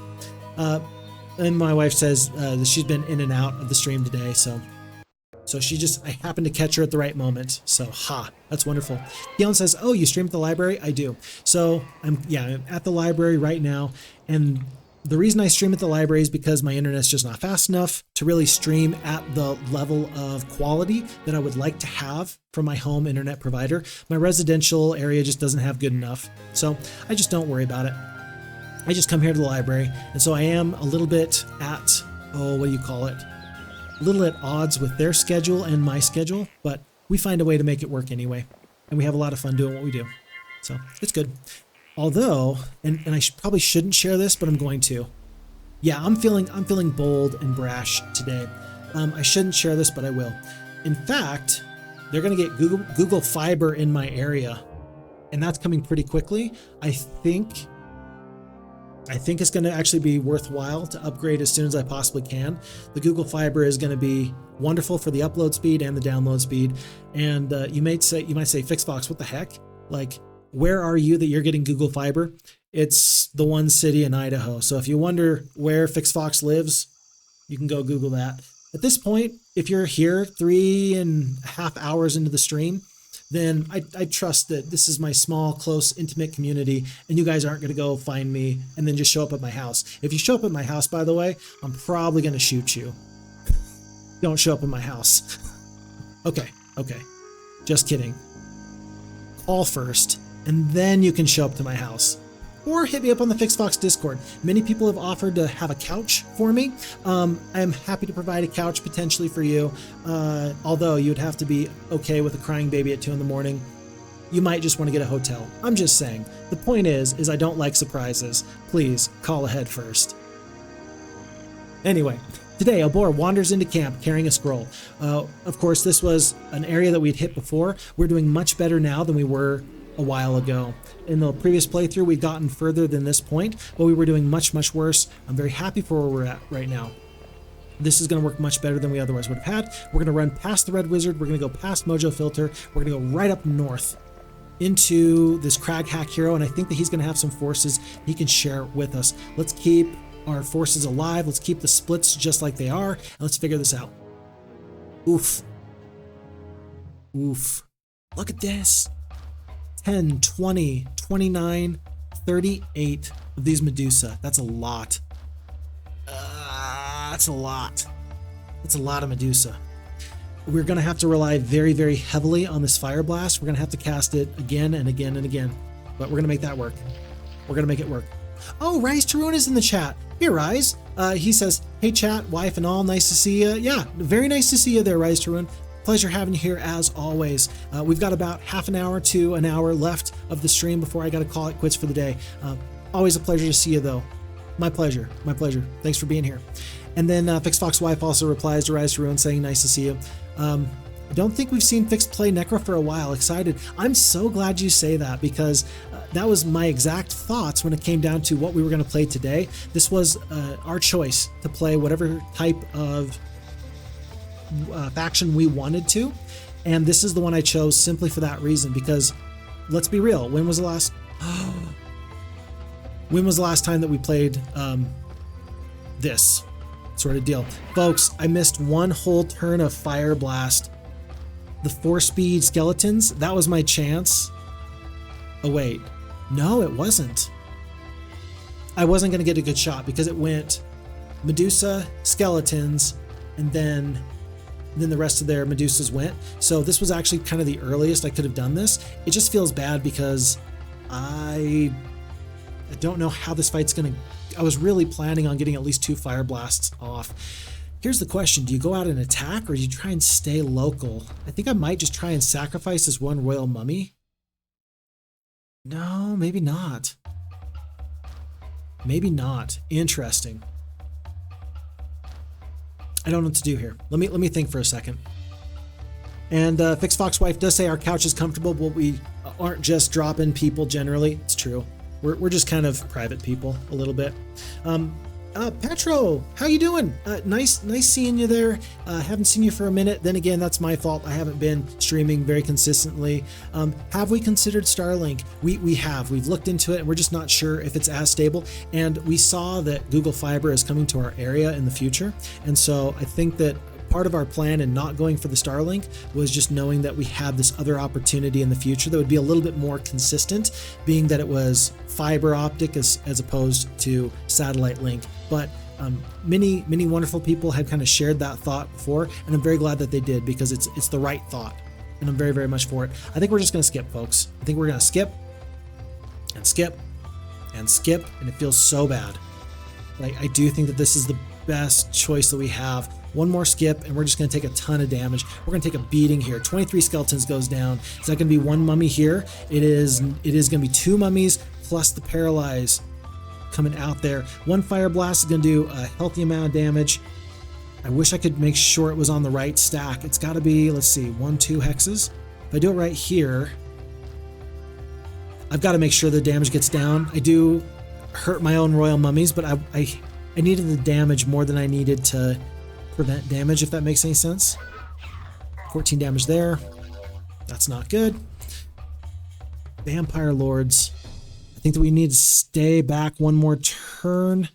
S1: and my wife says that she's been in and out of the stream today, so I happened to catch her at the right moment. So, that's wonderful. Keelan says, oh, you stream at the library? I do. So I'm at the library right now. And the reason I stream at the library is because my internet's just not fast enough to really stream at the level of quality that I would like to have from my home internet provider. My residential area just doesn't have good enough. So I just don't worry about it. I just come here to the library. And so I am a little bit at, a little at odds with their schedule and my schedule, but we find a way to make it work anyway. And we have a lot of fun doing what we do. So it's good. Although, and I probably shouldn't share this, but I'm going to. Yeah, I'm feeling bold and brash today. I shouldn't share this, but I will. In fact, they're going to get Google Fiber in my area, and that's coming pretty quickly. I think it's going to actually be worthwhile to upgrade as soon as I possibly can. The Google Fiber is going to be wonderful for the upload speed and the download speed. And you might say, Fixfox, what the heck? Like, where are you that you're getting Google Fiber? It's the one city in Idaho. So if you wonder where Fixfox lives, you can go Google that. At this point, if you're here 3.5 hours into the stream, then I trust that this is my small, close, intimate community, and you guys aren't going to go find me and then just show up at my house. If you show up at my house, by the way, I'm probably going to shoot you. Don't show up at my house. Okay. Just kidding. Call first, and then you can show up to my house. Or hit me up on the Fixfox Discord. Many people have offered to have a couch for me. I'm happy to provide a couch potentially for you, although you'd have to be okay with a crying baby at 2 in the morning. You might just want to get a hotel. I'm just saying. The point is I don't like surprises. Please call ahead first. Anyway, today Albor wanders into camp carrying a scroll. Of course, this was an area that we'd hit before. We're doing much better now than we were a while ago. In the previous playthrough, we'd gotten further than this point, but we were doing much, much worse. I'm very happy for where we're at right now. This is going to work much better than we otherwise would have had. We're going to run past the Red Wizard. We're going to go past Mojo Filter. We're going to go right up north into this Crag Hack hero, and I think that he's going to have some forces he can share with us. Let's keep our forces alive. Let's keep the splits just like they are, and let's figure this out. Oof. Look at this. 10, 20, 29, 38 of these Medusa. That's a lot. That's a lot. That's a lot of Medusa. We're going to have to rely very, very heavily on this Fireblast. We're going to have to cast it again and again and again. But we're going to make that work. We're going to make it work. Oh, Rise Tarun is in the chat. Here, Rise. He says, hey, chat, wife and all, nice to see you. Yeah, very nice to see you there, Rise Tarun. Pleasure having you here as always. We've got about half an hour to an hour left of the stream before I got to call it quits for the day. Always a pleasure to see you though. My pleasure. Thanks for being here. And then Fixfox wife also replies to Rise to Ruin saying nice to see you. I don't think we've seen Fix play Necro for a while. Excited. I'm so glad you say that because that was my exact thoughts when it came down to what we were going to play today. This was our choice to play whatever type of faction we wanted to, and this is the one I chose simply for that reason, because let's be real, when was the last time that we played this sort of deal? Folks, I missed one whole turn of Fireblast. The 4-speed skeletons, that was my chance. Oh wait, no it wasn't. I wasn't going to get a good shot because it went Medusa, skeletons, and then the rest of their Medusas went. So this was actually kind of the earliest I could have done this. It just feels bad because I don't know how this fight's gonna. I was really planning on getting at least 2 Fireblasts off. Here's the question: do you go out and attack, or do you try and stay local? I think I might just try and sacrifice this one Royal Mummy. No, maybe not. Maybe not. Interesting. I don't know what to do here. Let me think for a second. And Fix Fox Wife does say our couch is comfortable, but we aren't just drop-in people generally. It's true. We're just kind of private people a little bit. Petro, how you doing? Nice seeing you there. Haven't seen you for a minute. Then again, that's my fault. I haven't been streaming very consistently. Have we considered Starlink? We have. We've looked into it and we're just not sure if it's as stable. And we saw that Google Fiber is coming to our area in the future. And so I think that part of our plan in not going for the Starlink was just knowing that we had this other opportunity in the future that would be a little bit more consistent, being that it was fiber optic as opposed to satellite link. But many wonderful people had kind of shared that thought before, and I'm very glad that they did, because it's the right thought, and I'm very much for it. I think we're just going to skip, folks. I think we're going to skip and skip and skip, and it feels so bad. Like, I do think that this is the best choice that we have. One more skip and we're just going to take a ton of damage. We're going to take a beating here. 23 skeletons goes down. Is that going to be one mummy here? It is going to be 2 mummies plus the paralyze coming out there. One Fireblast is going to do a healthy amount of damage. I wish I could make sure it was on the right stack. It's got to be, let's see, 1, 2 hexes. If I do it right here, I've got to make sure the damage gets down. I do hurt my own royal mummies, but I needed the damage more than I needed to prevent damage, if that makes any sense. 14 damage there. That's not good. Vampire Lords. I think that we need to stay back one more turn.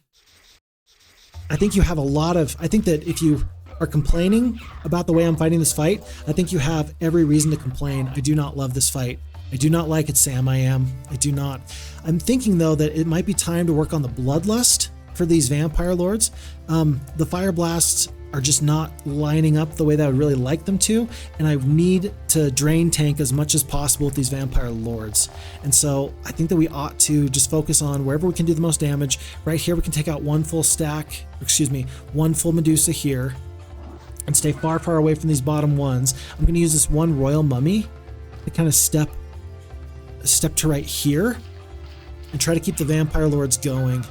S1: I think you have a lot of... I think that if you are complaining about the way I'm fighting this fight, I think you have every reason to complain. I do not love this fight. I do not like it, Sam. I do not. I'm thinking, though, that it might be time to work on the Bloodlust for these Vampire Lords. The Fireblasts are just not lining up the way that I would really like them to, and I need to drain tank as much as possible with these Vampire Lords. And so I think that we ought to just focus on wherever we can do the most damage. Right here we can take out one full Medusa here and stay far away from these bottom ones. I'm going to use this one Royal Mummy to kind of step to right here and try to keep the Vampire Lords going.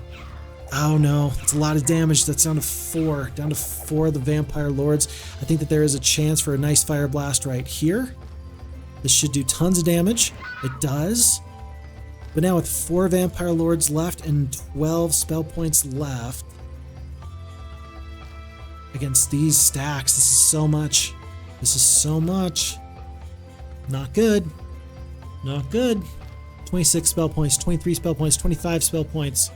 S1: Oh no, it's a lot of damage. That's down to 4. Down to 4 of the Vampire Lords. I think that there is a chance for a nice Fire Blast right here. This should do tons of damage. It does. But now with 4 Vampire Lords left and 12 spell points left against these stacks, this is so much. This is so much. Not good. Not good. 26 spell points, 23 spell points, 25 spell points.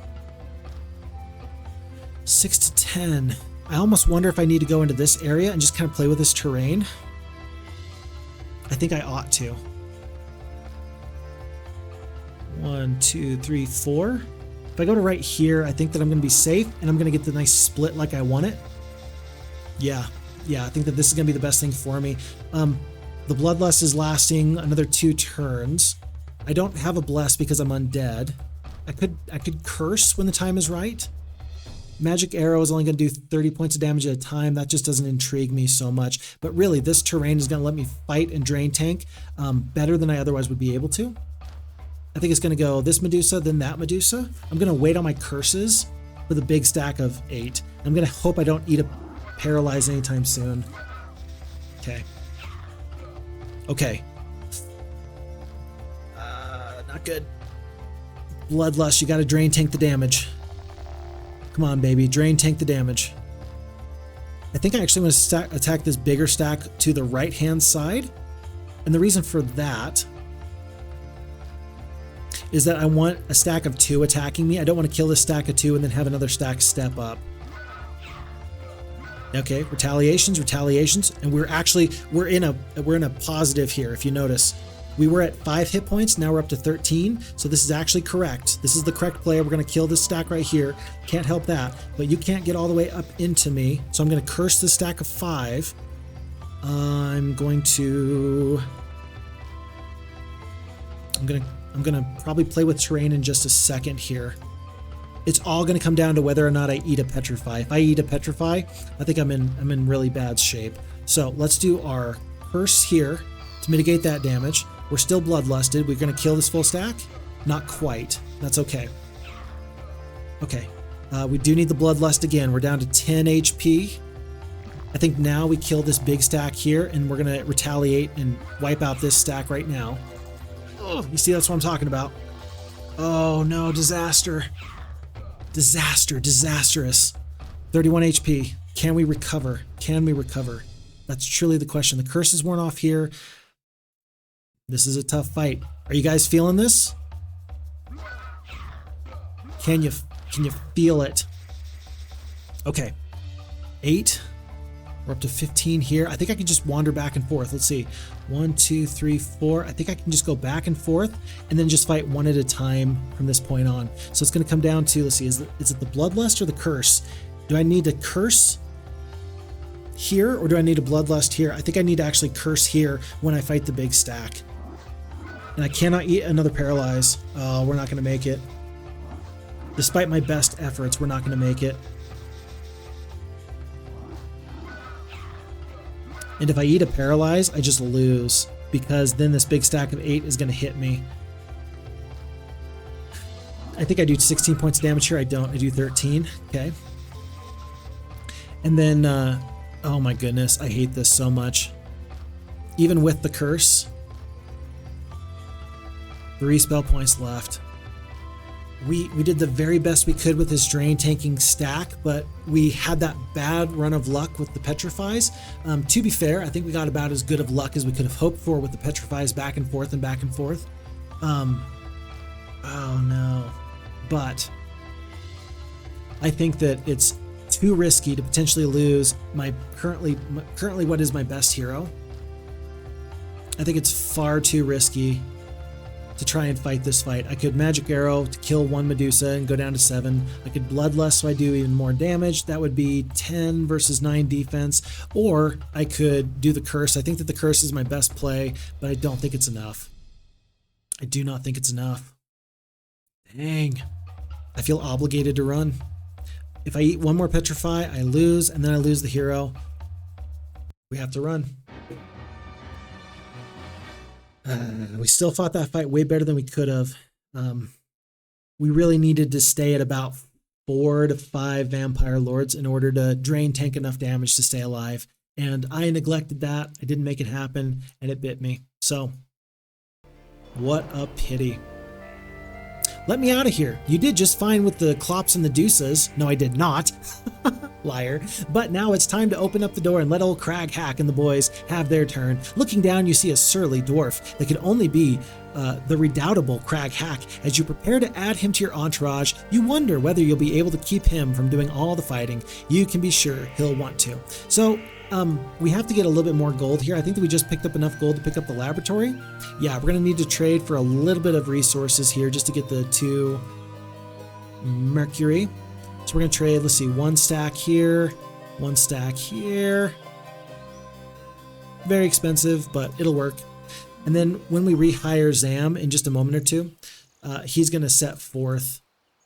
S1: 6 to 10. I almost wonder if I need to go into this area and just kind of play with this terrain. I think I ought to. 1, 2, 3, 4. If I go to right here, I think that I'm going to be safe and I'm going to get the nice split like I want it. Yeah, I think that this is going to be the best thing for me. The Bloodlust is lasting another 2 turns. I don't have a Bless because I'm undead. I could curse when the time is right. Magic Arrow is only going to do 30 points of damage at a time. That just doesn't intrigue me so much. But really, this terrain is going to let me fight and drain tank better than I otherwise would be able to. I think it's going to go this Medusa, then that Medusa. I'm going to wait on my curses for the big stack of 8. I'm going to hope I don't eat a Paralyze anytime soon. Okay. Okay. Not good. Bloodlust, you got to drain tank the damage. Come on, baby. Drain tank the damage. I think I actually want to attack this bigger stack to the right-hand side. And the reason for that is that I want a stack of 2 attacking me. I don't want to kill this stack of 2 and then have another stack step up. Okay, retaliations, and we're in a positive here. If you notice, we were at 5 hit points, now we're up to 13. So this is actually correct. This is the correct play. We're going to kill this stack right here. Can't help that, but you can't get all the way up into me. So I'm going to curse the stack of 5. I'm going to probably play with terrain in just a second here. It's all going to come down to whether or not I eat a Petrify. If I eat a Petrify, I think I'm in really bad shape. So let's do our curse here to mitigate that damage. We're still bloodlusted. We're going to kill this full stack? Not quite. That's okay. Okay. We do need the bloodlust again. We're down to 10 HP. I think now we kill this big stack here, and we're going to retaliate and wipe out this stack right now. Oh, you see, that's what I'm talking about. Oh no, disaster. Disaster, disastrous. 31 HP. Can we recover? Can we recover? That's truly the question. The curse is worn off here. This is a tough fight. Are you guys feeling this? Can you feel it? Okay. 8. We're up to 15 here. I think I can just wander back and forth. Let's see. 1, 2, 3, 4. I think I can just go back and forth and then just fight one at a time from this point on. So it's going to come down to, let's see, is it the Bloodlust or the Curse? Do I need to curse here or do I need a Bloodlust here? I think I need to actually curse here when I fight the big stack. And I cannot eat another Paralyze. Oh, we're not going to make it. Despite my best efforts, we're not going to make it. And if I eat a Paralyze, I just lose, because then this big stack of 8 is going to hit me. I think I do 16 points of damage here. I don't. I do 13. Okay. And then, oh my goodness, I hate this so much. Even with the curse, 3 spell points left. We did the very best we could with this drain tanking stack, but we had that bad run of luck with the Petrifies. To be fair, I think we got about as good of luck as we could have hoped for with the Petrifies back and forth and back and forth. Oh no. But I think that it's too risky to potentially lose my currently what is my best hero. I think it's far too risky to try and fight this fight. I could Magic Arrow to kill one Medusa and go down to 7. I could Bloodlust so I do even more damage. That would be 10 versus 9 defense. Or I could do the Curse. I think that the Curse is my best play, but I don't think it's enough. I do not think it's enough. Dang. I feel obligated to run. If I eat one more Petrify, I lose, and then I lose the hero. We have to run. We still fought that fight way better than we could have. We really needed to stay at about 4 to 5 Vampire Lords in order to drain tank enough damage to stay alive. And I neglected that. I didn't make it happen, and it bit me. So, what a pity. Let me out of here. You did just fine with the Clops and the Deuces. No, I did not. Liar. But now it's time to open up the door and let old Crag Hack and the boys have their turn. Looking down, you see a surly dwarf that could only be the redoubtable Crag Hack. As you prepare to add him to your entourage, you wonder whether you'll be able to keep him from doing all the fighting. You can be sure he'll want to. So, we have to get a little bit more gold here. I think that we just picked up enough gold to pick up the laboratory. Yeah, we're going to need to trade for a little bit of resources here just to get the 2 mercury. So we're going to trade, let's see, 1 stack here, 1 stack here. Very expensive, but it'll work. And then when we rehire Zam in just a moment or two, he's going to set forth,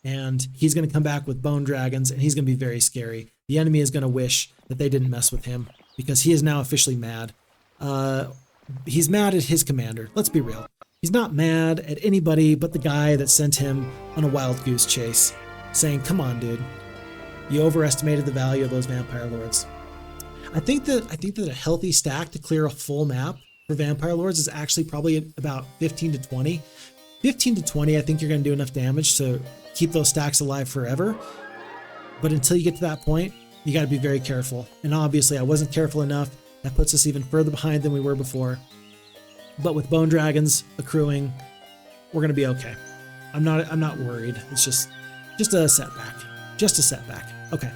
S1: and he's going to come back with bone dragons, and he's going to be very scary. The enemy is going to wish that they didn't mess with him, because he is now officially mad. He's mad at his commander. Let's be real. He's not mad at anybody but the guy that sent him on a wild goose chase, saying, come on, dude. You overestimated the value of those Vampire Lords. I think that a healthy stack to clear a full map for Vampire Lords is actually probably about 15 to 20. 15 to 20, I think you're going to do enough damage to keep those stacks alive forever. But until you get to that point, you got to be very careful. And obviously I wasn't careful enough. That puts us even further behind than we were before. But with bone dragons accruing, we're going to be okay. I'm not worried. It's just a setback. Just a setback. Okay.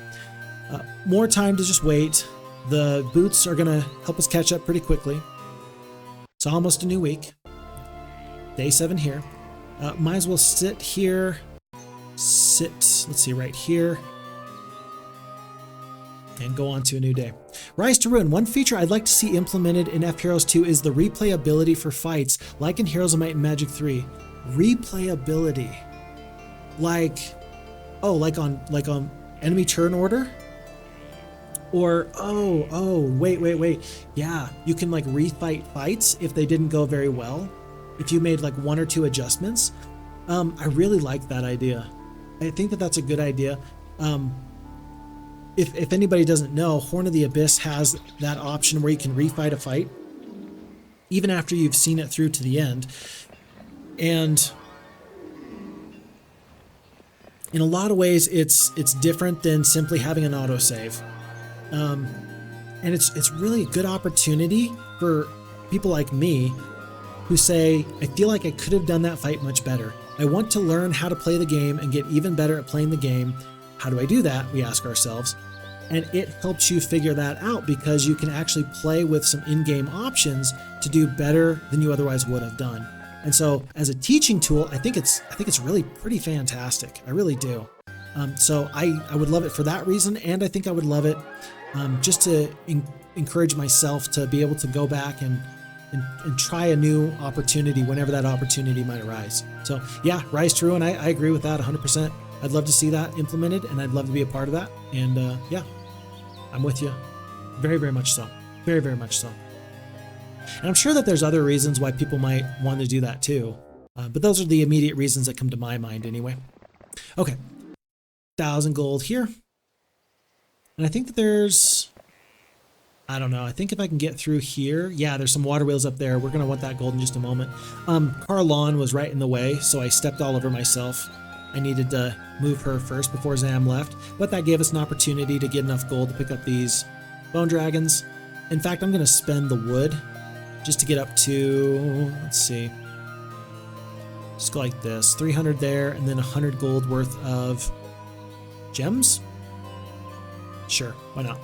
S1: More time to just wait. The boots are going to help us catch up pretty quickly. It's almost a new week. Day 7 here. Might as well sit here. Let's see, right here. And go on to a new day. Rise to Ruin. One feature I'd like to see implemented in FHeroes2 is the replayability for fights, like in Heroes of Might and Magic 3. Replayability. Like on enemy turn order? Or, wait. Yeah, you can like refight fights if they didn't go very well. If you made like 1 or 2 adjustments. I really like that idea. I think that that's a good idea. if anybody doesn't know, Horn of the Abyss has that option where you can refight a fight, even after you've seen it through to the end. And in a lot of ways, it's different than simply having an autosave. And it's really a good opportunity for people like me who say, I feel like I could have done that fight much better. I want to learn how to play the game and get even better at playing the game. How do I do that? We ask ourselves. And it helps you figure that out because you can actually play with some in-game options to do better than you otherwise would have done. And so as a teaching tool, I think it's really pretty fantastic. I really do. So I would love it for that reason. And I think I would love it just to encourage myself to be able to go back and try a new opportunity whenever that opportunity might arise. So yeah, Rise True, and I agree with that 100%. I'd love to see that implemented, and I'd love to be a part of that. And yeah, I'm with you. Very, very much so. Very, very much so. And I'm sure that there's other reasons why people might want to do that too. But those are the immediate reasons that come to my mind anyway. Okay. 1,000 gold here. And I think that there's... I don't know. I think if I can get through here, yeah, there's some water wheels up there. We're going to want that gold in just a moment. Carlon was right in the way, so I stepped all over myself. I needed to move her first before Zam left, but that gave us an opportunity to get enough gold to pick up these bone dragons. In fact, I'm going to spend the wood just to get up to, let's see, just go like this, 300 there, and then 100 gold worth of gems? Sure, why not?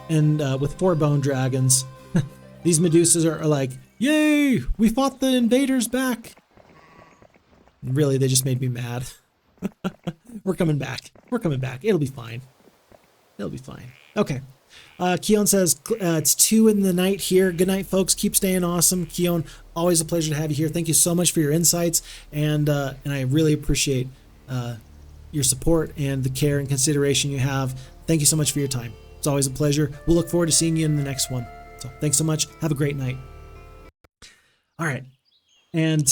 S1: And with 4 bone dragons, these Medusas are like, yay, we fought the invaders back. Really, they just made me mad. We're coming back. We're coming back. It'll be fine. It'll be fine. Okay. Keon says, it's 2 in the night here. Good night, folks. Keep staying awesome. Keon, always a pleasure to have you here. Thank you so much for your insights. And I really appreciate your support and the care and consideration you have. Thank you so much for your time. It's always a pleasure. We'll look forward to seeing you in the next one. So thanks so much. Have a great night. All right. And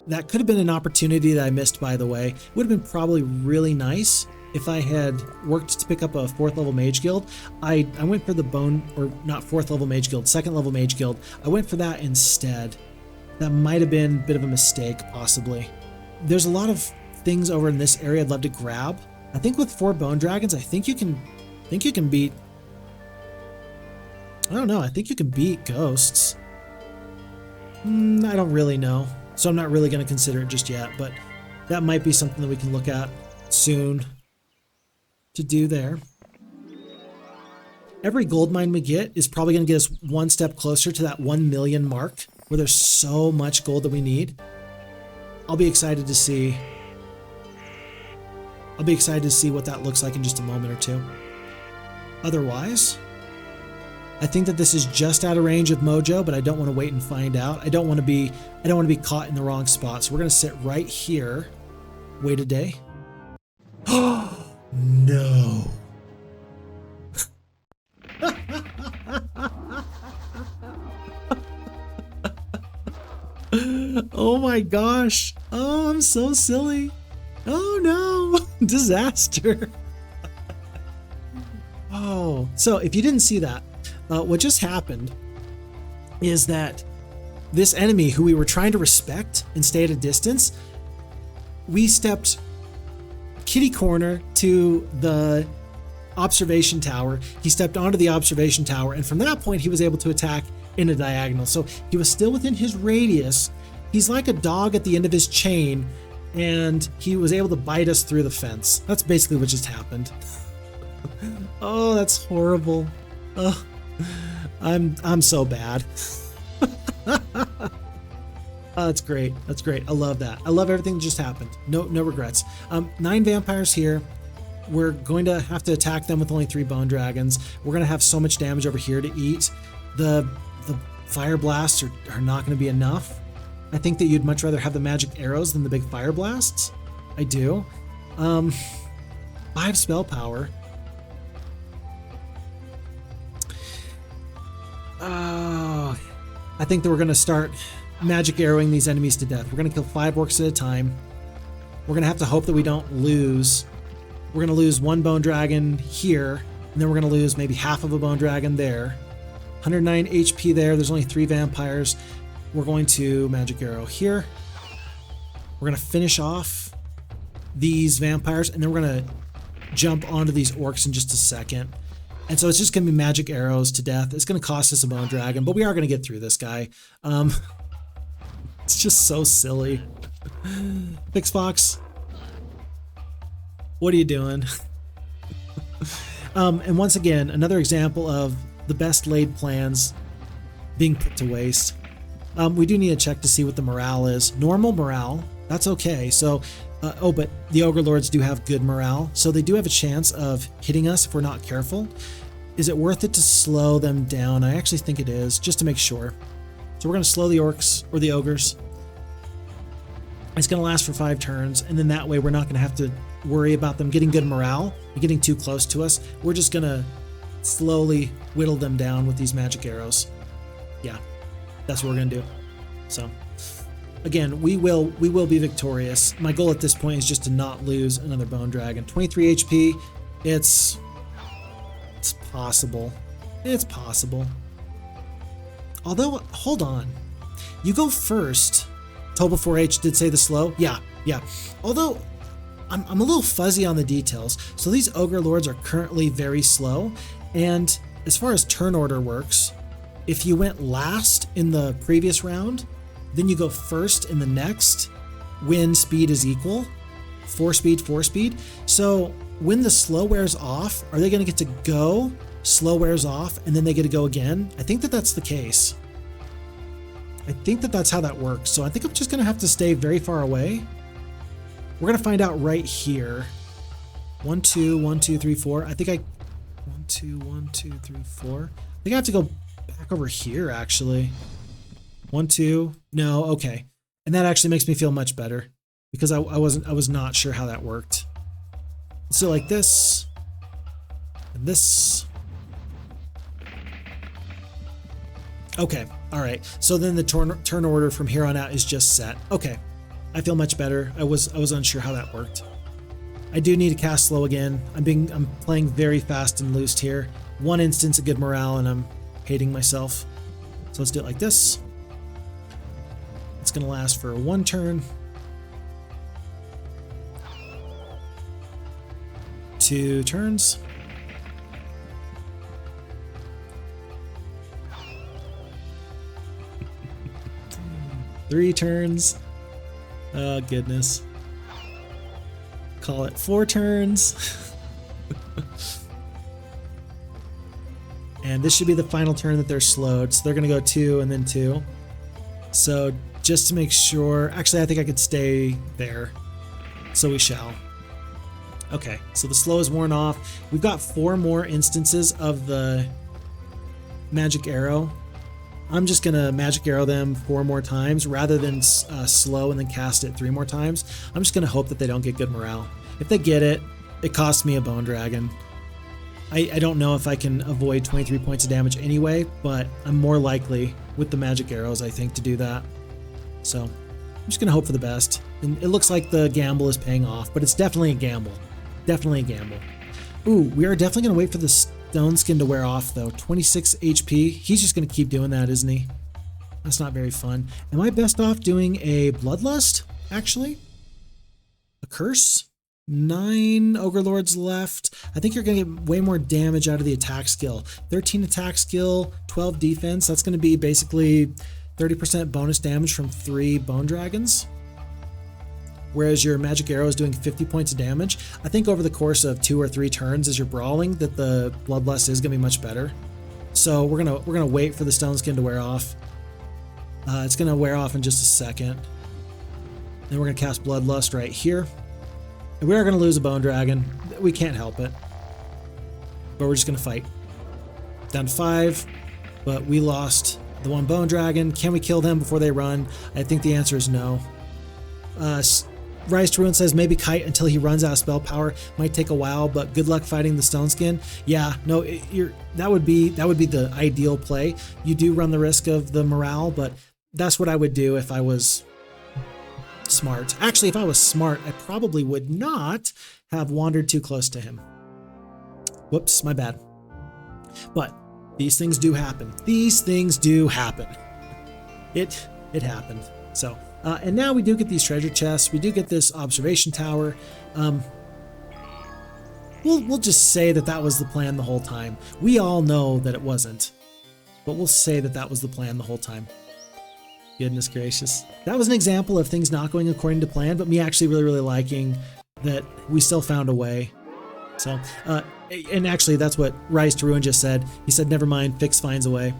S1: that could have been an opportunity that I missed, by the way. It would have been probably really nice if I had worked to pick up a 4th level mage guild. I went for the bone, or not 4th level mage guild, 2nd level mage guild. I went for that instead. That might have been a bit of a mistake, possibly. There's a lot of things over in this area I'd love to grab. I think with 4 bone dragons, I think you can beat, I don't know, I think you can beat ghosts. I don't really know, so I'm not really going to consider it just yet, but that might be something that we can look at soon to do there. Every gold mine we get is probably going to get us one step closer to that 1 million mark, where there's so much gold that we need. I'll be excited to see what that looks like in just a moment or two. Otherwise, I think that this is just out of range of Mojo, but I don't want to wait and find out. I don't want to be caught in the wrong spot. So we're going to sit right here. Wait a day. Oh, no. Oh my gosh. Oh, I'm so silly. Oh no. Disaster. Oh, so if you didn't see that, what just happened is that this enemy who we were trying to respect and stay at a distance, we stepped kitty corner to the observation tower. He stepped onto the observation tower, and from that point he was able to attack in a diagonal. So he was still within his radius. He's like a dog at the end of his chain, and he was able to bite us through the fence. That's basically what just happened. Oh, that's horrible. Oh, I'm so bad. Oh, that's great. That's great. I love that. I love everything that just happened. No regrets. 9 vampires here. We're going to have to attack them with only 3 bone dragons. We're going to have so much damage over here to eat. The fire blasts are not going to be enough. I think that you'd much rather have the magic arrows than the big fire blasts. I do. 5 spell power. I think that we're going to start magic arrowing these enemies to death. We're going to kill 5 orcs at a time. we're gonna have to hope that we don't lose. We're gonna lose one bone dragon here, and then we're gonna lose maybe half of a bone dragon there. 109 HP there. There's only 3 vampires. We're going to magic arrow here. We're gonna finish off these vampires, and then we're gonna jump onto these orcs in just a second. And so it's just gonna be magic arrows to death. It's gonna cost us a bone dragon, but we are gonna get through this guy. It's just so silly. Fix Fox, what are you doing? And once again, another example of the best laid plans being put to waste. We do need to check to see what the morale is. Normal morale, that's okay. So, oh, but the Ogre Lords do have good morale, so they do have a chance of hitting us if we're not careful. Is it worth it to slow them down? I actually think it is, just to make sure. So we're going to slow the orcs, or the ogres. It's going to last for 5 turns, and then that way we're not going to have to worry about them getting good morale and getting too close to us. We're just going to slowly whittle them down with these magic arrows. Yeah, that's what we're going to do. So, again, we will be victorious. My goal at this point is just to not lose another bone dragon. 23 HP, it's possible. It's possible. Although, hold on. You go first. Toba4H did say the slow. Yeah. Although, I'm a little fuzzy on the details. So these Ogre Lords are currently very slow. And as far as turn order works, if you went last in the previous round, then you go first in the next when speed is equal. 4 speed, 4 speed. So when the slow wears off, are they going to get to go? Slow wears off, and then they get to go again? I think that that's the case. I think that that's how that works. So I think I'm just going to have to stay very far away. We're going to find out right here. 1, 2, 1, 2, 3, 4. I think 1, 2, 1, 2, 3, 4. I think I have to go back over here, actually. 1, 2. No, okay. And that actually makes me feel much better because I was not sure how that worked. So like this and this. Okay, all right. So then the turn order from here on out is just set. Okay, I feel much better. I was unsure how that worked. I do need to cast slow again. I'm playing very fast and loose here. One instance of good morale, and I'm hating myself. So let's do it like this. It's gonna last for 1 turn. 2 turns. 3 turns. Oh, goodness. Call it 4 turns. And this should be the final turn that they're slowed. So they're going to go 2 and then 2. So just to make sure... Actually, I think I could stay there. So we shall. Okay, so the slow is worn off. We've got 4 more instances of the magic arrow. I'm just going to magic arrow them 4 more times rather than slow and then cast it 3 more times. I'm just going to hope that they don't get good morale. If they get it, it costs me a bone dragon. I don't know if I can avoid 23 points of damage anyway, but I'm more likely with the magic arrows, I think, to do that. So I'm just going to hope for the best. And it looks like the gamble is paying off, but it's definitely a gamble. Definitely a gamble. Ooh, we are definitely going to wait for the stone skin to wear off, though. 26 HP. He's just going to keep doing that, isn't he? That's not very fun. Am I best off doing a Bloodlust, actually? A Curse? 9 Ogre Lords left. I think you're going to get way more damage out of the attack skill. 13 attack skill, 12 defense. That's going to be basically 30% bonus damage from 3 Bone Dragons. Whereas your magic arrow is doing 50 points of damage. I think over the course of 2 or 3 turns as you're brawling that the Bloodlust is going to be much better. So we're gonna wait for the stone skin to wear off. It's going to wear off in just a second. Then we're going to cast Bloodlust right here. And we are going to lose a bone dragon. We can't help it. But we're just going to fight. Down to 5. But we lost the 1 bone dragon. Can we kill them before they run? I think the answer is no. Rise to Ruin says maybe kite until he runs out of spell power. Might take a while, but good luck fighting the stone skin. Yeah, no, that would be the ideal play. You do run the risk of the morale, but that's what I would do if I was smart. Actually, if I was smart, I probably would not have wandered too close to him. Whoops, my bad. But these things do happen. These things do happen. It happened. So, and now we do get these treasure chests. We do get this observation tower. We'll just say that that was the plan the whole time. We all know that it wasn't, but we'll say that that was the plan the whole time. Goodness gracious. That was an example of things not going according to plan, but me actually really liking that we still found a way. So, and actually that's what Rise to Ruin just said. He said, never mind, Fix finds a way.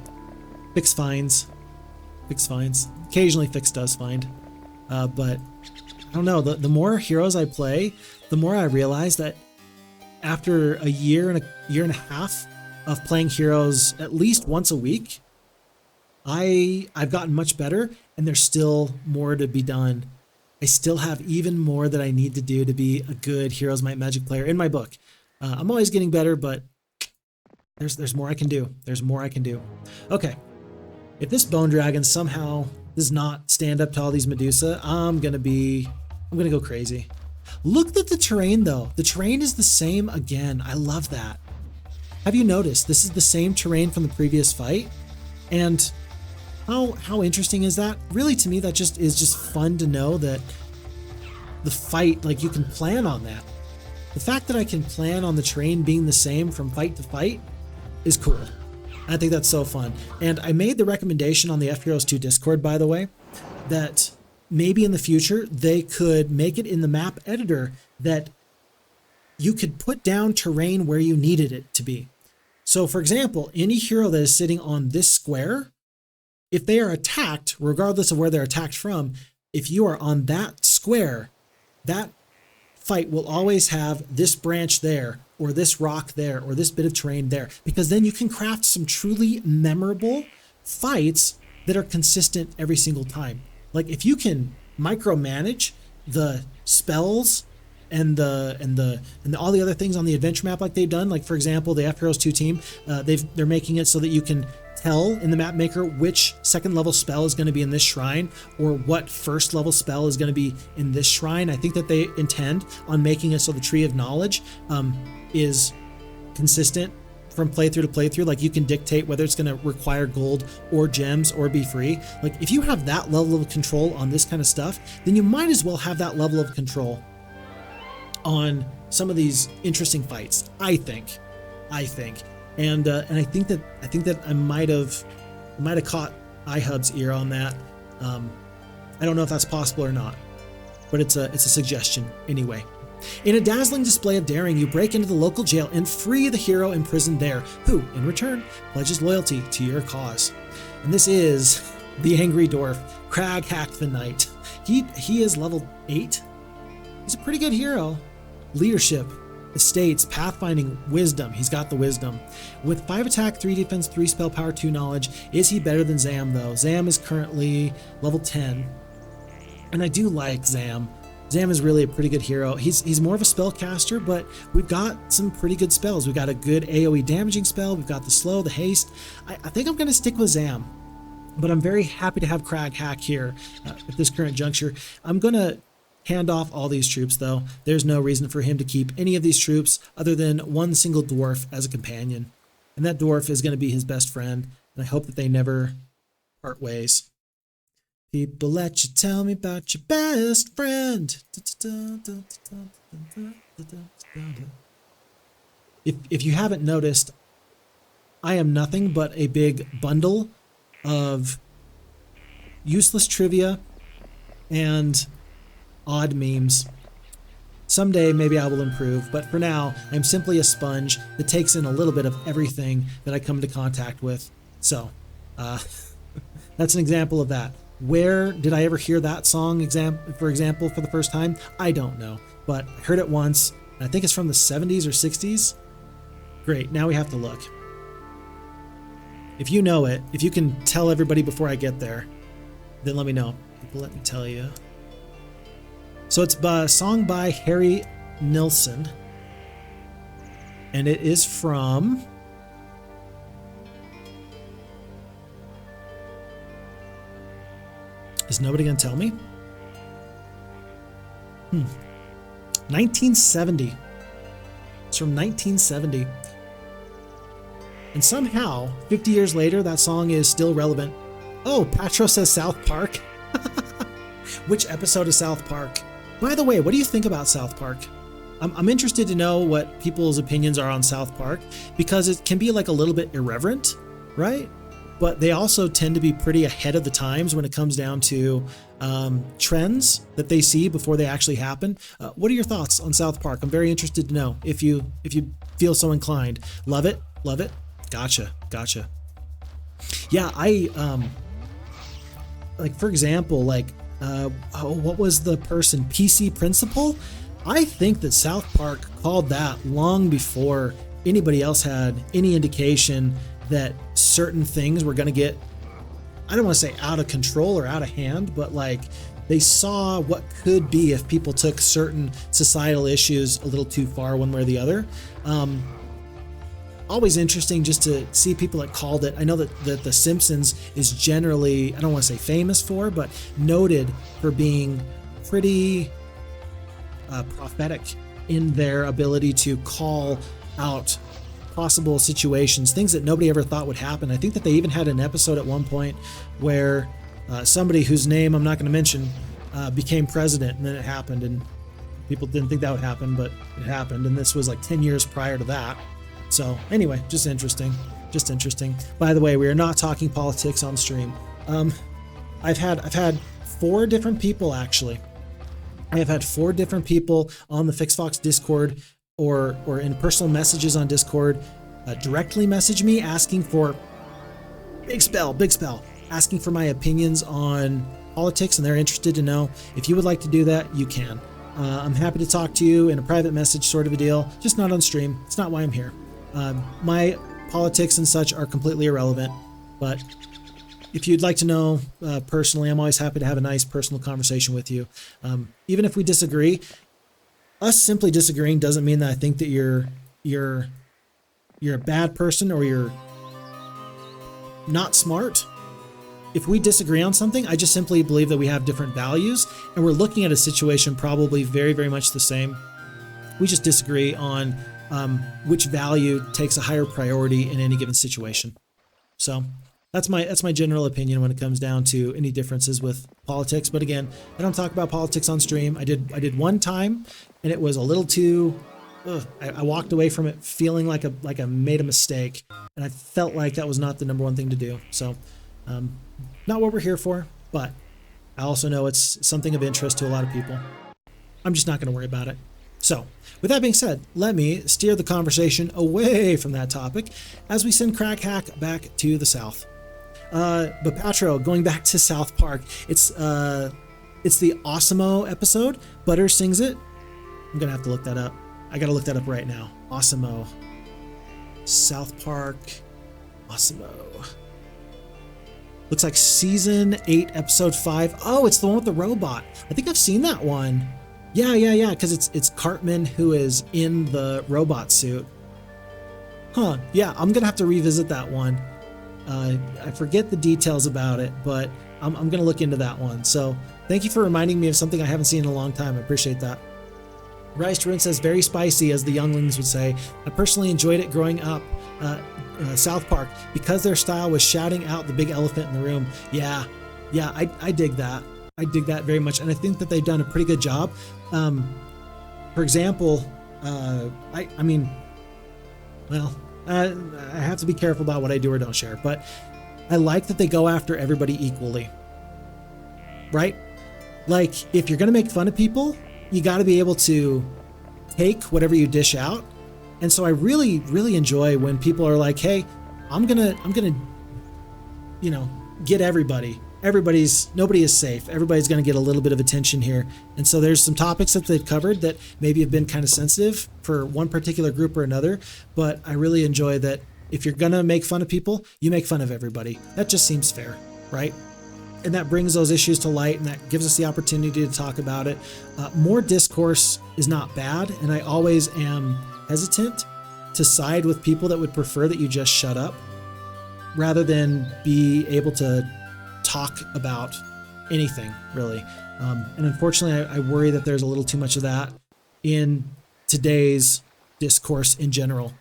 S1: Fix finds. Fix finds. Occasionally Fix does find. But I don't know, the more Heroes I play, the more I realize that after a year and a half of playing Heroes at least once a week, I've gotten much better, and there's still more to be done. I still have even more that I need to do to be a good Heroes Might Magic player in my book. I'm always getting better, but there's more I can do. There's more I can do. Okay. If this Bone Dragon somehow does not stand up to all these Medusa, I'm gonna go crazy. Look at the terrain though. The terrain is the same again. I love that. Have you noticed this is the same terrain from the previous fight? And how interesting is that? Really, to me, that is just fun to know that the fight, like, you can plan on that. The fact that I can plan on the terrain being the same from fight to fight is cool. I think that's so fun. And I made the recommendation on the FHeroes2 Discord, by the way, that maybe in the future they could make it in the map editor that you could put down terrain where you needed it to be. So for example, any hero that is sitting on this square, if they are attacked, regardless of where they're attacked from, if you are on that square, that fight will always have this branch there, or this rock there, or this bit of terrain there, because then you can craft some truly memorable fights that are consistent every single time. Like if you can micromanage the spells and all the other things on the adventure map like they've done, like for example, the FHeroes2 team, they're making it so that you can tell in the map maker which second level spell is going to be in this shrine or what first level spell is going to be in this shrine. I think that they intend on making it so the tree of knowledge is consistent from playthrough to playthrough. Like you can dictate whether it's going to require gold or gems or be free. Like if you have that level of control on this kind of stuff, then you might as well have that level of control on some of these interesting fights. I think. And I think that I might have caught iHub's ear on that. I don't know if that's possible or not, but it's a suggestion anyway. In a dazzling display of daring, you break into the local jail and free the hero imprisoned there, who, in return, pledges loyalty to your cause. And this is the Angry Dwarf, Crag Hack the Knight. He is level 8. He's a pretty good hero. Leadership, estates, pathfinding, wisdom. He's got the wisdom. With 5 attack, 3 defense, 3 spell power, 2 knowledge. Is he better than Zam though? Zam is currently level 10. And I do like Zam. Zam is really a pretty good hero. He's more of a spellcaster, but we've got some pretty good spells. We've got a good AoE damaging spell. We've got the slow, the haste. I think I'm going to stick with Zam, but I'm very happy to have Crag Hack here at this current juncture. I'm going to hand off all these troops, though. There's no reason for him to keep any of these troops other than one single dwarf as a companion. And that dwarf is going to be his best friend, and I hope that they never part ways. People, let you tell me about your best friend. If you haven't noticed, I am nothing but a big bundle of useless trivia and odd memes. Someday maybe I will improve, but for now I'm simply a sponge that takes in a little bit of everything that I come into contact with. So that's an example of that. Where did I ever hear that song, for example, for the first time? I don't know, but I heard it once, and I think it's from the 70s or 60s. Great, now we have to look. If you know it, if you can tell everybody before I get there, then let me know. People, let me tell you. So it's a song by Harry Nilsson, and it is from... Is nobody gonna tell me? 1970. It's from 1970. And somehow, 50 years later, that song is still relevant. Oh, Patro says South Park. Which episode of South Park? By the way, what do you think about South Park? I'm interested to know what people's opinions are on South Park, because it can be like a little bit irreverent, right? But they also tend to be pretty ahead of the times when it comes down to trends that they see before they actually happen. What are your thoughts on South Park? I'm very interested to know if you feel so inclined. Love it, love it. Gotcha. Yeah, like for example, like what was the person? PC Principal? I think that South Park called that long before anybody else had any indication that certain things were going to get, I don't want to say out of control or out of hand, but like they saw what could be if people took certain societal issues a little too far one way or the other. Always interesting just to see people that called it. I know that The Simpsons is generally, I don't want to say famous for, but noted for being pretty prophetic in their ability to call out possible situations, things that nobody ever thought would happen. I think that they even had an episode at one point where somebody whose name I'm not going to mention became president, and then it happened, and people didn't think that would happen, but it happened, and this was like 10 years prior to that. So anyway, just interesting. By the way, we are not talking politics on stream. I've had 4 different people actually. I have had 4 different people on the FixFox Discord or in personal messages on Discord directly message me asking for big spell, asking for my opinions on politics, and they're interested to know. If you would like to do that, you can. I'm happy to talk to you in a private message sort of a deal, just not on stream. It's not why I'm here. My politics and such are completely irrelevant, but if you'd like to know personally, I'm always happy to have a nice personal conversation with you. Even if we disagree, us simply disagreeing doesn't mean that I think that you're a bad person or you're not smart. If we disagree on something, I just simply believe that we have different values and we're looking at a situation probably very, very much the same. We just disagree on which value takes a higher priority in any given situation. So that's my general opinion when it comes down to any differences with politics. But again, I don't talk about politics on stream. I did one time, and it was a little too. I walked away from it feeling like I made a mistake, and I felt like that was not the number one thing to do. So, not what we're here for. But I also know it's something of interest to a lot of people. I'm just not going to worry about it. So, with that being said, let me steer the conversation away from that topic as we send Crag Hack back to the south. But Patro, going back to South Park, it's the Osimo episode. Butter sings it. I'm gonna have to look that up. I gotta look that up right now. Osimo. South Park. Osimo. Looks like season 8, episode 5. Oh, it's the one with the robot. I think I've seen that one. Yeah, because it's Cartman who is in the robot suit. Huh, yeah, I'm gonna have to revisit that one. I forget the details about it, but I'm going to look into that one. So thank you for reminding me of something I haven't seen in a long time. I appreciate that. Rice Rune says, very spicy, as the younglings would say. I personally enjoyed it growing up, South Park, because their style was shouting out the big elephant in the room. Yeah, I dig that. I dig that very much. And I think that they've done a pretty good job. For example, I have to be careful about what I do or don't share, but I like that they go after everybody equally, right? Like, if you're going to make fun of people, you got to be able to take whatever you dish out. And so I really, really enjoy when people are like, hey, I'm going to, get everybody. Nobody is safe. Everybody's going to get a little bit of attention here. And so there's some topics that they've covered that maybe have been kind of sensitive for one particular group or another. But I really enjoy that if you're going to make fun of people, you make fun of everybody. That just seems fair, right? And that brings those issues to light, and that gives us the opportunity to talk about it. More discourse is not bad, and I always am hesitant to side with people that would prefer that you just shut up rather than be able to talk about anything really. And unfortunately, I worry that there's a little too much of that in today's discourse in general.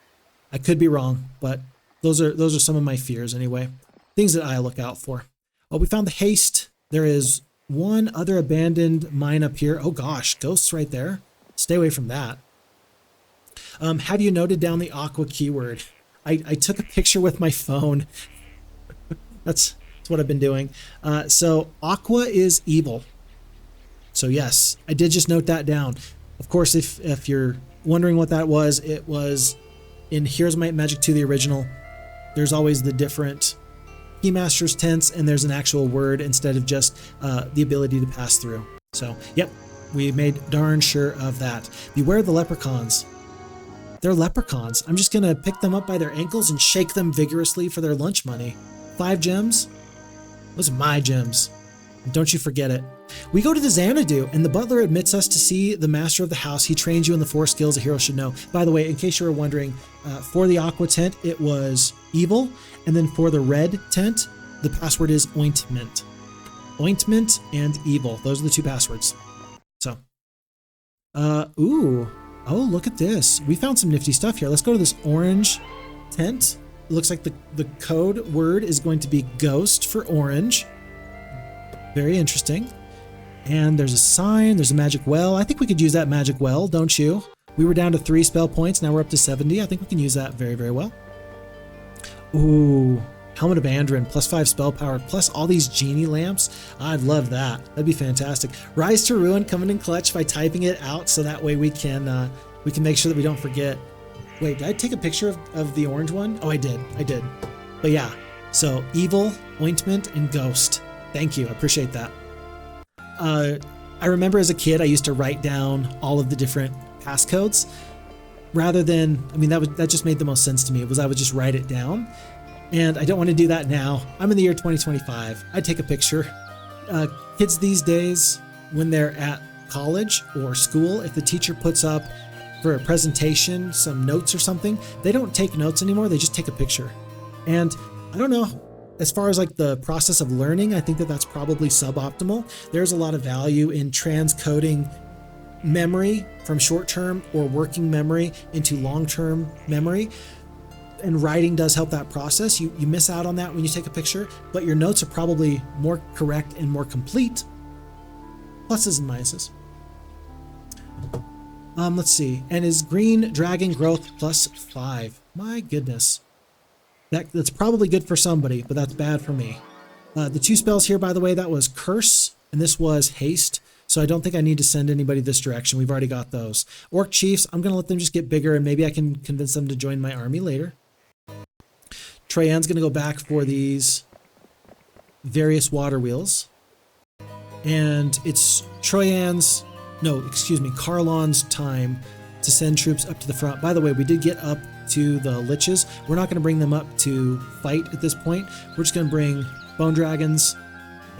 S1: I could be wrong, but those are some of my fears anyway. Things that I look out for. Oh, we found the haste. There is one other abandoned mine up here. Oh gosh, ghosts right there. Stay away from that. Have you noted down the aqua keyword? I took a picture with my phone. That's what I've been doing. So aqua is evil. So yes, I did just note that down. Of course, if you're wondering what that was, it was in Heroes of Might and Magic 2, the original. There's always the different Keymaster's tense, and there's an actual word instead of just the ability to pass through. So, yep, we made darn sure of that. Beware the leprechauns. They're leprechauns. I'm just going to pick them up by their ankles and shake them vigorously for their lunch money. 5 gems? Those are my gems. Don't you forget it. We go to the Xanadu, and the butler admits us to see the master of the house. He trains you in the 4 skills a hero should know. By the way, in case you were wondering, for the aqua tent, it was evil. And then for the red tent, the password is ointment. Ointment and evil. Those are the 2 passwords. So, ooh. Oh, look at this. We found some nifty stuff here. Let's go to this orange tent. It looks like the code word is going to be ghost for orange. Very interesting. And there's a sign, there's a magic well. I think we could use that magic well, don't you? We were down to 3 spell points, now we're up to 70. I think we can use that very, very well. Ooh, Helmet of Andrin, +5 spell power, plus all these genie lamps. I'd love that. That'd be fantastic. Rise to Ruin coming in clutch by typing it out, so that way we can make sure that we don't forget. Wait, did I take a picture of the orange one? Oh, I did. But yeah, so evil, ointment, and ghost. Thank you, I appreciate that. I remember as a kid, I used to write down all of the different passcodes rather than, I mean, that just made the most sense to me. I would just write it down, and I don't want to do that now. I'm in the year 2025. I'd take a picture. Kids these days, when they're at college or school, if the teacher puts up for a presentation some notes or something, they don't take notes anymore. They just take a picture. And I don't know. As far as like the process of learning, I think that that's probably suboptimal. There's a lot of value in transcoding memory from short-term or working memory into long-term memory. And writing does help that process. You miss out on that when you take a picture, but your notes are probably more correct and more complete. Pluses and minuses. Let's see. And is green dragon growth +5? My goodness. That's probably good for somebody, but that's bad for me. The 2 spells here, by the way, that was Curse, and this was Haste, so I don't think I need to send anybody this direction. We've already got those. Orc Chiefs, I'm going to let them just get bigger, and maybe I can convince them to join my army later. Trayan's going to go back for these various water wheels. And it's Carlon's time to send troops up to the front. By the way, we did get up to the Liches. We're not going to bring them up to fight at this point. We're just going to bring Bone Dragons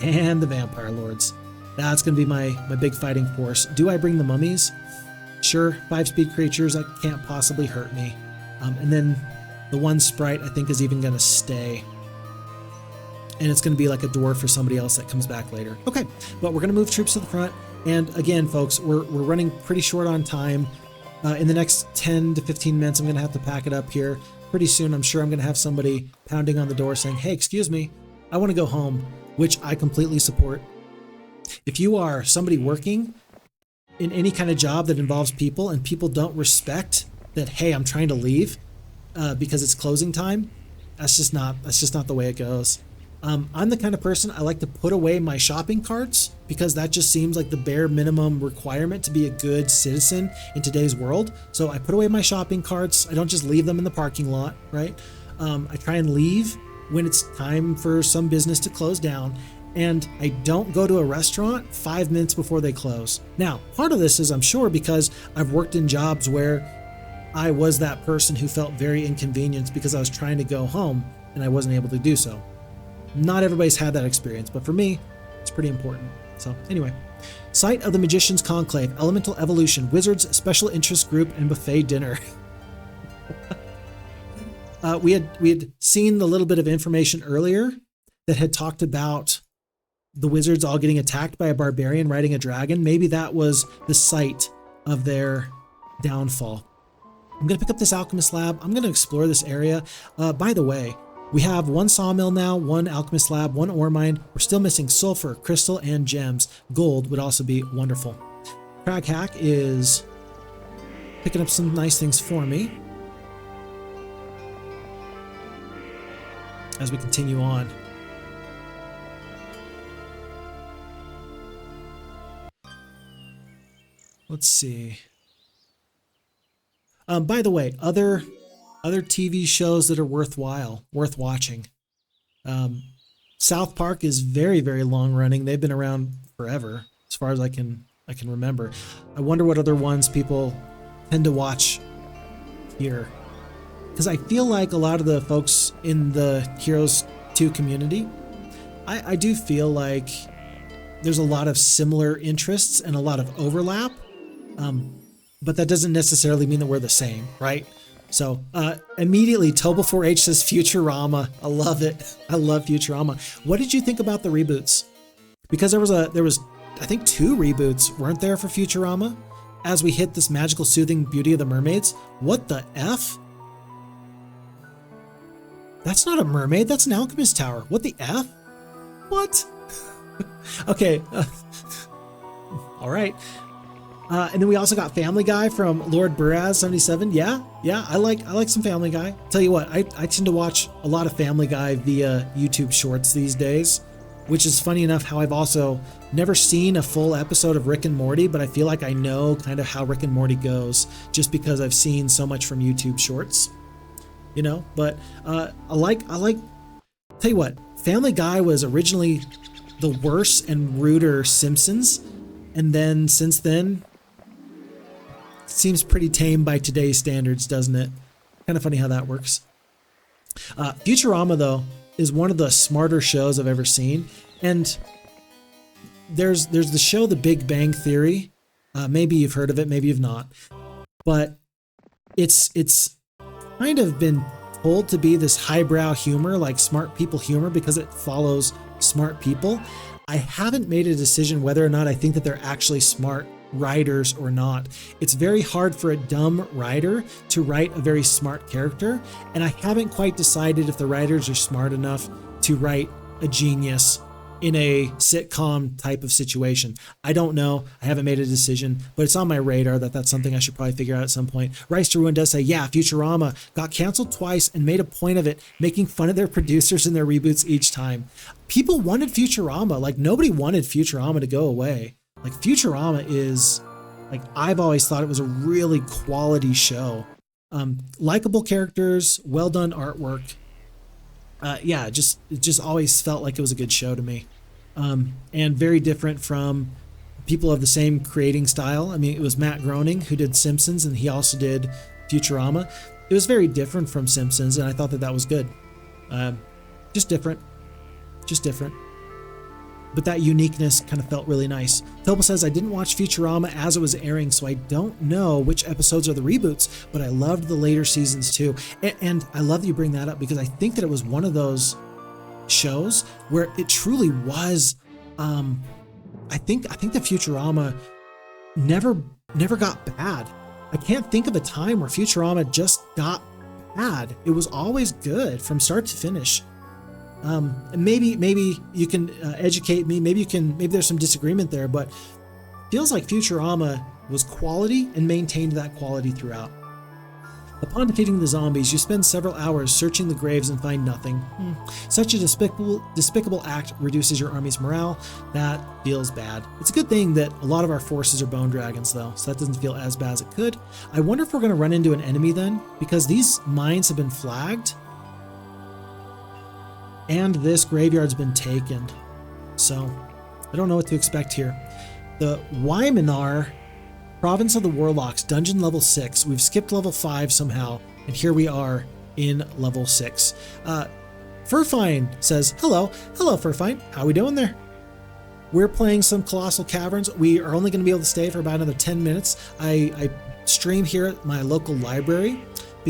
S1: and the Vampire Lords. That's going to be my big fighting force. Do I bring the Mummies? Sure, 5-speed creatures, that can't possibly hurt me. And then the one sprite I think is even going to stay. And it's going to be like a dwarf for somebody else that comes back later. Okay, but we're going to move troops to the front. And again, folks, we're running pretty short on time. In the next 10 to 15 minutes, I'm going to have to pack it up here. Pretty soon, I'm sure I'm going to have somebody pounding on the door saying, hey, excuse me, I want to go home, which I completely support. If you are somebody working in any kind of job that involves people and people don't respect that, hey, I'm trying to leave because it's closing time, that's just not the way it goes. I'm the kind of person, I like to put away my shopping carts because that just seems like the bare minimum requirement to be a good citizen in today's world. So I put away my shopping carts. I don't just leave them in the parking lot, right? I try and leave when it's time for some business to close down. And I don't go to a restaurant 5 minutes before they close. Now, part of this is, I'm sure, because I've worked in jobs where I was that person who felt very inconvenienced because I was trying to go home and I wasn't able to do so. Not everybody's had that experience, but for me, it's pretty important. So anyway, Site of the Magician's Conclave, Elemental Evolution, Wizards Special Interest Group, and Buffet Dinner. We had seen the little bit of information earlier that had talked about the wizards all getting attacked by a barbarian riding a dragon. Maybe that was the site of their downfall. I'm going to pick up this alchemist lab. I'm going to explore this area. By the way, we have 1 sawmill now, 1 alchemist lab, 1 ore mine. We're still missing sulfur, crystal, and gems. Gold would also be wonderful. Crag Hack is picking up some nice things for me as we continue on. Let's see. By the way, other TV shows that are worth watching. South Park is very, very long running. They've been around forever, as far as I can remember. I wonder what other ones people tend to watch here, because I feel like a lot of the folks in the Heroes2 community, I do feel like there's a lot of similar interests and a lot of overlap. But that doesn't necessarily mean that we're the same, right? So immediately, Toe4H says Futurama. I love it. I love Futurama. What did you think about the reboots? Because there was I think 2 reboots, weren't there, for Futurama? As we hit this magical, soothing beauty of the mermaids. What the F? That's not a mermaid. That's an alchemist tower. What the F? What? Okay. All right. And then we also got Family Guy from Lord Buraz77. Yeah, I like some Family Guy. Tell you what, I tend to watch a lot of Family Guy via YouTube Shorts these days, which is funny enough how I've also never seen a full episode of Rick and Morty, but I feel like I know kind of how Rick and Morty goes just because I've seen so much from YouTube Shorts, you know. But I like. Tell you what, Family Guy was originally the worse and ruder Simpsons, and then since then, seems pretty tame by today's standards, doesn't it? Kind of funny how that works. Futurama, though, is one of the smarter shows I've ever seen. And there's the show The Big Bang Theory. Maybe you've heard of it, maybe you've not. But it's kind of been told to be this highbrow humor, like smart people humor, because it follows smart people. I haven't made a decision whether or not I think that they're actually smart writers or not. It's very hard for a dumb writer to write a very smart character, and I haven't quite decided if the writers are smart enough to write a genius in a sitcom type of situation. I don't know. I haven't made a decision, but it's on my radar that that's something I should probably figure out at some point. Rise to Ruin does say, yeah, Futurama got canceled twice and made a point of it, making fun of their producers and their reboots each time. People wanted Futurama. Like, nobody wanted Futurama to go away. Like, Futurama is, like, I've always thought it was a really quality show. Likable characters, well done artwork. Yeah, it just always felt like it was a good show to me. And very different from people of the same creating style. I mean, it was Matt Groening who did Simpsons, and he also did Futurama. It was very different from Simpsons, and I thought that that was good. Just different. But that uniqueness kind of felt really nice. Topo says, I didn't watch Futurama as it was airing, so I don't know which episodes are the reboots, but I loved the later seasons too. And I love that you bring that up, because I think that it was one of those shows where it truly was, I think the Futurama never got bad. I can't think of a time where Futurama just got bad. It was always good from start to finish. Maybe you can educate me. Maybe there's some disagreement there, but feels like Futurama was quality and maintained that quality throughout. Upon defeating the zombies, you spend several hours searching the graves and find nothing. Such a despicable act reduces your army's morale. That feels bad. It's a good thing that a lot of our forces are bone dragons, though, so that doesn't feel as bad as it could. I wonder if we're going to run into an enemy then, because these mines have been flagged. And this graveyard's been taken. So, I don't know what to expect here. The Wymanar, Province of the Warlocks, dungeon level 6. We've skipped level 5 somehow, and here we are in level 6. Furfine says, hello Furfine, how we doing there? We're playing some Colossal Caverns. We are only going to be able to stay for about another 10 minutes. I stream here at my local library,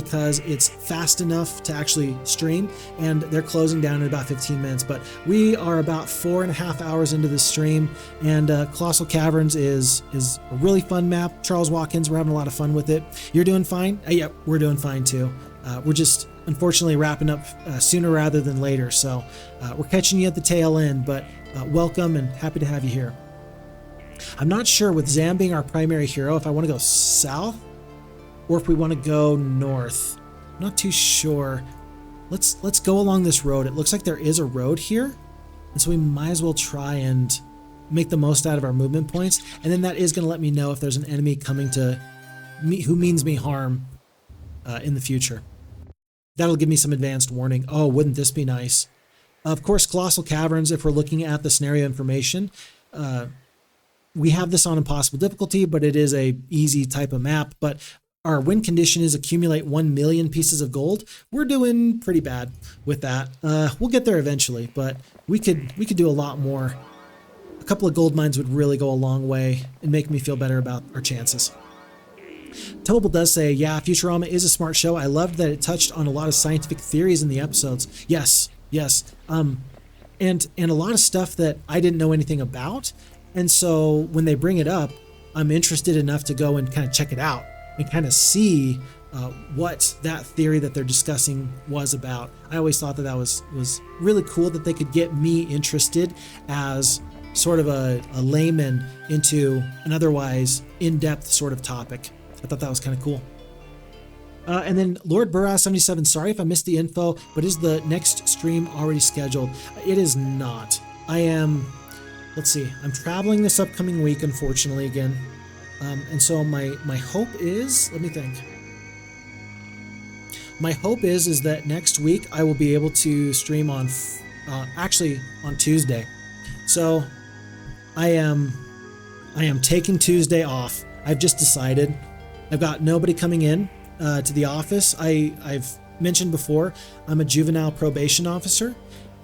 S1: because it's fast enough to actually stream, and they're closing down in about 15 minutes. But we are about 4.5 hours into the stream, and Colossal Caverns is a really fun map. Charles Watkins, we're having a lot of fun with it. You're doing fine? Yeah, we're doing fine too. We're just unfortunately wrapping up sooner rather than later, so we're catching you at the tail end, but welcome and happy to have you here. I'm not sure, with Zam being our primary hero, if I want to go south or if we want to go north. I'm not too sure. Let's go along this road. It looks like there is a road here, and so we might as well try and make the most out of our movement points, and then that is going to let me know if there's an enemy coming to me who means me harm in the future. That'll give me some advanced warning. Oh, wouldn't this be nice? Of course, Colossal Caverns, if we're looking at the scenario information, we have this on impossible difficulty, but it is a easy type of map. But our win condition is accumulate 1 million pieces of gold. We're doing pretty bad with that. We'll get there eventually, but we could do a lot more. A couple of gold mines would really go a long way and make me feel better about our chances. Tobal does say, yeah, Futurama is a smart show. I loved that it touched on a lot of scientific theories in the episodes. Yes. And a lot of stuff that I didn't know anything about. And so when they bring it up, I'm interested enough to go and kind of check it out and kind of see what that theory that they're discussing was about. I always thought that was really cool that they could get me interested as sort of a layman into an otherwise in-depth sort of topic. I thought that was kind of cool. And then Lord Burras77, sorry if I missed the info, but is the next stream already scheduled? It is not. Let's see, I'm traveling this upcoming week, unfortunately, again. And so my hope is, let me think. My hope is that next week I will be able to stream on, actually on Tuesday. So I am taking Tuesday off. I've just decided. I've got nobody coming in to the office. I've mentioned before, I'm a juvenile probation officer,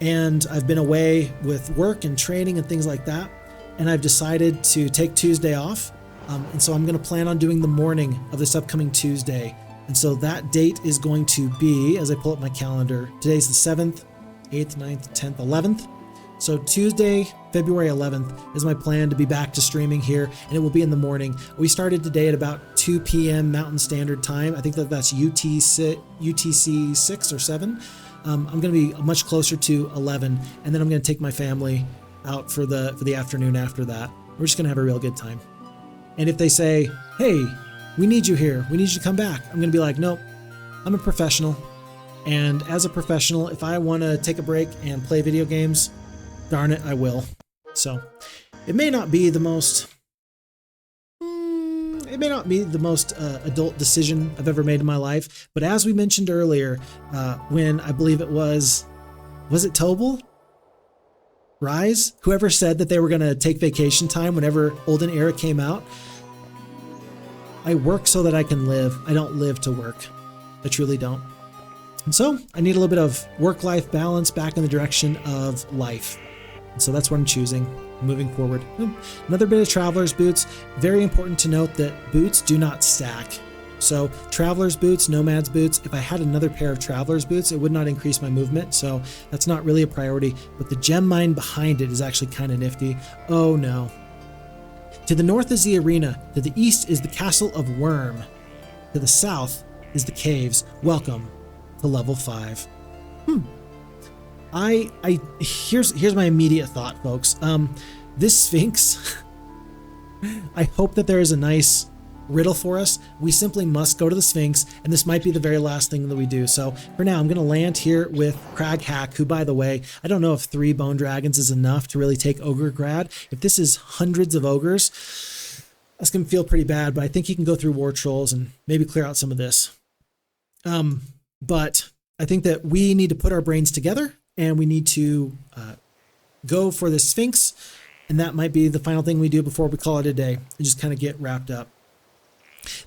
S1: and I've been away with work and training and things like that, and I've decided to take Tuesday off, and so I'm going to plan on doing the morning of this upcoming Tuesday. And so that date is going to be, as I pull up my calendar, today's the 7th, 8th, 9th, 10th, 11th. So Tuesday, February 11th is my plan to be back to streaming here, and it will be in the morning. We started today at about 2 p.m. Mountain Standard Time. I think that's UTC 6 or 7. I'm going to be much closer to 11, and then I'm going to take my family out for the afternoon after that. We're just going to have a real good time. And if they say, hey, we need you here, we need you to come back, I'm going to be like, nope, I'm a professional. And as a professional, if I want to take a break and play video games, darn it, I will. So it may not be the most adult decision I've ever made in my life, but as we mentioned earlier, when I believe it was it Tobal? Rise? Whoever said that they were going to take vacation time whenever Olden Era came out. I work so that I can live. I don't live to work. I truly don't. And so I need a little bit of work-life balance back in the direction of life. And so that's what I'm choosing moving forward. Another bit of Traveler's Boots. Very important to note that boots do not stack. So Traveler's Boots, Nomads Boots, if I had another pair of Traveler's Boots, it would not increase my movement. So that's not really a priority, but the gem mine behind it is actually kind of nifty. Oh no. To the north is the arena. To the east is the Castle of Worm. To the south is the caves. Welcome to level 5. Here's my immediate thought, folks. This Sphinx, I hope that there is a nice riddle for us. We simply must go to the Sphinx, and this might be the very last thing that we do. So for now, I'm going to land here with Crag Hack, who, by the way, I don't know if 3 bone dragons is enough to really take Ogre Grad. If this is hundreds of ogres, that's going to feel pretty bad, but I think he can go through War Trolls and maybe clear out some of this. But I think that we need to put our brains together, and we need to go for the Sphinx, and that might be the final thing we do before we call it a day and just kind of get wrapped up.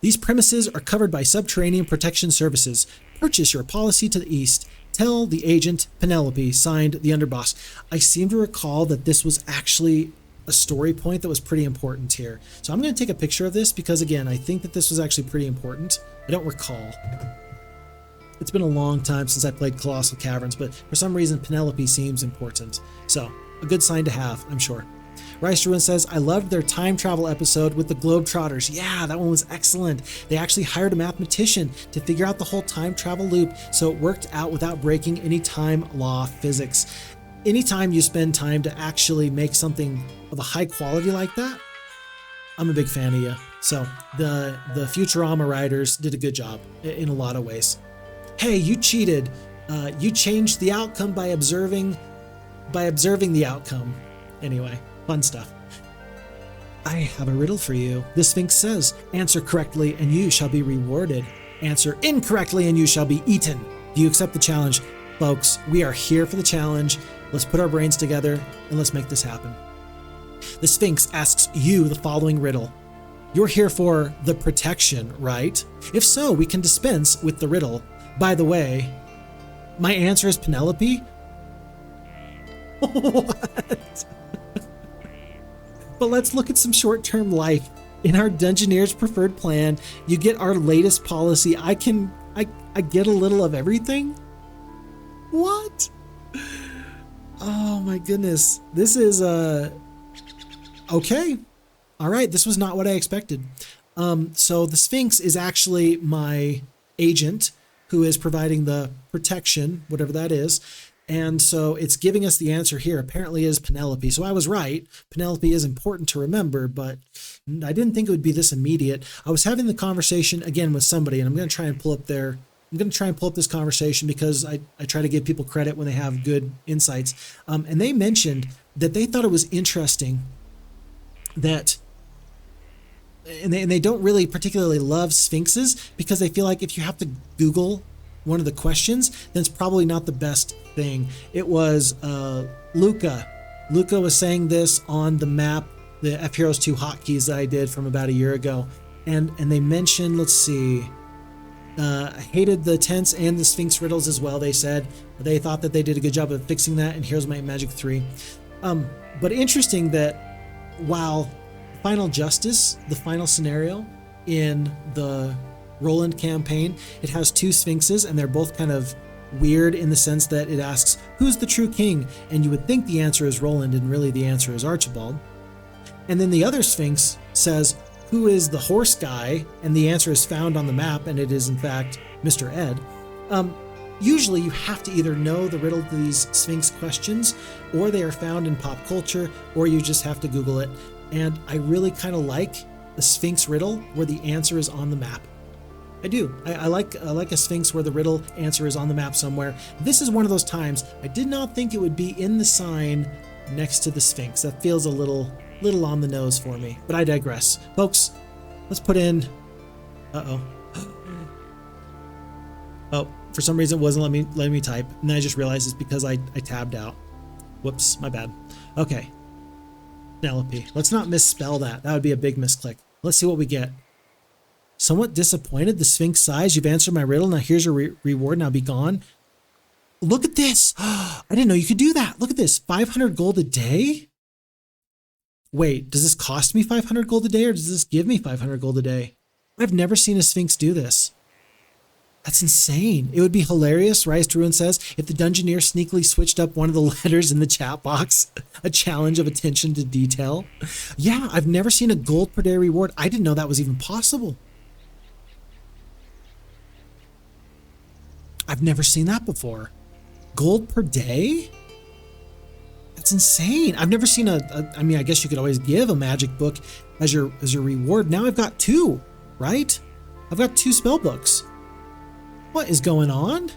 S1: These premises are covered by subterranean protection services. Purchase your policy to the east. Tell the agent Penelope, signed the underboss. I seem to recall that this was actually a story point that was pretty important here. So I'm going to take a picture of this because, again, I think that this was actually pretty important. I don't recall. It's been a long time since I played Colossal Caverns, but for some reason Penelope seems important. So, a good sign to have, I'm sure. Druid says, I loved their time travel episode with the Globetrotters. Yeah, that one was excellent. They actually hired a mathematician to figure out the whole time travel loop, so it worked out without breaking any time law physics. Anytime you spend time to actually make something of a high quality like that, I'm a big fan of you. So the Futurama writers did a good job in a lot of ways. Hey, you cheated. You changed the outcome by observing the outcome. Anyway, fun stuff. I have a riddle for you. The Sphinx says, answer correctly and you shall be rewarded. Answer incorrectly and you shall be eaten. Do you accept the challenge? Folks, we are here for the challenge. Let's put our brains together and let's make this happen. The Sphinx asks you the following riddle. You're here for the protection, right? If so, we can dispense with the riddle. By the way, my answer is Penelope? What? But let's look at some short-term life. In our Dungeoneer's preferred plan, you get our latest policy. I get a little of everything? What? Oh my goodness. This is okay. All right, this was not what I expected. So the Sphinx is actually my agent who is providing the protection, whatever that is. And so it's giving us the answer here, apparently is Penelope. So I was right. Penelope is important to remember, but I didn't think it would be this immediate. I was having the conversation again with somebody, and I'm going to try and pull up this conversation because I try to give people credit when they have good insights. And they mentioned that they thought it was interesting that, and they don't really particularly love Sphinxes because they feel like if you have to Google one of the questions, then it's probably not the best thing. It was Luca. Luca was saying this on the map, the FHeroes2 hotkeys that I did from about a year ago. And they mentioned, let's see, I hated the tents and the Sphinx riddles as well, they said. They thought that they did a good job of fixing that in Heroes of Might and Magic 3. But interesting that while Final Justice, the final scenario in the Roland campaign, it has two Sphinxes and they're both kind of weird in the sense that it asks, who's the true king? And you would think the answer is Roland and really the answer is Archibald. And then the other Sphinx says, who is the horse guy? And the answer is found on the map and it is in fact Mr. Ed. Usually you have to either know the riddle to these Sphinx questions or they are found in pop culture or you just have to Google it. And I really kind of like the Sphinx riddle where the answer is on the map. I do. I like a Sphinx where the riddle answer is on the map somewhere. This is one of those times I did not think it would be in the sign next to the Sphinx. That feels a little on the nose for me, but I digress. Folks, let's put in, oh, for some reason it wasn't letting me type, and then I just realized it's because I tabbed out. Whoops, my bad. Okay, Penelope. Let's not misspell that. That would be a big misclick. Let's see what we get. Somewhat disappointed, the Sphinx sighs. You've answered my riddle. Now here's your reward. Now be gone. Look at this. I didn't know you could do that. Look at this. 500 gold a day? Wait, does this cost me 500 gold a day or does this give me 500 gold a day? I've never seen a Sphinx do this. That's insane. It would be hilarious, Rise to Ruin says, if the Dungeoneer sneakily switched up one of the letters in the chat box. A challenge of attention to detail. Yeah, I've never seen a gold per day reward. I didn't know that was even possible. I've never seen that before. Gold per day? That's insane. I've never seen I mean, I guess you could always give a magic book as your reward. Now I've got two, right? I've got two spell books. What is going on?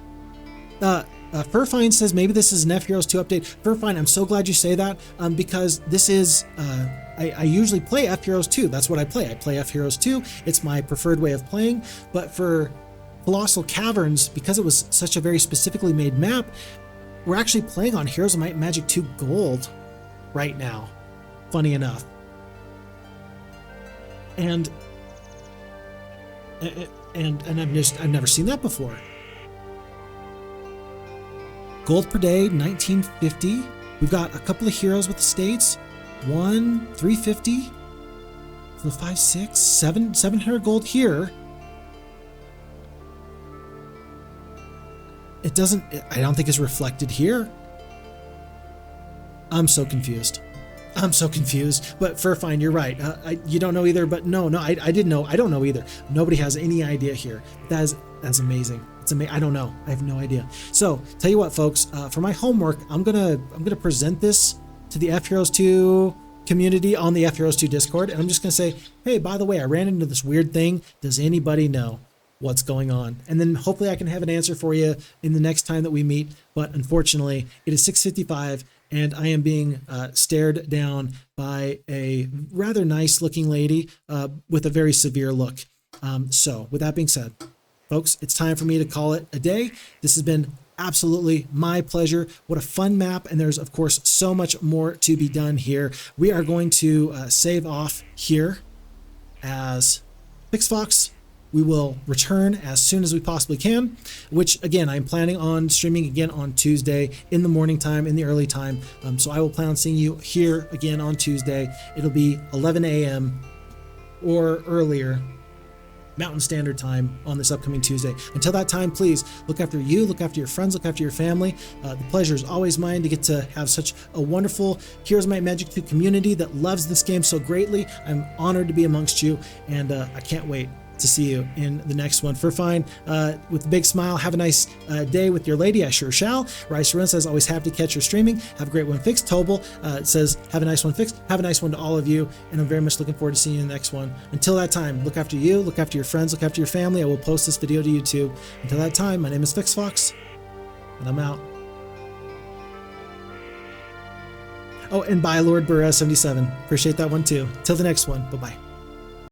S1: Furfine says maybe this is an FHeroes2 update. Furfine, I'm so glad you say that because this is, I usually play FHeroes2. That's what I play. I play FHeroes2. It's my preferred way of playing, but for Colossal Caverns, because it was such a very specifically made map, we're actually playing on Heroes of Might and Magic 2 Gold right now, funny enough. And I've never seen that before. Gold per day, 1950. We've got a couple of heroes with estates. 350. 5, 6, 700 gold here. it doesn't, I don't think it's reflected here. I'm so confused. I'm so confused, but fine, you're right. You don't know either, but no, I didn't know. I don't know either. Nobody has any idea here. That's amazing. It's amazing. I don't know. I have no idea. So tell you what, folks, for my homework, I'm gonna present this to the FHeroes2 community on the FHeroes2 Discord, and I'm just gonna say, hey, by the way, I ran into this weird thing. Does anybody know what's going on? And then hopefully I can have an answer for you in the next time that we meet. But unfortunately, it is 6:55. And I am being stared down by a rather nice looking lady with a very severe look. So with that being said, folks, it's time for me to call it a day. This has been absolutely my pleasure. What a fun map. And there's, of course, so much more to be done here. We are going to save off here as FixFox. We will return as soon as we possibly can, which again, I'm planning on streaming again on Tuesday in the morning time, in the early time. So I will plan on seeing you here again on Tuesday. It'll be 11 a.m. or earlier Mountain Standard Time on this upcoming Tuesday. Until that time, please look after you, look after your friends, look after your family. The pleasure is always mine to get to have such a wonderful Heroes of Might and Magic 2 community that loves this game so greatly. I'm honored to be amongst you, and I can't wait to see you in the next one. For fine, with a big smile, have a nice day with your lady. I sure shall. Rice Run says, always happy to catch your streaming. Have a great one, Fixed. Tobel says, have a nice one, Fixed. Have a nice one to all of you, and I'm very much looking forward to seeing you in the next one. Until that time, look after you, look after your friends, look after your family. I will post this video to YouTube. Until that time, my name is FixFox, and I'm out. Oh, and bye, Lord Burr 77. Appreciate that one too. Till the next one. Bye-bye.